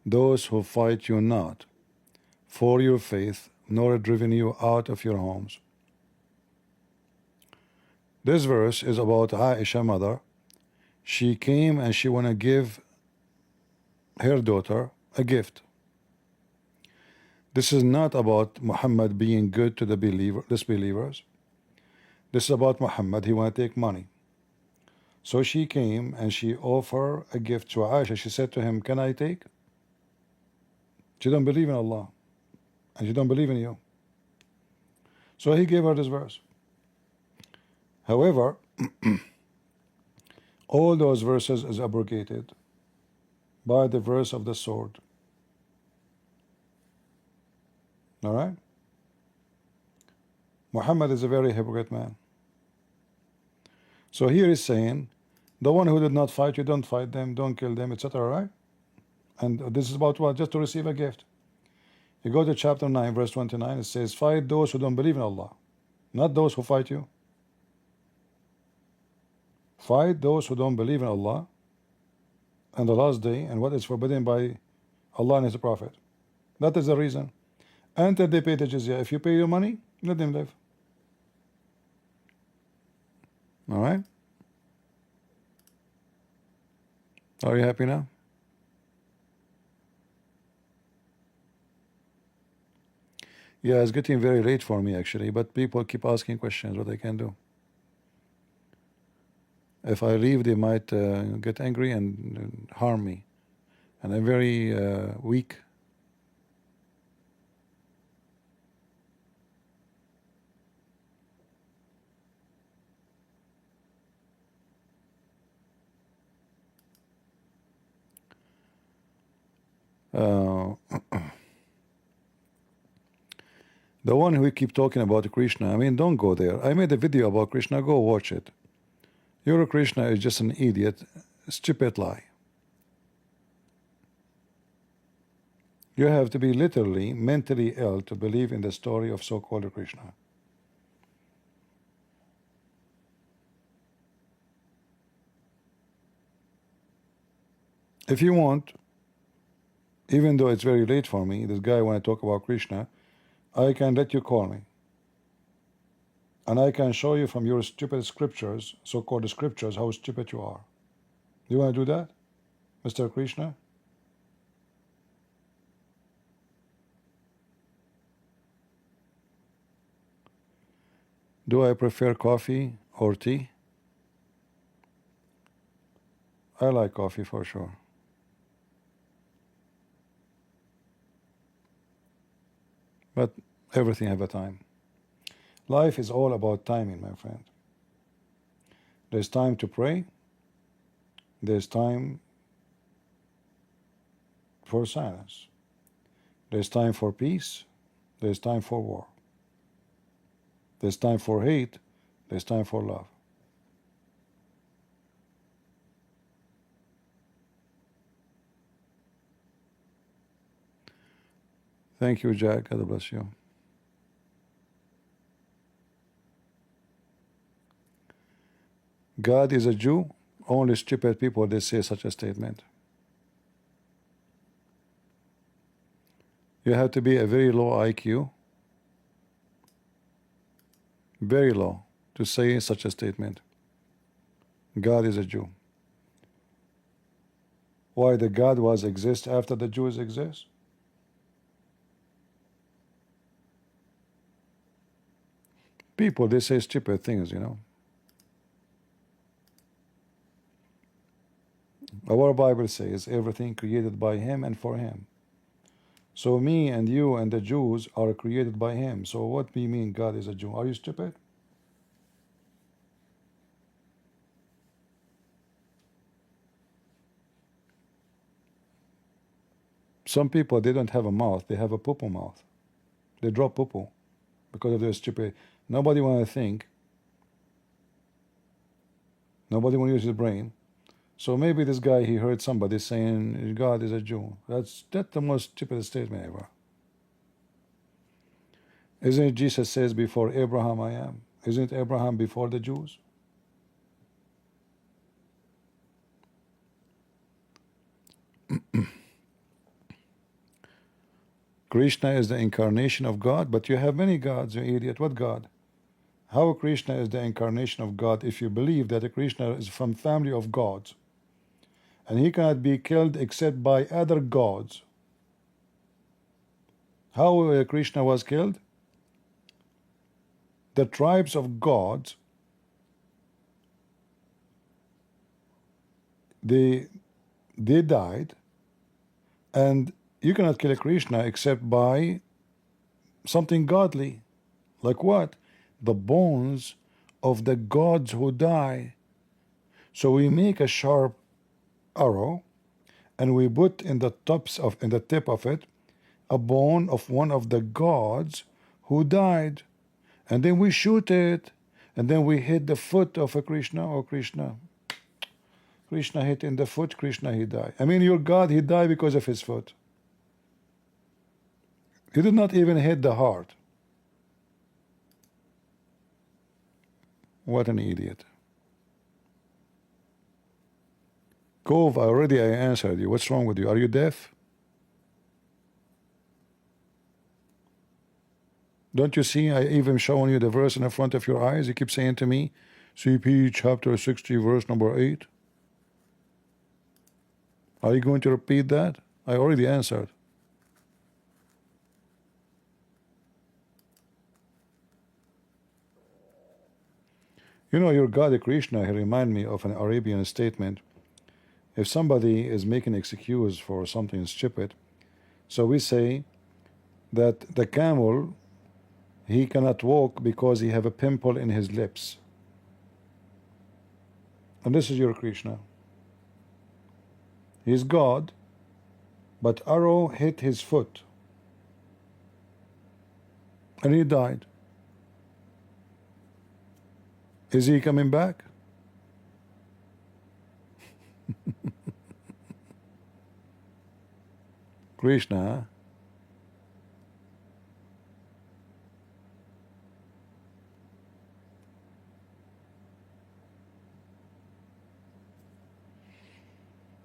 those who fight you not for your faith, nor driven you out of your homes. This verse is about Aisha, mother. She came and she want to give her daughter a gift. This is not about Muhammad being good to the disbelievers. This is about Muhammad. He want to take money. So she came and she offered a gift to Aisha. She said to him, can I take? She don't believe in Allah, and she don't believe in you. So he gave her this verse. However, all those verses is abrogated by the verse of the sword. All right? Muhammad is a very hypocrite man. So here he's saying, the one who did not fight you, don't fight them, don't kill them, etc. Right? And this is about what? Just to receive a gift. You go to chapter 9, verse 29, it says, fight those who don't believe in Allah, not those who fight you. Fight those who don't believe in Allah and the last day and what is forbidden by Allah and His Prophet. That is the reason. Until they pay the jizya. If you pay your money, let them live. All right? Are you happy now? Yeah, it's getting very late for me actually, but people keep asking questions. What I can do? If I leave, they might get angry and harm me, and I'm very weak. Uh, the one who keep talking about Krishna, I mean, don't go there. I made a video about Krishna. Go watch it. Your Krishna is just an idiot, stupid lie. You have to be literally mentally ill to believe in the story of so-called Krishna. If you want, even though it's very late for me, this guy want to talk about Krishna, I can let you call me. And I can show you from your stupid scriptures, so-called scriptures, how stupid you are. You want to do that, Mr. Krishna? Do I prefer coffee or tea? I like coffee for sure. But everything have a time. Life is all about timing, my friend. There's time to pray. There's time for silence. There's time for peace. There's time for war. There's time for hate. There's time for love. Thank you, Jack. God bless you. God is a Jew. Only stupid people they say such a statement. You have to be a very low IQ, very low, to say such a statement. God is a Jew. Why the God was exist after the Jews exist? People they say stupid things, you know. Our Bible says everything created by Him and for Him. So me and you and the Jews are created by Him. So what do you mean God is a Jew? Are you stupid? Some people, they don't have a mouth. They have a poo-poo mouth. They drop poo-poo because of their stupid. Nobody want to think. Nobody want to use his brain. So maybe this guy, he heard somebody saying God is a Jew. That's the most stupid statement ever. Isn't it Jesus says before Abraham I am? Isn't Abraham before the Jews? Krishna is the incarnation of God, but you have many gods, you idiot. What God? How Krishna is the incarnation of God if you believe that Krishna is from family of gods and he cannot be killed except by other gods? How Krishna was killed? The tribes of gods, they died, and you cannot kill Krishna except by something godly. Like what? The bones of the gods who die. So we make a sharp arrow and we put in the tip of it a bone of one of the gods who died, and then we shoot it, and then we hit the foot of a Krishna. Or Krishna hit in the foot, Krishna he died. I mean, your God, he died because of his foot. He did not even hit the heart. What an idiot. Cove, I answered you. What's wrong with you? Are you deaf? Don't you see? I even showing you the verse in the front of your eyes. You keep saying to me, CP chapter 60, verse number 8. Are you going to repeat that? I already answered. You know, your God Krishna, he remind me of an Arabian statement. If somebody is making excuse for something stupid, so we say that the camel, he cannot walk because he have a pimple in his lips. And this is your Krishna. He's God, but arrow hit his foot and he died. Is he coming back? Krishna,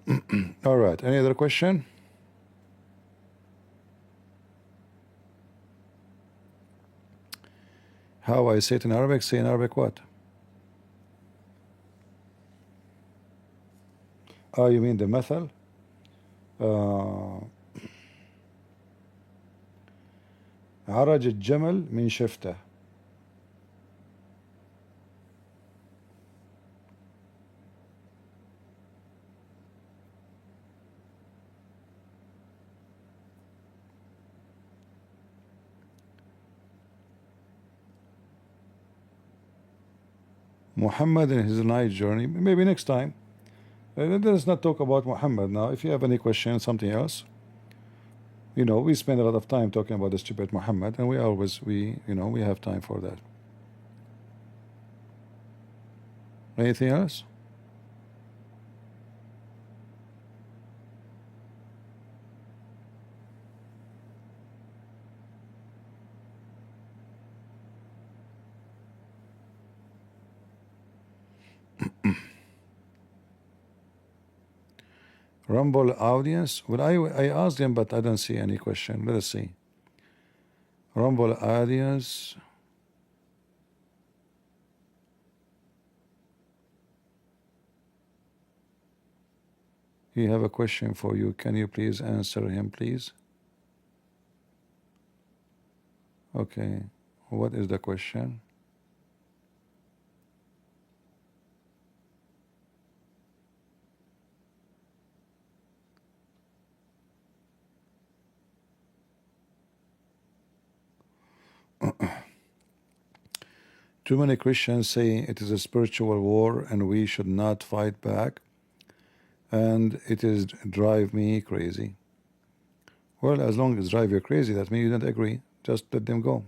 huh? All right, any other question? How I say it in Arabic? Say in Arabic what? Oh, you mean the method? عرج الجمل من شفته. Muhammad in his night journey. Maybe next time. Let's not talk about Muhammad now. If you have any question, something else. You know, we spend a lot of time talking about the stupid Muhammad, and we have time for that. Anything else? Rumble audience. Well, I asked them, but I don't see any question. Let us see. Rumble audience. He have a question for you. Can you please answer him, please? Okay. What is the question? Too many Christians say it is a spiritual war and we should not fight back, and it is drive me crazy. Well, as long as drive you crazy, that means you don't agree. Just let them go.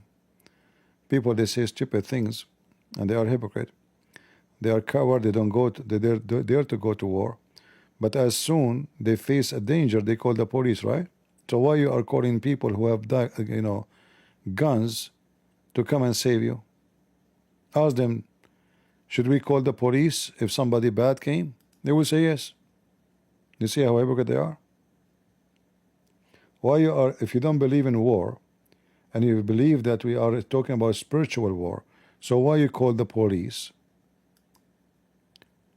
People, they say stupid things, and they are hypocrite. They are coward. They don't go. They dare to go to war, but as soon they face a danger, they call the police, right? So why you are calling people who have guns to come and save you? Ask them, should we call the police if somebody bad came? They will say yes. You see how hypocrite they are? Why you are, if you don't believe in war, and you believe that we are talking about spiritual war, so why you call the police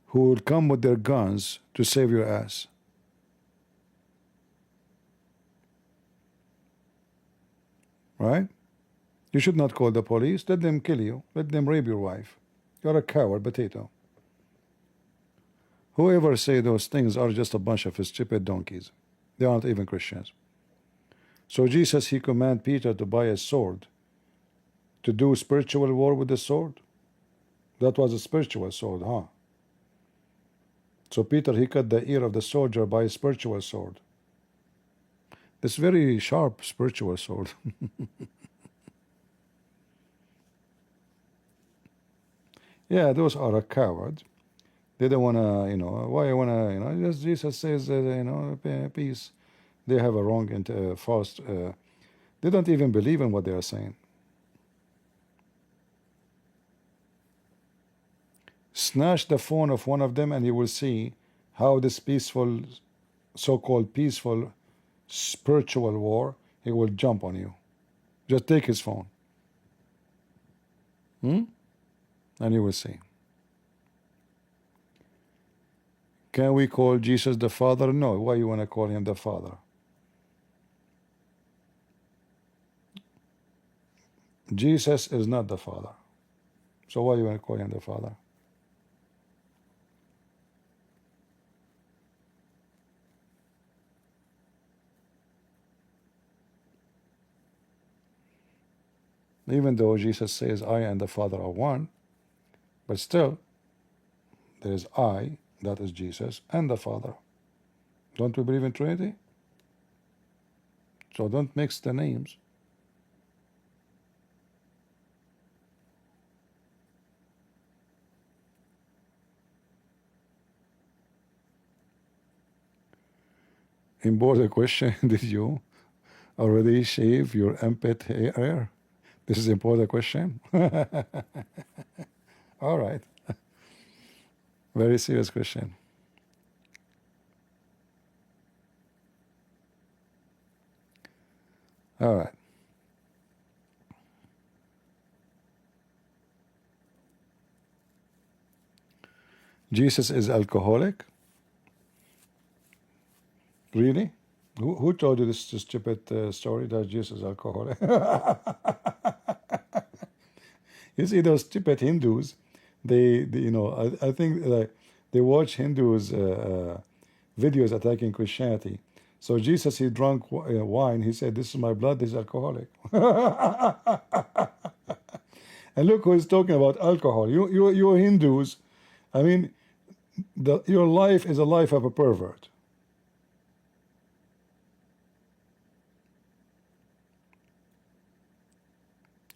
who will come with their guns to save your ass? Right? You should not call the police. Let them kill you. Let them rape your wife. You're a coward potato. Whoever say those things are just a bunch of stupid donkeys. They aren't even Christians. So Jesus, he commanded Peter to buy a sword, to do spiritual war with the sword. That was a spiritual sword, huh? So Peter, he cut the ear of the soldier by a spiritual sword. This very sharp spiritual sword. Yeah, those are a coward. They don't want to, why you want to, just Jesus says, peace. They have a wrong and false. They don't even believe in what they are saying. Snatch the phone of one of them and you will see how this peaceful, so-called peaceful spiritual war, he will jump on you. Just take his phone. And you will see. Can we call Jesus the Father? No. Why you want to call him the Father? Jesus is not the Father. So why you want to call him the Father? Even though Jesus says I and the Father are one, but still there is I, that is Jesus, and the Father. Don't we believe in Trinity? So don't mix the names. Important question. Did you already shave your armpit hair? This is important question. All right. Very serious question. All right. Jesus is alcoholic? Really? Who told you this stupid story that Jesus is alcoholic? You see those stupid Hindus, they you know, I think like they watch Hindus videos attacking Christianity. So Jesus, he drank wine. He said, "This is my blood. This is alcoholic." And look who is talking about alcohol. You Hindus. I mean, your life is a life of a pervert.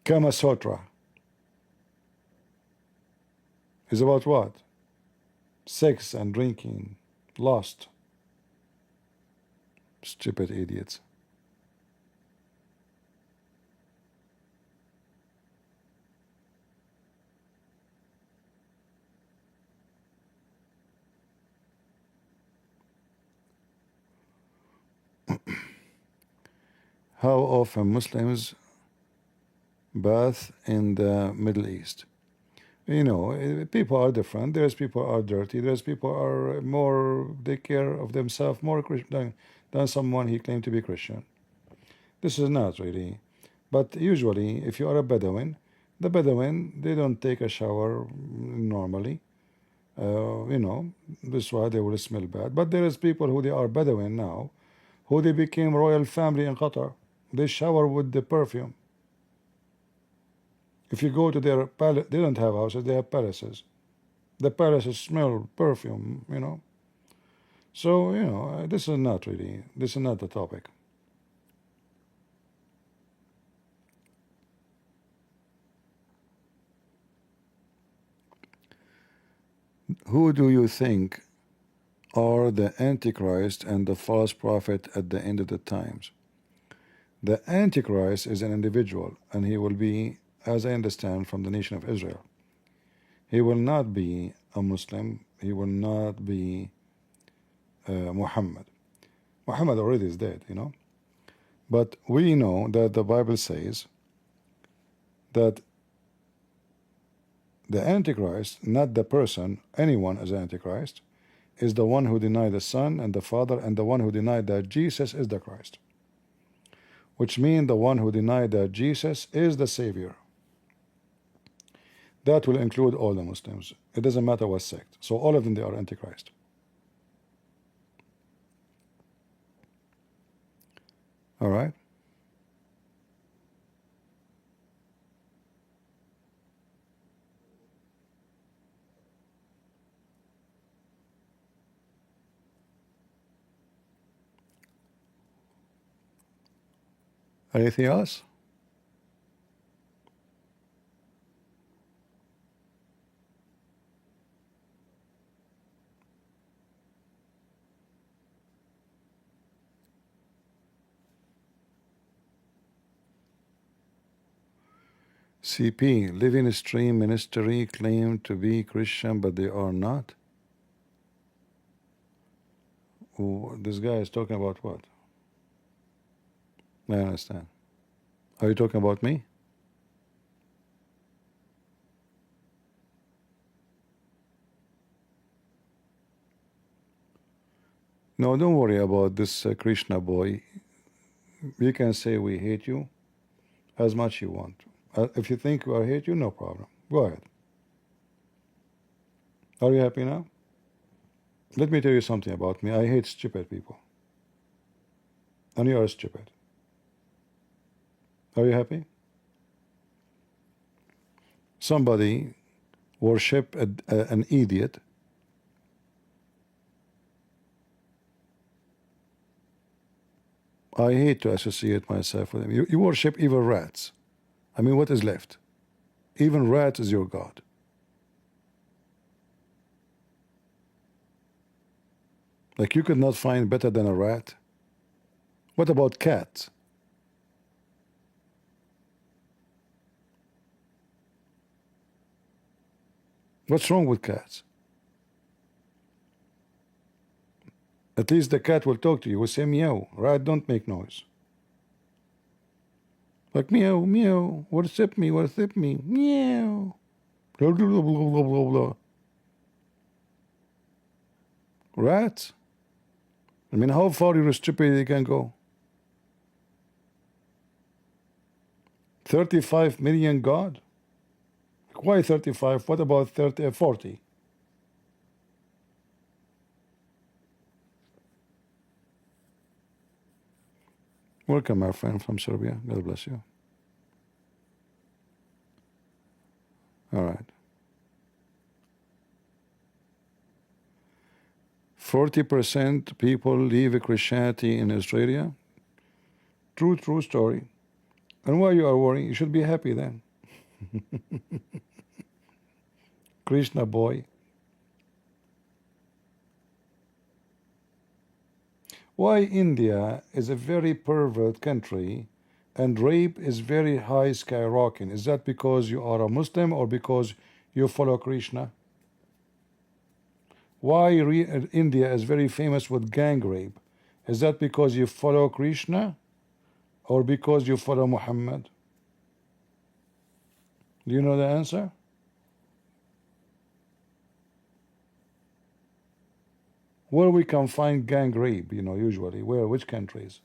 Kama Sutra is about what? Sex and drinking, lust. Stupid idiots. How often Muslims bath in the Middle East? You know, people are different. There's people are dirty. There's people are more, they care of themselves more than someone he claimed to be Christian. This is not really. But usually, if you are a Bedouin, the Bedouin, they don't take a shower normally. You know, this is why they will smell bad. But there is people who they are Bedouin now, who they became royal family in Qatar. They shower with the perfume. If you go to their palace, they don't have houses, they have palaces. The palaces smell perfume, you know. So, you know, this is not really, this is not the topic. Who do you think are the Antichrist and the false prophet at the end of the times? The Antichrist is an individual, and he will be, as I understand, from the nation of Israel. He will not be a Muslim. He will not be Muhammad. Muhammad already is dead, you know. But we know that the Bible says that the Antichrist, not the person, anyone as Antichrist, is the one who denied the Son and the Father, and the one who denied that Jesus is the Christ. Which means the one who denied that Jesus is the Savior. That will include all the Muslims. It doesn't matter what sect. So all of them, they are Antichrist. All right? Anything else? CP, Living Stream Ministry claim to be Christian, but they are not. This guy is talking about what? I understand. Are you talking about me? No, don't worry about this Krishna boy. You can say we hate you as much you want. If you think we hate you, no problem. Go ahead. Are you happy now? Let me tell you something about me. I hate stupid people. And you are stupid. Are you happy? Somebody worship an idiot. I hate to associate myself with him. You worship even rats. I mean, what is left? Even rat is your God. Like you could not find better than a rat? What about cats? What's wrong with cats? At least the cat will talk to you, will say meow. Rat don't make noise. Like meow, meow, worship me, meow. Blah, blah, blah, blah, blah, blah, blah. Rats? I mean, how far your stupidity can go? 35 million God? Why 35? What about 30, 40? Welcome, my friend from Serbia. God bless you. All right. 40% people leave Christianity in Australia. True story. And why you are worrying? You should be happy then. Krishna boy. Why India is a very pervert country and rape is very high skyrocketing? Is that because you are a Muslim or because you follow Krishna? Why India is very famous with gang rape? Is that because you follow Krishna or because you follow Muhammad? Do you know the answer? Where we can find gang rape, usually? Where? Which countries?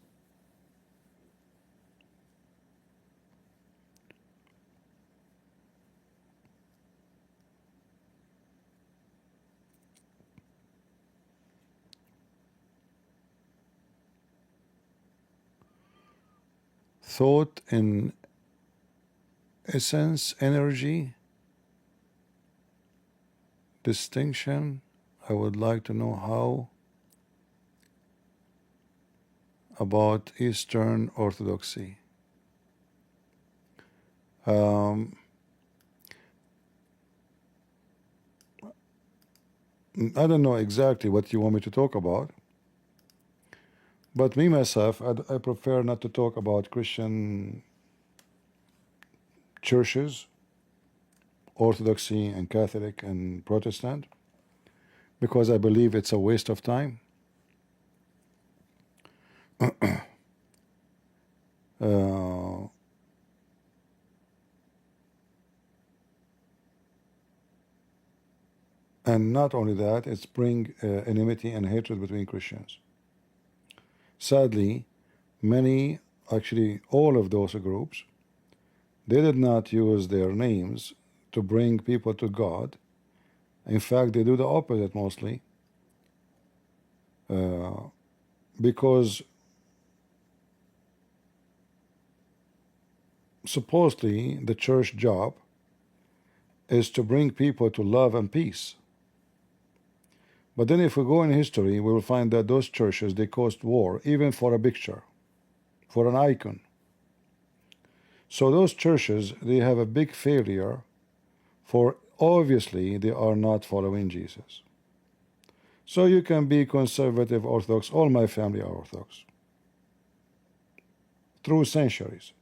Thought in essence, energy, distinction. I would like to know how about Eastern Orthodoxy. I don't know exactly what you want me to talk about, but me myself, I prefer not to talk about Christian churches, Orthodoxy and Catholic and Protestant, because I believe it's a waste of time. And not only that, it's bring enmity and hatred between Christians. Sadly, many, actually all of those groups, they did not use their names to bring people to God. In fact, they do the opposite mostly, because supposedly the church job is to bring people to love and peace. But then if we go in history, we will find that those churches, they caused war, even for a picture, for an icon. So those churches, they have a big failure, for obviously they are not following Jesus. So you can be conservative, Orthodox. All my family are Orthodox. Through centuries.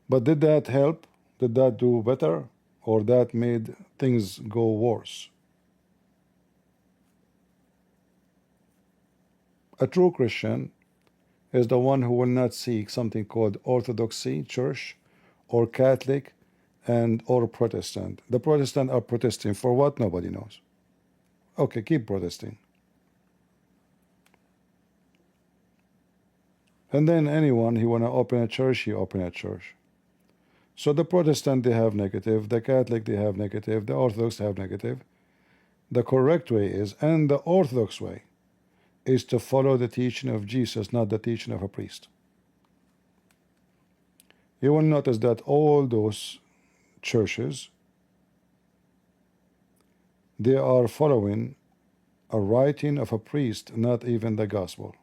But did that help? Did that do better? Or that made things go worse? A true Christian is the one who will not seek something called Orthodoxy, church, or Catholic, or Protestant. The Protestant are protesting for what? Nobody knows. Okay, keep protesting. And then anyone who want to open a church, he open a church. So the Protestant, they have negative, the Catholic, they have negative, the Orthodox have negative. The correct way is, and the Orthodox way, is to follow the teaching of Jesus, not the teaching of a priest. You will notice that all those churches, they are following a writing of a priest, not even the gospel.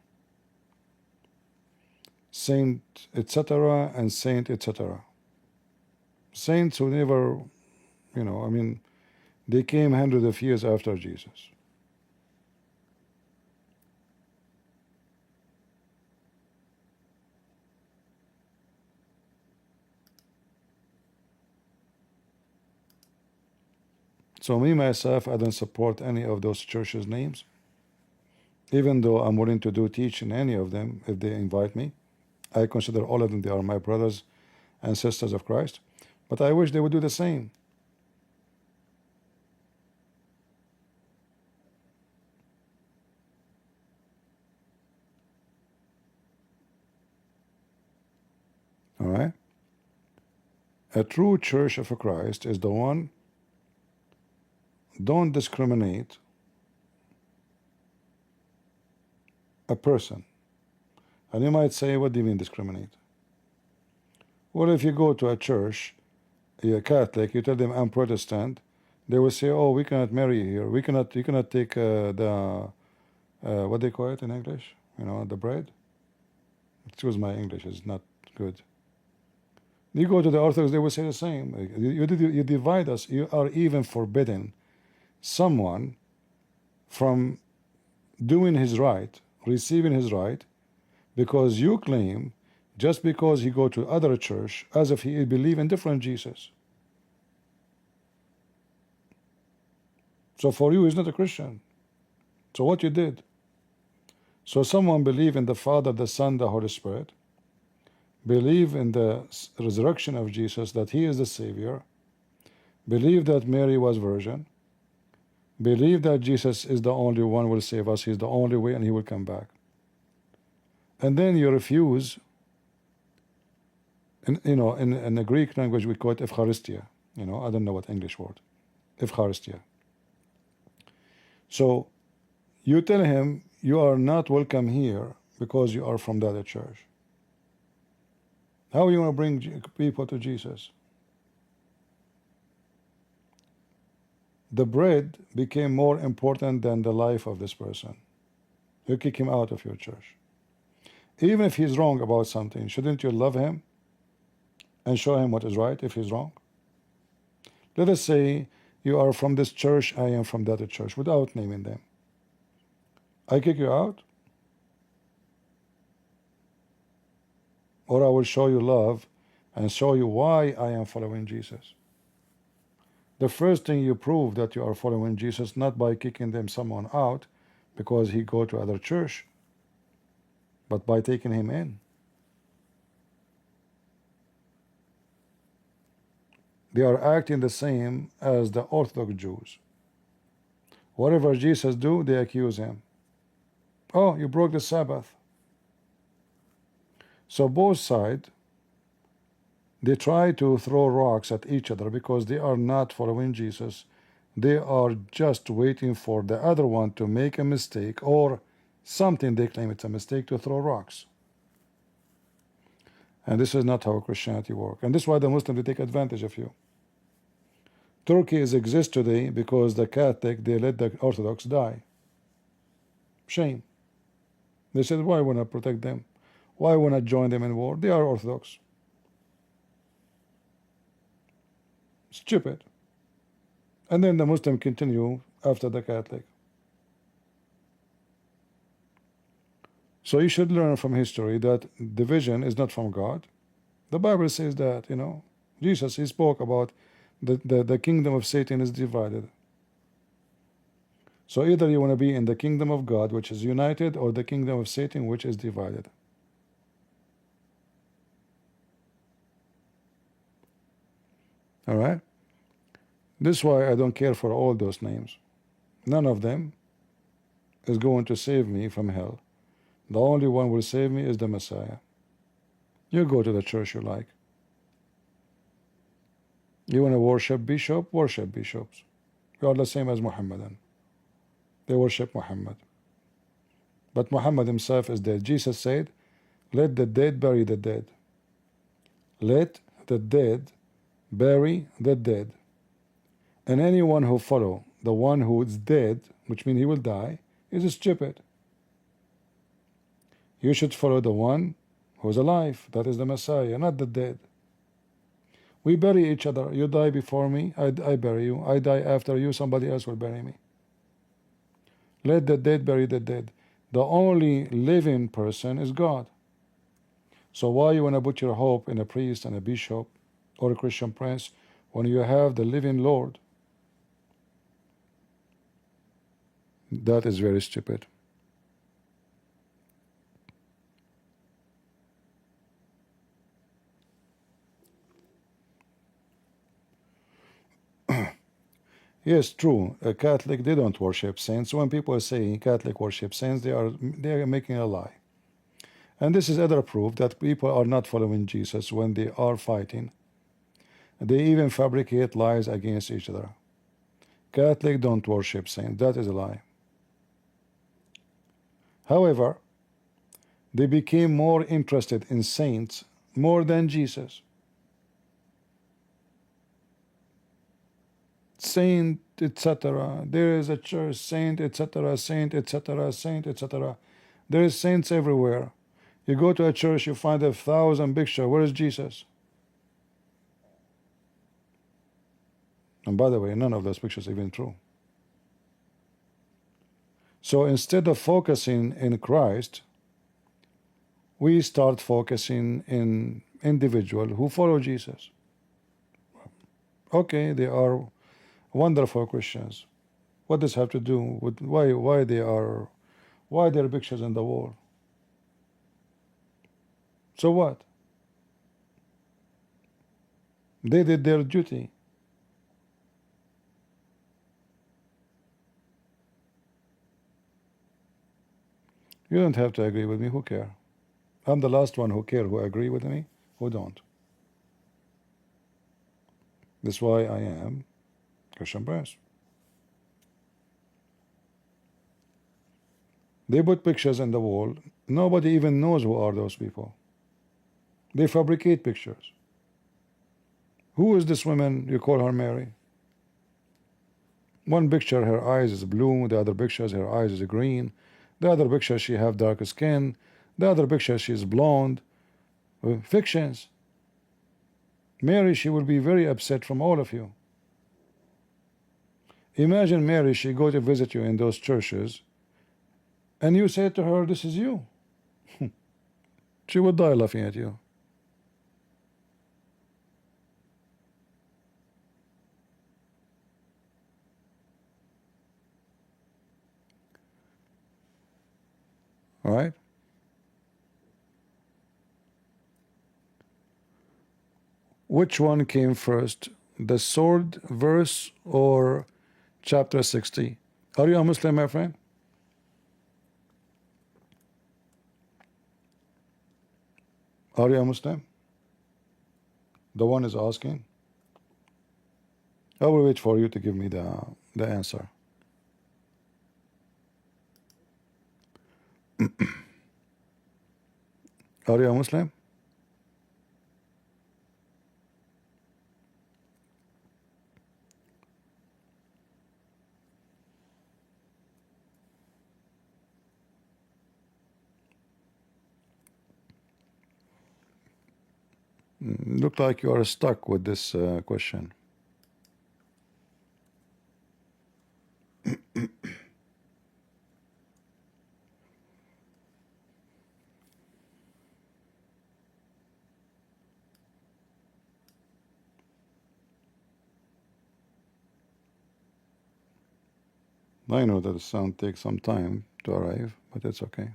Saint etc. and saint etc. Saints who never, I mean, they came hundreds of years after Jesus. So me, myself, I don't support any of those churches' names, even though I'm willing to do teaching any of them if they invite me. I consider all of them, they are my brothers and sisters of Christ, but I wish they would do the same. All right? A true church of Christ is the one, don't discriminate a person. And you might say, what do you mean discriminate? Well, if you go to a church, you're a Catholic, you tell them I'm Protestant, they will say, oh, we cannot marry here. You cannot take what they call it in English? The bread? Excuse my English, is not good. You go to the Orthodox, they will say the same. You divide us. You are even forbidden someone from doing his right, receiving his right, because you claim just because he go to other church as if he believe in different Jesus. So for you, he's not a Christian. So what you did? So someone believe in the Father, the Son, the Holy Spirit, believe in the resurrection of Jesus, that he is the Savior, believe that Mary was virgin, believe that Jesus is the only one who will save us, he's the only way, and he will come back. And then you refuse, in the Greek language we call it Eucharistia. I don't know what English word. Eucharistia. So you tell him you are not welcome here because you are from the other church. How are you going to bring people to Jesus? The bread became more important than the life of this person. You kick him out of your church. Even if he's wrong about something, shouldn't you love him and show him what is right if he's wrong? Let us say you are from this church, I am from the other church, without naming them. I kick you out? Or I will show you love and show you why I am following Jesus. The first thing you prove that you are following Jesus, not by kicking them someone out because he go to other church, but by taking him in. They are acting the same as the Orthodox Jews. Whatever Jesus do, they accuse him. Oh, you broke the Sabbath. So both sides, they try to throw rocks at each other because they are not following Jesus. They are just waiting for the other one to make a mistake or something they claim it's a mistake to throw rocks. And this is not how Christianity works. And this is why the Muslims, they take advantage of you. Turkey exists today because the Catholic, they let the Orthodox die. Shame. They said, why would I protect them? Why would I join them in war? They are Orthodox. Stupid. And then the Muslim continue after the Catholic. So you should learn from history that division is not from God. The Bible says that, Jesus, he spoke about the kingdom of Satan is divided. So either you want to be in the kingdom of God, which is united, or the kingdom of Satan, which is divided. All right? This is why I don't care for all those names. None of them is going to save me from hell. The only one who will save me is the Messiah. You go to the church you like. You want to worship bishop? Worship bishops. You are the same as Muhammadan. They worship Muhammad. But Muhammad himself is dead. Jesus said, let the dead bury the dead. Let the dead bury the dead. And anyone who follow the one who is dead, which means he will die, is stupid. You should follow the one who is alive. That is the Messiah, not the dead. We bury each other. You die before me, I bury you. I die after you, somebody else will bury me. Let the dead bury the dead. The only living person is God. So why you want to put your hope in a priest and a bishop or a Christian prince when you have the living Lord? That is very stupid. Yes, true. A Catholic, they don't worship saints. When people are saying Catholic worship saints, they are making a lie. And this is other proof that people are not following Jesus when they are fighting. They even fabricate lies against each other. Catholic don't worship saints. That is a lie. However, they became more interested in saints more than Jesus. Saint, etc. There is a church, saint, etc., saint, etc., saint, etc. There is saints everywhere. You go to a church, you find 1,000 pictures. Where is Jesus? And by the way, none of those pictures are even true. So instead of focusing in Christ, we start focusing in individuals who follow Jesus. Okay, they are wonderful Christians. What does have to do with why there are pictures on the wall? So what? They did their duty. You don't have to agree with me. Who care? I'm the last one who care, who agree with me, who don't. That's why I am Christian Prince. They put pictures on the wall. Nobody even knows who are those people. They fabricate pictures. Who is this woman you call her Mary? One picture her eyes is blue, the other picture her eyes is green, the other picture she have dark skin, the other picture she is blonde. Fictions. Mary, she will be very upset from all of you. Imagine Mary, she go to visit you in those churches and you say to her, this is you. She would die laughing at you. All right? Which one came first, the sword verse or chapter 60? Are you a Muslim, my friend? Are you a Muslim? The one is asking. I will wait for you to give me the answer. Are you a Muslim? Look like you are stuck with this question. I know that the sound takes some time to arrive, but it's okay.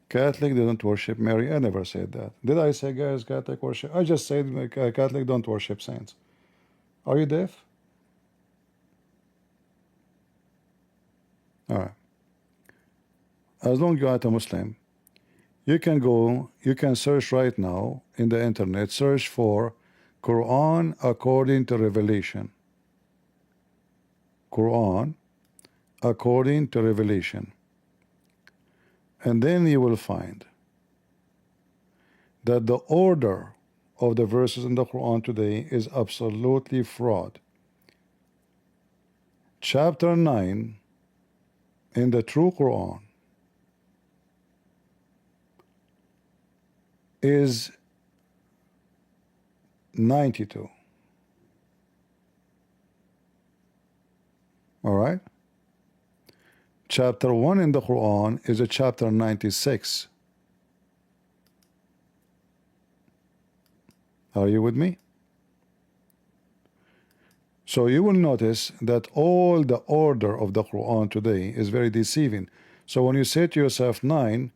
Catholic didn't worship Mary. I never said that. Did I say, guys, Catholic worship? I just said Catholic don't worship saints. Are you deaf? All right. As long as you are a Muslim, you can go, you can search right now in the internet, search for Quran according to Revelation. Quran according to Revelation. And then you will find that the order of the verses in the Quran today is absolutely fraud. Chapter 9 in the true Quran is 92. All right? Chapter 1 in the Quran is a chapter 96. Are you with me? So you will notice that all the order of the Quran today is very deceiving. So when you say to yourself 9,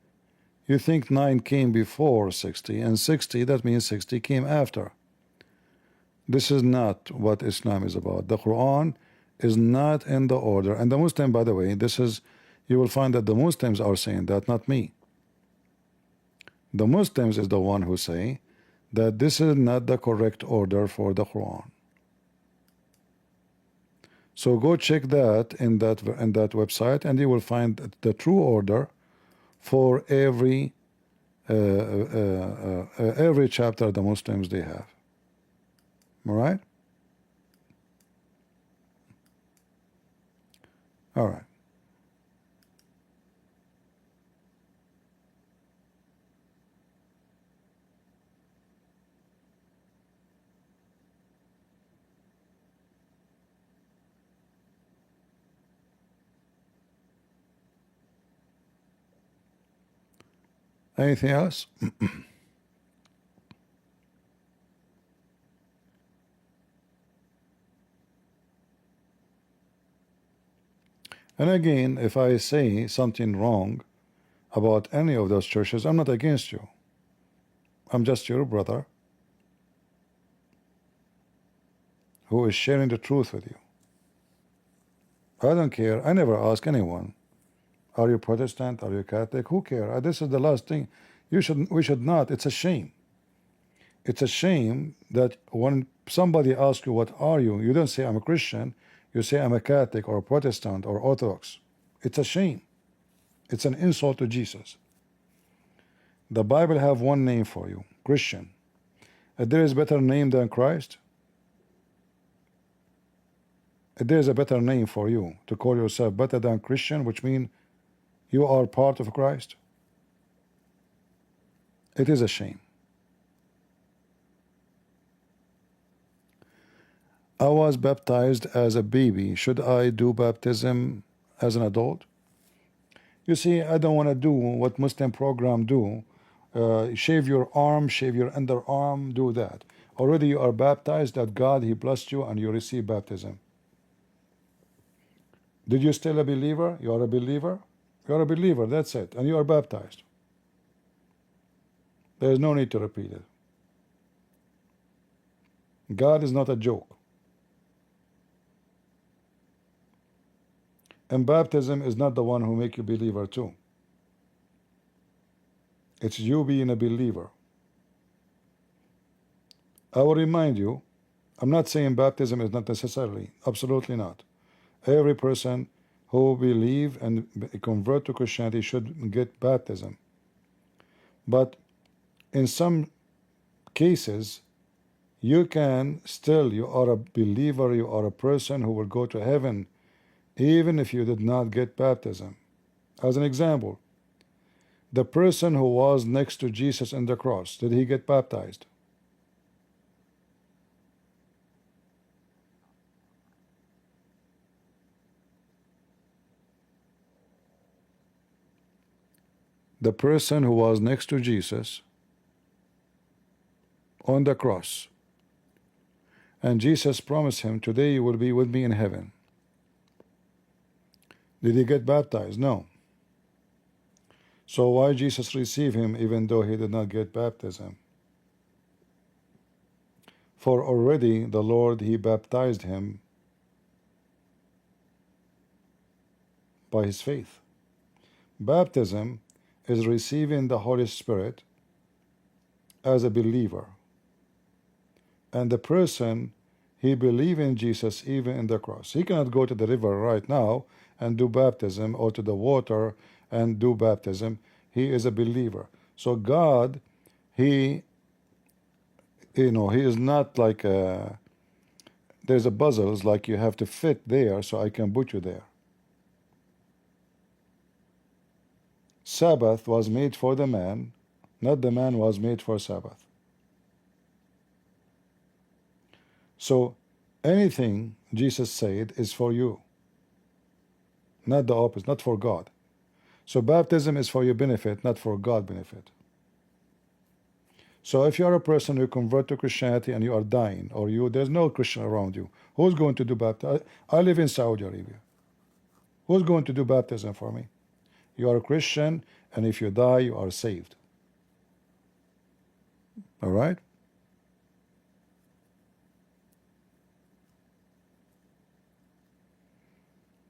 you think 9 came before 60, and 60, that means 60 came after. This is not what Islam is about. The Quran is not in the order. And the Muslim, by the way, this is, you will find that the Muslims are saying that, not me. The Muslims is the one who say that this is not the correct order for the Quran. So go check that in that website, and you will find the true order for every chapter the Muslims they have. All right? All right. Anything else? And again, if I say something wrong about any of those churches, I'm not against you. I'm just your brother who is sharing the truth with you. I don't care. I never ask anyone, are you Protestant? Are you Catholic? Who cares? This is the last thing. We should not. It's a shame. It's a shame that when somebody asks you, what are you? You don't say, I'm a Christian. You say, I'm a Catholic or a Protestant or Orthodox. It's a shame. It's an insult to Jesus. The Bible have one name for you, Christian. If there is a better name than Christ, if there is a better name for you to call yourself better than Christian, which means you are part of Christ, it is a shame. I was baptized as a baby. Should I do baptism as an adult? You see, I don't want to do what Muslim program do. Shave your arm, shave your underarm, do that. Already you are baptized, that God, He blessed you and you receive baptism. Did you still a believer? You are a believer? You are a believer, that's it. And you are baptized. There is no need to repeat it. God is not a joke. And baptism is not the one who make you believer too. It's you being a believer. I will remind you, I'm not saying baptism is not necessarily, absolutely not. Every person who believe and convert to Christianity should get baptism. But in some cases, you can still, you are a believer, you are a person who will go to heaven even if you did not get baptism. As an example, the person who was next to Jesus on the cross, did he get baptized? The person who was next to Jesus on the cross, and Jesus promised him, today you will be with me in heaven. Did he get baptized? No. So why Jesus received him even though he did not get baptism? For already the Lord, he baptized him by his faith. Baptism is receiving the Holy Spirit as a believer. And the person, he believed in Jesus even in the cross. He cannot go to the river right now and do baptism, or to the water and do baptism. He is a believer. So God, he, he is not like there's a puzzles like you have to fit there so I can put you there. Sabbath was made for the man, not the man was made for Sabbath. So anything Jesus said is for you, not the opposite, not for God. So baptism is for your benefit, not for God's benefit. So if you are a person who convert to Christianity and you are dying, or there's no Christian around you, who's going to do baptism? I live in Saudi Arabia. Who's going to do baptism for me? You are a Christian, and if you die, you are saved. All right?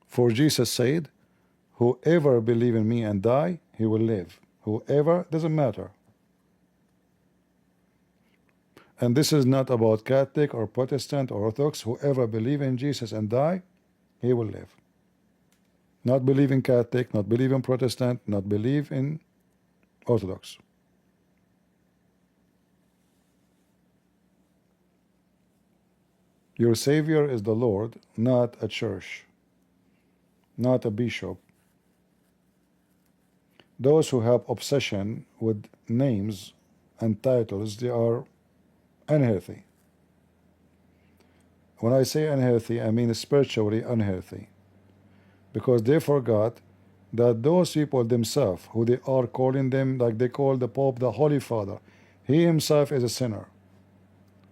For Jesus said, whoever believe in me and die, he will live. Whoever, doesn't matter. And this is not about Catholic or Protestant or Orthodox. Whoever believe in Jesus and die, he will live. Not believe in Catholic, not believe in Protestant, not believe in Orthodox. Your Savior is the Lord, not a church, not a bishop. Those who have obsession with names and titles, they are unhealthy. When I say unhealthy, I mean spiritually unhealthy. Because they forgot that those people themselves, who they are calling them, like they call the Pope the Holy Father, he himself is a sinner.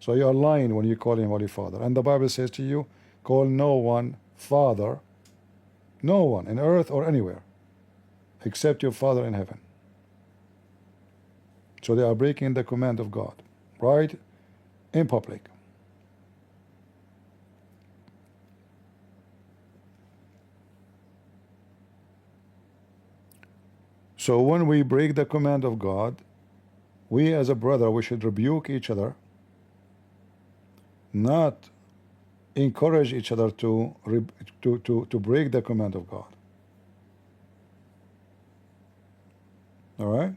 So you are lying when you call him Holy Father. And the Bible says to you, call no one Father, no one in earth or anywhere, except your Father in heaven. So they are breaking the command of God, right? In public. So when we break the command of God, we as a brother, we should rebuke each other, not encourage each other to break the command of God. All right?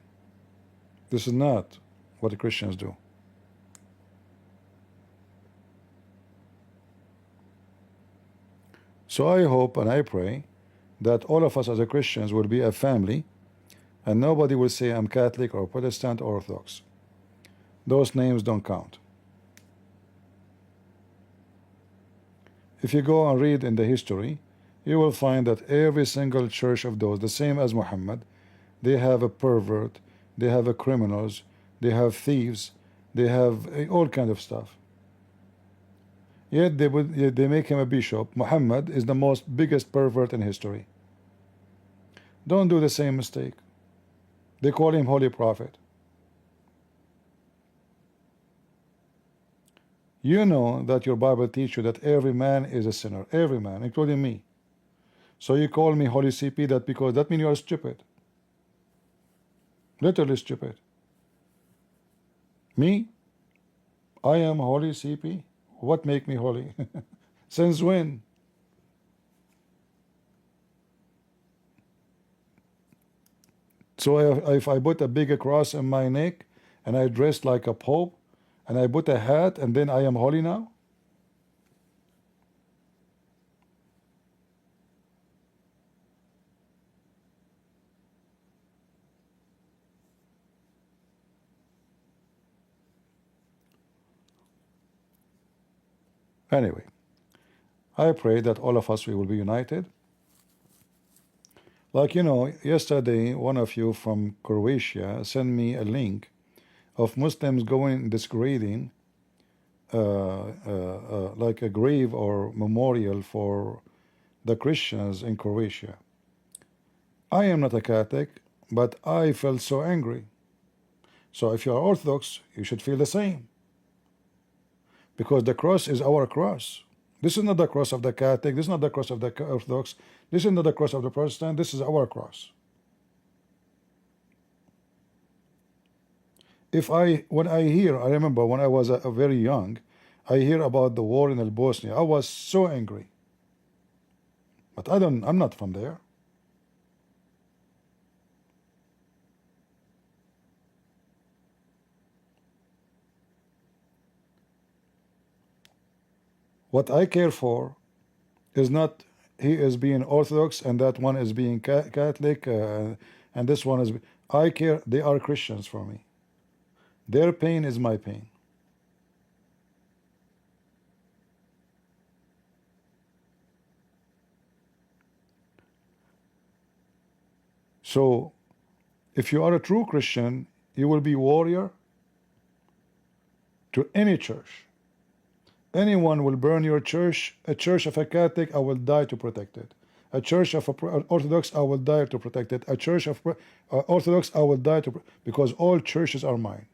This is not what the Christians do. So I hope and I pray that all of us as a Christians will be a family, and nobody will say I'm Catholic or Protestant or Orthodox. Those names don't count. If you go and read in the history, you will find that every single church of those, the same as Muhammad, they have a pervert, they have a criminals, they have thieves, they have all kind of stuff. Yet they make him a bishop. Muhammad is the most biggest pervert in history. Don't do the same mistake. They call him Holy Prophet. You know that your Bible teaches you that every man is a sinner. Every man, including me. So you call me Holy CP, that because that means you are stupid. Literally stupid. Me? I am Holy CP? What make me holy? Since when? So if I put a big cross in my neck and I dress like a pope and I put a hat and then I am holy now? Anyway, I pray that all of us we will be united. Like, yesterday one of you from Croatia sent me a link of Muslims going disgrading like a grave or memorial for the Christians in Croatia. I am not a Catholic. but I felt so angry. So if you are Orthodox, you should feel the same, because the cross is our cross. This is not the cross of the Catholic, this is not the cross of the Orthodox, this is not the cross of the Protestant, this is our cross. When I hear, I remember when I was a very young, I hear about the war in Bosnia, I was so angry. But I'm not from there. What I care for is not he is being Orthodox and that one is being Catholic, and this one is. I care they are Christians for me. Their pain is my pain. So, if you are a true Christian, you will be warrior to any church. Anyone will burn your church. A church of a Catholic, I will die to protect it. A church of Orthodox, I will die to protect it. A church of Orthodox, I will die to, because all churches are mine.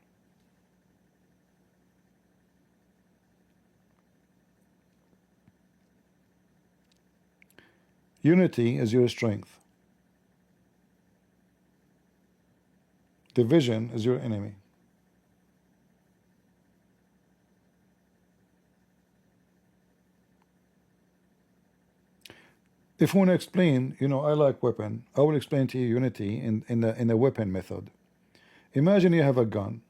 Unity is your strength. Division is your enemy. If we want to explain, I like weapon. I will explain to you unity in the weapon method. Imagine you have a gun.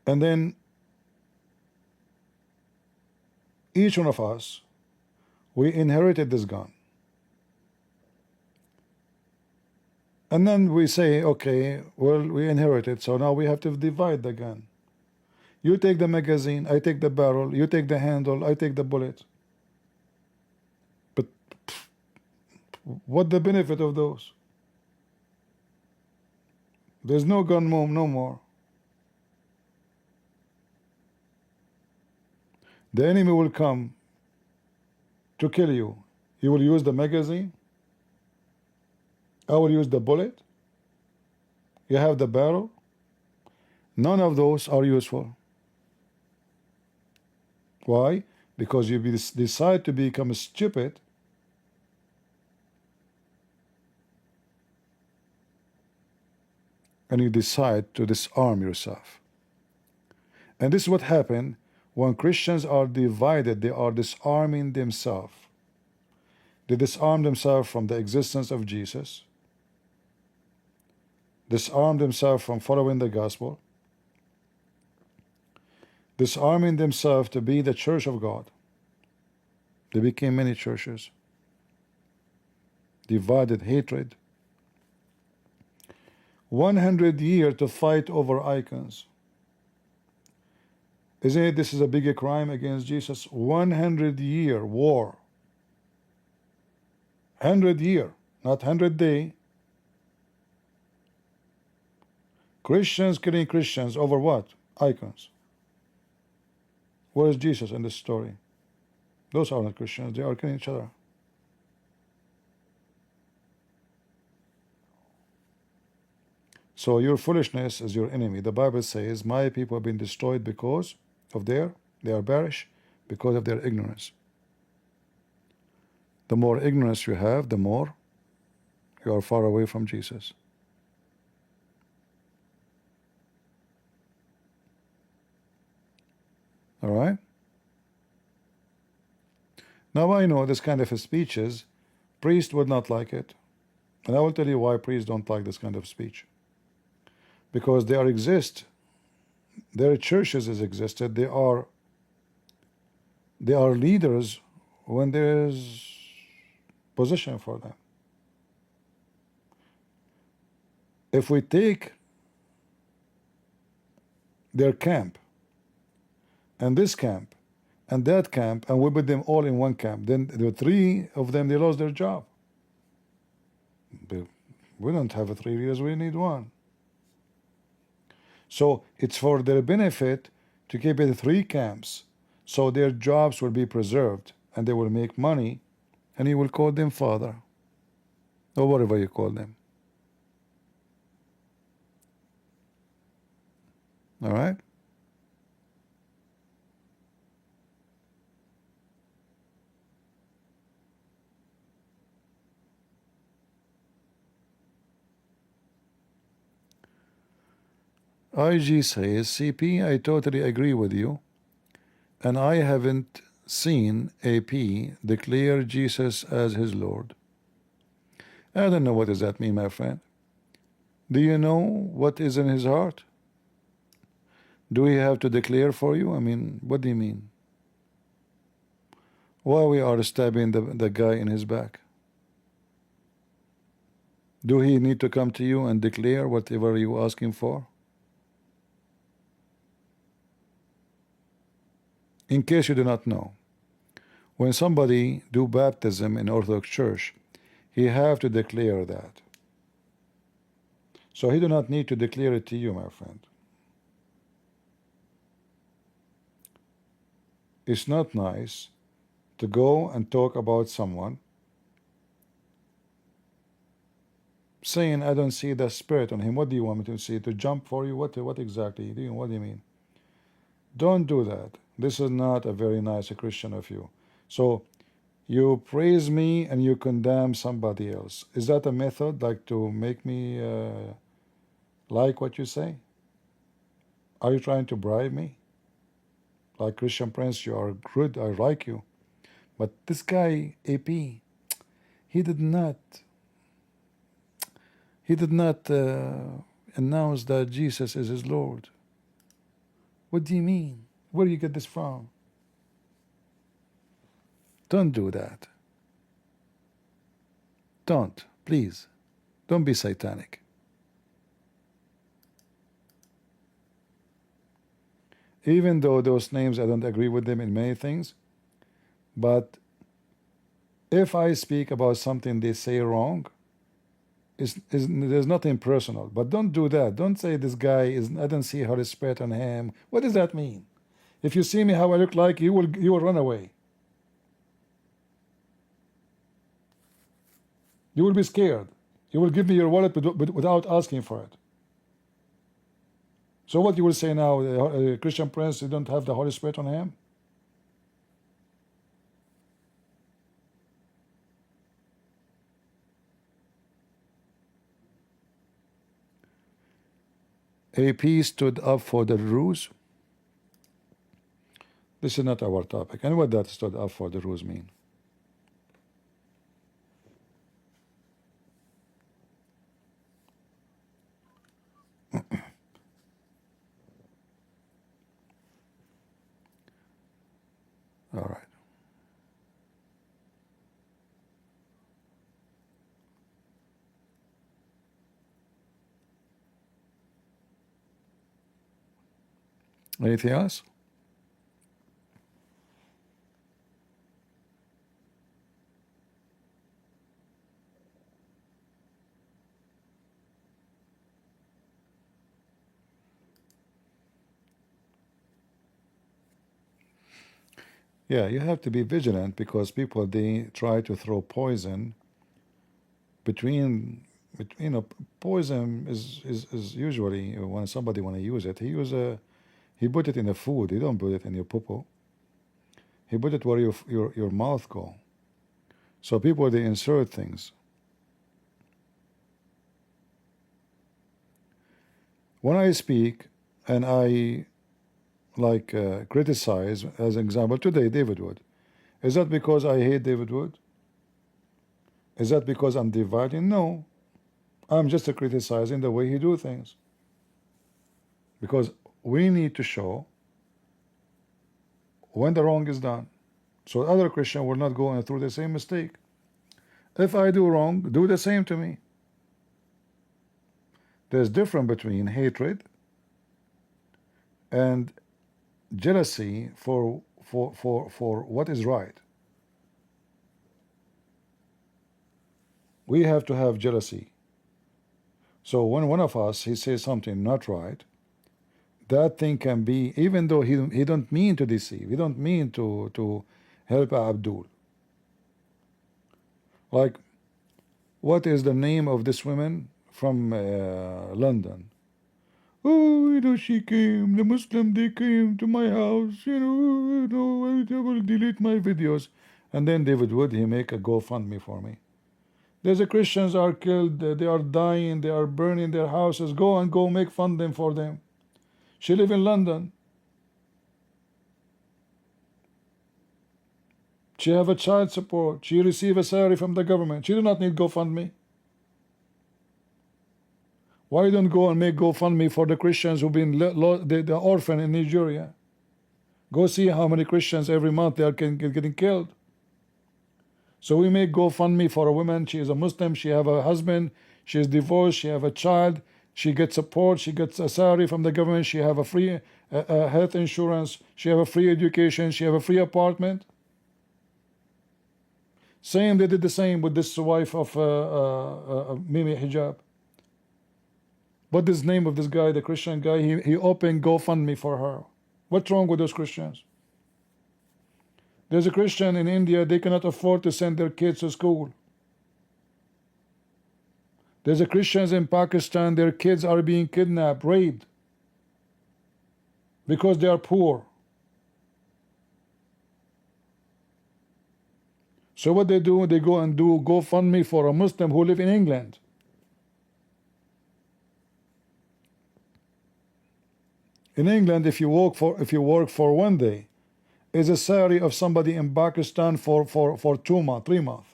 And then each one of us, we inherited this gun. And then we say, okay, well, we inherited, so now we have to divide the gun. You take the magazine, I take the barrel, you take the handle, I take the bullet. But what the benefit of those? There's no gun no more. The enemy will come to kill you. He will use the magazine. I will use the bullet. You have the barrel. None of those are useful. Why? Because you decide to become stupid and you decide to disarm yourself. And this is what happened when Christians are divided. They are disarming themselves. They disarm themselves from the existence of Jesus, disarm themselves from following the gospel, disarming themselves to be the church of God. They became many churches. Divided, hatred. 100 years to fight over icons. Isn't it this is a bigger crime against Jesus? 100-year war. 100-year, not 100-day. Christians killing Christians over what? Icons. Where is Jesus in this story? Those are not Christians, they are killing each other. So your foolishness is your enemy. The Bible says, my people have been destroyed because of they are perished because of their ignorance. The more ignorance you have, the more you are far away from Jesus. All right? Now I know this kind of speeches, priests would not like it. And I will tell you why priests don't like this kind of speech. Because they exist. Their churches has existed. They are leaders when there is position for them. If we take their camp and this camp and that camp and we put them all in one camp, then the three of them, they lost their job. We don't have 3 leaders, we need one. So it's for their benefit to keep it 3 camps, so their jobs will be preserved and they will make money, and you will call them father or whatever you call them. All right? IG says, CP, I totally agree with you, and I haven't seen AP declare Jesus as his Lord. I don't know what does that mean, my friend. Do you know what is in his heart? Do we have to declare for you? I mean, what do you mean? Why we are stabbing the guy in his back? Do he need to come to you and declare whatever you ask him for? In case you do not know, when somebody do baptism in Orthodox Church, he have to declare that. So he do not need to declare it to you, my friend. It's not nice to go and talk about someone saying, I don't see the spirit on him. What do you want me to see? To jump for you? What exactly do you, what do you mean? Don't do that. This is not a very nice Christian of you. So you praise me and you condemn somebody else. Is that a method like to make me like what you say? Are you trying to bribe me? Like Christian Prince, you are good, I like you. But this guy, AP, he did not announce that Jesus is his Lord. What do you mean? Where do you get this from? Don't do that. Don't, please. Don't be satanic. Even though those names, I don't agree with them in many things, but if I speak about something they say wrong, there's nothing personal. But don't do that. Don't say this guy is, I don't see Holy Spirit on him. What does that mean? If you see me how I look like, you will run away. You will be scared. You will give me your wallet without asking for it. So what you will say now, Christian Prince, you don't have the Holy Spirit on him? AP stood up for the rules. This is not our topic. And what that stood up for the rules mean? All right. Anything else? Yeah, you have to be vigilant because people, they try to throw poison between you know, poison is usually when somebody want to use it, he put it in the food. He don't put it in your poo. He put it where your mouth go. So people, they insert things. When I speak and I like criticize, as an example today, David Wood, is that because I hate David Wood? Is that because I'm dividing? No, I'm just criticizing the way he do things. Because we need to show when the wrong is done, so other Christian will not go through the same mistake. If I do wrong, do the same to me. There's difference between hatred and jealousy for what is right. We have to have jealousy. So when one of us, he says something not right, that thing can be, even though he don't mean to deceive, he don't mean to help Abdul. Like, what is the name of this woman from London? Oh, she came, the Muslim, they came to my house, I will delete my videos. And then David Wood, he make a GoFundMe for me. There's a Christians are killed, they are dying, they are burning their houses. Go make funding for them. She live in London. She have a child support. She receive a salary from the government. She do not need GoFundMe. Why don't go and make GoFundMe for the Christians who've been the orphan in Nigeria? Go see how many Christians every month they are getting killed. So we make GoFundMe for a woman. She is a Muslim. She have a husband. She is divorced. She have a child. She gets support. She gets a salary from the government. She have a free health insurance. She have a free education. She have a free apartment. Same, they did the same with this wife of Mimi Hijab. What is the name of this guy, the Christian guy? He opened GoFundMe for her. What's wrong with those Christians? There's a Christian in India, they cannot afford to send their kids to school. There's a Christians in Pakistan, their kids are being kidnapped, raped, because they are poor. So what they do, they go and do GoFundMe for a Muslim who live in England. In England, if you work for 1 day, is a salary of somebody in Pakistan for 2 months, 3 months.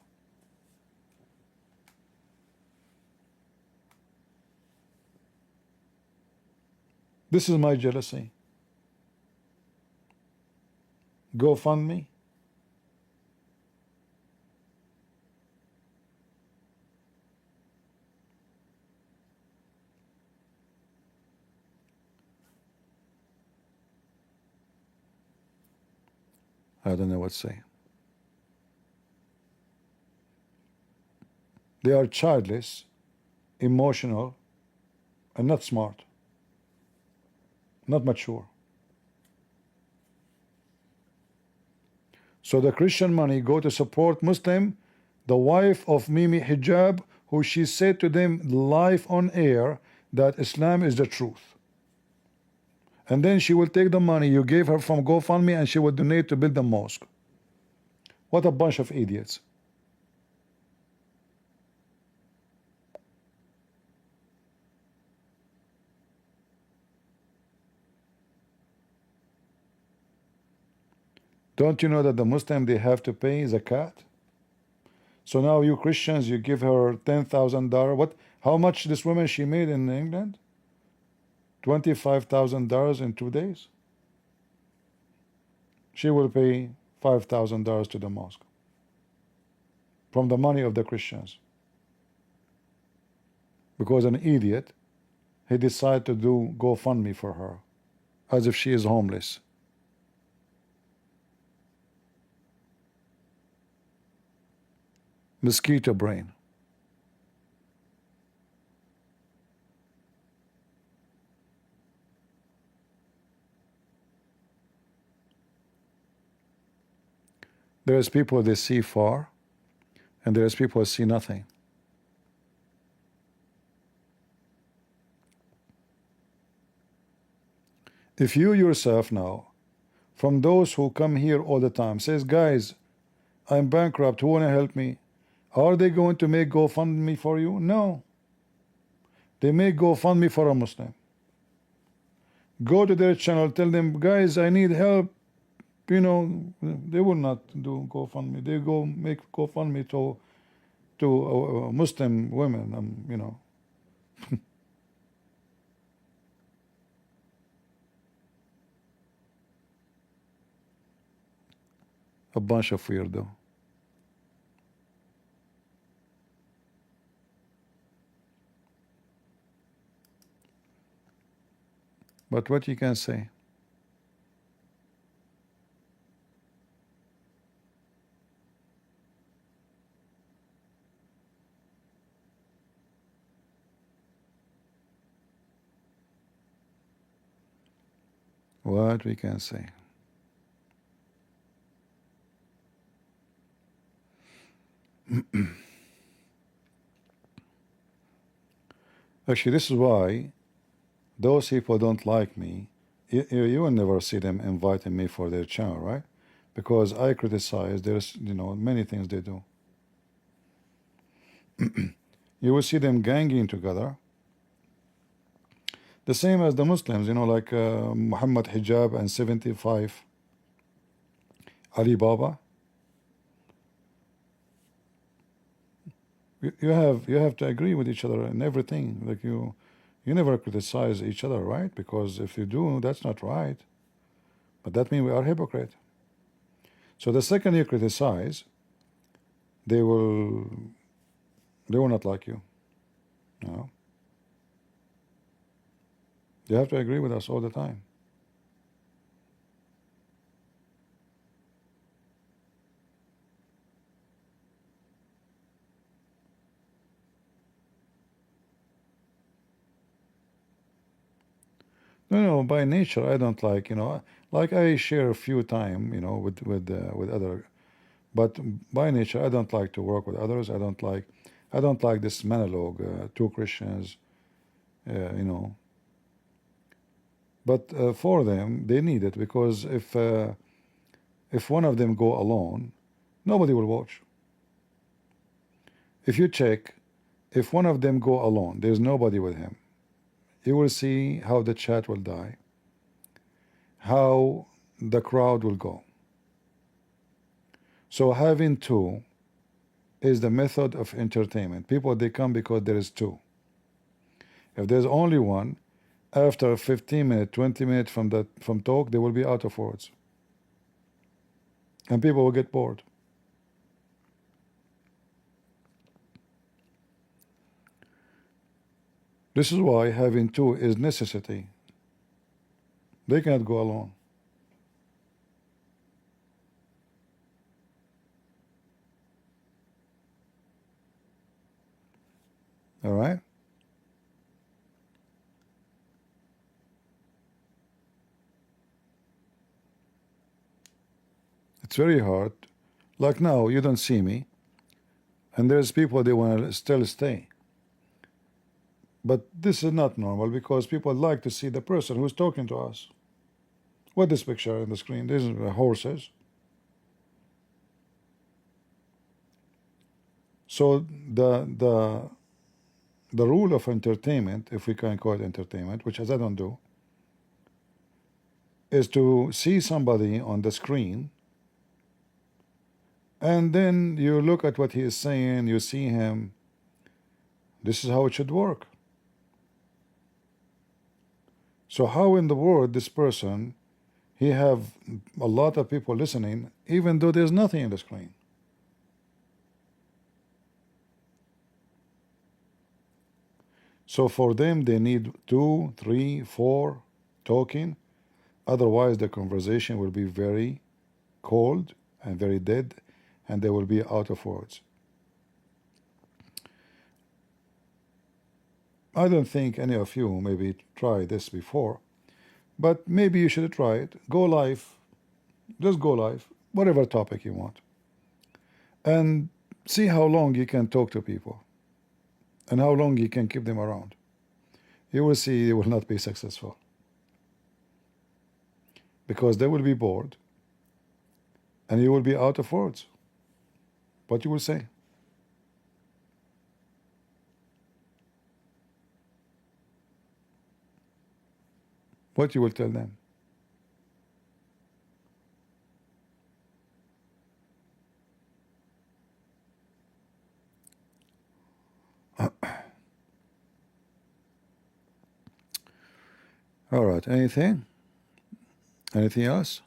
This is my jealousy. GoFundMe. I don't know what to say. They are childless, emotional, and not smart, not mature. So the Christian money go to support Muslim, the wife of Mimi Hijab, who she said to them live on air that Islam is the truth. And then she will take the money you gave her from GoFundMe and she will donate to build a mosque. What a bunch of idiots. Don't you know that the Muslim, they have to pay zakat? So now you Christians, you give her $10,000. How much this woman she made in England? $25,000 in 2 days. She will pay $5,000 to the mosque from the money of the Christians, because an idiot, he decided to do GoFundMe for her as if she is homeless. Mosquito brain. There is people they see far, and there is people who see nothing. If you yourself now, from those who come here all the time, says, guys, I'm bankrupt, who want to help me? Are they going to make GoFundMe for you? No. They make GoFundMe for a Muslim. Go to their channel, tell them, guys, I need help. They will not do GoFundMe. They go make GoFundMe to Muslim women, A bunch of weirdo. But what you can say? What we can say? Actually, this is why those people don't like me. You will never see them inviting me for their channel, right? Because I criticize. There's many things they do. You will see them ganging together. The same as the Muslims, like Muhammad Hijab and 75 Ali Baba. You have to agree with each other in everything. Like you never criticize each other, right? Because if you do, that's not right. But that means we are hypocrite. So the second you criticize, they will not like you. No. You have to agree with us all the time. No, by nature I don't like, like I share a few time, with other, but by nature I don't like to work with others. I don't like this monologue, two Christians, you know. But for them, they need it because if one of them go alone, nobody will watch. If you check, if one of them go alone, there's nobody with him. You will see how the chat will die, how the crowd will go. So having two is the method of entertainment. People, they come because there is two. If there's only one, after 15 minutes, 20 minutes from talk, they will be out of words. And people will get bored. This is why having two is necessity. They cannot go alone. All right? It's very hard. Like now, you don't see me, and there's people, they want to still stay. But this is not normal because people like to see the person who's talking to us. What this picture on the screen? These are horses. So the rule of entertainment, if we can call it entertainment, which as I don't do, is to see somebody on the screen, and then you look at what he is saying, you see him. This is how it should work. So how in the world this person, he have a lot of people listening, even though there's nothing in the screen? So for them, they need 2, 3, 4 talking. Otherwise, the conversation will be very cold and very dead, and they will be out of words. I don't think any of you maybe tried this before, but maybe you should try it. Go live, just go live, whatever topic you want, and see how long you can talk to people and how long you can keep them around. You will see you will not be successful because they will be bored and you will be out of words. What you will say? What you will tell them? All right, anything else?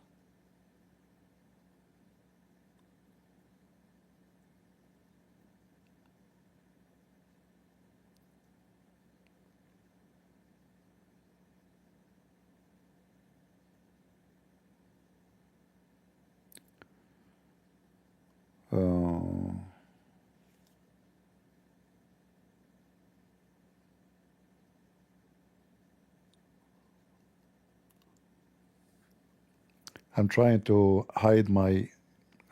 I'm trying to hide my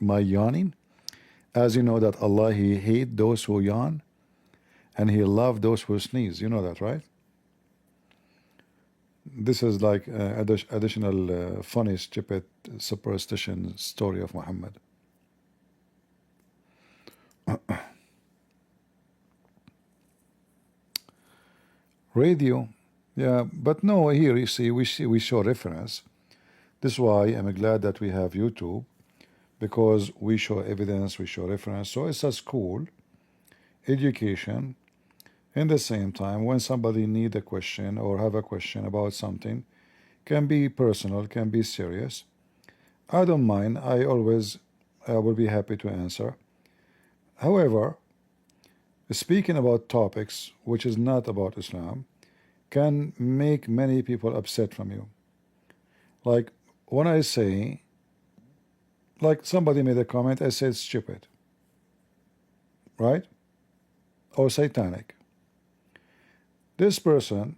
yawning. As you know that Allah, He hate those who yawn, and He love those who sneeze. You know that, right? This is like additional funny, stupid superstition story of Muhammad. Radio, yeah, but no. Here you see, we show reference. This is why I'm glad that we have YouTube, because we show evidence, we show reference. So it's a school, education. In the same time, when somebody need a question or have a question about something, can be personal, can be serious, I don't mind. I always will be happy to answer. However, speaking about topics which is not about Islam can make many people upset from you. Like when I say, like somebody made a comment, I said stupid, right? Or satanic. This person,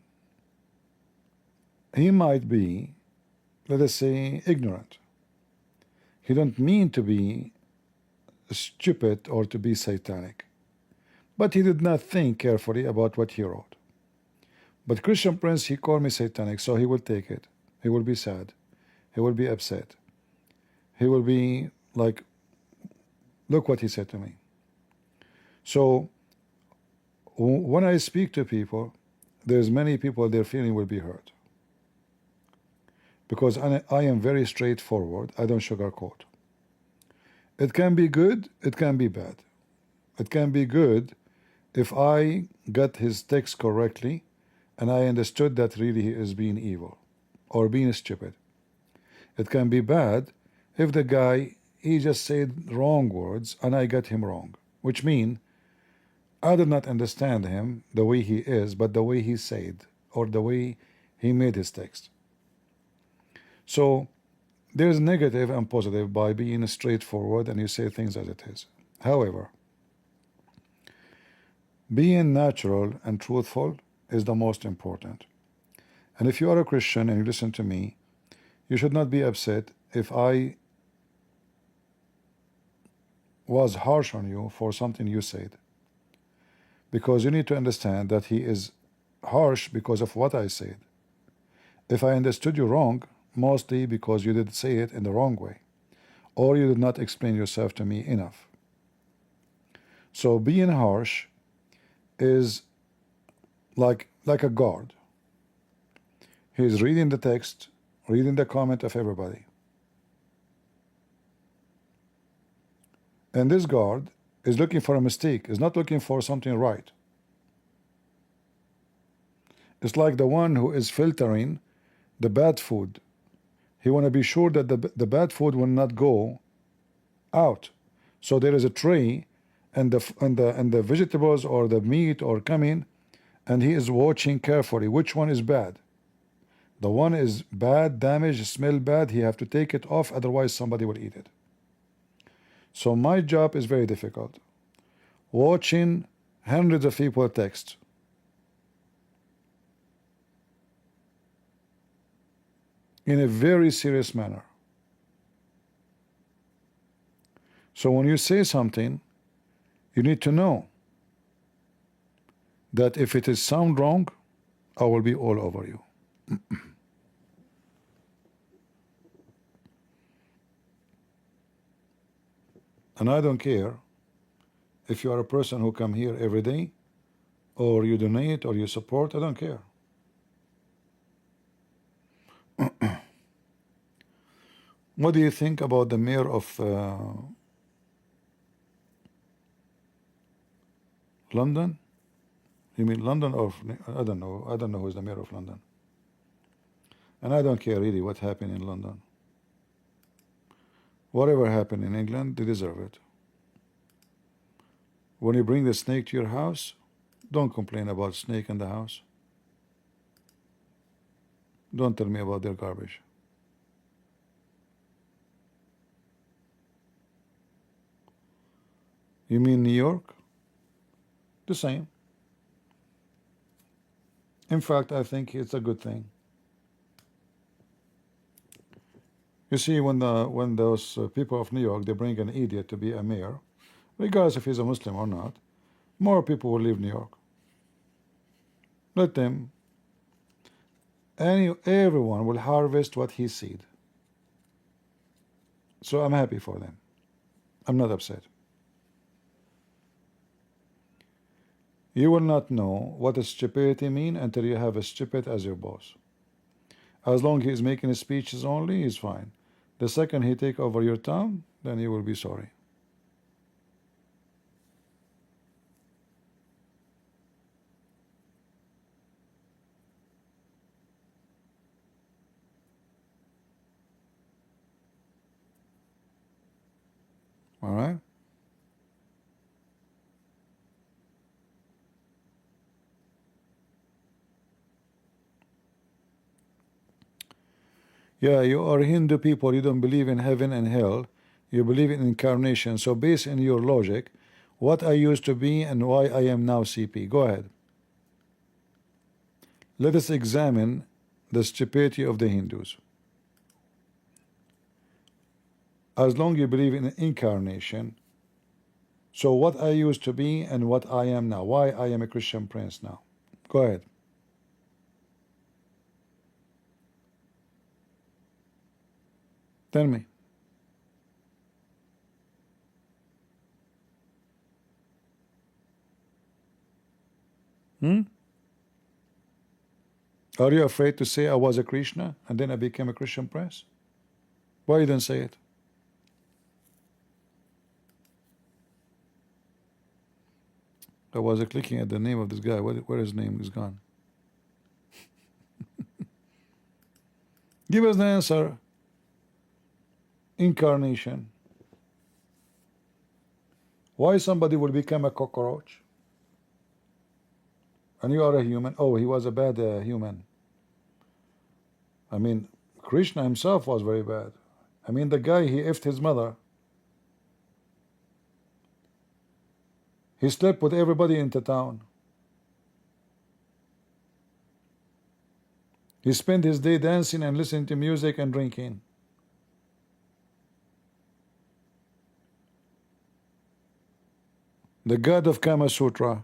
he might be, let us say, ignorant. He don't mean to be stupid or to be satanic, but he did not think carefully about what he wrote. But Christian Prince, he called me satanic, so he will take it. He will be sad. He will be upset. He will be like, look what he said to me. So when I speak to people, there's many people, their feeling will be hurt. Because I am very straightforward. I don't sugarcoat. It can be good, it can be bad. It can be good if I got his text correctly and I understood that really he is being evil or being stupid. It can be bad if the guy, he just said wrong words and I got him wrong, which means I did not understand him the way he is, but the way he said or the way he made his text. So there's negative and positive by being straightforward and you say things as it is. However, being natural and truthful is the most important. And if you are a Christian and you listen to me, you should not be upset if I was harsh on you for something you said. Because you need to understand that he is harsh because of what I said. If I understood you wrong, mostly because you did say it in the wrong way, or you did not explain yourself to me enough. So being harsh is like a guard. He is reading the text, reading the comment of everybody. And this guard is looking for a mistake, is not looking for something right. It's like the one who is filtering the bad food. He want to be sure that the bad food will not go out. So there is a tray and the vegetables or the meat or coming, and he is watching carefully which one is bad. The one is bad, damaged, smell bad, he have to take it off, otherwise somebody will eat it. So my job is very difficult. Watching hundreds of people text. In a very serious manner. So when you say something, you need to know that if it is sound wrong, I will be all over you. And I don't care if you are a person who come here every day, or you donate, or you support, I don't care. What do you think about the mayor of London? You mean London or I don't know. I don't know who is the mayor of London. And I don't care really what happened in London. Whatever happened in England, they deserve it. When you bring the snake to your house, don't complain about snake in the house. Don't tell me about their garbage. You mean New York? The same. In fact, I think it's a good thing. You see, when those people of New York, they bring an idiot to be a mayor, regardless if he's a Muslim or not, more people will leave New York. Let them. Everyone will harvest what he seed. So I'm happy for them. I'm not upset. You will not know what a stupidity mean until you have a stupid as your boss. As long as he is making speeches only, he's fine. The second he take over your town, then you will be sorry. All right? Yeah, you are Hindu people. You don't believe in heaven and hell. You believe in incarnation. So based on your logic, what I used to be and why I am now CP. Go ahead. Let us examine the stupidity of the Hindus. As long as you believe in incarnation, so what I used to be and what I am now, why I am a Christian prince now. Go ahead. Tell me. Are you afraid to say I was a Krishna and then I became a Christian prince? Why you didn't say it? I was clicking at the name of this guy. Where his name is gone? Give us the answer. Incarnation. Why somebody will become a cockroach? And you are a human. Oh, he was a bad human. I mean, Krishna himself was very bad. I mean, the guy, he effed his mother. He slept with everybody in the town. He spent his day dancing and listening to music and drinking. The god of Kama Sutra.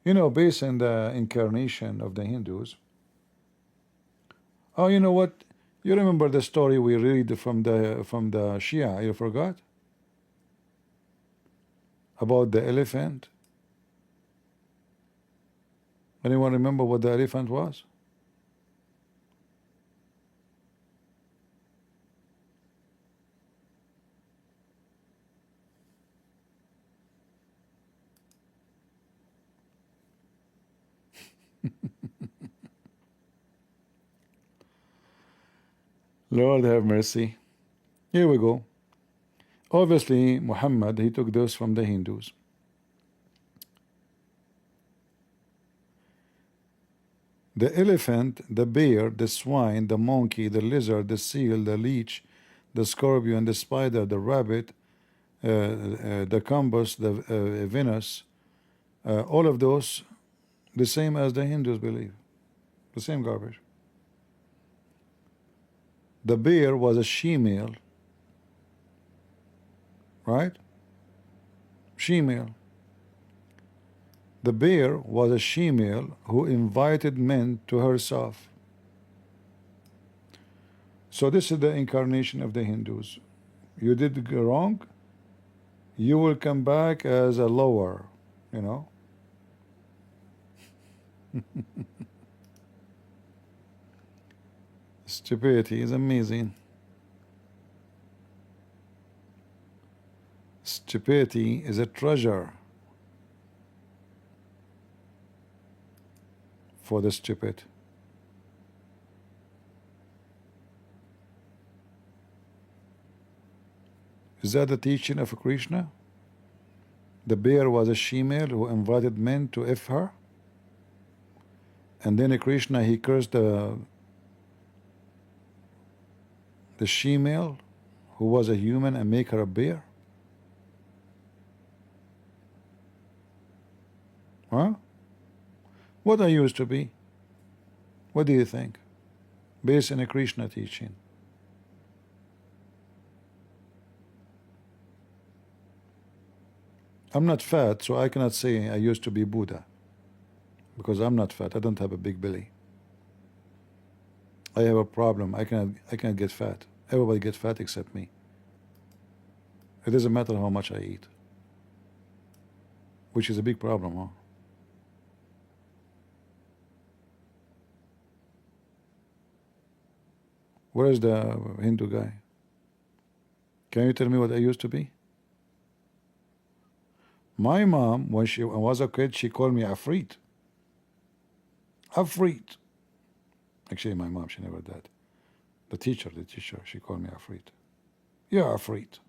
You know, based on the incarnation of the Hindus. Oh, you know what? You remember the story we read from the Shia? You forgot about the elephant? Anyone remember what the elephant was? Lord have mercy. Here we go. Obviously, Muhammad, he took this from the Hindus. The elephant, the bear, the swine, the monkey, the lizard, the seal, the leech, the scorpion, the spider, the rabbit, the combus, the Venus, all of those, the same as the Hindus believe. The same garbage. The bear was a she-male, right? She-male. The bear was a she-male who invited men to herself. So this is the incarnation of the Hindus. You did wrong, you will come back as a lower, you know. Stupidity is amazing. Stupidity is a treasure for the stupid. Is that the teaching of Krishna? The bear was a she-male who invited men to F her, and then Krishna, he cursed the she-male who was a human and make her a bear? Huh? What I used to be? What do you think? based on a Krishna teaching. I'm not fat, so I cannot say I used to be Buddha, because I'm not fat. I don't have a big belly. I have a problem. I cannot get fat. Everybody gets fat except me. It doesn't matter how much I eat, which is a big problem, huh? Where is the Hindu guy? Can you tell me what I used to be? My mom, when she was a kid, she called me Afreet. Afreet. Actually, my mom, she never did. The teacher, she called me Afreet. Yeah, Afreet.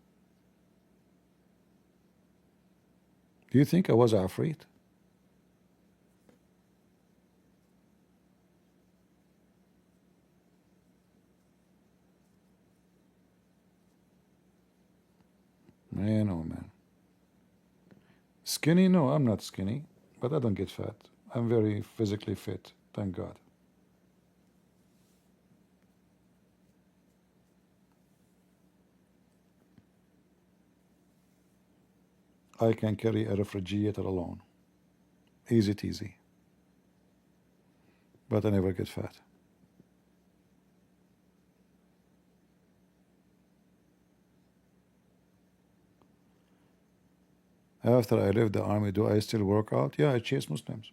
Do you think I was Afreet? Man, oh man. Skinny? No, I'm not skinny, but I don't get fat. I'm very physically fit, thank God. I can carry a refrigerator alone. Easy teasy. But I never get fat. After I left the army, do I still work out? Yeah, I chase Muslims.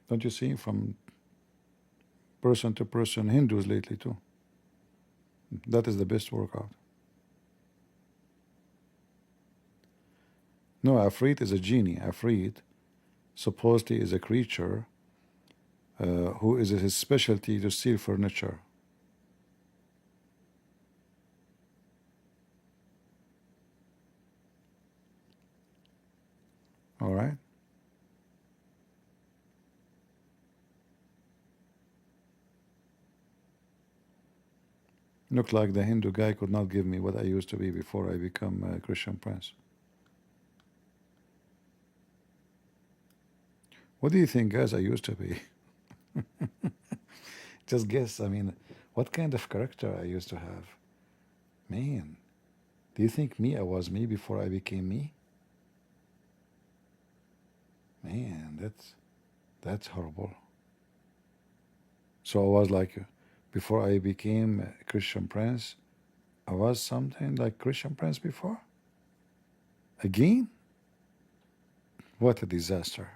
Don't you see? From person to person, Hindus lately too. That is the best workout. No, Afreet is a genie. Afreet supposedly is a creature who is his specialty to steal furniture. All right? Look like the Hindu guy could not give me what I used to be before I become a Christian prince. What do you think, guys, I used to be? Just guess. I mean, what kind of character I used to have? Man, do you think I was me before I became me? Man, that's horrible. So I was like, before I became a Christian prince, I was something like Christian prince before? Again? What a disaster.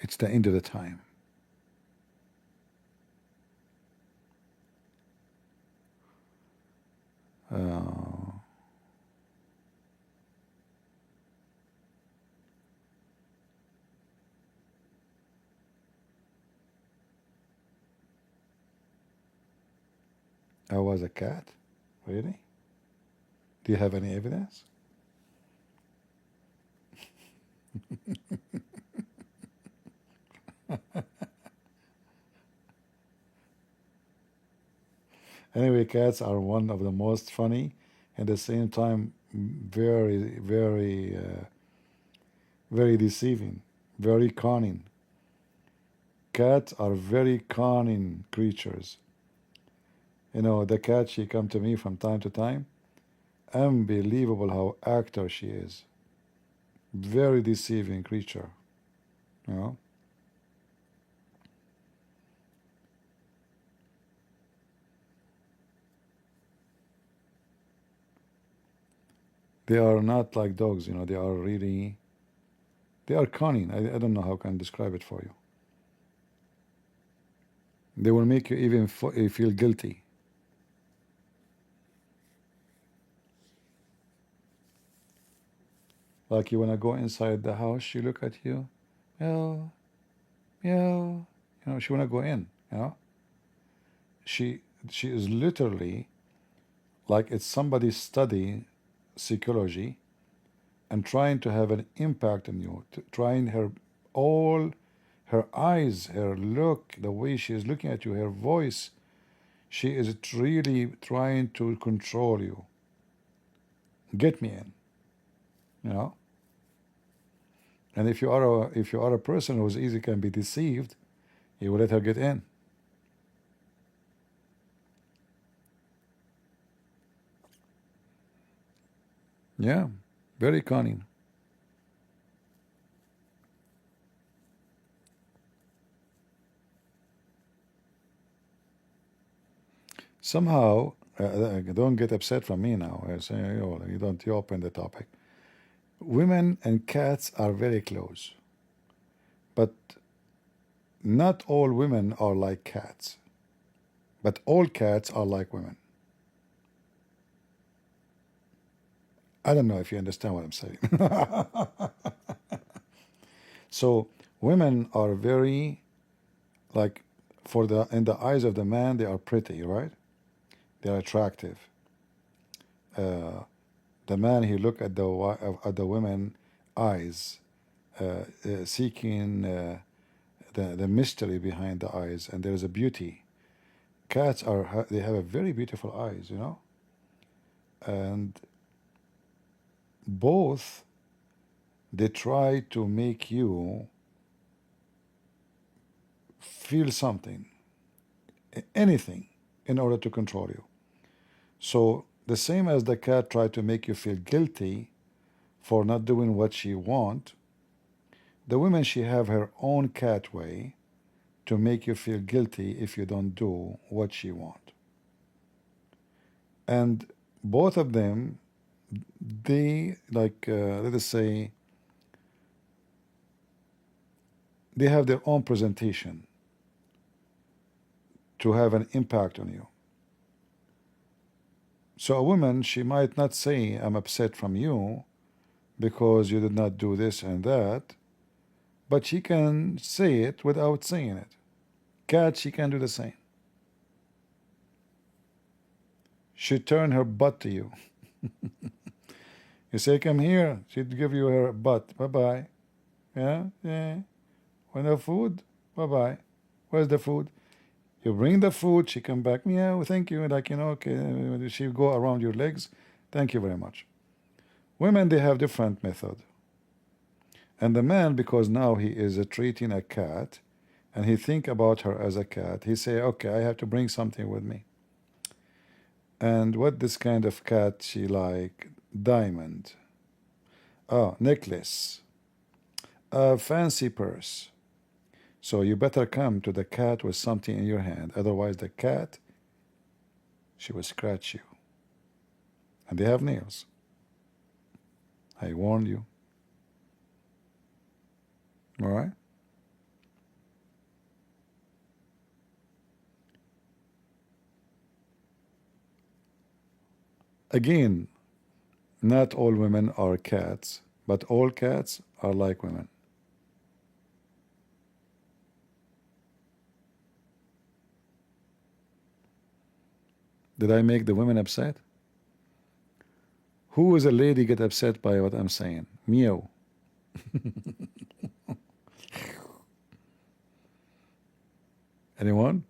It's the end of the time. I was a cat? Really? Do you have any evidence? Anyway, cats are one of the most funny and at the same time very, very deceiving, very cunning. Cats are very cunning creatures. You know, the cat, she come to me from time to time. Unbelievable how actor she is. Very deceiving creature. You know? They are not like dogs, you know, they are really, they are cunning. I don't know how I can describe it for you. They will make you even feel guilty. Like you want to go inside the house, she look at you, meow, meow. You know, she want to go in, you know. She is literally like it's somebody studying psychology and trying to have an impact on you, trying her eyes, her look, the way she is looking at you, her voice, she is really trying to control you. Get me in, you know. And if you are a person who's easy can be deceived, you will let her get in. Yeah, very cunning. Somehow, don't get upset from me now. I say, oh, you open the topic. Women and cats are very close, but not all women are like cats. But all cats are like women. I don't know if you understand what I'm saying. So women are very, like, in the eyes of the man, they are pretty, right? They're attractive. The man, he look at the women eyes, seeking the mystery behind the eyes, and there is a beauty. Cats they have a very beautiful eyes, and both, they try to make you feel something, anything, in order to control you. So the same as the cat tried to make you feel guilty for not doing what she want, the woman, she have her own cat way to make you feel guilty if you don't do what she want. And both of them, they, like, let us say, they have their own presentation to have an impact on you. So a woman, she might not say, I'm upset from you because you did not do this and that, but she can say it without saying it. Cat, she can do the same. She turn her butt to you. You say, come here, she'd give you her butt. Bye-bye. Yeah, yeah. Want no food? Bye-bye. Where's the food? You bring the food, she come back, yeah, thank you, like, okay, she go around your legs, thank you very much. Women, they have different method. And the man, because now he is treating a cat, and he think about her as a cat, he say, okay, I have to bring something with me. And what this kind of cat she like? Diamond. Oh, necklace. A fancy purse. So you better come to the cat with something in your hand, otherwise the cat, she will scratch you. And they have nails. I warned you. All right? Again, not all women are cats, but all cats are like women. Did I make the women upset? Who is a lady get upset by what I'm saying? Meow. Anyone?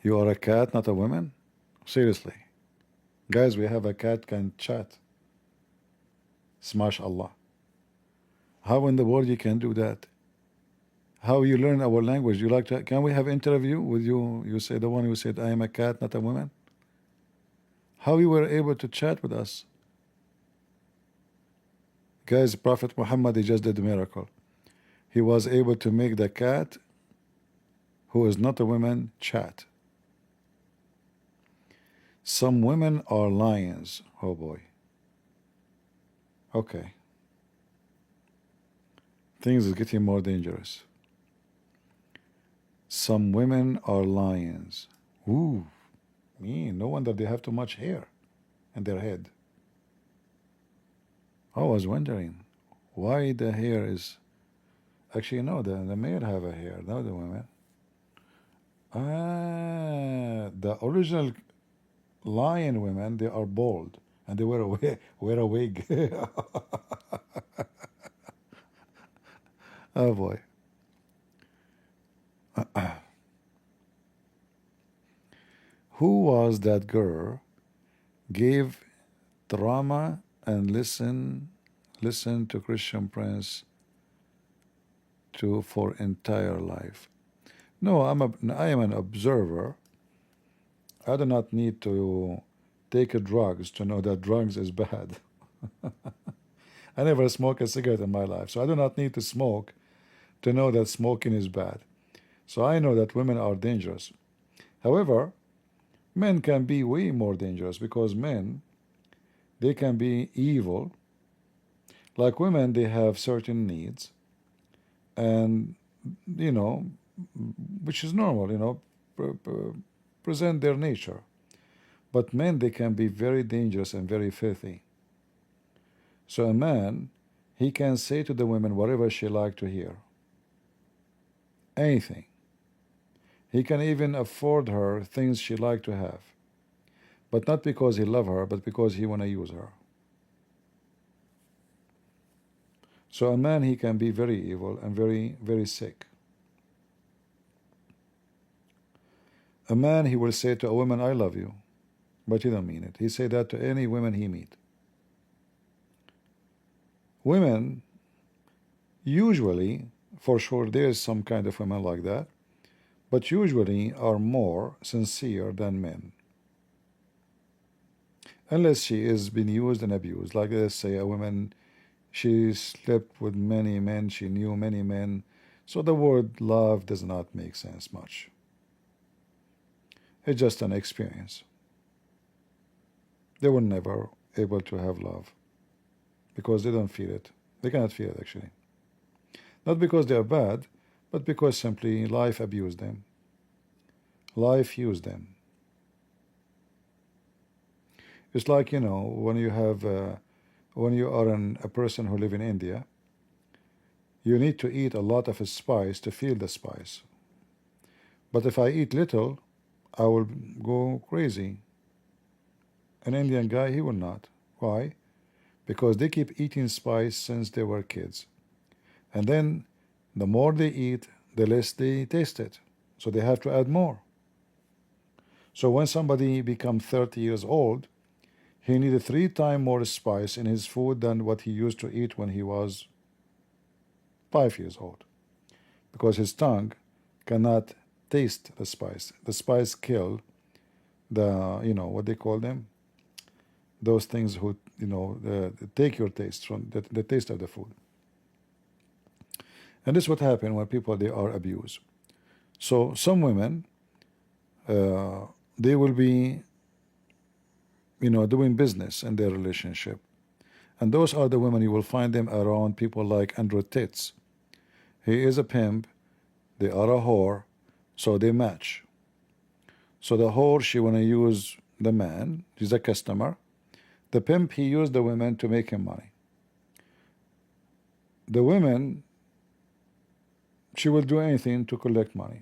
You are a cat, not a woman? Seriously. Guys, we have a cat can chat. Smash Allah. How in the world you can do that? How you learn our language? You like to? Can we have interview with you? You say the one who said I am a cat, not a woman. How you were able to chat with us? Guys, Prophet Muhammad, he just did a miracle. He was able to make the cat, who is not a woman, chat. Some women are lions. Oh boy. Okay. Things are getting more dangerous. Some women are lions. Ooh, no wonder they have too much hair in their head. I was wondering why the hair is. Actually, no, the male have a hair, not the women. The original lion women, they are bald and they wear a wig. Oh boy. Who was that girl gave drama and listen to Christian Prince for entire life. No, I am an observer. I do not need to take drugs to know that drugs is bad. I never smoked a cigarette in my life, so I do not need to smoke to know that smoking is bad. So I know that women are dangerous. However, men can be way more dangerous because men, they can be evil. Like women, they have certain needs, and you know, which is normal, present their nature. But men, they can be very dangerous and very filthy. So a man, he can say to the women whatever she like to hear. Anything. He can even afford her things she like to have. But not because he love her, but because he want to use her. So a man, he can be very evil and very, very sick. A man, he will say to a woman, I love you, but he don't mean it. He say that to any women he meet. Women, usually, for sure there's some kind of women like that, but usually are more sincere than men. Unless she is being used and abused. Like let's say a woman, she slept with many men, she knew many men, so the word love does not make sense much. It's just an experience. They were never able to have love because they don't feel it. They cannot feel it actually. Not because they are bad, but because simply life abused them. Life used them. It's like, when you have, when you are a person who live in India, you need to eat a lot of spice to feel the spice. But if I eat little, I will go crazy. An Indian guy, he will not. Why? Because they keep eating spice since they were kids. And then the more they eat, the less they taste it. So they have to add more. So when somebody becomes 30 years old, he needed 3 times more spice in his food than what he used to eat when he was 5 years old. Because his tongue cannot taste the spice. The spice kill the, what they call them? Those things who, take your taste from the taste of the food. And this is what happens when people, they are abused. So some women, they will be, doing business in their relationship. And those are the women, you will find them around people like Andrew Tate. He is a pimp, they are a whore, so they match. So the whore, she want to use the man, he's a customer. The pimp, he used the women to make him money. The women, she will do anything to collect money.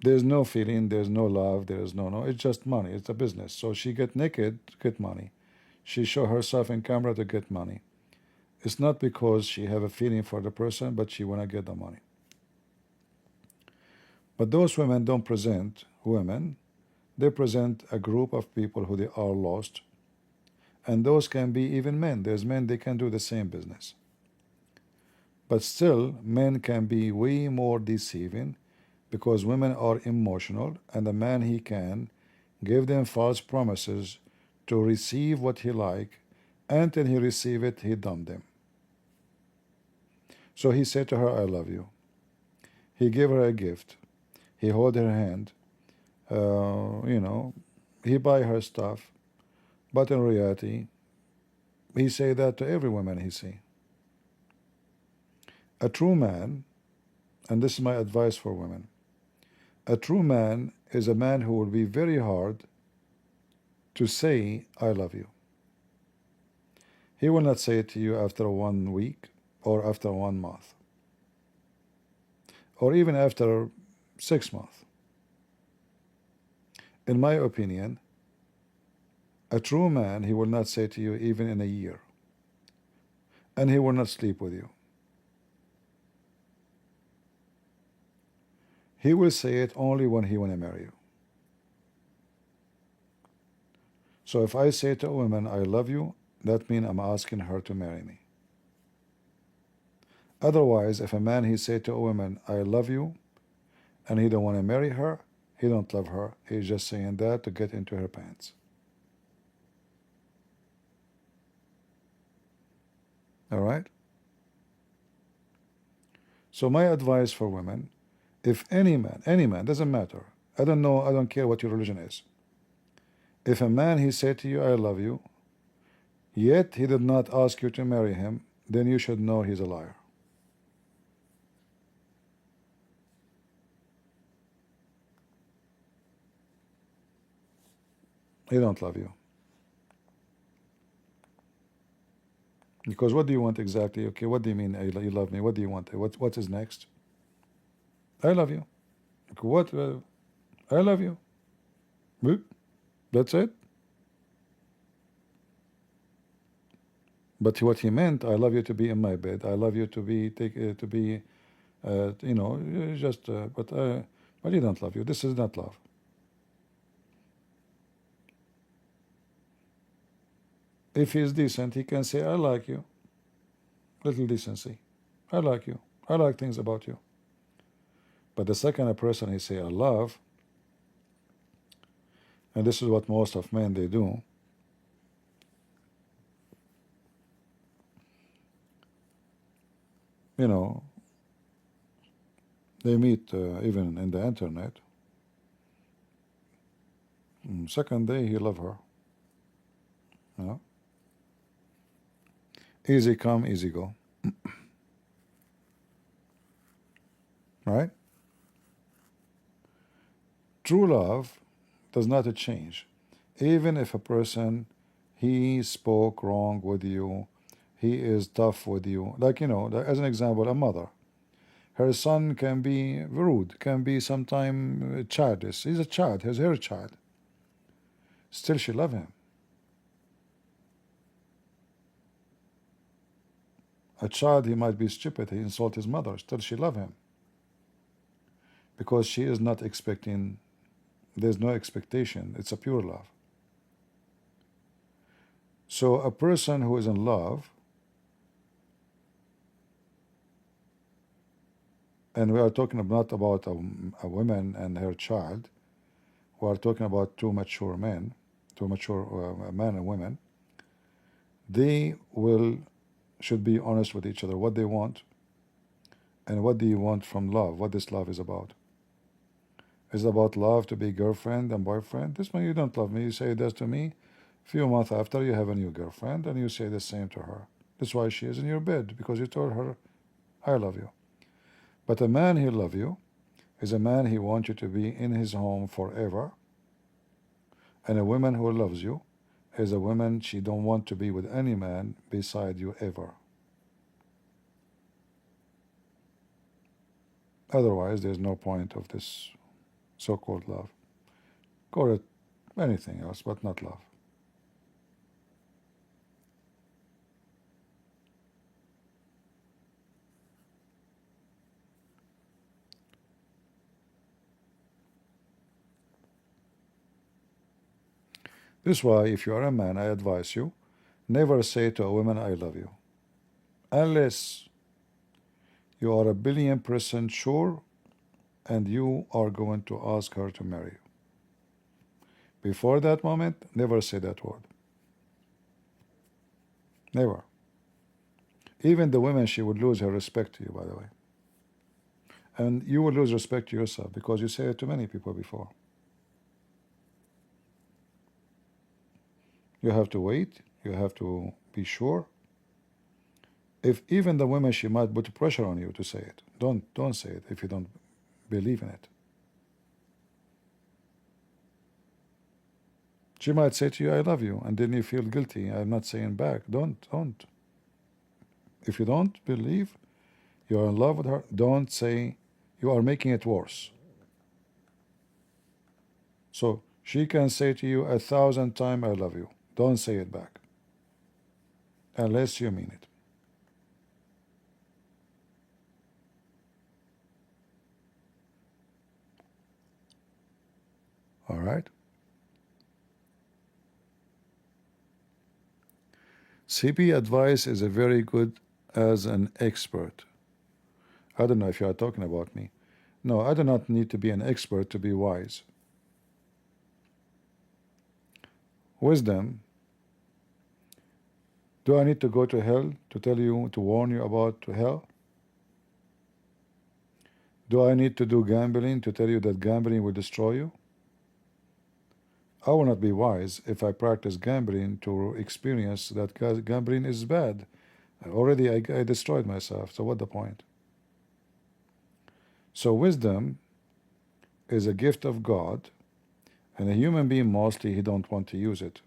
There's no feeling, there's no love, there's no, it's just money, it's a business. So she get naked to get money. She show herself in camera to get money. It's not because she have a feeling for the person, but she want to get the money. But those women don't present women, they present a group of people who they are lost. And those can be even men. There's men, they can do the same business. But still, men can be way more deceiving because women are emotional, and a man, he can give them false promises to receive what he like. Until he receive it, he dump them. So he said to her, I love you. He gave her a gift. He hold her hand. He buy her stuff. But in reality, he say that to every woman he see. A true man, and this is my advice for women, a true man is a man who will be very hard to say, I love you. He will not say it to you after 1 week or after 1 month or even after 6 months. In my opinion, a true man, he will not say to you even in a year. And he will not sleep with you. He will say it only when he want to marry you. So if I say to a woman, I love you, that means I'm asking her to marry me. Otherwise, if a man he say to a woman, I love you, and he don't want to marry her, he don't love her. He's just saying that to get into her pants. All right? So my advice for women, if any man, doesn't matter. I don't care what your religion is. If a man he said to you, I love you, yet he did not ask you to marry him, then you should know he's a liar. He don't love you. Because what do you want exactly? Okay, what do you mean you love me? What do you want? What is next? I love you. Okay, what? I love you. Boop. That's it. But what he meant, I love you to be in my bed. I love you to be but he don't love you. This is not love. If he's decent, he can say, I like you. Little decency. I like you. I like things about you. But the second a person he say, I love, and this is what most of men they do, you know, they meet even in the internet. Second day he love her. You know? Easy come, easy go. Right? True love does not change. Even if a person, he spoke wrong with you, he is tough with you. Like, as an example, a mother. Her son can be rude, can be sometime childish. He's a child, he's her child. Still she love him. A child, he might be stupid, he insult his mother, still she love him. Because she is not expecting, there's no expectation, it's a pure love. So a person who is in love, and we are talking not about a woman and her child, we are talking about two mature men, man and women, they should be honest with each other, what they want, and what do you want from love, what this love is about. Is it about love to be girlfriend and boyfriend? This man, you don't love me, you say this to me, few months after you have a new girlfriend, and you say the same to her. That's why she is in your bed, because you told her, I love you. But a man who love you is a man he wants you to be in his home forever. And a woman who loves you is a woman she don't want to be with any man beside you ever. Otherwise, there's no point of this so-called love. Call it anything else, but not love. This is why, if you are a man, I advise you, never say to a woman, I love you. Unless you are 1,000,000,000% sure and you are going to ask her to marry you. Before that moment, never say that word. Never. Even the woman, she would lose her respect to you, by the way. And you will lose respect to yourself because you say it to many people before. You have to wait. You have to be sure. If even the woman, she might put pressure on you to say it. Don't say it if you don't believe in it. She might say to you, I love you, and then you feel guilty. I'm not saying back. Don't. If you don't believe you're in love with her, don't say, you are making it worse. So she can say to you 1,000 times, I love you. Don't say it back. Unless you mean it. All right? CP advice is a very good as an expert. I don't know if you are talking about me. No, I do not need to be an expert to be wise. Wisdom. Do I need to go to hell to tell you, to warn you about to hell? Do I need to do gambling to tell you that gambling will destroy you? I will not be wise if I practice gambling to experience that gambling is bad. Already I destroyed myself, so what the point? So wisdom is a gift of God, and a human being mostly he don't want to use it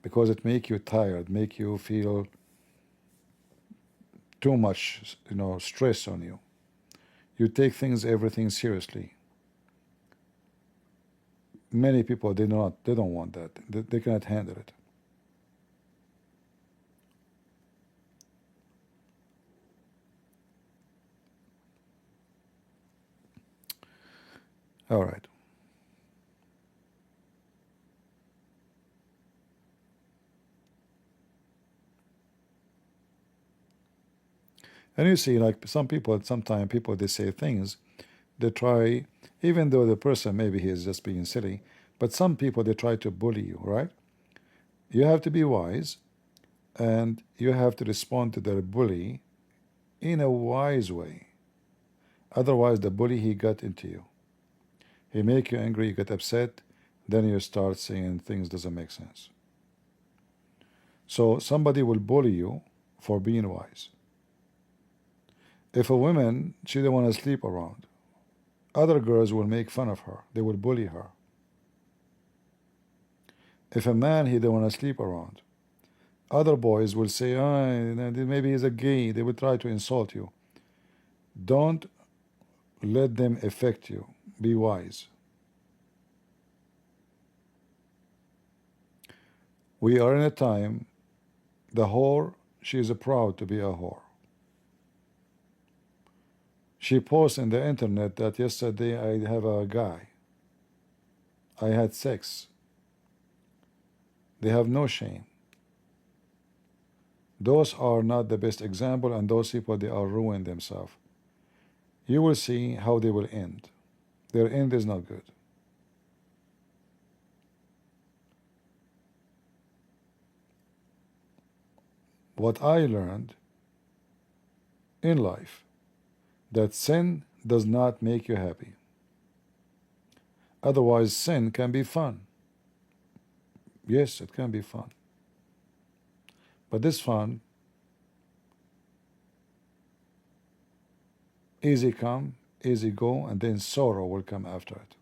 because it make you tired, make you feel too much, stress on you. You take everything seriously. Many people they don't want that. They cannot handle it. All right. And you see, like sometimes people they say things, they try, even though the person maybe he is just being silly, but some people they try to bully you, right? You have to be wise, and you have to respond to their bully in a wise way. Otherwise, the bully he got into you. He make you angry, you get upset, then you start saying things doesn't make sense. So somebody will bully you for being wise. If a woman, she don't want to sleep around, other girls will make fun of her. They will bully her. If a man, he don't want to sleep around, other boys will say, maybe he's a gay. They will try to insult you. Don't let them affect you. Be wise. We are in a time, the whore, she is proud to be a whore. She posts in the internet that yesterday I have a guy. I had sex. They have no shame. Those are not the best example, and those people, they are ruining themselves. You will see how they will end. Their end is not good. What I learned in life, that sin does not make you happy. Otherwise, sin can be fun. Yes, it can be fun. But this fun, easy come, easy go, and then sorrow will come after it.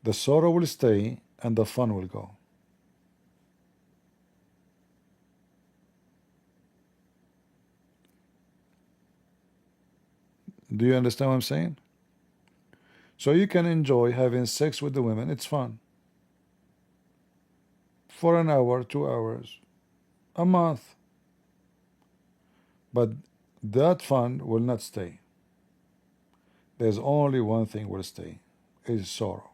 The sorrow will stay and the fun will go. Do you understand what I'm saying? So you can enjoy having sex with the women, it's fun. For an hour, 2 hours, a month. But that fun will not stay. There's only one thing will stay, is sorrow.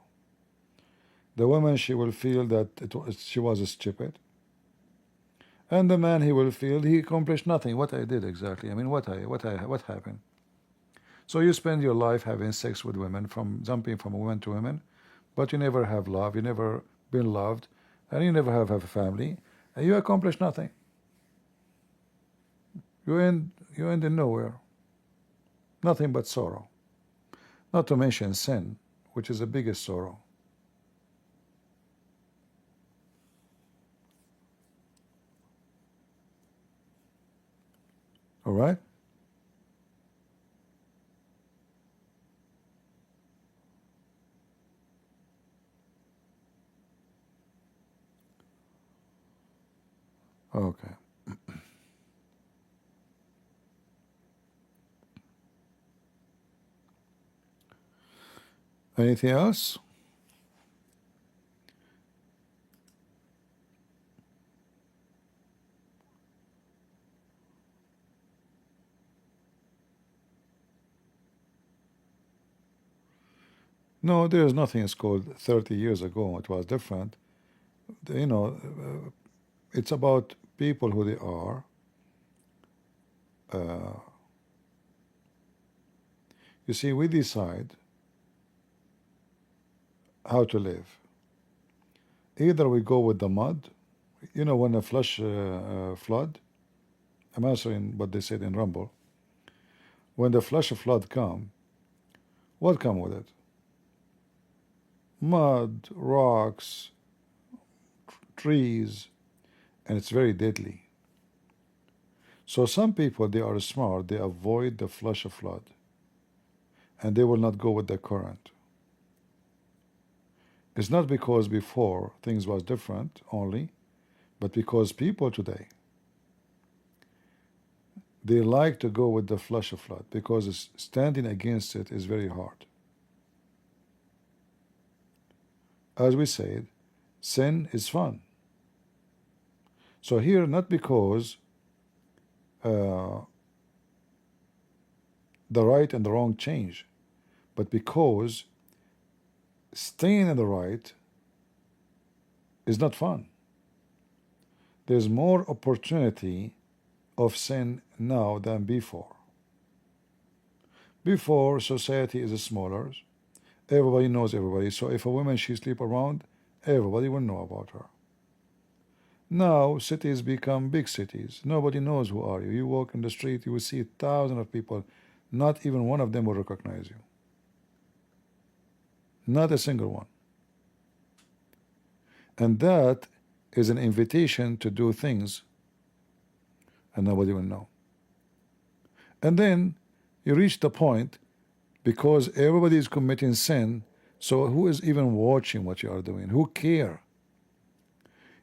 The woman, she will feel that she was stupid. And the man, he will feel he accomplished nothing. What I did exactly? I mean, what happened? So you spend your life having sex with women, jumping from woman to woman, but you never have love, you never been loved, and you never have a family, and you accomplish nothing. You end in nowhere. Nothing but sorrow. Not to mention sin, which is the biggest sorrow. All right? Okay. Anything else? No, there is nothing. It's called 30 years ago. It was different. It's about people who they are. You see, we decide how to live. Either we go with the mud, you know, when a flash flood, I'm answering what they said in Rumble. When the flash flood come, what come with it? Mud, rocks, trees, and it's very deadly. So some people, they are smart, they avoid the flash flood, and they will not go with the current. It's not because before things was different only, but because people today, they like to go with the flash flood because standing against it is very hard. As we said, sin is fun. So here, not because the right and the wrong change, but because staying in the right is not fun. There's more opportunity of sin now than before. Before, society is smaller. Everybody knows everybody. So if a woman, she sleep around, everybody will know about her. Now, cities become big cities. Nobody knows who are you. You walk in the street, you will see thousands of people. Not even one of them will recognize you. Not a single one. And that is an invitation to do things and nobody will know. And then you reach the point because everybody is committing sin, so who is even watching what you are doing? Who care?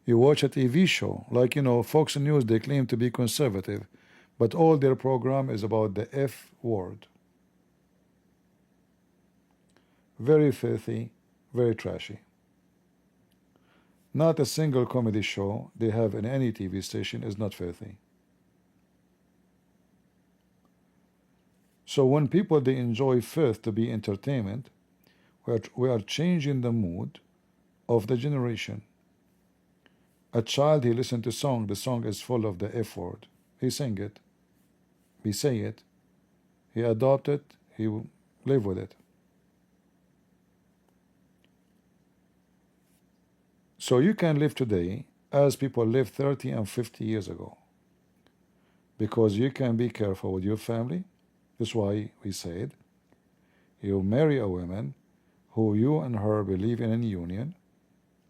You watch a TV show, like, you know, Fox News, they claim to be conservative, but all their program is about the F word. Very filthy, very trashy. Not a single comedy show they have in any TV station is not filthy. So when people, they enjoy filth to be entertainment, we are changing the mood of the generation. A child, he listens to song, the song is full of the F word. He sing it, he say it, he adopt it, he live with it. So you can live today as people lived 30 and 50 years ago, because you can be careful with your family. That's why we said you marry a woman who you and her believe in a union,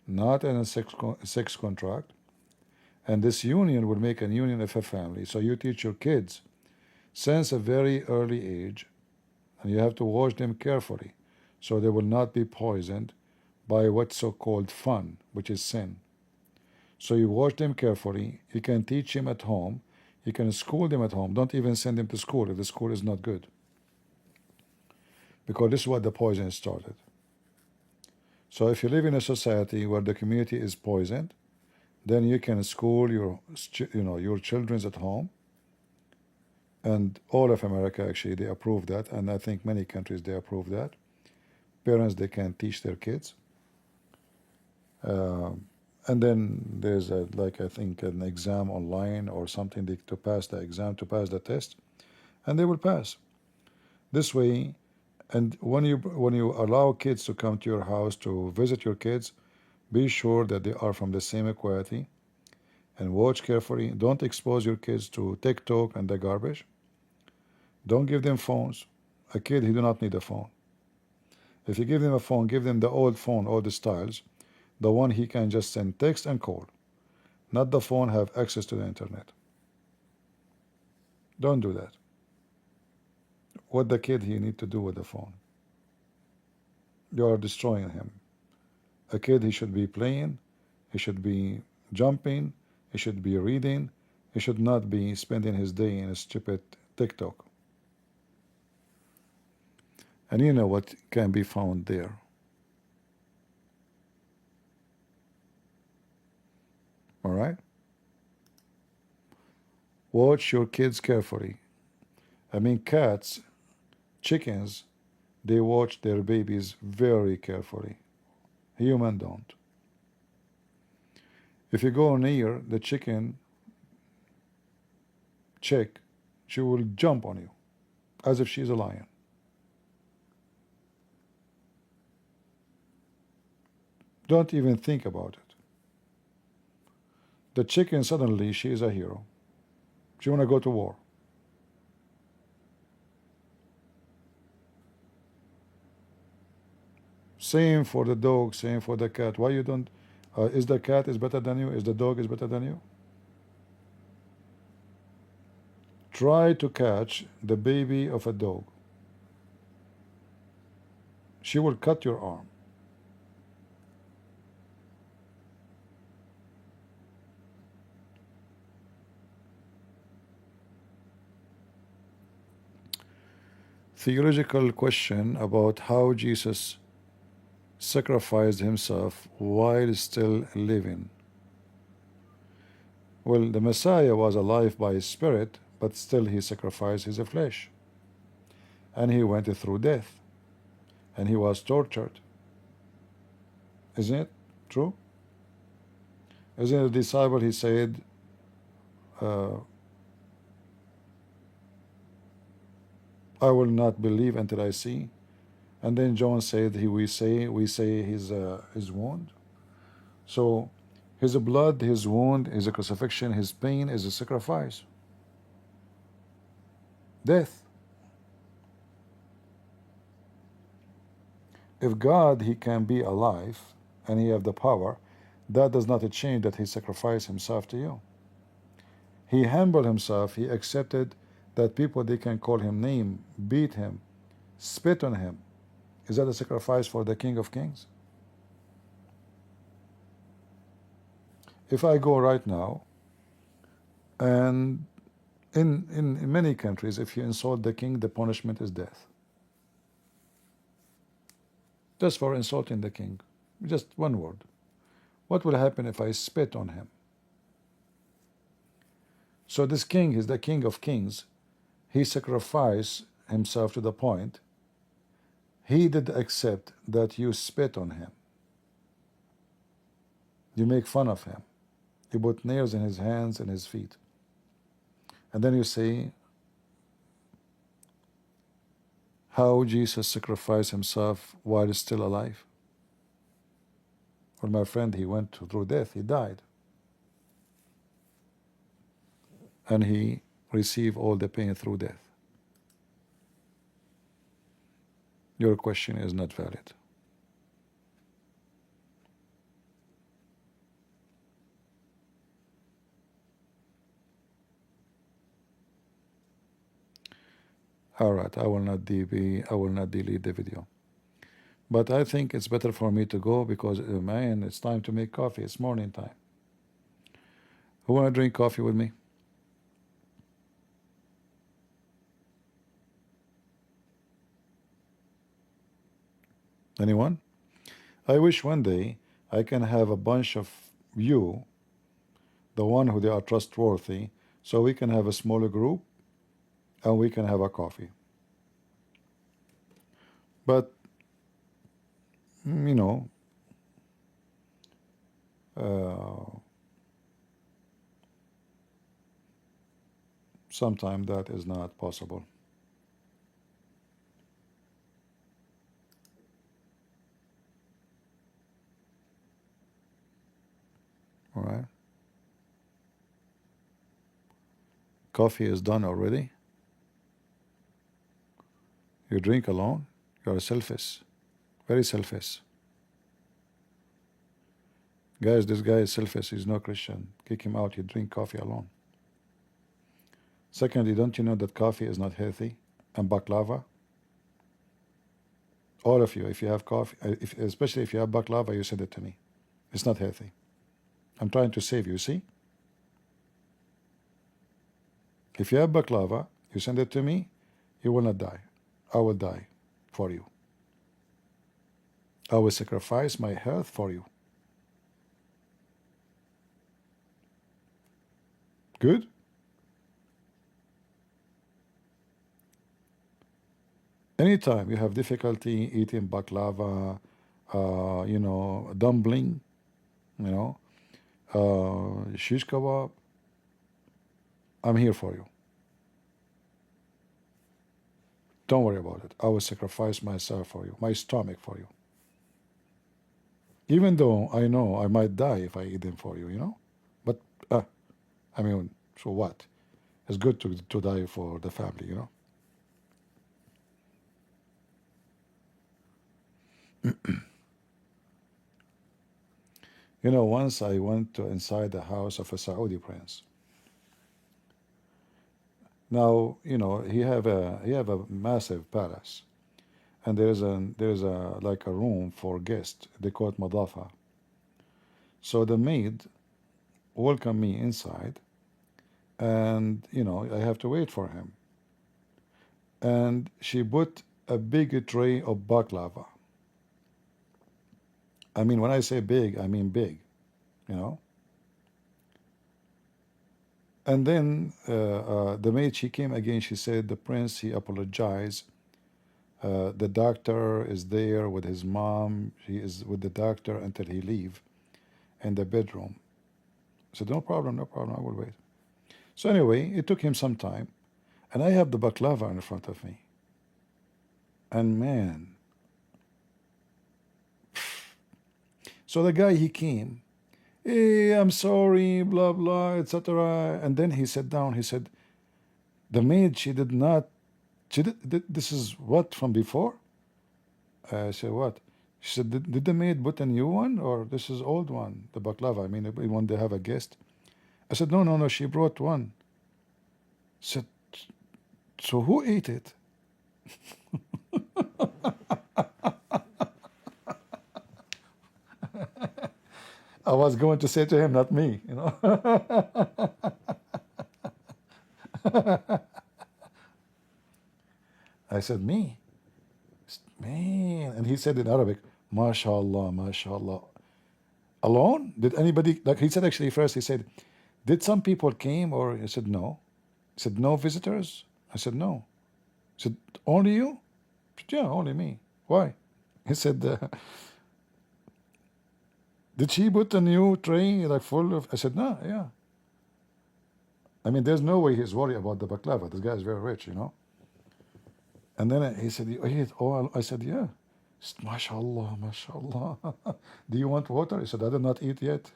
not in a sex contract, and this union will make a union of a family. So you teach your kids since a very early age, and you have to watch them carefully so they will not be poisoned by what's so-called fun, which is sin. So you watch them carefully. You can teach them at home. You can school them at home. Don't even send them to school if the school is not good, because this is what the poison started. So if you live in a society where the community is poisoned, then you can school your children at home. And all of America, actually, they approve that, and I think many countries, they approve that. Parents, they can teach their kids. And then there's I think an exam online or something to pass the exam, to pass the test, and they will pass. This way, and when you allow kids to come to your house to visit your kids, be sure that they are from the same equality, and watch carefully. Don't expose your kids to TikTok and the garbage. Don't give them phones. A kid, he do not need a phone. If you give them a phone, give them the old phone, all the styles, the one he can just send text and call, not the phone have access to the internet. Don't do that. What the kid he need to do with the phone? You are destroying him. A kid, he should be playing, he should be jumping, he should be reading, he should not be spending his day in a stupid TikTok. And you know what can be found there. All right? Watch your kids carefully. I mean, cats, chickens, they watch their babies very carefully. Human don't. If you go near the chick, she will jump on you as if she's a lion. Don't even think about it. The chicken, suddenly she is a hero. She want to go to war. Same for the dog, same for the cat. Why you don't, is the cat is better than you? Is the dog is better than you? Try to catch the baby of a dog. She will cut your arm. Theological question about how Jesus sacrificed himself while still living. Well, the Messiah was alive by his spirit, but still he sacrificed his flesh. And he went through death. And he was tortured. Isn't it true? Isn't it the disciple, he said, I will not believe until I see. And then John said, we say his wound. So his blood, his wound, his crucifixion, his pain is a sacrifice. Death. If God, he can be alive and he have the power, that does not change that he sacrificed himself to you. He humbled himself. He accepted that people, they can call him name, beat him, spit on him. Is that a sacrifice for the King of Kings? If I go right now, and in many countries, if you insult the king, the punishment is death. Just for insulting the king. Just one word. What will happen if I spit on him? So this king is the King of Kings. He sacrificed himself to the point he did accept that you spit on him. You make fun of him. You put nails in his hands and his feet. And then you say how Jesus sacrificed himself while still alive. Well, my friend, he went through death. He died. And he received all the pain through death. Your question is not valid. All right, I will not delete the video. But I think it's better for me to go because, man, it's time to make coffee. It's morning time. Who want to drink coffee with me? Anyone? I wish one day I can have a bunch of you, the one who they are trustworthy, so we can have a smaller group and we can have a coffee. But, you know, sometimes that is not possible. All right. Coffee is done already. You drink alone. You are selfish. Very selfish. Guys, this guy is selfish. He's no Christian. Kick him out. You drink coffee alone. Secondly, don't you know that coffee is not healthy? And baklava? All of you, if you have coffee, especially if you have baklava, you send it to me. It's not healthy. I'm trying to save you, see? If you have baklava, you send it to me, you will not die. I will die for you. I will sacrifice my health for you. Good? Anytime you have difficulty eating baklava, dumpling, shish kebab, I'm here for you. Don't worry about it. I will sacrifice myself for you, my stomach for you. Even though I know I might die if I eat them for you, you know? But, I mean, so what? It's good to die for the family, you know? You know, once I went to inside the house of a Saudi prince. Now, you know, he have a massive palace, and there's a like a room for guests. They call it madafa. So the maid welcomed me inside, and you know I have to wait for him. And she put a big tray of baklava. I mean, when I say big, I mean big, you know. And then the maid, she came again. She said the prince, he apologized. The doctor is there with his mom. He is with the doctor until he leave in the bedroom. I said, no problem, no problem, I will wait. So anyway, it took him some time, and I have the baklava in front of me. And man, so the guy, he came, hey, I'm sorry, blah, blah, etc. And then he sat down, he said, the maid, she did not, this is what, from before? I said, what? She said, did the maid put a new one, or this is old one, the baklava? I mean, when they have a guest. I said, no, no, no, she brought one. I said, so who ate it? I was going to say to him, not me, you know. I said, me? Man. And he said in Arabic, MashaAllah, MashaAllah. Alone? Did anybody, like he said actually first, he said, did some people came, or I said, no. He said, no visitors? I said, no. He said, only you? I said, yeah, only me. Why? He said, did she put a new tray like full of, I said, no, yeah. I mean, there's no way he's worried about the baklava. This guy is very rich, you know. And then he said, you ate all? I said, yeah. He said, MashaAllah, MashaAllah. Do you want water? He said, I did not eat yet.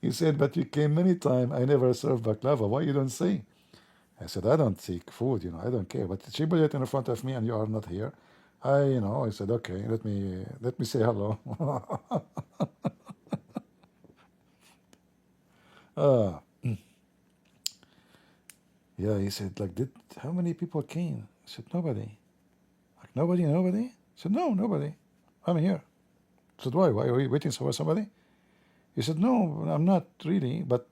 He said, but you came many times. I never served baklava. Why you don't say? I said, I don't seek food, you know, I don't care. But she put it in front of me and you are not here. I said, okay, let me say hello. uh, yeah, he said, like, how many people came? I said, nobody. Like, nobody? I said, no, nobody. I'm here. I said, why? Why are we waiting for somebody? He said, no, I'm not really, but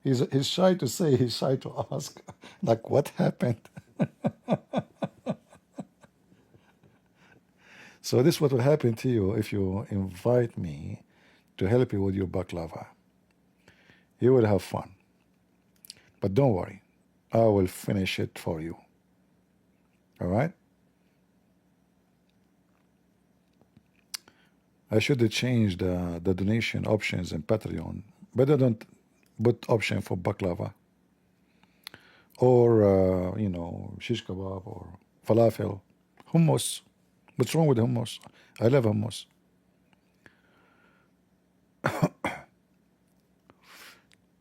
he's shy to say, he's shy to ask, like, what happened? So this is what will happen to you if you invite me to help you with your baklava. You will have fun. But don't worry, I will finish it for you. All right? I should change the donation options in Patreon, but I don't put option for baklava or, shish kebab or falafel, hummus. What's wrong with hummus? I love hummus.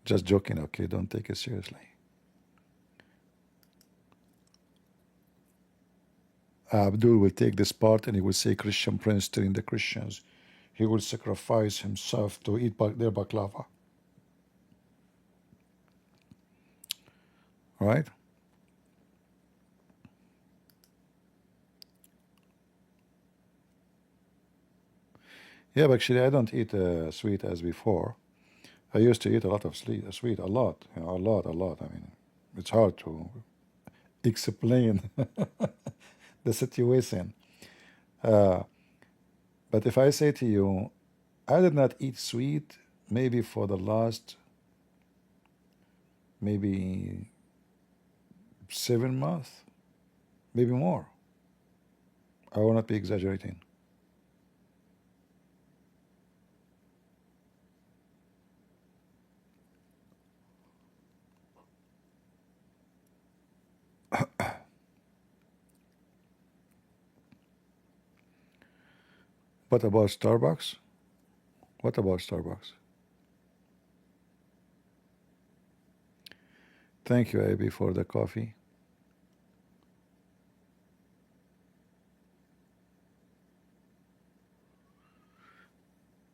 Just joking, okay? Don't take it seriously. Abdul will take this part and he will say Christian prince telling the Christians he will sacrifice himself to eat their baklava. Right? Yeah, but actually I don't eat sweet as before. I used to eat a lot of sweet, a lot, a lot. I mean, it's hard to explain the situation. But if I say to you, I did not eat sweet maybe for the last maybe 7 months, maybe more. I will not be exaggerating. What about Starbucks? What about Starbucks? Thank you, AB, for the coffee.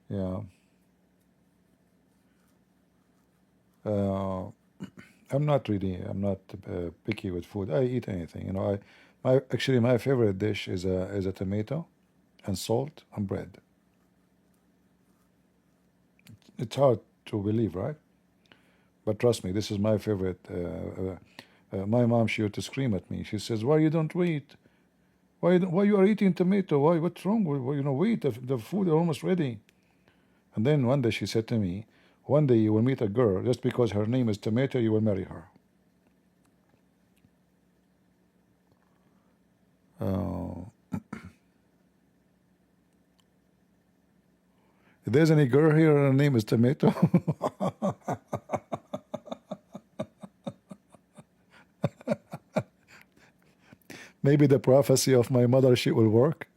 Yeah. I'm not picky with food. I eat anything. You know, actually my favorite dish is a tomato and salt and bread. It's hard to believe, right? But trust me, this is my favorite. My mom, she used to scream at me. She says, "Why you don't wait? Why you are eating tomato? Why? What's wrong? Wait. The food is almost ready." And then one day she said to me, "One day you will meet a girl. Just because her name is Tomato, you will marry her." If there's any girl here and her name is Tomato, maybe the prophecy of my mother, she will work.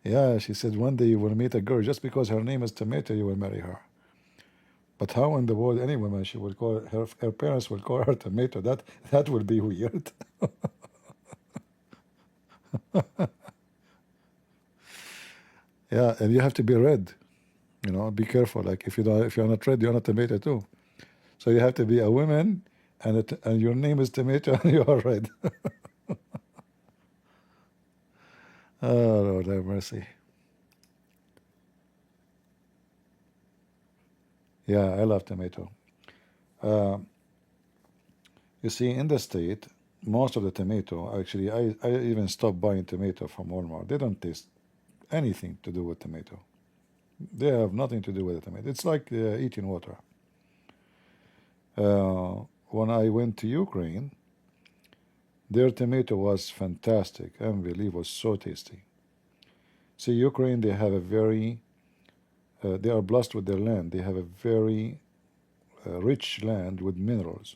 Yeah, she said one day you will meet a girl just because her name is Tomato, you will marry her. But how in the world any woman she will call her parents will call her Tomato? That would be weird. Yeah, and you have to be red. You know, be careful. Like if you're not red, you're not Tomato too. So you have to be a woman, and your name is Tomato, and you are red. Oh Lord have mercy. Yeah, I love tomato. You see, in the state, most of the tomato, actually, I even stopped buying tomato from Walmart. They don't taste anything to do with tomato. They have nothing to do with the tomato. It's like eating water. When I went to Ukraine, their tomato was fantastic. Unbelievable, so tasty. See, Ukraine, they have a very, they are blessed with their land. They have a very rich land with minerals.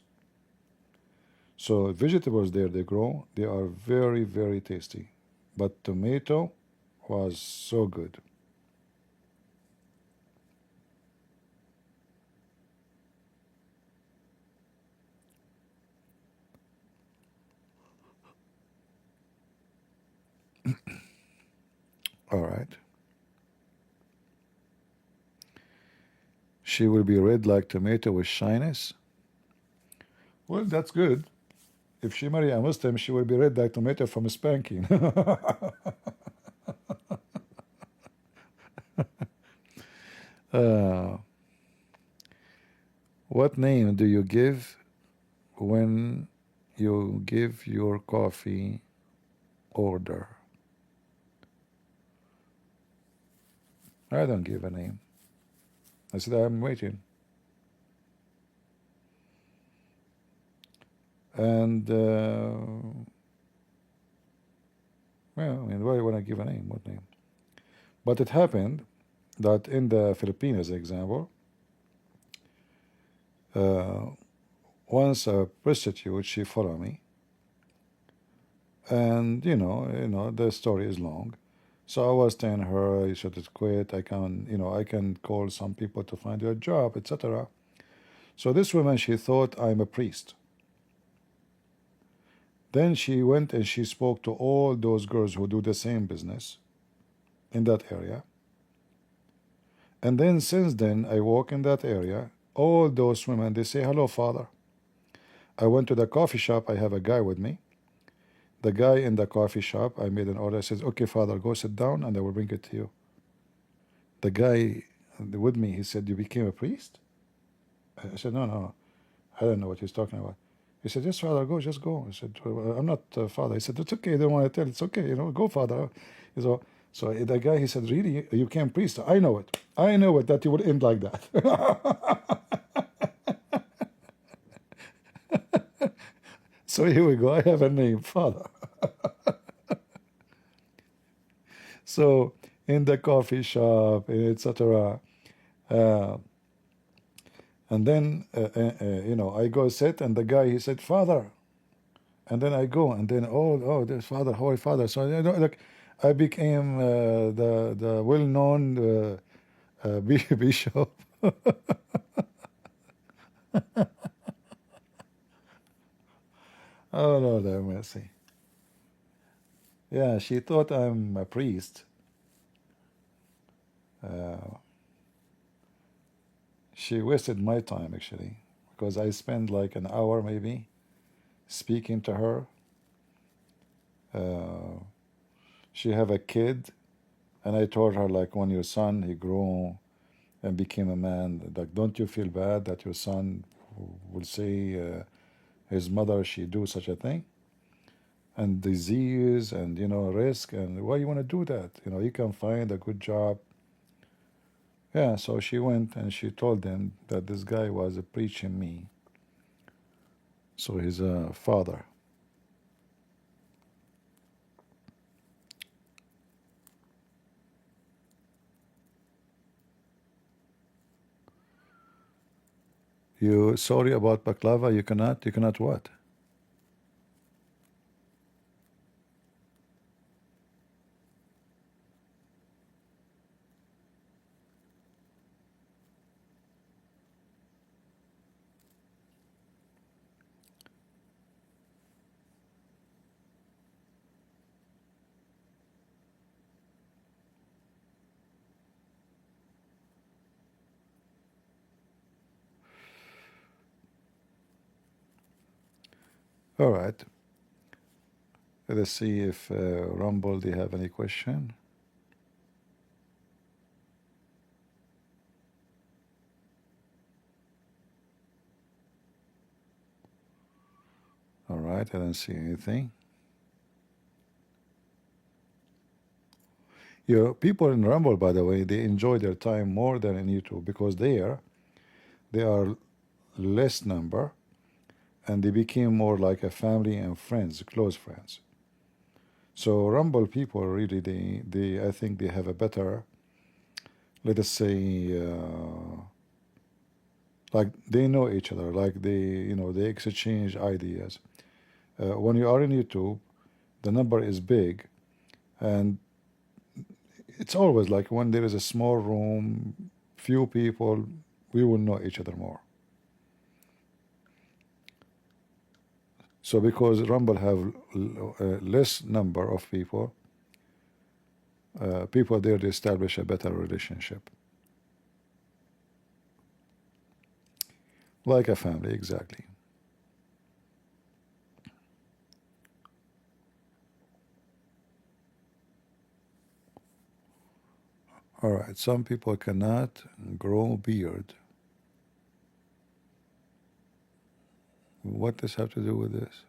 So vegetables there they grow, they are very, very tasty. But tomato was so good. All right. She will be red like tomato with shyness. Well, that's good. If she marry a Muslim, she will be red like tomato from spanking. What name do you give when you give your coffee order? I don't give a name. I said, I'm waiting. And, well, I mean, why would I give a name? What name? But it happened that in the Philippines, example, once a prostitute, she followed me. And, the story is long. So I was telling her, you should quit. I can call some people to find you a job, etc. So this woman, she thought I'm a priest. Then she went and she spoke to all those girls who do the same business in that area. And then since then, I walk in that area, all those women, they say, hello, Father. I went to the coffee shop, I have a guy with me. The guy in the coffee shop, I made an order, I says, okay, Father, go sit down and I will bring it to you. The guy with me, he said, you became a priest? I said, no, I don't know what he's talking about. He said, yes, Father, go, just go. I said, I'm not Father. He said, it's okay, I don't want to tell. It's okay, go, Father. So the guy, he said, really, you became priest? I know it, that you would end like that. So here we go. I have a name, Father. So in the coffee shop, etc. Uh, and then, I go sit, and the guy, he said, Father. And then I go, and then, there's Father, Holy Father. So, like, I became the well-known bishop. Oh, Lord have mercy. Yeah, she thought I'm a priest. She wasted my time, actually, because I spent like an hour maybe speaking to her. She have a kid, and I told her, like, when your son, he grew and became a man, like, don't you feel bad that your son will say his mother, she do such a thing? And disease and, risk, and why you want to do that? You can find a good job. Yeah, so she went and she told them that this guy was preaching me. So he's a father. You sorry about baklava? You cannot what? All right. Let's see if Rumble, they have any question. All right, I don't see anything. People in Rumble, by the way, they enjoy their time more than in YouTube because they are less number, and they became more like a family and friends, close friends. So Rumble people really, they I think they have a better, let us say, like they know each other, like they exchange ideas. When you are in YouTube, the number is big, and it's always like when there is a small room, few people, we will know each other more. So because Rumble have less number of people, people there, they establish a better relationship. Like a family, exactly. All right, some people cannot grow beard. What does have to do with this?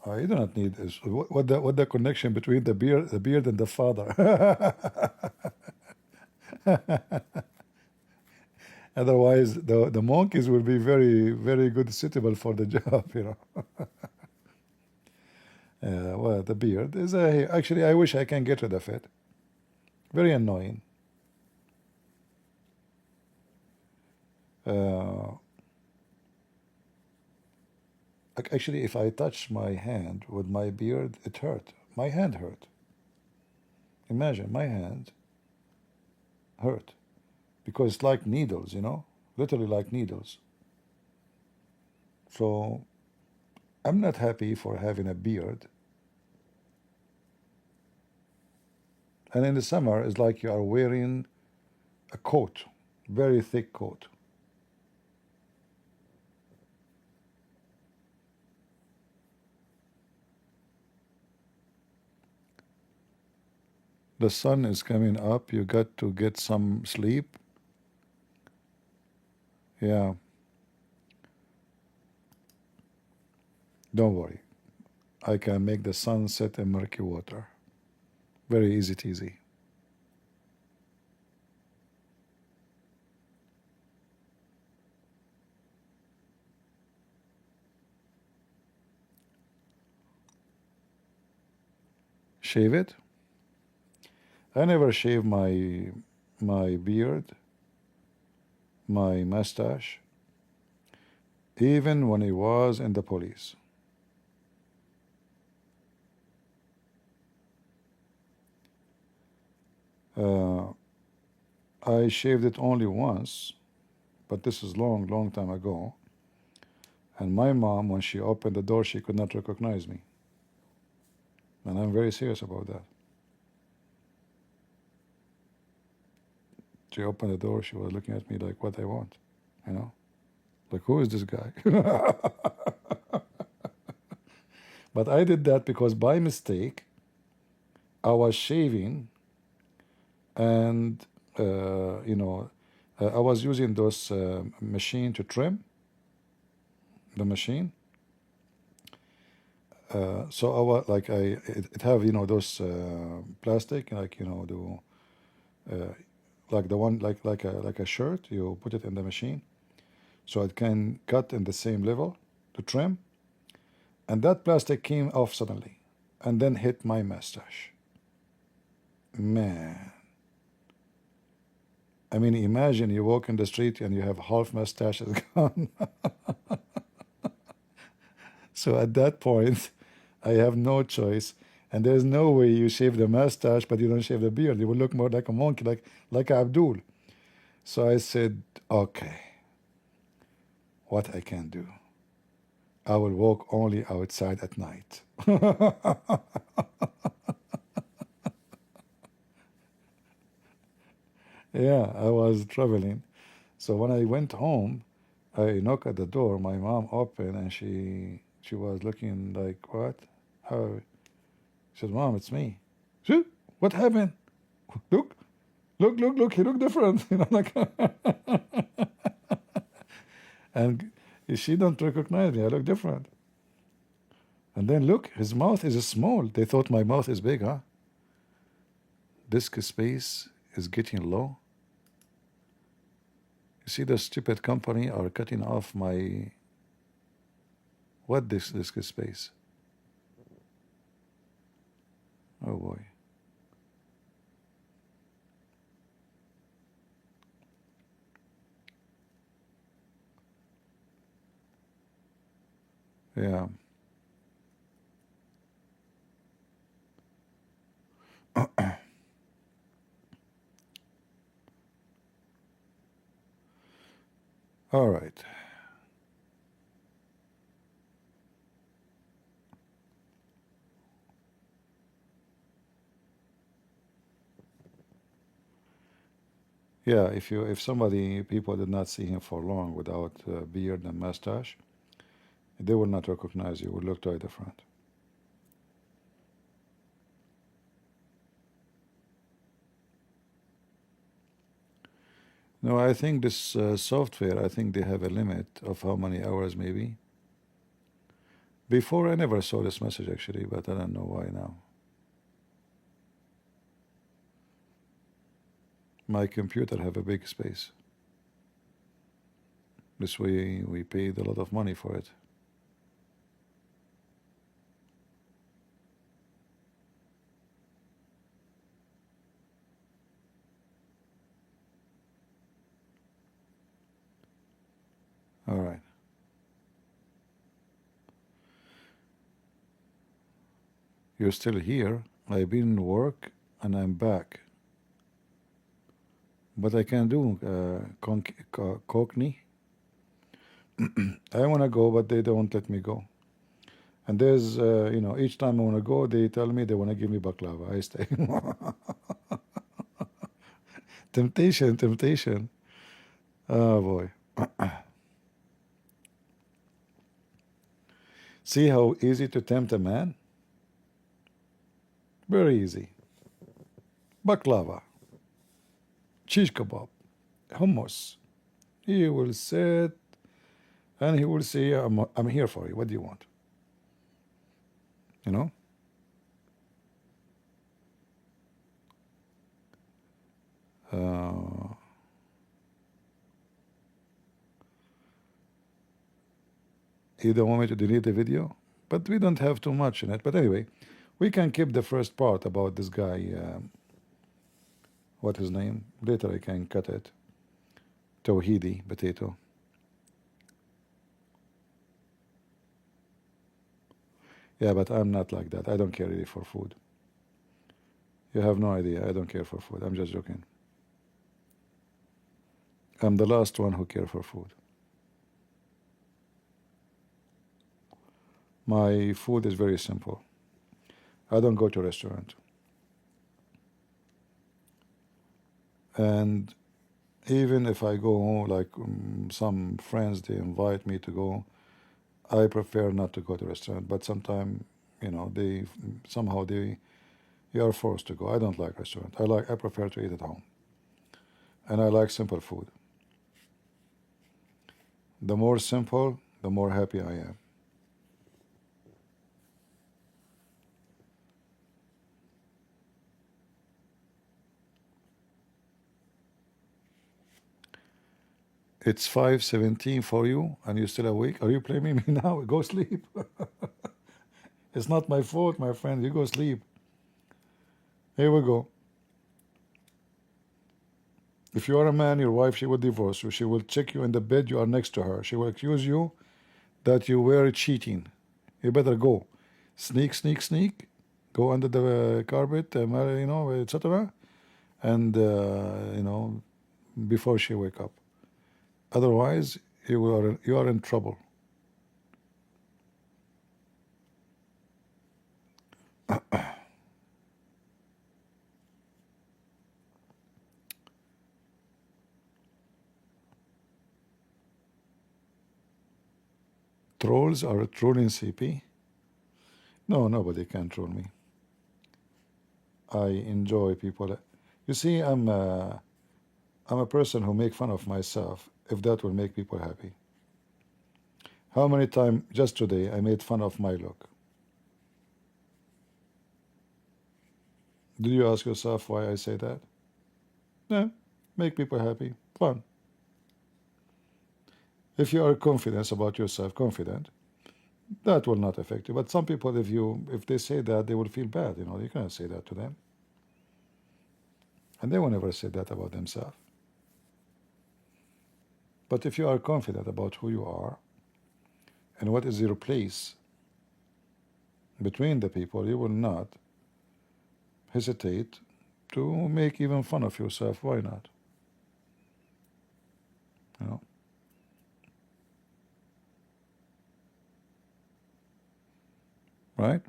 You do not need this. What the connection between the beard and the father? Otherwise, the monkeys will be very, very good, suitable for the job. Well, the beard is actually, I wish I can get rid of it. Very annoying. Actually, if I touch my hand with my beard, it hurt. My hand hurt. Imagine my hand hurt because it's like needles, literally like needles. So I'm not happy for having a beard. And in the summer, it's like you are wearing a coat, very thick coat. The sun is coming up. You got to get some sleep. Yeah. Don't worry. I can make the sun set in murky water. Very easy teasy. shave it. I never shave my beard, my mustache, even when I was in the police. I shaved it only once, but this is long time ago. And my mom, when she opened the door, she could not recognize me. And I'm very serious about that. She opened the door, she was looking at me like, what I want, you know? Like, who is this guy? But I did that because by mistake, I was shaving and, I was using those machine to trim, the machine. So I was like, it have, those plastic, like, like the one, like a shirt, you put it in the machine so it can cut in the same level to trim. And that plastic came off suddenly and then hit my mustache. Man. I mean, imagine you walk in the street and you have half mustache is gone. So at that point, I have no choice. And there's no way you shave the mustache, but you don't shave the beard. You will look more like a monkey, like Abdul. So I said, okay, what I can do? I will walk only outside at night. Yeah, I was traveling. So when I went home, I knocked at the door. My mom opened and she was looking like, what? How? She said, Mom, it's me. See? What happened? Look, he looked different. Like, and she don't recognize me. I look different. And then look, his mouth is small. They thought my mouth is big, huh? Disk space is getting low. You see, the stupid company are cutting off my disk space. Oh boy. Yeah. All right. Yeah, if people did not see him for long without beard and mustache, they will not recognize you. Would look totally different. No, I think this software, I think they have a limit of how many hours maybe. Before I never saw this message actually, but I don't know why now. My computer have a big space. This way we paid a lot of money for it. All right. You're still here. I've been in work and I'm back. But I can do Cockney. I want to go, but they don't let me go. And there's, each time I want to go, they tell me they want to give me baklava. I stay. Temptation. Oh boy. See how easy to tempt a man? Very easy. Baklava, shish kebab, hummus. He will sit and he will say, I'm here for you. What do you want? You know? You don't want me to delete the video? But we don't have too much in it. But anyway, We can keep the first part about this guy. What his name? Later I can cut it. Tawhidi, potato. Yeah, but I'm not like that. I don't care really for food. You have no idea. I don't care for food. I'm just joking. I'm the last one who care for food. My food is very simple. I don't go to a restaurant. And even if I go, like some friends, they invite me to go, I prefer not to go to a restaurant. But sometimes, you know, you are forced to go. I don't like restaurant. I prefer to eat at home. And I like simple food. The more simple, the more happy I am. It's 5:17 for you, and you're still awake. Are you blaming me now? Go sleep. It's not my fault, my friend. You go sleep. Here we go. If you are a man, your wife, she will divorce you. She will check you in the bed. You are next to her. She will accuse you that you were cheating. You better go. Sneak, sneak, sneak. Go under the carpet, etc. And, before she wake up. Otherwise, you are in trouble. Trolls are trolling CP. No, nobody can troll me. I enjoy people. You see, I'm a person who make fun of myself if that will make people happy. How many times just today I made fun of my look? Did you ask yourself why I say that? No, make people happy, fun. If you are confident about yourself, that will not affect you. But some people, if they say that, they will feel bad. You cannot say that to them, and they will never say that about themselves. But if you are confident about who you are and what is your place between the people, you will not hesitate to make even fun of yourself. Why not? Right?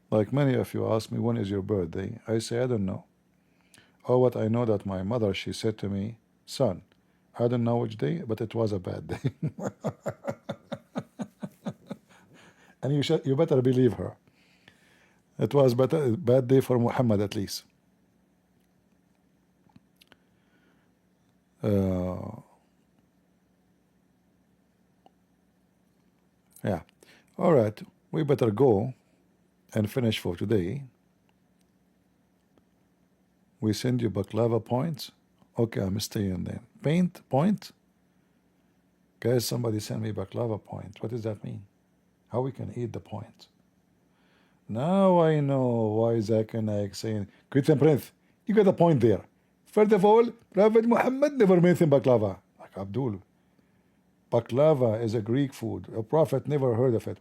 Like many of you ask me, when is your birthday? I say, I don't know. Oh, what I know that my mother, she said to me, son, I don't know which day, but it was a bad day. And you better believe her. It was a bad day for Muhammad, at least. Yeah. All right. We better go and finish for today. We send you baklava points. Okay, I'm staying there. Paint point. Guys, somebody send me baklava point. What does that mean? How we can eat the point? Now I know why Zach and Ike saying, Christian Prince, you got a point there. First of all, Prophet Muhammad never mentioned baklava. Like Abdul. Baklava is a Greek food. A prophet never heard of it.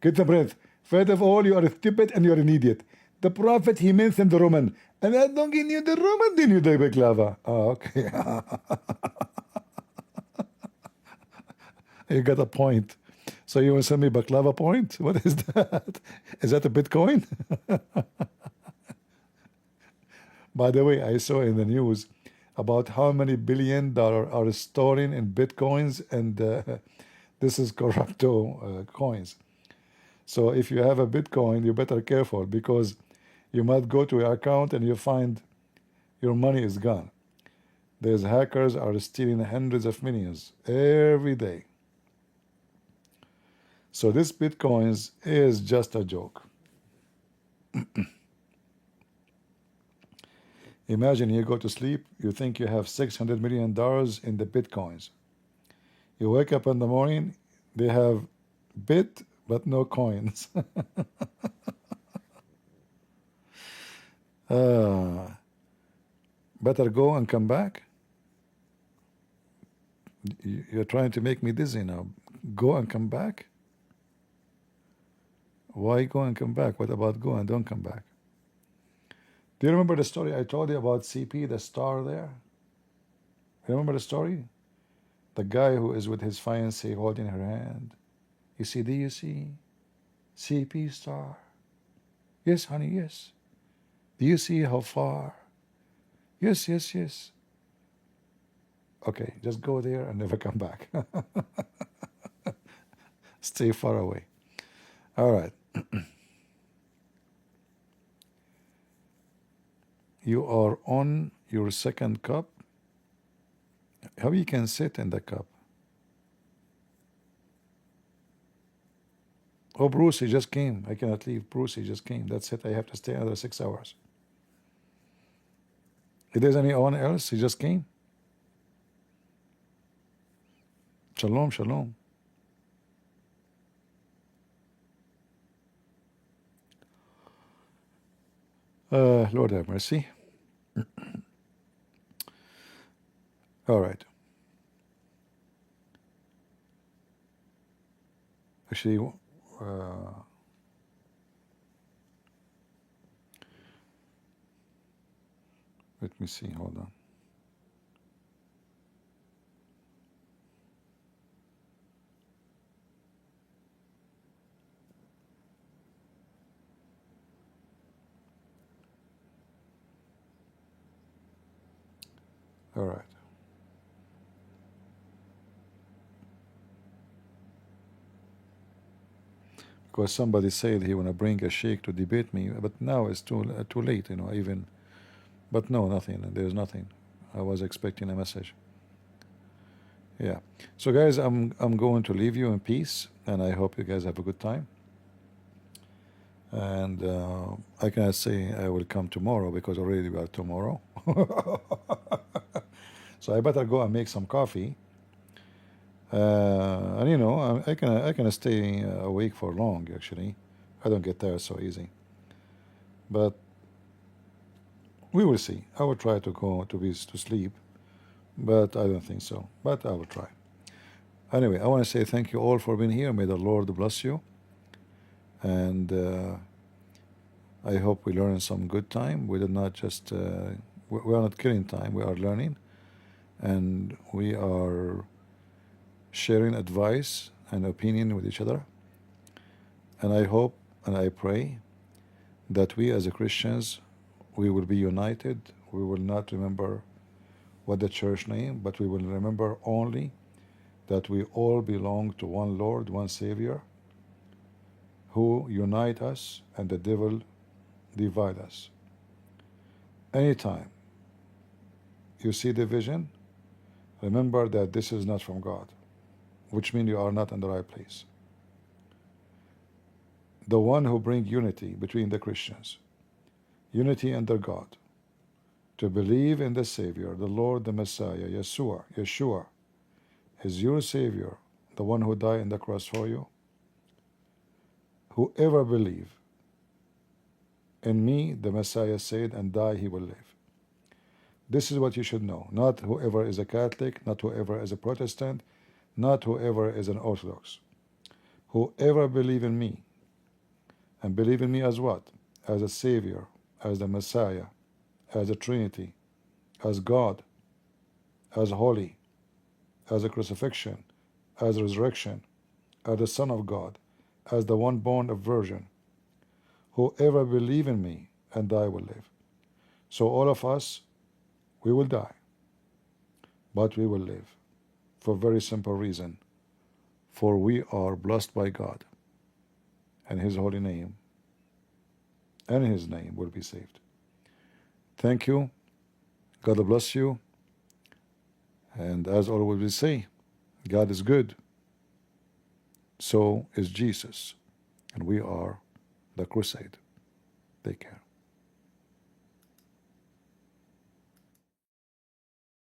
Christian Prince, first of all, you are stupid and you're an idiot. The prophet, he mentioned the Roman. And I don't give you the Roman, then you the baklava. Oh, okay. You got a point. So you want to send me baklava point? What is that? Is that a Bitcoin? By the way, I saw in the news about how many $1 billion are storing in Bitcoins, and this is corrupto coins. So if you have a Bitcoin, you better careful, because you might go to your account and you find your money is gone. These hackers are stealing hundreds of millions every day. So this Bitcoins is just a joke. Imagine you go to sleep, you think you have $600 million in the Bitcoins. You wake up in the morning, they have bit but no coins. Better go and come back. You're trying to make me dizzy now. Go and come back? Why go and come back? What about go and don't come back? Do you remember the story I told you about CP, the star there? Remember the story? The guy who is with his fiancée holding her hand. You see, do you see? CP star. Yes, honey, yes. Do you see how far? Yes, yes, yes. Okay, just go there and never come back. Stay far away. All right. You are on your second cup. How you can sit in the cup? Oh, Bruce, he just came. I cannot leave. Bruce, he just came. That's it. I have to stay another 6 hours. If there's anyone else, he just came. Shalom, shalom. Lord have mercy. All right. Actually, let me see. Hold on. All right. Because somebody said he want to bring a sheikh to debate me, but now it's too late, you know. Even, but no, nothing. There's nothing. I was expecting a message. Yeah. So guys, I'm going to leave you in peace, and I hope you guys have a good time. And I cannot say I will come tomorrow because already we are tomorrow. So I better go and make some coffee. And you know, I can stay awake for long. Actually, I don't get tired so easy. But we will see. I will try to go to sleep, but I don't think so. But I will try. Anyway, I want to say thank you all for being here. May the Lord bless you. And I hope we learned some good time. We did not just we are not killing time. We are learning, and we are sharing advice and opinion with each other. And I hope and I pray that we as Christians, we will be united. We will not remember what the church name, but we will remember only that we all belong to one Lord, one Savior, who unite us and the devil divide us. Anytime you see division, remember that this is not from God, which means you are not in the right place. The one who brings unity between the Christians, unity under God, to believe in the Savior, the Lord, the Messiah, Yeshua, is your Savior, the one who died on the cross for you. Whoever believe in me, the Messiah said, and die, he will live. This is what you should know. Not whoever is a Catholic, not whoever is a Protestant, not whoever is an Orthodox. Whoever believe in me, and believe in me as what? As a Savior, as the Messiah, as a Trinity, as God, as holy, as a crucifixion, as resurrection, as the Son of God, as the one born of virgin. Whoever believe in me and die will live. So all of us, we will die, but we will live for a very simple reason. For we are blessed by God, and His holy name, and His name will be saved. Thank you. God bless you. And as always we say, God is good. So is Jesus. And we are the crusade. Take care.